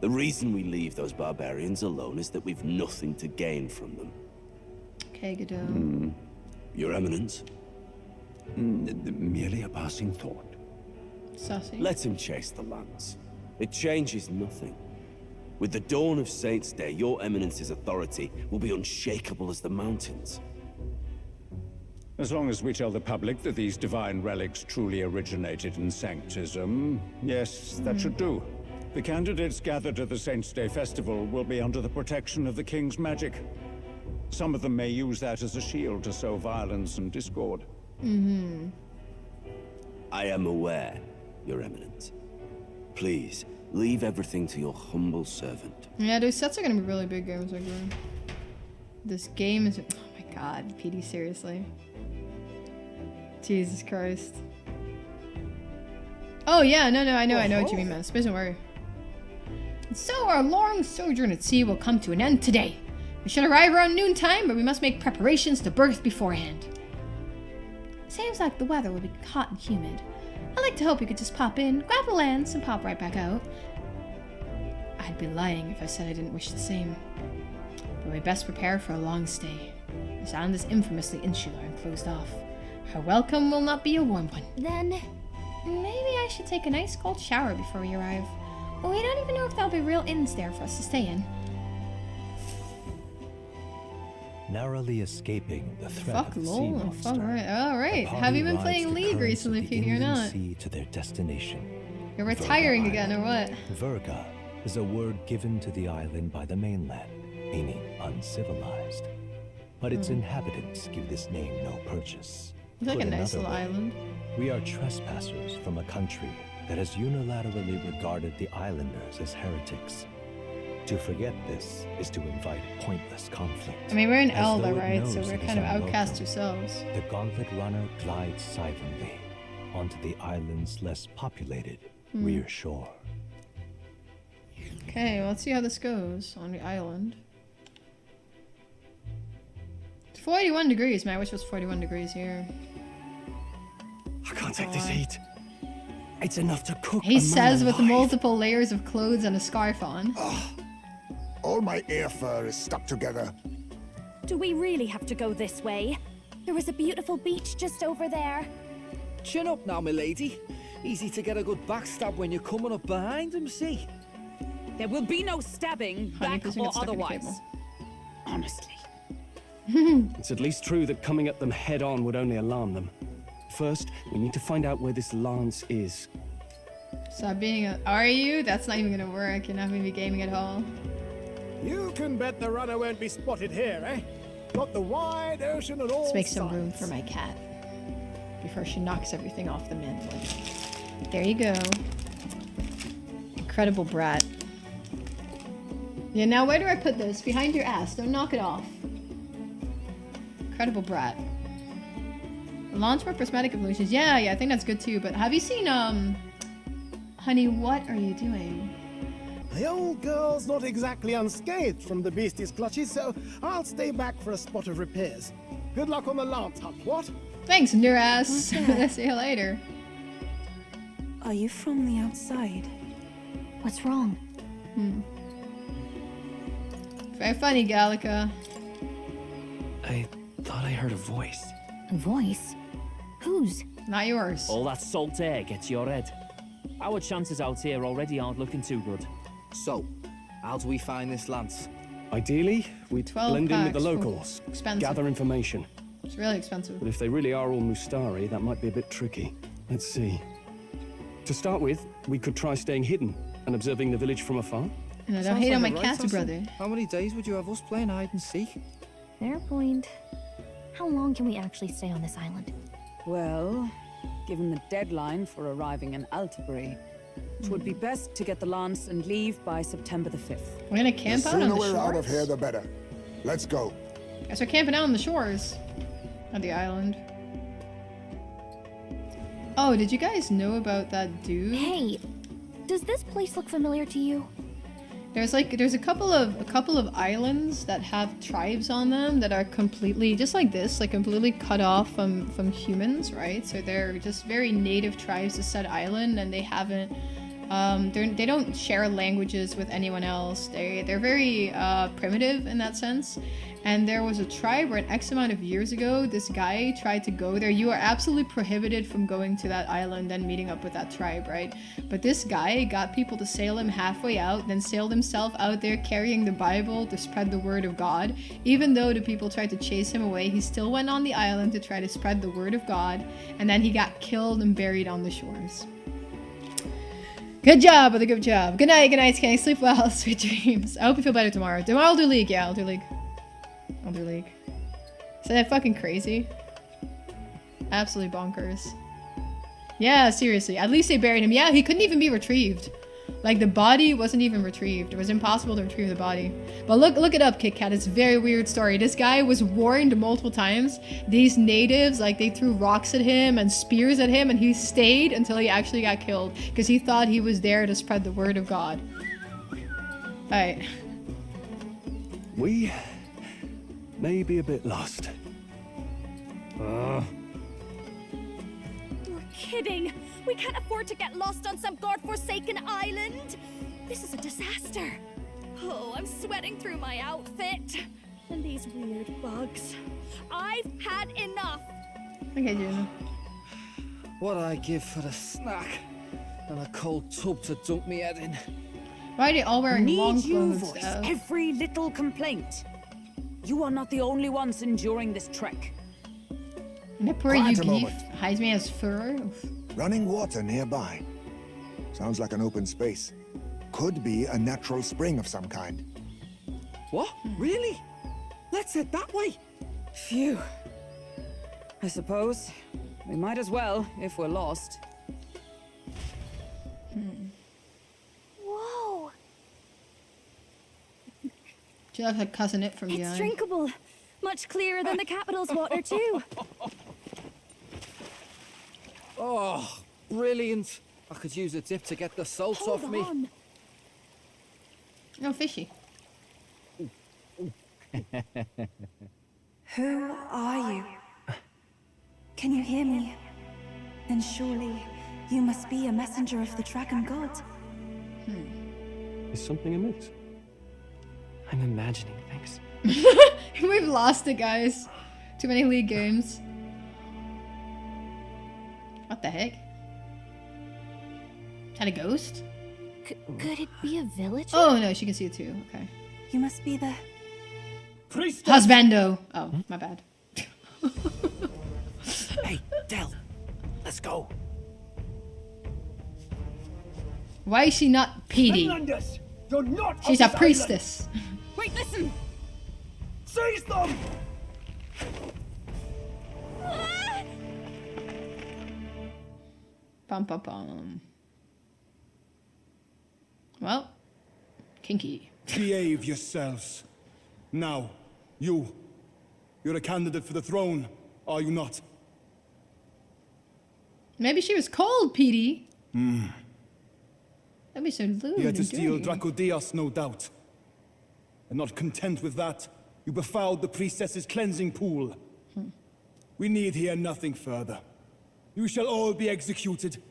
The reason we leave those barbarians alone is that we've nothing to gain from them. Okay, Godot. Your Eminence? Merely a passing thought. Sussy. Let him chase the lance. It changes nothing. With the dawn of Saints' Day, your Eminence's authority will be unshakable as the mountains. As long as we tell the public that these divine relics truly originated in Sanctism, yes, that should do. The candidates gathered at the Saints' Day Festival will be under the protection of the King's magic. Some of them may use that as a shield to sow violence and discord. I am aware, Your Eminence. Please, leave everything to your humble servant. Yeah, those sets are gonna be really big games, like this game is... Oh my god, PD, seriously. Jesus Christ. Oh yeah, no, I know what you mean, man. Don't worry. So our long sojourn at sea will come to an end today. We should arrive around noontime, but we must make preparations to berth beforehand. Seems like the weather will be hot and humid. I'd like to hope you could just pop in, grab a lance, and pop right back out. I'd be lying if I said I didn't wish the same. But we best prepare for a long stay. This island is infamously insular and closed off. Our welcome will not be a warm one. Then, maybe I should take a nice cold shower before we arrive. But we don't even know if there'll be real inns there for us to stay in. Narrowly escaping the threat of the sea monster. Alright. Have you been playing League recently, Petey, or not? Sea to their destination. You're retiring again, or what? Verga is a word given to the island by the mainland, meaning uncivilized. But its inhabitants give this name no purchase. It's like Put a nice another little way, island. We are trespassers from a country that has unilaterally regarded the islanders as heretics. To forget this is to invite pointless conflict. I mean, we're in As Elda, though it right? knows So we're it is kind of unwelcome, outcast ourselves. The gauntlet runner glides silently onto the island's less populated rear shore. Okay, well, let's see how this goes on the island. It's 41 degrees, man. I wish it was 41 degrees here. I can't take this heat. It's enough to cook. He a man says with alive. multiple layers of clothes and a scarf on. All my air fur is stuck together. Do we really have to go this way? There was a beautiful beach just over there. Chin up now, milady. Easy to get a good backstab when you're coming up behind him, see? There will be no stabbing, back or otherwise. Honestly. It's at least true that coming at them head on would only alarm them. First, we need to find out where this lance is. Stop being a... Are you? That's not even gonna work. You're not gonna be gaming at all. You can bet the runner won't be spotted here, eh? Got the wide ocean and all. Let's make some room for my cat before she knocks everything off the mantle. There you go. Incredible brat. Yeah, now where do I put this? Behind your ass. Don't knock it off. Incredible brat. Launch more prismatic evolutions. Yeah, I think that's good too. But have you seen, Honey, what are you doing? The old girl's not exactly unscathed from the beastie's clutches, so I'll stay back for a spot of repairs. Good luck on the lance hunt, what? Thanks, Nuras. See you later. Are you from the outside? What's wrong? Very funny, Gallica. I thought I heard a voice. A voice? Whose? Not yours. All that salt air gets to your head. Our chances out here already aren't looking too good. So, how do we find this lance? Ideally, we'd 12 blend in with the packs. Ooh, locals, expensive. gather information. It's really expensive. But if they really are all Mustari, that might be a bit tricky. Let's see. To start with, we could try staying hidden and observing the village from afar. And I don't Sounds hate on my like a cat right, brother. How many days would you have us playing hide and seek? Fair point. How long can we actually stay on this island? Well, given the deadline for arriving in Altabury, it would be best to get the lance and leave by September the 5th. We're gonna camp out on the sooner we're out of shores. here, the better. Let's go. Guess we're camping out on the shores of the island. Oh, did you guys know about that dude? Hey, does this place look familiar to you? There's a couple of islands that have tribes on them that are completely just like this, like completely cut off from humans, right? So they're just very native tribes to said island, and they haven't they don't share languages with anyone else. They're very primitive in that sense. And there was a tribe where an X amount of years ago, this guy tried to go there. You are absolutely prohibited from going to that island and meeting up with that tribe, right? But this guy got people to sail him halfway out, then sailed himself out there carrying the Bible to spread the word of God. Even though the people tried to chase him away, he still went on the island to try to spread the word of God. And then he got killed and buried on the shores. Good job, brother, good job. Good night, Kenny. Sleep well, sweet dreams. I hope you feel better tomorrow. Tomorrow I'll do League, yeah, I'll do League. Is that fucking crazy? Absolutely bonkers. Yeah, seriously. At least they buried him. Yeah, he couldn't even be retrieved. Like, the body wasn't even retrieved. It was impossible to retrieve the body. But look it up, Kit Kat. It's a very weird story. This guy was warned multiple times. These natives, like, they threw rocks at him and spears at him, and he stayed until he actually got killed because he thought he was there to spread the word of God. Alright. We may be a bit lost. You're kidding! We can't afford to get lost on some godforsaken island! This is a disaster! Oh, I'm sweating through my outfit. And these weird bugs. I've had enough! Okay, Juno. What I give for a snack and a cold tub to dunk me head in. Why are they all wearing long Need you clothes? voice Stuff? every little complaint. You are not the only ones enduring this trek. Nipper Quiet a Yugi moment. hides me as fur. Oof. Running water nearby. Sounds like an open space. Could be a natural spring of some kind. What? Really? Let's head that way. Phew. I suppose we might as well if we're lost. Whoa! She looks like cousin it from It's behind. drinkable. Much clearer than the capital's water, too. Oh, brilliant. I could use a dip to get the salt Hold off me. on. Oh, fishy. Who are you? Can you hear me? Then surely you must be a messenger of the dragon god. Is something amiss? I'm imagining things. We've lost it, guys. Too many League games. What the heck? Is that a ghost? Could it be a villager? Oh no, she can see it too. Okay. You must be the... Husbando. Oh, my bad. Hey, Del. Let's go. Why is she not PD? Fernandez, you're not She's on a this priestess. Wait, listen! Seize them! Bum bum bum. Well, kinky. Behave yourselves. Now, you're a candidate for the throne, are you not? Maybe she was cold, PD. Hmm. That'd be so lewd You had to and steal dirty. Dracodias, no doubt. And not content with that, you befouled the priestess's cleansing pool. We need hear nothing further. You shall all be executed.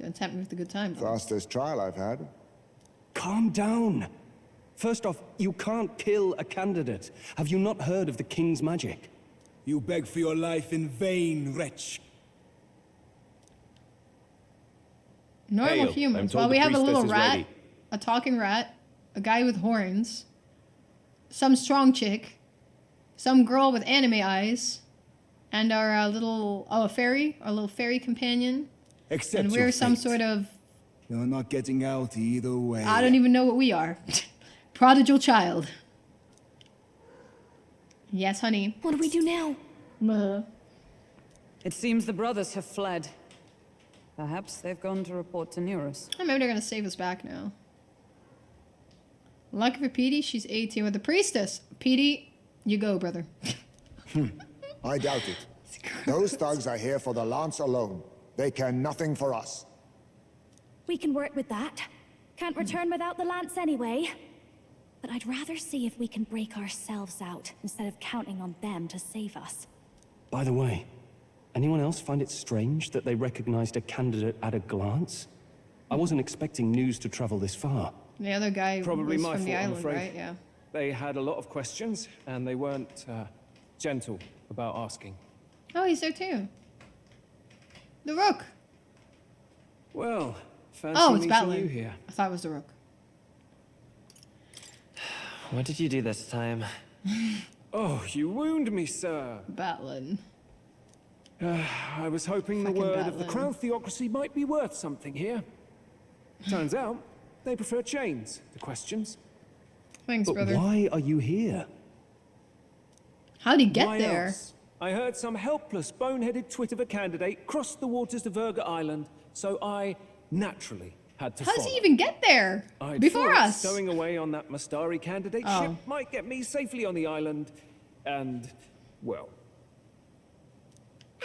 Don't tempt me with a good time. Fastest trial I've had. Calm down. First off, you can't kill a candidate. Have you not heard of the king's magic? You beg for your life in vain, wretch. Normal Hail. I'm humans. told Well, we the have a little priestess is rat, ready. a talking rat, a guy with horns, some strong chick, some girl with anime eyes, and our little our little fairy companion. Accept and your we're some fate. sort of You're not getting out either way. I don't even know what we are. Prodigal child. Yes, honey. What do we do now? It seems the brothers have fled. Perhaps they've gone to report to Neurus. Oh, maybe they're gonna save us back now. Lucky for Petey, she's 18 with the priestess. Petey, you go, brother. I doubt it. Those thugs are here for the lance alone. They care nothing for us. We can work with that. Can't return without the lance anyway. But I'd rather see if we can break ourselves out instead of counting on them to save us. By the way, anyone else find it strange that they recognized a candidate at a glance? I wasn't expecting news to travel this far. The other guy Probably was my from the fault, I'm island, afraid. right? Yeah. They had a lot of questions, and they weren't gentle about asking. Oh, he's there too. The Rook. Well, fancy Oh, it's meeting Batlin. you here. I thought it was the Rook. What did you do this time? Oh, you wound me, sir. Batlin. I was hoping the Fucking word of the Batlin. crown theocracy might be worth something here. Turns out, they prefer chains to questions. Thanks, But brother. why are you here? How'd he get Why there? else? I heard some helpless, boneheaded twit of a candidate crossed the waters of Virga Island, so I naturally had to How does follow. he even get there? I'd Before thought us? Stowing away on that Mastari candidate Oh. ship might get me safely on the island, and, well,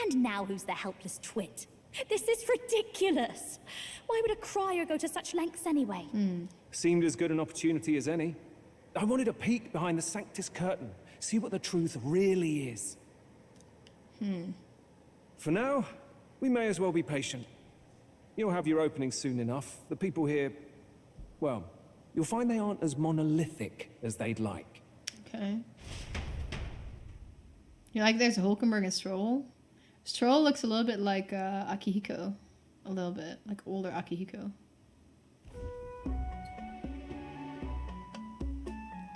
And now who's the helpless twit? This is ridiculous. Why would a crier go to such lengths anyway? seemed as good an opportunity as any. I wanted a peek behind the Sanctus curtain, see what the truth really is. For now, we may as well be patient. You'll have your opening soon enough. The people here, well, you'll find they aren't as monolithic as they'd like. Okay. You like there's a Hulkenberg and Strohl? Strohl looks a little bit like Akihiko. A little bit. Like older Akihiko.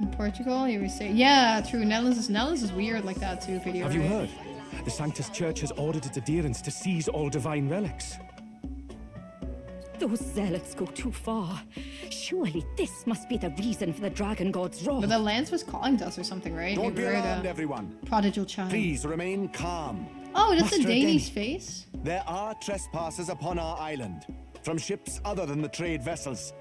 In Portugal, you were saying... Yeah, true. Netherlands is weird like that too, video. Have you right? heard? The Sanctus Church has ordered its adherents to seize all divine relics. Those zealots go too far. Surely this must be the reason for the dragon god's wrath. But the lance was calling to us or something, right? Don't Maybe be we're alarmed, the everyone. prodigal child. Please remain calm. Oh, that's a Master Danish Dane, face? There are trespassers upon our island, from ships other than the trade vessels.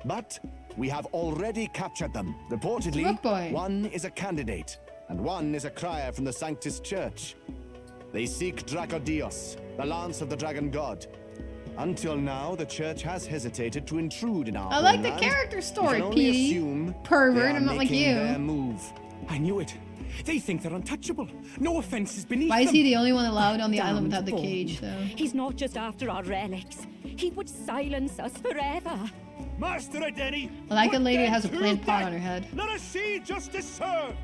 But we have already captured them. Reportedly, Rook boy. one is a candidate, and one is a crier from the Sanctus Church. They seek Dracodios, the lance of the dragon god. Until now, the church has hesitated to intrude in our I like the homeland. character We story, can only Petey. assume Pervert, they are I'm not like making you. their move. I knew it. They think they're untouchable. No offense is beneath Why is them. he the only one allowed on the island Damned without the bone. cage, though? He's not just after our relics. He would silence us forever. Master Adeni! I like a put lady that them has a to plant pot death. on her head. Let us see justice served!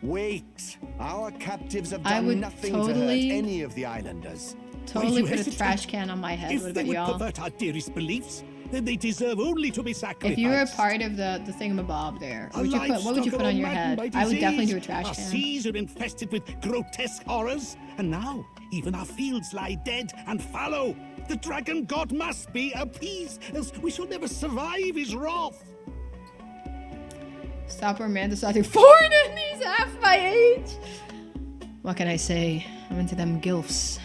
Wait! Our captives have I done would nothing totally- to hurt any of the islanders. Totally you put a hesitate? trash can on my head. If What they about would y'all? pervert our dearest beliefs, then they deserve only to be sacrificed. If you were a part of the thingamabob there, what would you put on your head? I would definitely do a trash Our can. seas are infested with grotesque horrors, and now even our fields lie dead and fallow. The dragon god must be appeased, else we shall never survive his wrath. Stop romanticizing foreign and he's half my age. What can I say? I'm into them gilfs.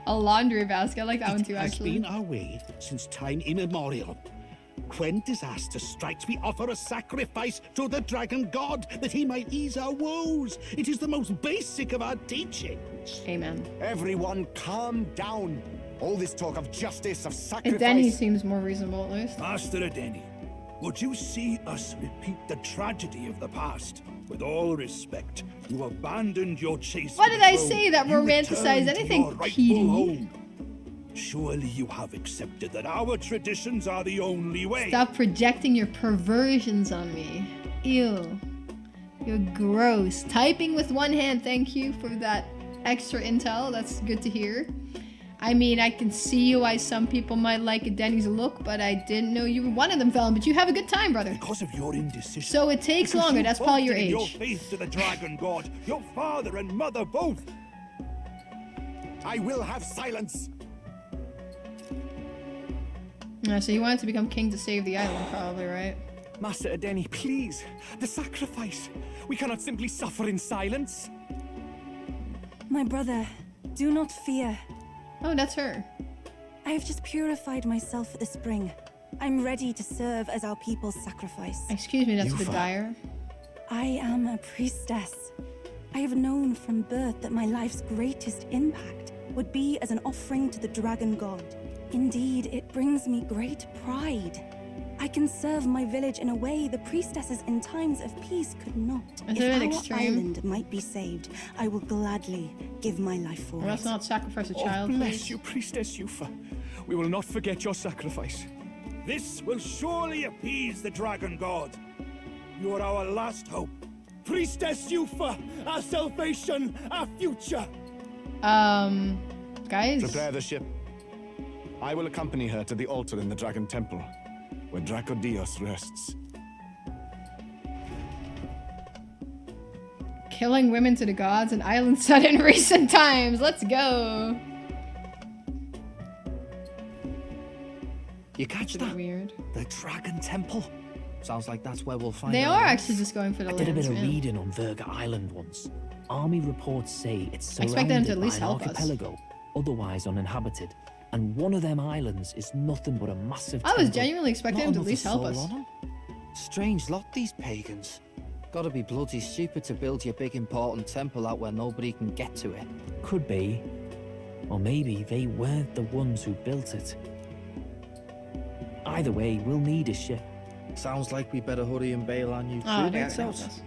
A laundry basket. I like that one too, It has actually. been our way since time immemorial. When disaster strikes, we offer a sacrifice to the dragon god that he might ease our woes. It is the most basic of our teachings. Amen. Everyone calm down. All this talk of justice, of sacrifice. Denny seems more reasonable, at least. Master Adeni, would you see us repeat the tragedy of the past? With all respect, you abandoned your chase. What for did the I throne. say that You romanticized returned to anything, your rightful Petey? home. Surely you have accepted that our traditions are the only way. Stop projecting your perversions on me. Ew. You're gross. Typing with one hand, thank you for that extra intel. That's good to hear. I mean, I can see why some people might like Denny's look, but I didn't know you were one of them, Velen. But you have a good time, brother. Because of your indecision. So it takes longer. That's probably your age. Your faith to the dragon god, your father and mother both. I will have silence. So you wanted to become king to save the island, probably, right? Master Edeni, please. The sacrifice. We cannot simply suffer in silence. My brother, do not fear. Oh, that's her. I have just purified myself for the spring. I'm ready to serve as our people's sacrifice. Excuse me, that's a bit dire. I am a priestess. I have known from birth that my life's greatest impact would be as an offering to the dragon god. Indeed, it brings me great pride. I can serve my village in a way the priestesses in times of peace could not. If our island might be saved, I will gladly give my life for it. Let's not sacrifice a child, bless please. you, Priestess Yufa. We will not forget your sacrifice. This will surely appease the dragon god. You are our last hope. Priestess Yufa, our salvation, our future. Guys. Prepare the ship. I will accompany her to the altar in the Dragon Temple, where Dracodios rests. Killing women to the gods, an island set in recent times. Let's go. You catch that? Weird. The Dragon Temple. Sounds like that's where we'll find They our are lands. actually just going for the I did a bit of lands, man. reading on Verga Island once. Army reports say it's I expect them surrounded to at by least an help us. archipelago, otherwise uninhabited. And one of them islands is nothing but a massive I was temple. genuinely expecting them to at least help us. Strange lot, these pagans. Gotta be bloody stupid to build your big important temple out where nobody can get to it. Could be. Or maybe they weren't the ones who built it. Either way, we'll need a ship. Sounds like we better hurry and bail on you Oh, too, they're mates gonna out. help us.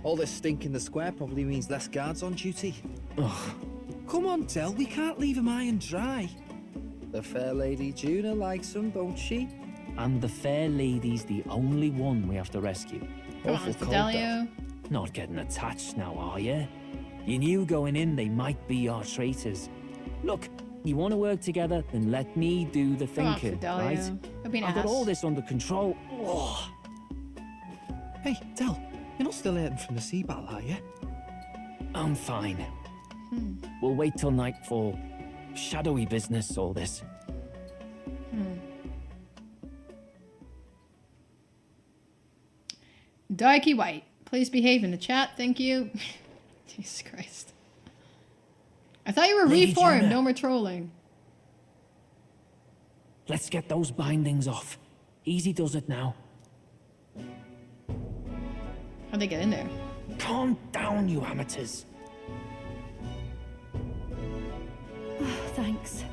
All this stink in the square probably means less guards on duty. Ugh. Come on, Del, we can't leave him high and dry. The fair lady Juna likes him, don't she? And the fair lady's the only one we have to rescue. Come on, Fidelio. Not getting attached now, are you? You knew going in they might be our traitors. Look, you want to work together, then let me do the Come on, thinking, Fidelio. right? Don't be an I've got ass. all this under control. Oh. Hey, Del, you're not still hurting from the sea battle, are you? I'm fine. We'll wait till night for shadowy business, all this. Darky White, please behave in the chat, thank you. Jesus Christ. I thought you were Lady reformed, Juna. no more trolling. Let's get those bindings off. Easy does it now. How'd they get in there? Calm down, you amateurs. Thanks.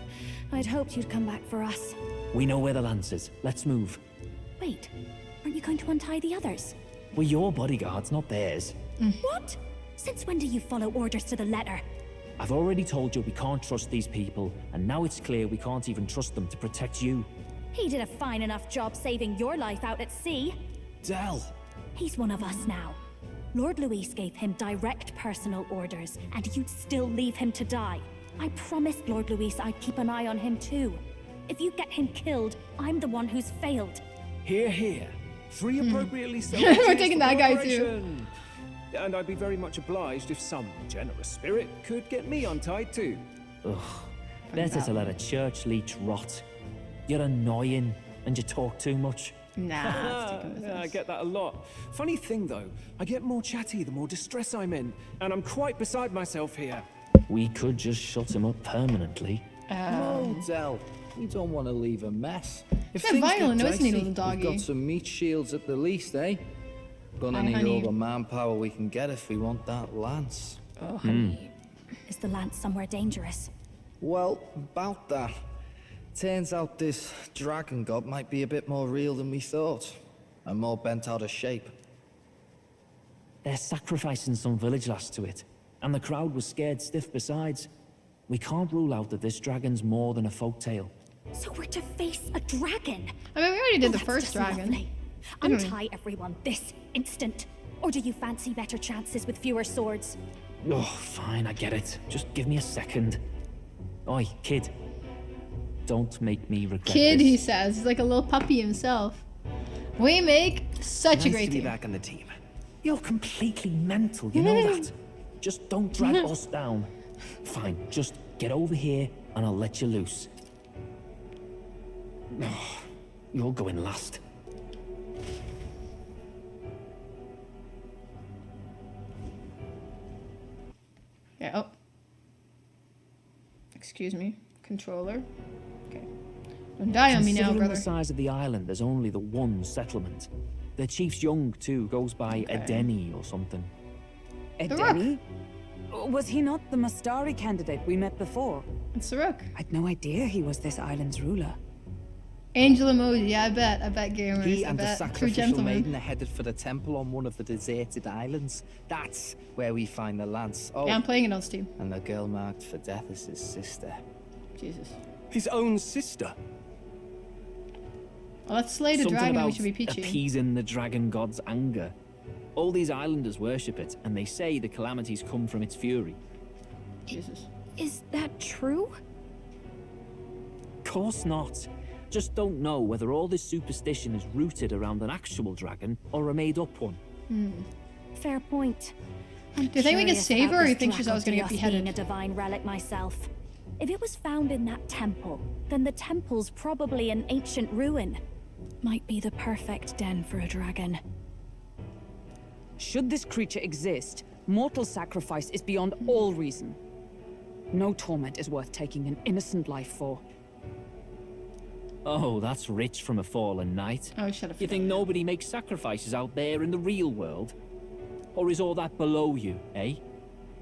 I'd hoped you'd come back for us. We know where the lance is. Let's move. Wait, aren't you going to untie the others? We're your bodyguards, not theirs. What? Since when do you follow orders to the letter? I've already told you we can't trust these people, and now it's clear we can't even trust them to protect you. He did a fine enough job saving your life out at sea. Del! He's one of us now. Lord Luis gave him direct personal orders, and you'd still leave him to die. I promised Lord Luis I'd keep an eye on him too. If you get him killed, I'm the one who's failed. Hear, hear. Three appropriately so. We're taking that guy too. Cooperation. And I'd be very much obliged if some generous spirit could get me untied too. Ugh. Better to let a church leech rot. You're annoying, and you talk too much. Nah, I get that a lot. Funny thing though, I get more chatty the more distress I'm in, and I'm quite beside myself here. We could just shut him up permanently. No, Del. We don't want to leave a mess. If That things violent get noise needle, dicey, doggy. we've got some meat shields at the least, eh? Gonna Hi, need honey. all the manpower we can get if we want that lance. Oh, honey. Is the lance somewhere dangerous? Well, about that. Turns out this dragon god might be a bit more real than we thought. And more bent out of shape. They're sacrificing some village lass to it, and the crowd was scared stiff besides. We can't rule out that this dragon's more than a folktale. So we're to face a dragon? I mean, we already did the that's first just dragon. lovely. Didn't we? Untie everyone this instant. Or do you fancy better chances with fewer swords? Oh, fine, I get it. Just give me a second. Oi, kid. don't make me regret Kid, this. he says. He's like a little puppy himself. We make such a great to be team. back on the team. You're completely mental, you know that? Just don't drag us down. Fine, just get over here and I'll let you loose. Oh, you're going last. Yeah, oh. Excuse me. Controller. Okay. Don't die on me now, Considering brother. the size of the island, there's only the one settlement. The chief's young, too. Goes by Edeni or something. Edeni? Was he not the Mastari candidate we met before? It's the Rook. I'd no idea he was this island's ruler. Angel emoji, yeah, I bet gamers. He I and the bet. True sacrificial gentleman. maiden are headed for the temple on one of the deserted islands. That's where we find the lance. Oh, Yeah, I'm playing it on Steam. and the girl marked for death is his sister. Jesus. His own sister. Well, let's slay the Something dragon and we about should be peachy. appeasing the dragon god's anger. All these islanders worship it, and they say the calamities come from its fury. Jesus. Is that true? Course not. Just don't know whether all this superstition is rooted around an actual dragon or a made-up one. Fair point. Do you think we can save her, or you think she's always gonna get Being beheaded? a divine relic myself. If it was found in that temple, then the temple's probably an ancient ruin. Might be the perfect den for a dragon. Should this creature exist, mortal sacrifice is beyond all reason. No torment is worth taking an innocent life for. Oh, that's rich from a fallen knight. Oh, shut up. You think nobody makes sacrifices out there in the real world? Or is all that below you, eh?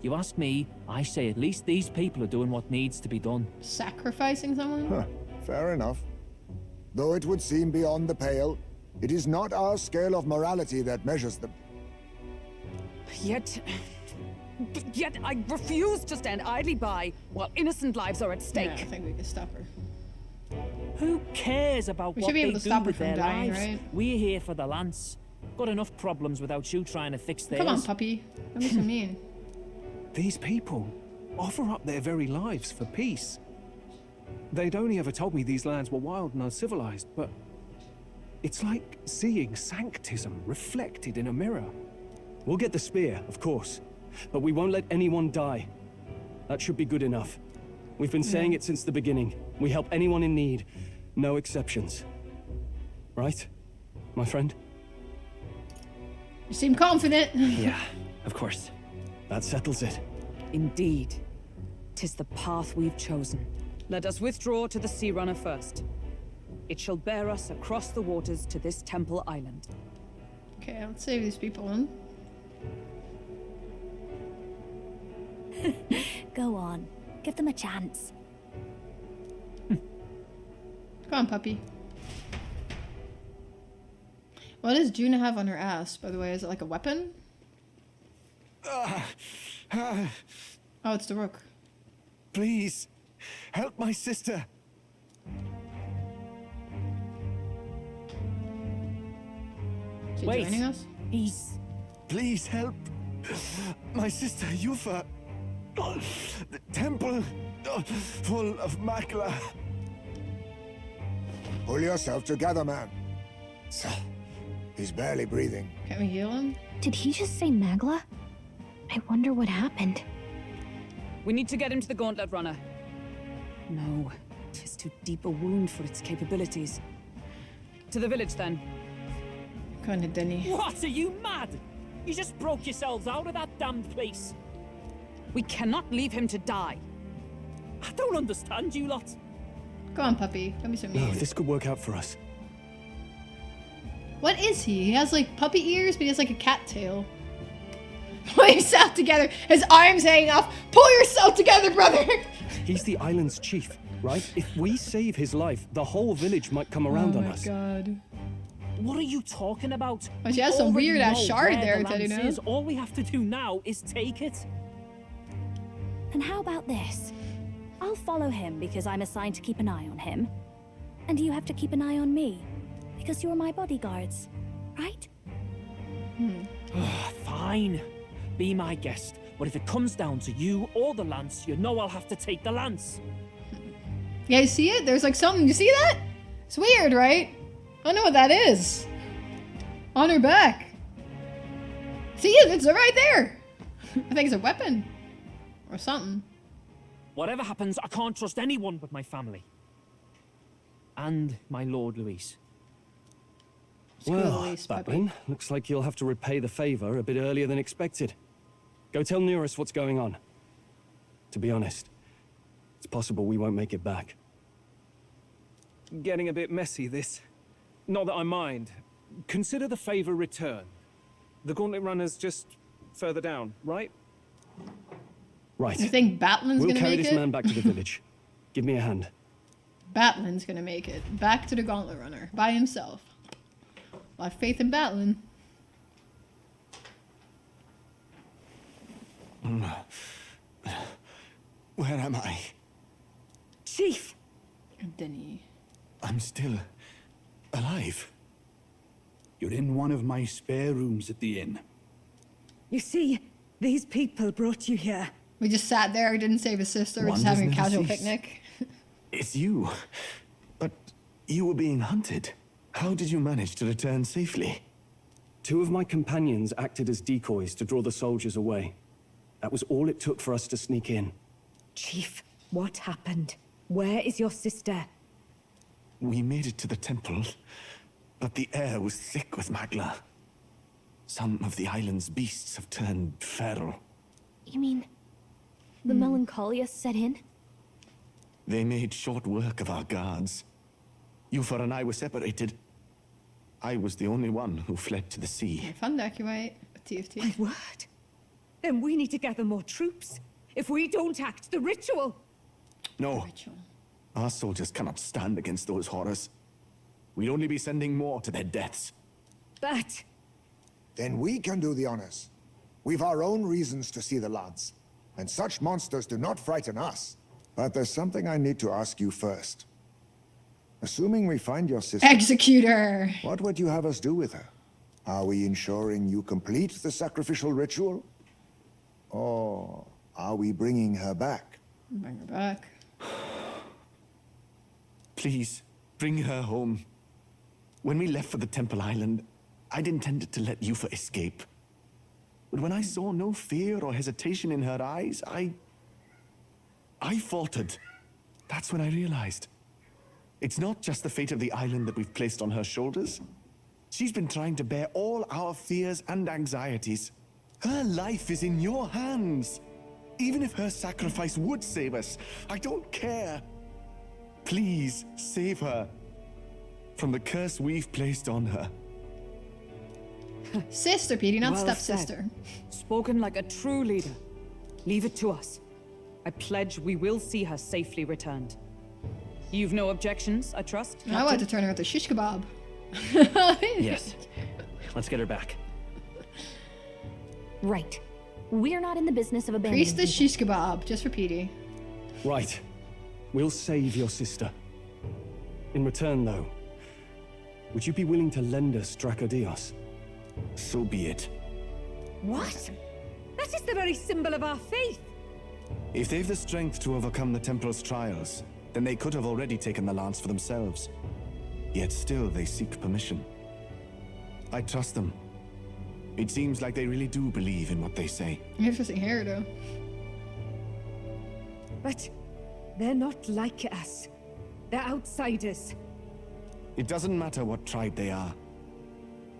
You ask me, I say at least these people are doing what needs to be done. Sacrificing someone? Fair enough. Though it would seem beyond the pale, it is not our scale of morality that measures them. Yet I refuse to stand idly by while innocent lives are at stake. Yeah, I think we can stop her. Who cares about We what should be they able to do stop her with from their dying, lives? right? We're here for the lance. Got enough problems without you trying to fix theirs. Come on, puppy. Don't be so mean. These people offer up their very lives for peace. They'd only ever told me these lands were wild and uncivilized, but it's like seeing sanctism reflected in a mirror. We'll get the spear, of course, but we won't let anyone die. That should be good enough. We've been saying it since the beginning. We help anyone in need, no exceptions. Right, my friend? You seem confident. Yeah, of course. That settles it. Indeed. 'Tis the path we've chosen. Let us withdraw to the Sea Runner first. It shall bear us across the waters to this temple island. Okay, let's save these people then. Go on. Give them a chance. Come on, puppy. What does Juna have on her ass, by the way? Is it like a weapon? Oh, it's the Rook. Please, help my sister. Is he Wait. joining us? Please help. My sister Yufa. The temple full of Makla. Pull yourself together, man. He's barely breathing. Can we heal him? Did he just say Magla? I wonder what happened. We need to get him to the Gauntlet Runner. No, 'tis too deep a wound for its capabilities. To the village, then. Kind of Denny. What, are you mad? You just broke yourselves out of that damned place. We cannot leave him to die. I don't understand you lot. Go on, puppy. Don't be so mean. No, this could work out for us. What is he? He has like puppy ears, but he has like a cat tail. Pull yourself together. His arms hanging off. Pull yourself together, brother. He's the island's chief, right? If we save his life, the whole village might come around on us. Oh my god. What are you talking about? Oh, she has some We already weird-ass know shard where there, the Teddy lance knows. is. All we have to do now is take it. And how about this? I'll follow him because I'm assigned to keep an eye on him. And you have to keep an eye on me because you're my bodyguards, right? Fine. Be my guest. But if it comes down to you or the lance, you know I'll have to take the lance. You guys see it? There's like something. You see that? It's weird, right? I don't know what that is. On her back. See it? It's right there. I think it's a weapon. Or something. Whatever happens, I can't trust anyone but my family. And my Lord Luis. Well, Batlin, looks like you'll have to repay the favor a bit earlier than expected. Go tell Neurus what's going on. To be honest, it's possible we won't make it back. Getting a bit messy, this. Not that I mind. Consider the favor returned. The Gauntlet Runner's just further down, right? Right. You think Batlin's we'll gonna carry make this it? man back to the village. Give me a hand. Batlin's gonna make it. Back to the Gauntlet Runner. By himself. I have faith in Batlin. Where am I? Chief! Denny. I'm still alive. You're in one of my spare rooms at the inn. You see, these people brought you here. We just sat there, didn't save his sister, we're just Wonders having a never casual cease. picnic. It's you. But you were being hunted. How did you manage to return safely? 2 of my companions acted as decoys to draw the soldiers away. That was all it took for us to sneak in. Chief, what happened? Where is your sister? We made it to the temple, but the air was thick with magla. Some of the island's beasts have turned feral. You mean the melancholia set in? They made short work of our guards. Yufa and I were separated. I was the only one who fled to the sea. Fun evacuate. TFT. My word. Then we need to gather more troops. If we don't act, the ritual... No. Our soldiers cannot stand against those horrors. We'd only be sending more to their deaths. But... Then we can do the honors. We've our own reasons to see the lads. And such monsters do not frighten us. But there's something I need to ask you first. Assuming we find your sister... Executor! What would you have us do with her? Are we ensuring you complete the sacrificial ritual? Or are we bringing her back? Bring her back. Please, bring her home. When we left for the Temple Island, I'd intended to let Yufa escape. But when I saw no fear or hesitation in her eyes, I faltered. That's when I realized. It's not just the fate of the island that we've placed on her shoulders. She's been trying to bear all our fears and anxieties. Her life is in your hands. Even if her sacrifice would save us, I don't care. Please, save her from the curse we've placed on her. Sister, Petey, not Well stepsister. said. Spoken like a true leader. Leave it to us. I pledge we will see her safely returned. You've no objections, I trust? I want to turn her into shish kebab. Yes. Let's get her back. Right. We're not in the business of abandoning Priestess shish kebab, just for Petey. Right. We'll save your sister. In return, though, would you be willing to lend us Dracodios? So be it. What? That is the very symbol of our faith. If they've the strength to overcome the Templar's trials, then they could have already taken the lance for themselves. Yet still they seek permission. I trust them. It seems like they really do believe in what they say. Interesting hair, though. But they're not like us. They're outsiders. It doesn't matter what tribe they are.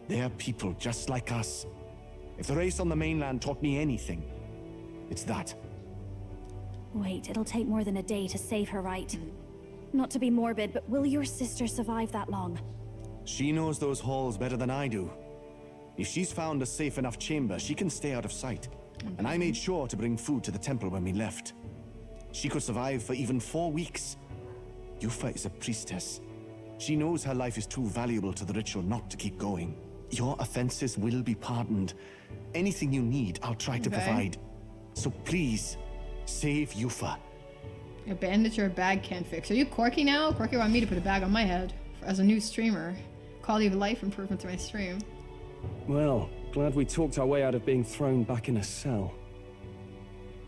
They're people just like us. If the race on the mainland taught me anything, it's that. Wait, it'll take more than a day to save her, right? Not to be morbid, but will your sister survive that long? She knows those halls better than I do. If she's found a safe enough chamber, she can stay out of sight. And I made sure to bring food to the temple when we left. She could survive for even 4 weeks. Yufa is a priestess. She knows her life is too valuable to the ritual not to keep going. Your offenses will be pardoned. Anything you need, I'll try to provide. So please, save Yufa. A bandage or a bag can't fix. Are you Corky now? Corky wanted me to put a bag on my head as a new streamer. Quality of life improvement to my stream. Well, glad we talked our way out of being thrown back in a cell.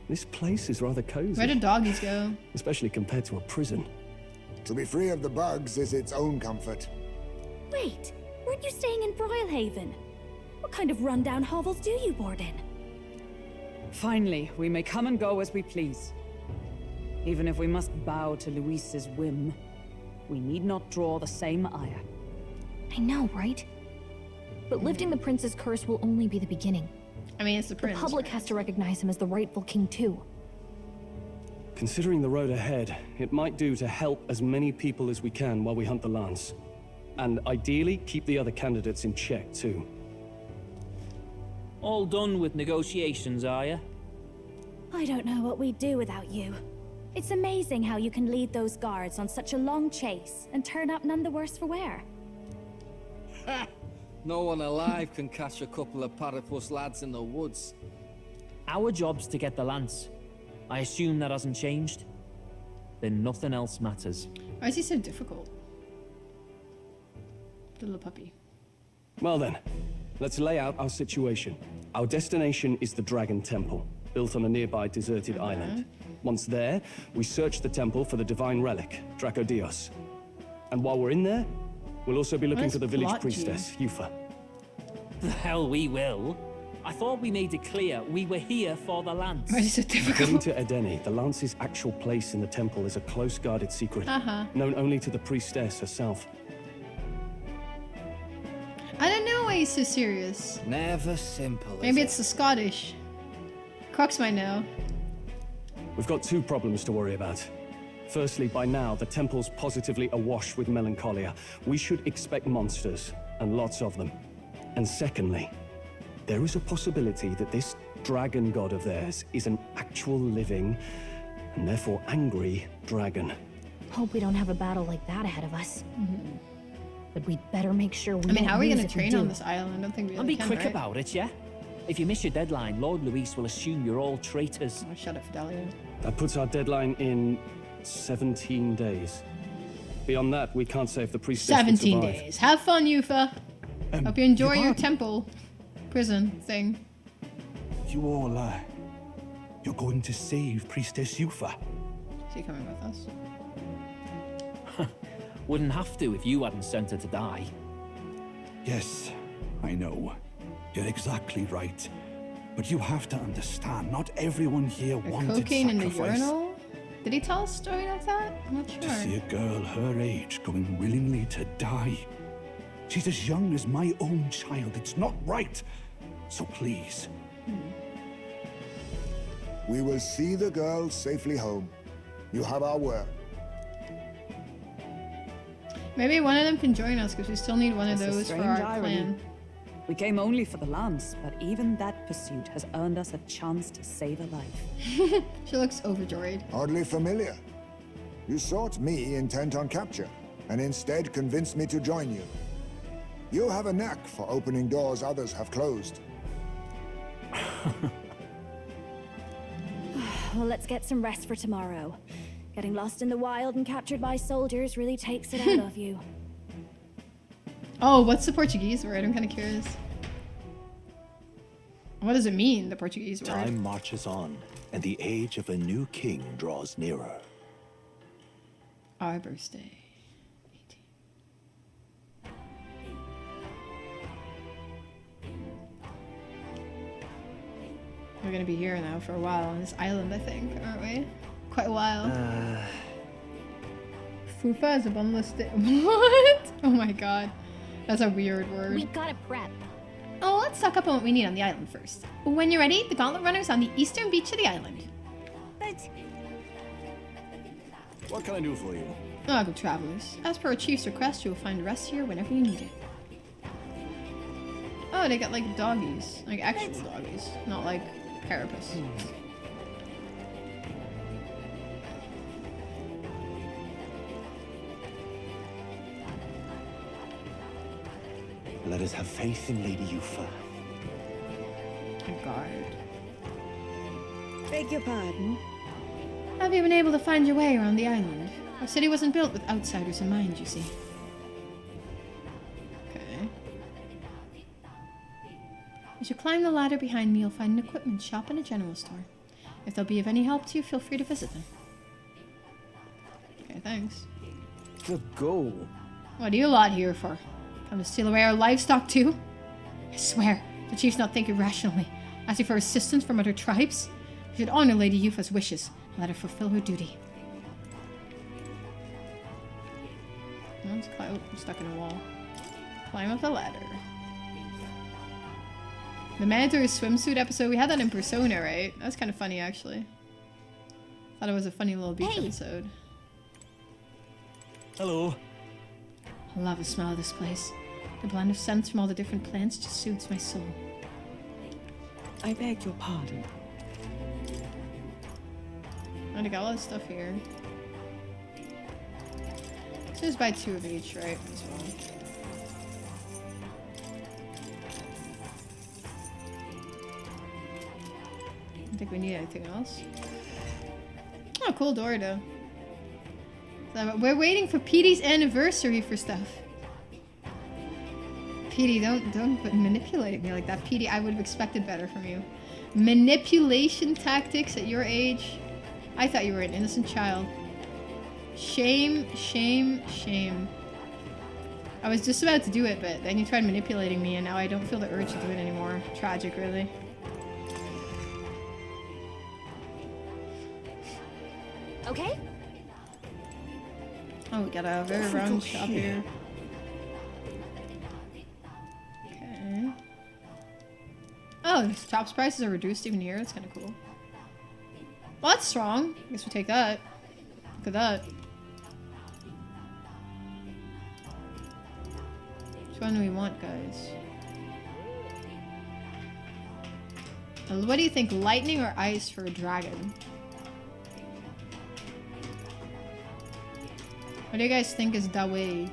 This place is rather cozy. Where did doggies go? Especially compared to a prison. To be free of the bugs is its own comfort. Wait, weren't you staying in Broilhaven? What kind of rundown hovels do you board in? Finally, we may come and go as we please. Even if we must bow to Luis's whim, we need not draw the same ire. I know, right? But lifting the prince's curse will only be the beginning. I mean, it's the prince. The public has to recognize him as the rightful king too. Considering the road ahead, it might do to help as many people as we can while we hunt the lance. And ideally, keep the other candidates in check too. All done with negotiations, are you? I don't know what we'd do without you. It's amazing how you can lead those guards on such a long chase and turn up none the worse for wear. No one alive can catch a couple of platypus lads in the woods. Our job's to get the lance. I assume that hasn't changed? Then nothing else matters. Why is he so difficult? The little puppy. Well then, let's lay out our situation. Our destination is the Dragon Temple, built on a nearby deserted island. Once there, we search the temple for the divine relic, Dracodios. And while we're in there, we'll also be looking for the village priestess, Yufa. The hell we will. I thought we made it clear we were here for the lance. Why is it so difficult? According to Edeni, the lance's actual place in the temple is a close guarded secret, known only to the priestess herself. I don't know why he's so serious. Never simple. Maybe it's the Scottish. Crux might know. We've got two problems to worry about. Firstly, by now, the temple's positively awash with melancholia. We should expect monsters, and lots of them. And secondly, there is a possibility that this dragon god of theirs is an actual living, and therefore angry, dragon. Hope we don't have a battle like that ahead of us. But we'd better make sure we I mean, how are we lose going if to train do. on this island? I don't think we I'll really be can, quick right? about it, yeah? If you miss your deadline, Lord Luis will assume you're all traitors. Oh, shut up, Fidelio. That puts our deadline in 17 days. Beyond that, we can't say if the priestess will 17 survive. days. Have fun, Yufa. Hope you enjoy your pardon? temple prison thing. You all, you're going to save Priestess Yufa. Is he coming with us? Wouldn't have to if you hadn't sent her to die. Yes, I know. You're exactly right. But you have to understand, not everyone here wanted Cocaine in the sacrifice. urinal? Did he tell a story like that? I'm not To see sure. a girl her age going willingly to die. She's as young as my own child. It's not right. So please. We will see the girl safely home. You have our word. Maybe one of them can join us because we still need one of It's a those for strange our irony. clan. We came only for the lance, but even that pursuit has earned us a chance to save a life. She looks overjoyed. Oddly familiar. You sought me intent on capture, and instead convinced me to join you. You have a knack for opening doors others have closed. Well, let's get some rest for tomorrow. Getting lost in the wild and captured by soldiers really takes it out of you. Oh, what's the Portuguese word? I'm kind of curious. What does it mean, the Portuguese word? Time marches on, and the age of a new king draws nearer. Our birthday. 18. We're gonna be here now for a while on this island, I think, aren't we? Quite a while. Fufa is a bunless What? Oh my god. That's a weird word. We gotta prep. Oh, let's stock up on what we need on the island first. When you're ready, the Gauntlet Runner's on the eastern beach of the island. But What can I do for you? Ah, good travelers. As per our chief's request, you will find rest here whenever you need it. Oh, they got like doggies. Like actual doggies. Not like carapace. Let us have faith in Lady Yufa. A guard. Beg your pardon? Have you been able to find your way around the island? Our city wasn't built with outsiders in mind, you see. Okay. As you climb the ladder behind me, you'll find an equipment shop and a general store. If they'll be of any help to you, feel free to visit them. Okay, thanks. The goal. What are you lot here for? Come to steal away our livestock too? I swear, the chief's not thinking rationally. Asking for assistance from other tribes? We should honor Lady Yufa's wishes and let her fulfill her duty. Oh, I'm stuck in a wall. Climb up the ladder. The mandatory swimsuit episode, we had that in Persona, right? That was kind of funny, actually. Thought it was a funny little beach episode. Hello. I love the smell of this place. The blend of scents from all the different plants just soothes my soul. I beg your pardon. I got all this stuff here. So just buy 2 of each, right? As well. I don't think we need anything else. Oh, cool door though. So we're waiting for Petey's anniversary for stuff. Petey, don't manipulate me like that. Petey, I would have expected better from you. Manipulation tactics at your age? I thought you were an innocent child. Shame, shame, shame. I was just about to do it, but then you tried manipulating me and now I don't feel the urge to do it anymore. Tragic, really. Okay. Oh, we got a very round shop here. Okay. Oh, shops prices are reduced even here. That's kind of cool. Well, that's strong. I guess we take that. Look at that. Which one do we want, guys? What do you think? Lightning or ice for a dragon? What do you guys think is the way?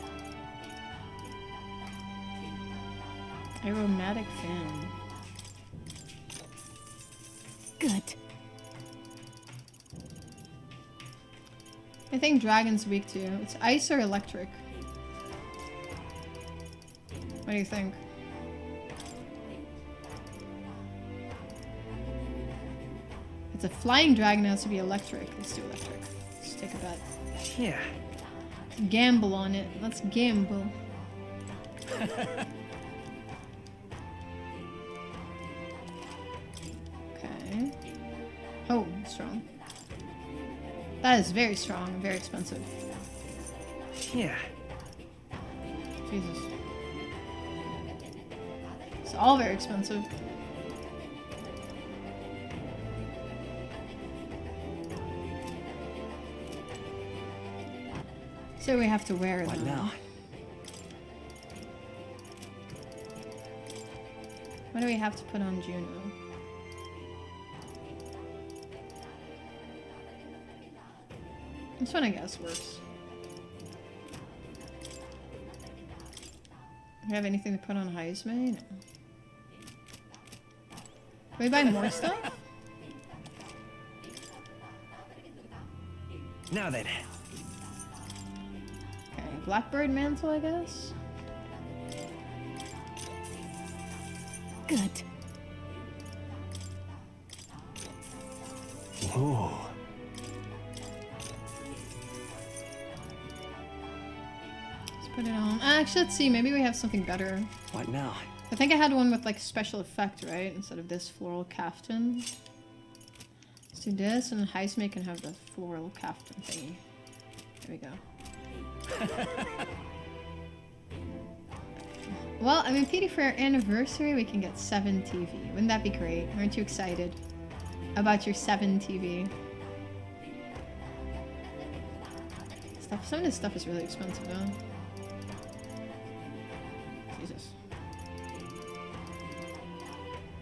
Aromatic fan. Good. I think dragon's weak too. It's ice or electric. What do you think? It's a flying dragon, it has to be electric. Let's do electric. Let's take a bet. Yeah. Gamble on it. Let's gamble. Okay. Oh, strong. That is very strong and very expensive. Yeah. Jesus. It's all very expensive. So we have to wear them. Now. What do we have to put on Juno? This one I guess works. Do we have anything to put on Heisme? No. Can we buy more stuff? Now then. Okay, Blackbird Mantle, I guess? Good. Ooh. Let's put it on. Actually, let's see. Maybe we have something better. What now? I think I had one with like special effect, right? Instead of this floral caftan. Let's do this, and Heisme can have the floral caftan thingy. There we go. Well, I mean, Petey, for our anniversary, we can get 7 TV. Wouldn't that be great? Aren't you excited about your 7 TV? Some of this stuff is really expensive, though. Jesus.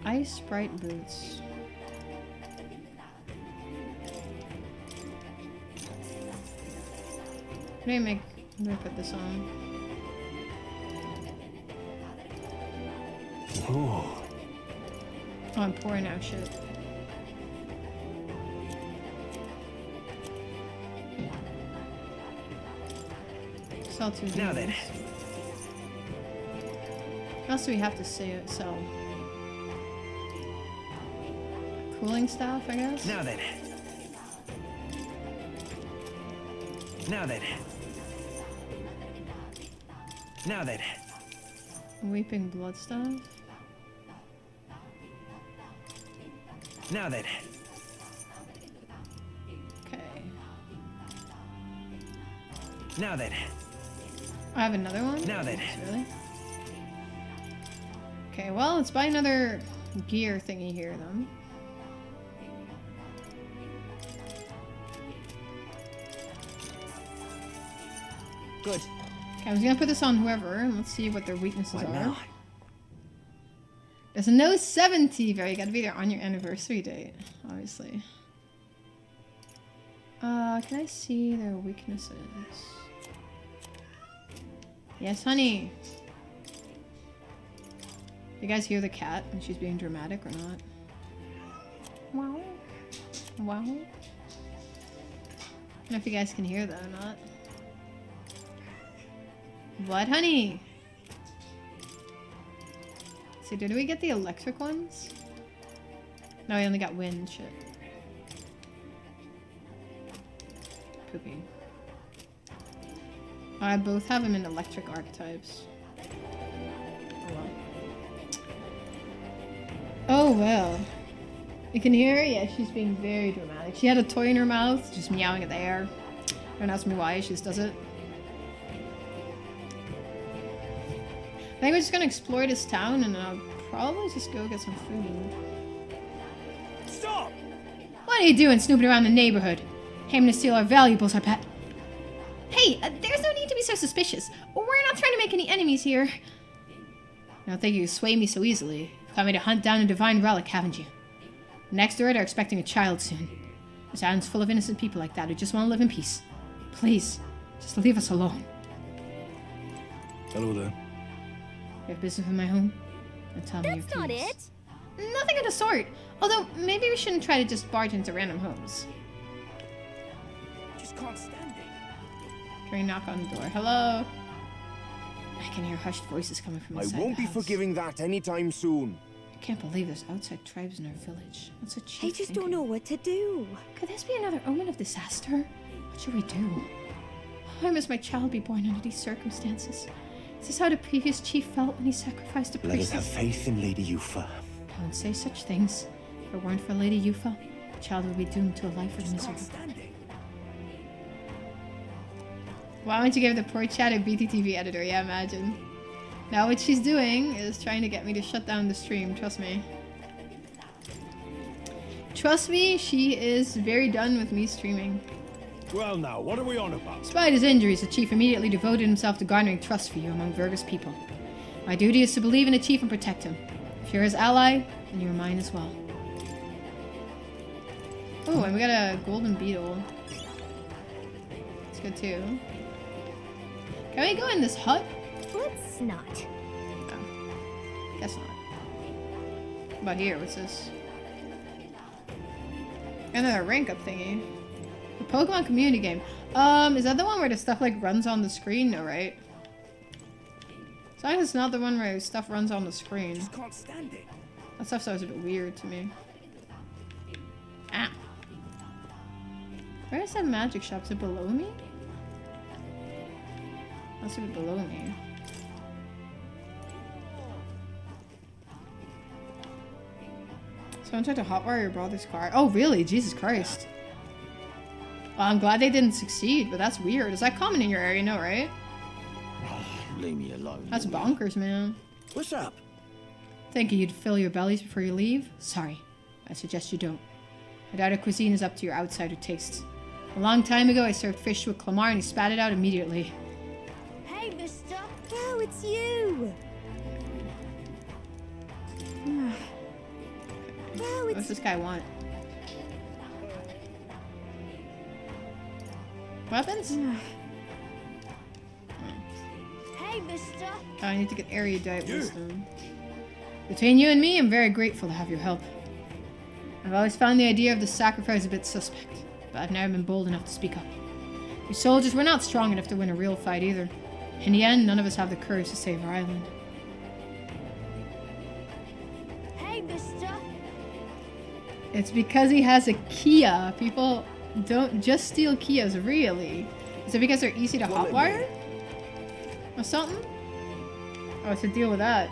Ice Sprite boots. What do I put this on? Ooh. Oh, I'm pouring out shit. Sell 2 of Now these. then. What else do we have to sell? Cooling staff, I guess? Now then. Now then. Now then. Weeping blood stuff. Now then. Okay. Now then. I have another one? Now then. Really? Okay, well, let's buy another gear thingy here then. Good. Okay, I was gonna put this on whoever, and let's see what their weaknesses What are. now? There's a no 70 there. You gotta be there on your anniversary date, obviously. Can I see their weaknesses? Yes, honey. You guys hear the cat when she's being dramatic or not? Wow. Wow. I don't know if you guys can hear that or not. What, honey? So did we get the electric ones? No, we only got wind shit. Poopy. I both have them in electric archetypes. Oh well. Oh well. You can hear her? Yeah, she's being very dramatic. She had a toy in her mouth, just meowing at the air. Don't ask me why, she just does it. I think we're just gonna explore this town and I'll probably just go get some food. Stop! What are you doing snooping around the neighborhood? Aiming to steal our valuables, I bet. Hey, there's no need to be so suspicious. We're not trying to make any enemies here. I don't think you can sway me so easily. You've got me to hunt down a divine relic, haven't you? Next door, they're expecting a child soon. This island's full of innocent people like that who just want to live in peace. Please, just leave us alone. Hello there. You have business with my home? Then tell me your That's not keys. Nothing of the sort. Although, maybe we shouldn't try to just barge into random homes. Just can't stand it. Can we knock on the door? Hello? I can hear hushed voices coming from inside I won't the be house. forgiving that anytime soon. I can't believe there's outside tribes in our village. What's a chief I just don't know what to do. Could this be another omen of disaster? What should we do? Why must my child be born under these circumstances? Is this how the previous chief felt when he sacrificed a Let us priest? have faith in Lady Yufa. Don't say such things. If it weren't for Lady Yufa, the child would be doomed to a life of misery. Why don't you give the poor chat a BTTV editor? Yeah, imagine. Now what she's doing is trying to get me to shut down the stream, trust me. Trust me, she is very done with me streaming. Well now, what are we on about? Despite his injuries, the chief immediately devoted himself to garnering trust for you among Virgus people. My duty is to believe in the chief and protect him. If you're his ally, then you're mine as well. Oh, and we got a golden beetle. That's good too. Can we go in this hut? Let's not. Oh, guess not. What about here? What's this? Another rank up thingy. The Pokemon community game. Is that the one where the stuff like runs on the screen? No, right? As long as it's not the one where stuff runs on the screen. Just can't stand it. That stuff sounds a bit weird to me. Ah. Where is that magic shop? Is it below me? That's a bit below me. Someone tried to hotwire your brother's car. Oh, really? Jesus Christ. Well, I'm glad they didn't succeed, but that's weird. Is that common in your area? No, right? Leave me alone. That's bonkers, man. What's up? Thinking you'd fill your bellies before you leave? Sorry. I suggest you don't. I doubt our cuisine is up to your outsider tastes. A long time ago, I served fish to a Clamar and he spat it out immediately. Hey, mister. Oh, it's you. Oh, What's this guy want? Weapons? Hey, mister. Oh, I need to get erudite wisdom. Between you and me, I'm very grateful to have your help. I've always found the idea of the sacrifice a bit suspect, but I've never been bold enough to speak up. You soldiers were not strong enough to win a real fight either. In the end, none of us have the courage to save our island. Hey, mister. It's because he has a Kia. People don't just steal Kias, really. Is it because they're easy to hotwire? Or something? Oh, to deal with that.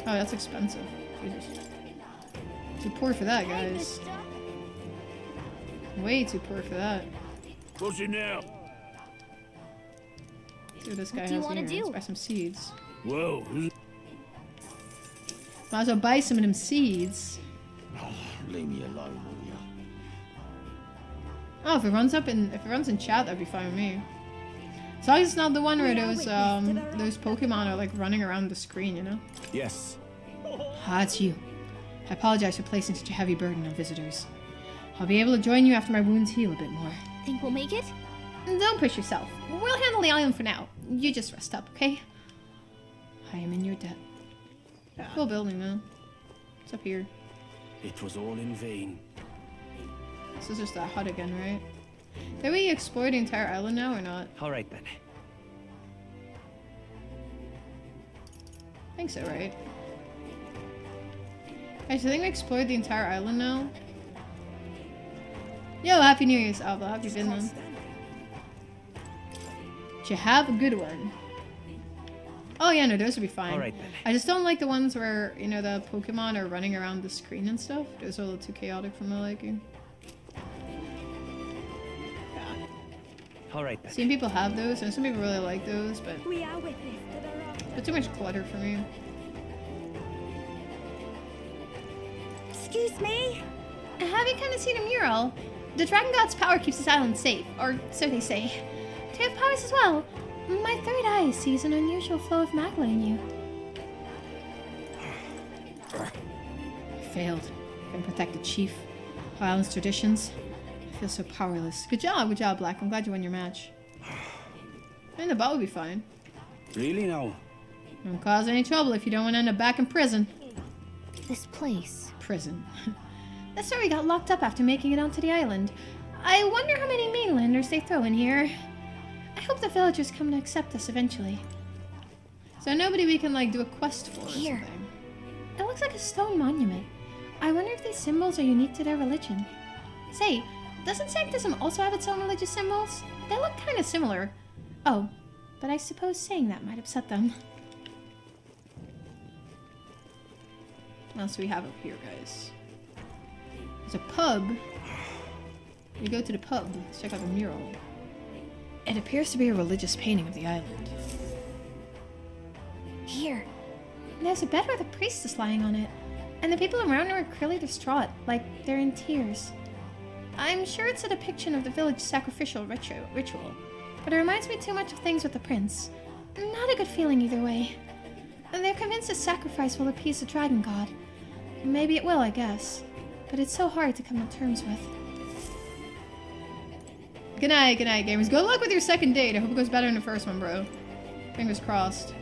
Oh, that's expensive. Jesus. Too poor for that, guys. Way too poor for that. What's it now? See what this guy What do you has wanna here. do? Let's buy some seeds. Whoa. Might as well buy some of them seeds. Leave me alone, will you? Oh, if it runs in chat, that'd be fine with me. As long as it's not the one where those Pokemon are like running around the screen, you know? Yes. Ah, it's you. I apologize for placing such a heavy burden on visitors. I'll be able to join you after my wounds heal a bit more. Think we'll make it? Don't push yourself. We'll handle the island for now. You just rest up, okay? I am in your debt. Cool building, though. What's up here? It was all in vain. This is just that hut again, right? Did we explore the entire island now or not? Alright then. I think so, right? Guys, I think we explored the entire island now. Yo, Happy New Year's, Alva. How have you been, then? Did you have a good one? Oh yeah, no, those would be fine. Alright then. I just don't like the ones where, you know, the Pokemon are running around the screen and stuff. Those are a little too chaotic for my liking. Alright then. Seen people have those, and some people really like those, but it's too much clutter for me. Excuse me? Have you kind of seen a mural? The Dragon God's power keeps this island safe, or so they say. Do you have powers as well? My third eye sees an unusual flow of magma in you. Failed. Couldn't protect the chief. Island's traditions. I feel so powerless. Good job, Black. I'm glad you won your match. I mean, the ball will be fine. Really now? Don't cause any trouble if you don't want to end up back in prison. This place. Prison. That's where we got locked up after making it onto the island. I wonder how many mainlanders they throw in here. I hope the villagers come to accept us eventually. So nobody we can, like, do a quest for or Here. something. It looks like a stone monument. I wonder if these symbols are unique to their religion. Say, doesn't Sanctism also have its own religious symbols? They look kind of similar. Oh, but I suppose saying that might upset them. What else do we have up here, guys? There's a pub. We go to the pub. Let's check out the mural. It appears to be a religious painting of the island. Here. There's a bed with a priestess lying on it. And the people around her are clearly distraught, like they're in tears. I'm sure it's a depiction of the village sacrificial ritual, but it reminds me too much of things with the prince. Not a good feeling either way. They're convinced a sacrifice will appease the dragon god. Maybe it will, I guess. But it's so hard to come to terms with. Good night, gamers. Good luck with your second date. I hope it goes better than the first one, bro. Fingers crossed.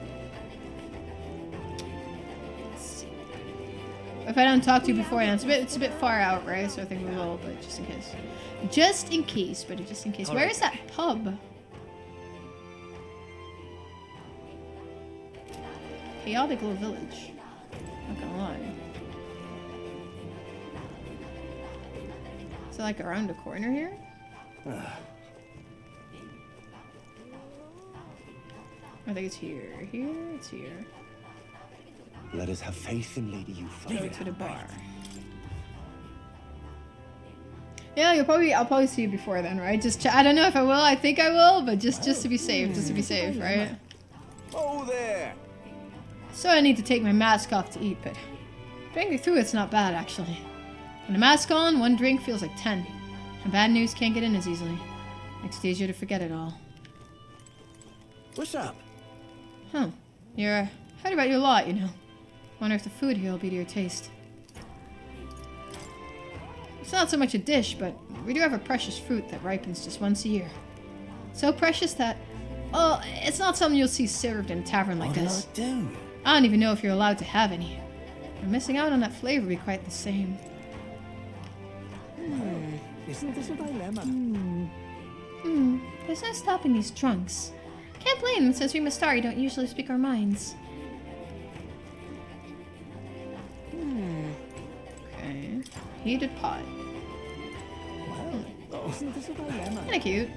If I don't talk to you beforehand, it's a bit far out, right? So I think we will, but just in case. Just in case, but just in case. Where is that pub? Chaotic little village. Not gonna lie. Is it like around the corner here? I think it's here. Here? It's here. Let us have faith in Lady Euphra. Go to the bar. Yeah, I'll probably see you before then, right? I don't know if I will. I think I will, but just to be safe, right? Oh there. So I need to take my mask off to eat, but drinking through it's not bad actually. When a mask on, one drink feels like 10, and bad news can't get in as easily. Makes it easier to forget it all. What's up? Huh? Heard about you a lot, you know. Wonder if the food here will be to your taste. It's not so much a dish, but we do have a precious fruit that ripens just once a year. So precious that, well, it's not something you'll see served in a tavern like this. What do I do? I don't even know if you're allowed to have any. And missing out on that flavor would be quite the same. Isn't this a dilemma? There's no stopping these drunks. Can't blame them since we Mistari don't usually speak our minds. Okay. Heated pot. Isn't this a dilemma? Kinda cute.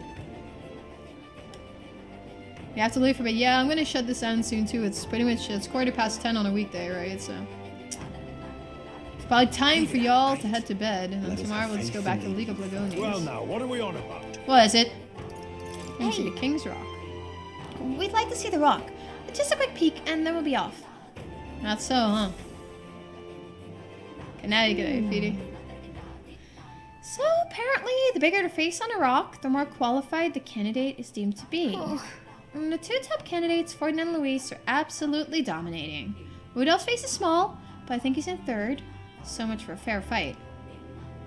You have to leave for bed. Yeah, I'm gonna shut this down soon too. It's pretty much, it's 10:15 on a weekday, right? So it's probably time for y'all to head to bed, and then tomorrow we'll just go back to League of Legonies. Well now, what are we on about? What is it? Let me see the King's Rock. We'd like to see the rock. Just a quick peek, and then we'll be off. Not so, huh? Good night, Petey. So apparently, the bigger the face on a rock, the more qualified the candidate is deemed to be. And the two top candidates, Forden and Luis, are absolutely dominating. Woodell's face is small, but I think he's in third. So much for a fair fight.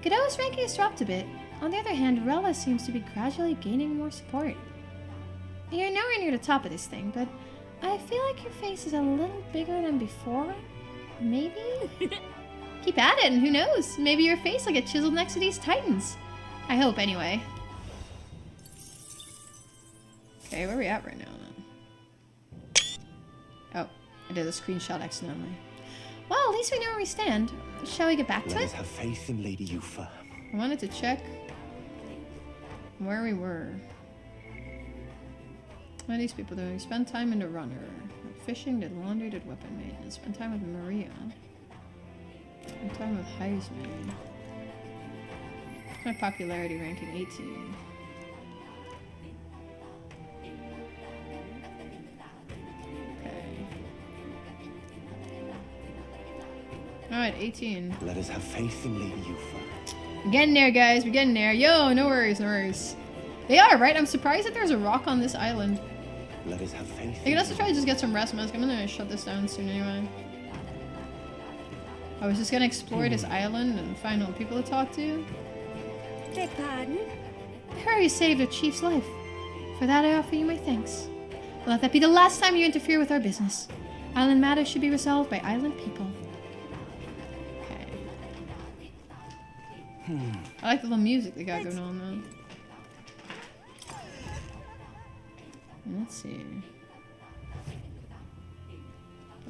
Godot's ranking has dropped a bit. On the other hand, Rella seems to be gradually gaining more support. You're nowhere near the top of this thing, but I feel like your face is a little bigger than before. Maybe? Keep at it, and who knows? Maybe your face will get chiseled next to these titans. I hope, anyway. Okay, where are we at right now, then? Oh, I did a screenshot accidentally. Well, at least we know where we stand. Shall we get back to Let it? us have faith in Lady Yufa. I wanted to check where we were. What are these people doing? Spend time in the runner. Fishing, did laundry, did weapon maintenance. Spend time with Maria. Spend time with Heisman. My popularity ranking 18. Okay. Alright, 18. Let us have faith in Lady Yufa. We're getting there, guys. We're getting there. Yo, no worries, no worries. They are, right? I'm surprised that there's a rock on this island. Let us have faith. I can also try to just get some rest mask. I'm gonna shut this down soon anyway. I was just gonna explore this island and find all the people to talk to. Beg pardon? Harry saved a chief's life. For that I offer you my thanks. Let that be the last time you interfere with our business. Island matters should be resolved by island people. Okay. I like the little music they got going on though. Let's see.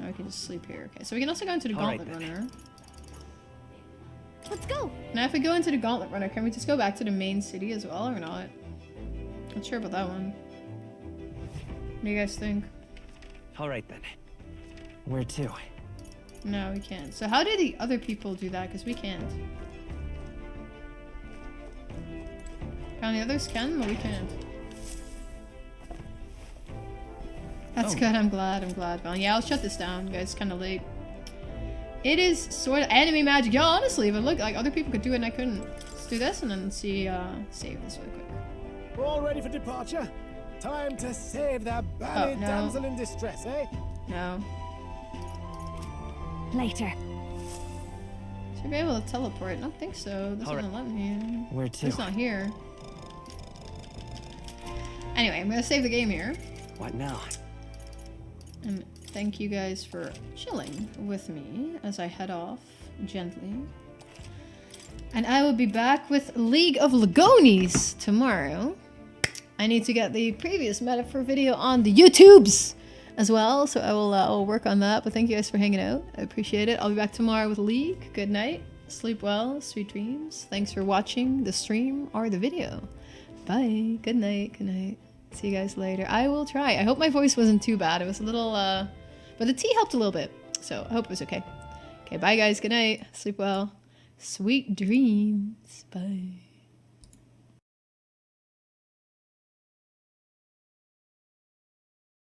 Oh, we can just sleep here. Okay, so we can also go into the Gauntlet Runner. Let's go! Now if we go into the Gauntlet Runner, can we just go back to the main city as well, or not? Not sure about that one. What do you guys think? Alright then. Where to? No, we can't. So how do the other people do that? Because we can't. The others can, but we can't. That's good, I'm glad. Well, yeah, I'll shut this down, guys. It's kind of late. It is sort of anime magic. Yeah, honestly, but look, like, other people could do it and I couldn't. Let's do this and then see, save this really quick. We're all ready for departure? Time to save that bally no. damsel in distress, eh? No. Later. Should be able to teleport. I don't think so. This doesn't let me. Where to? It's not here. Anyway, I'm gonna save the game here. What now? And thank you guys for chilling with me as I head off gently. And I will be back with League of Legonies tomorrow. I need to get the previous metaphor video on the YouTubes as well, so I'll work on that. But thank you guys for hanging out. I appreciate it. I'll be back tomorrow with League. Good night. Sleep well. Sweet dreams. Thanks for watching the stream or the video. Bye. Good night. Good night. See you guys later. I will try. I hope my voice wasn't too bad. It was a little, but the tea helped a little bit. So I hope it was okay. Okay, bye guys. Good night. Sleep well. Sweet dreams. Bye.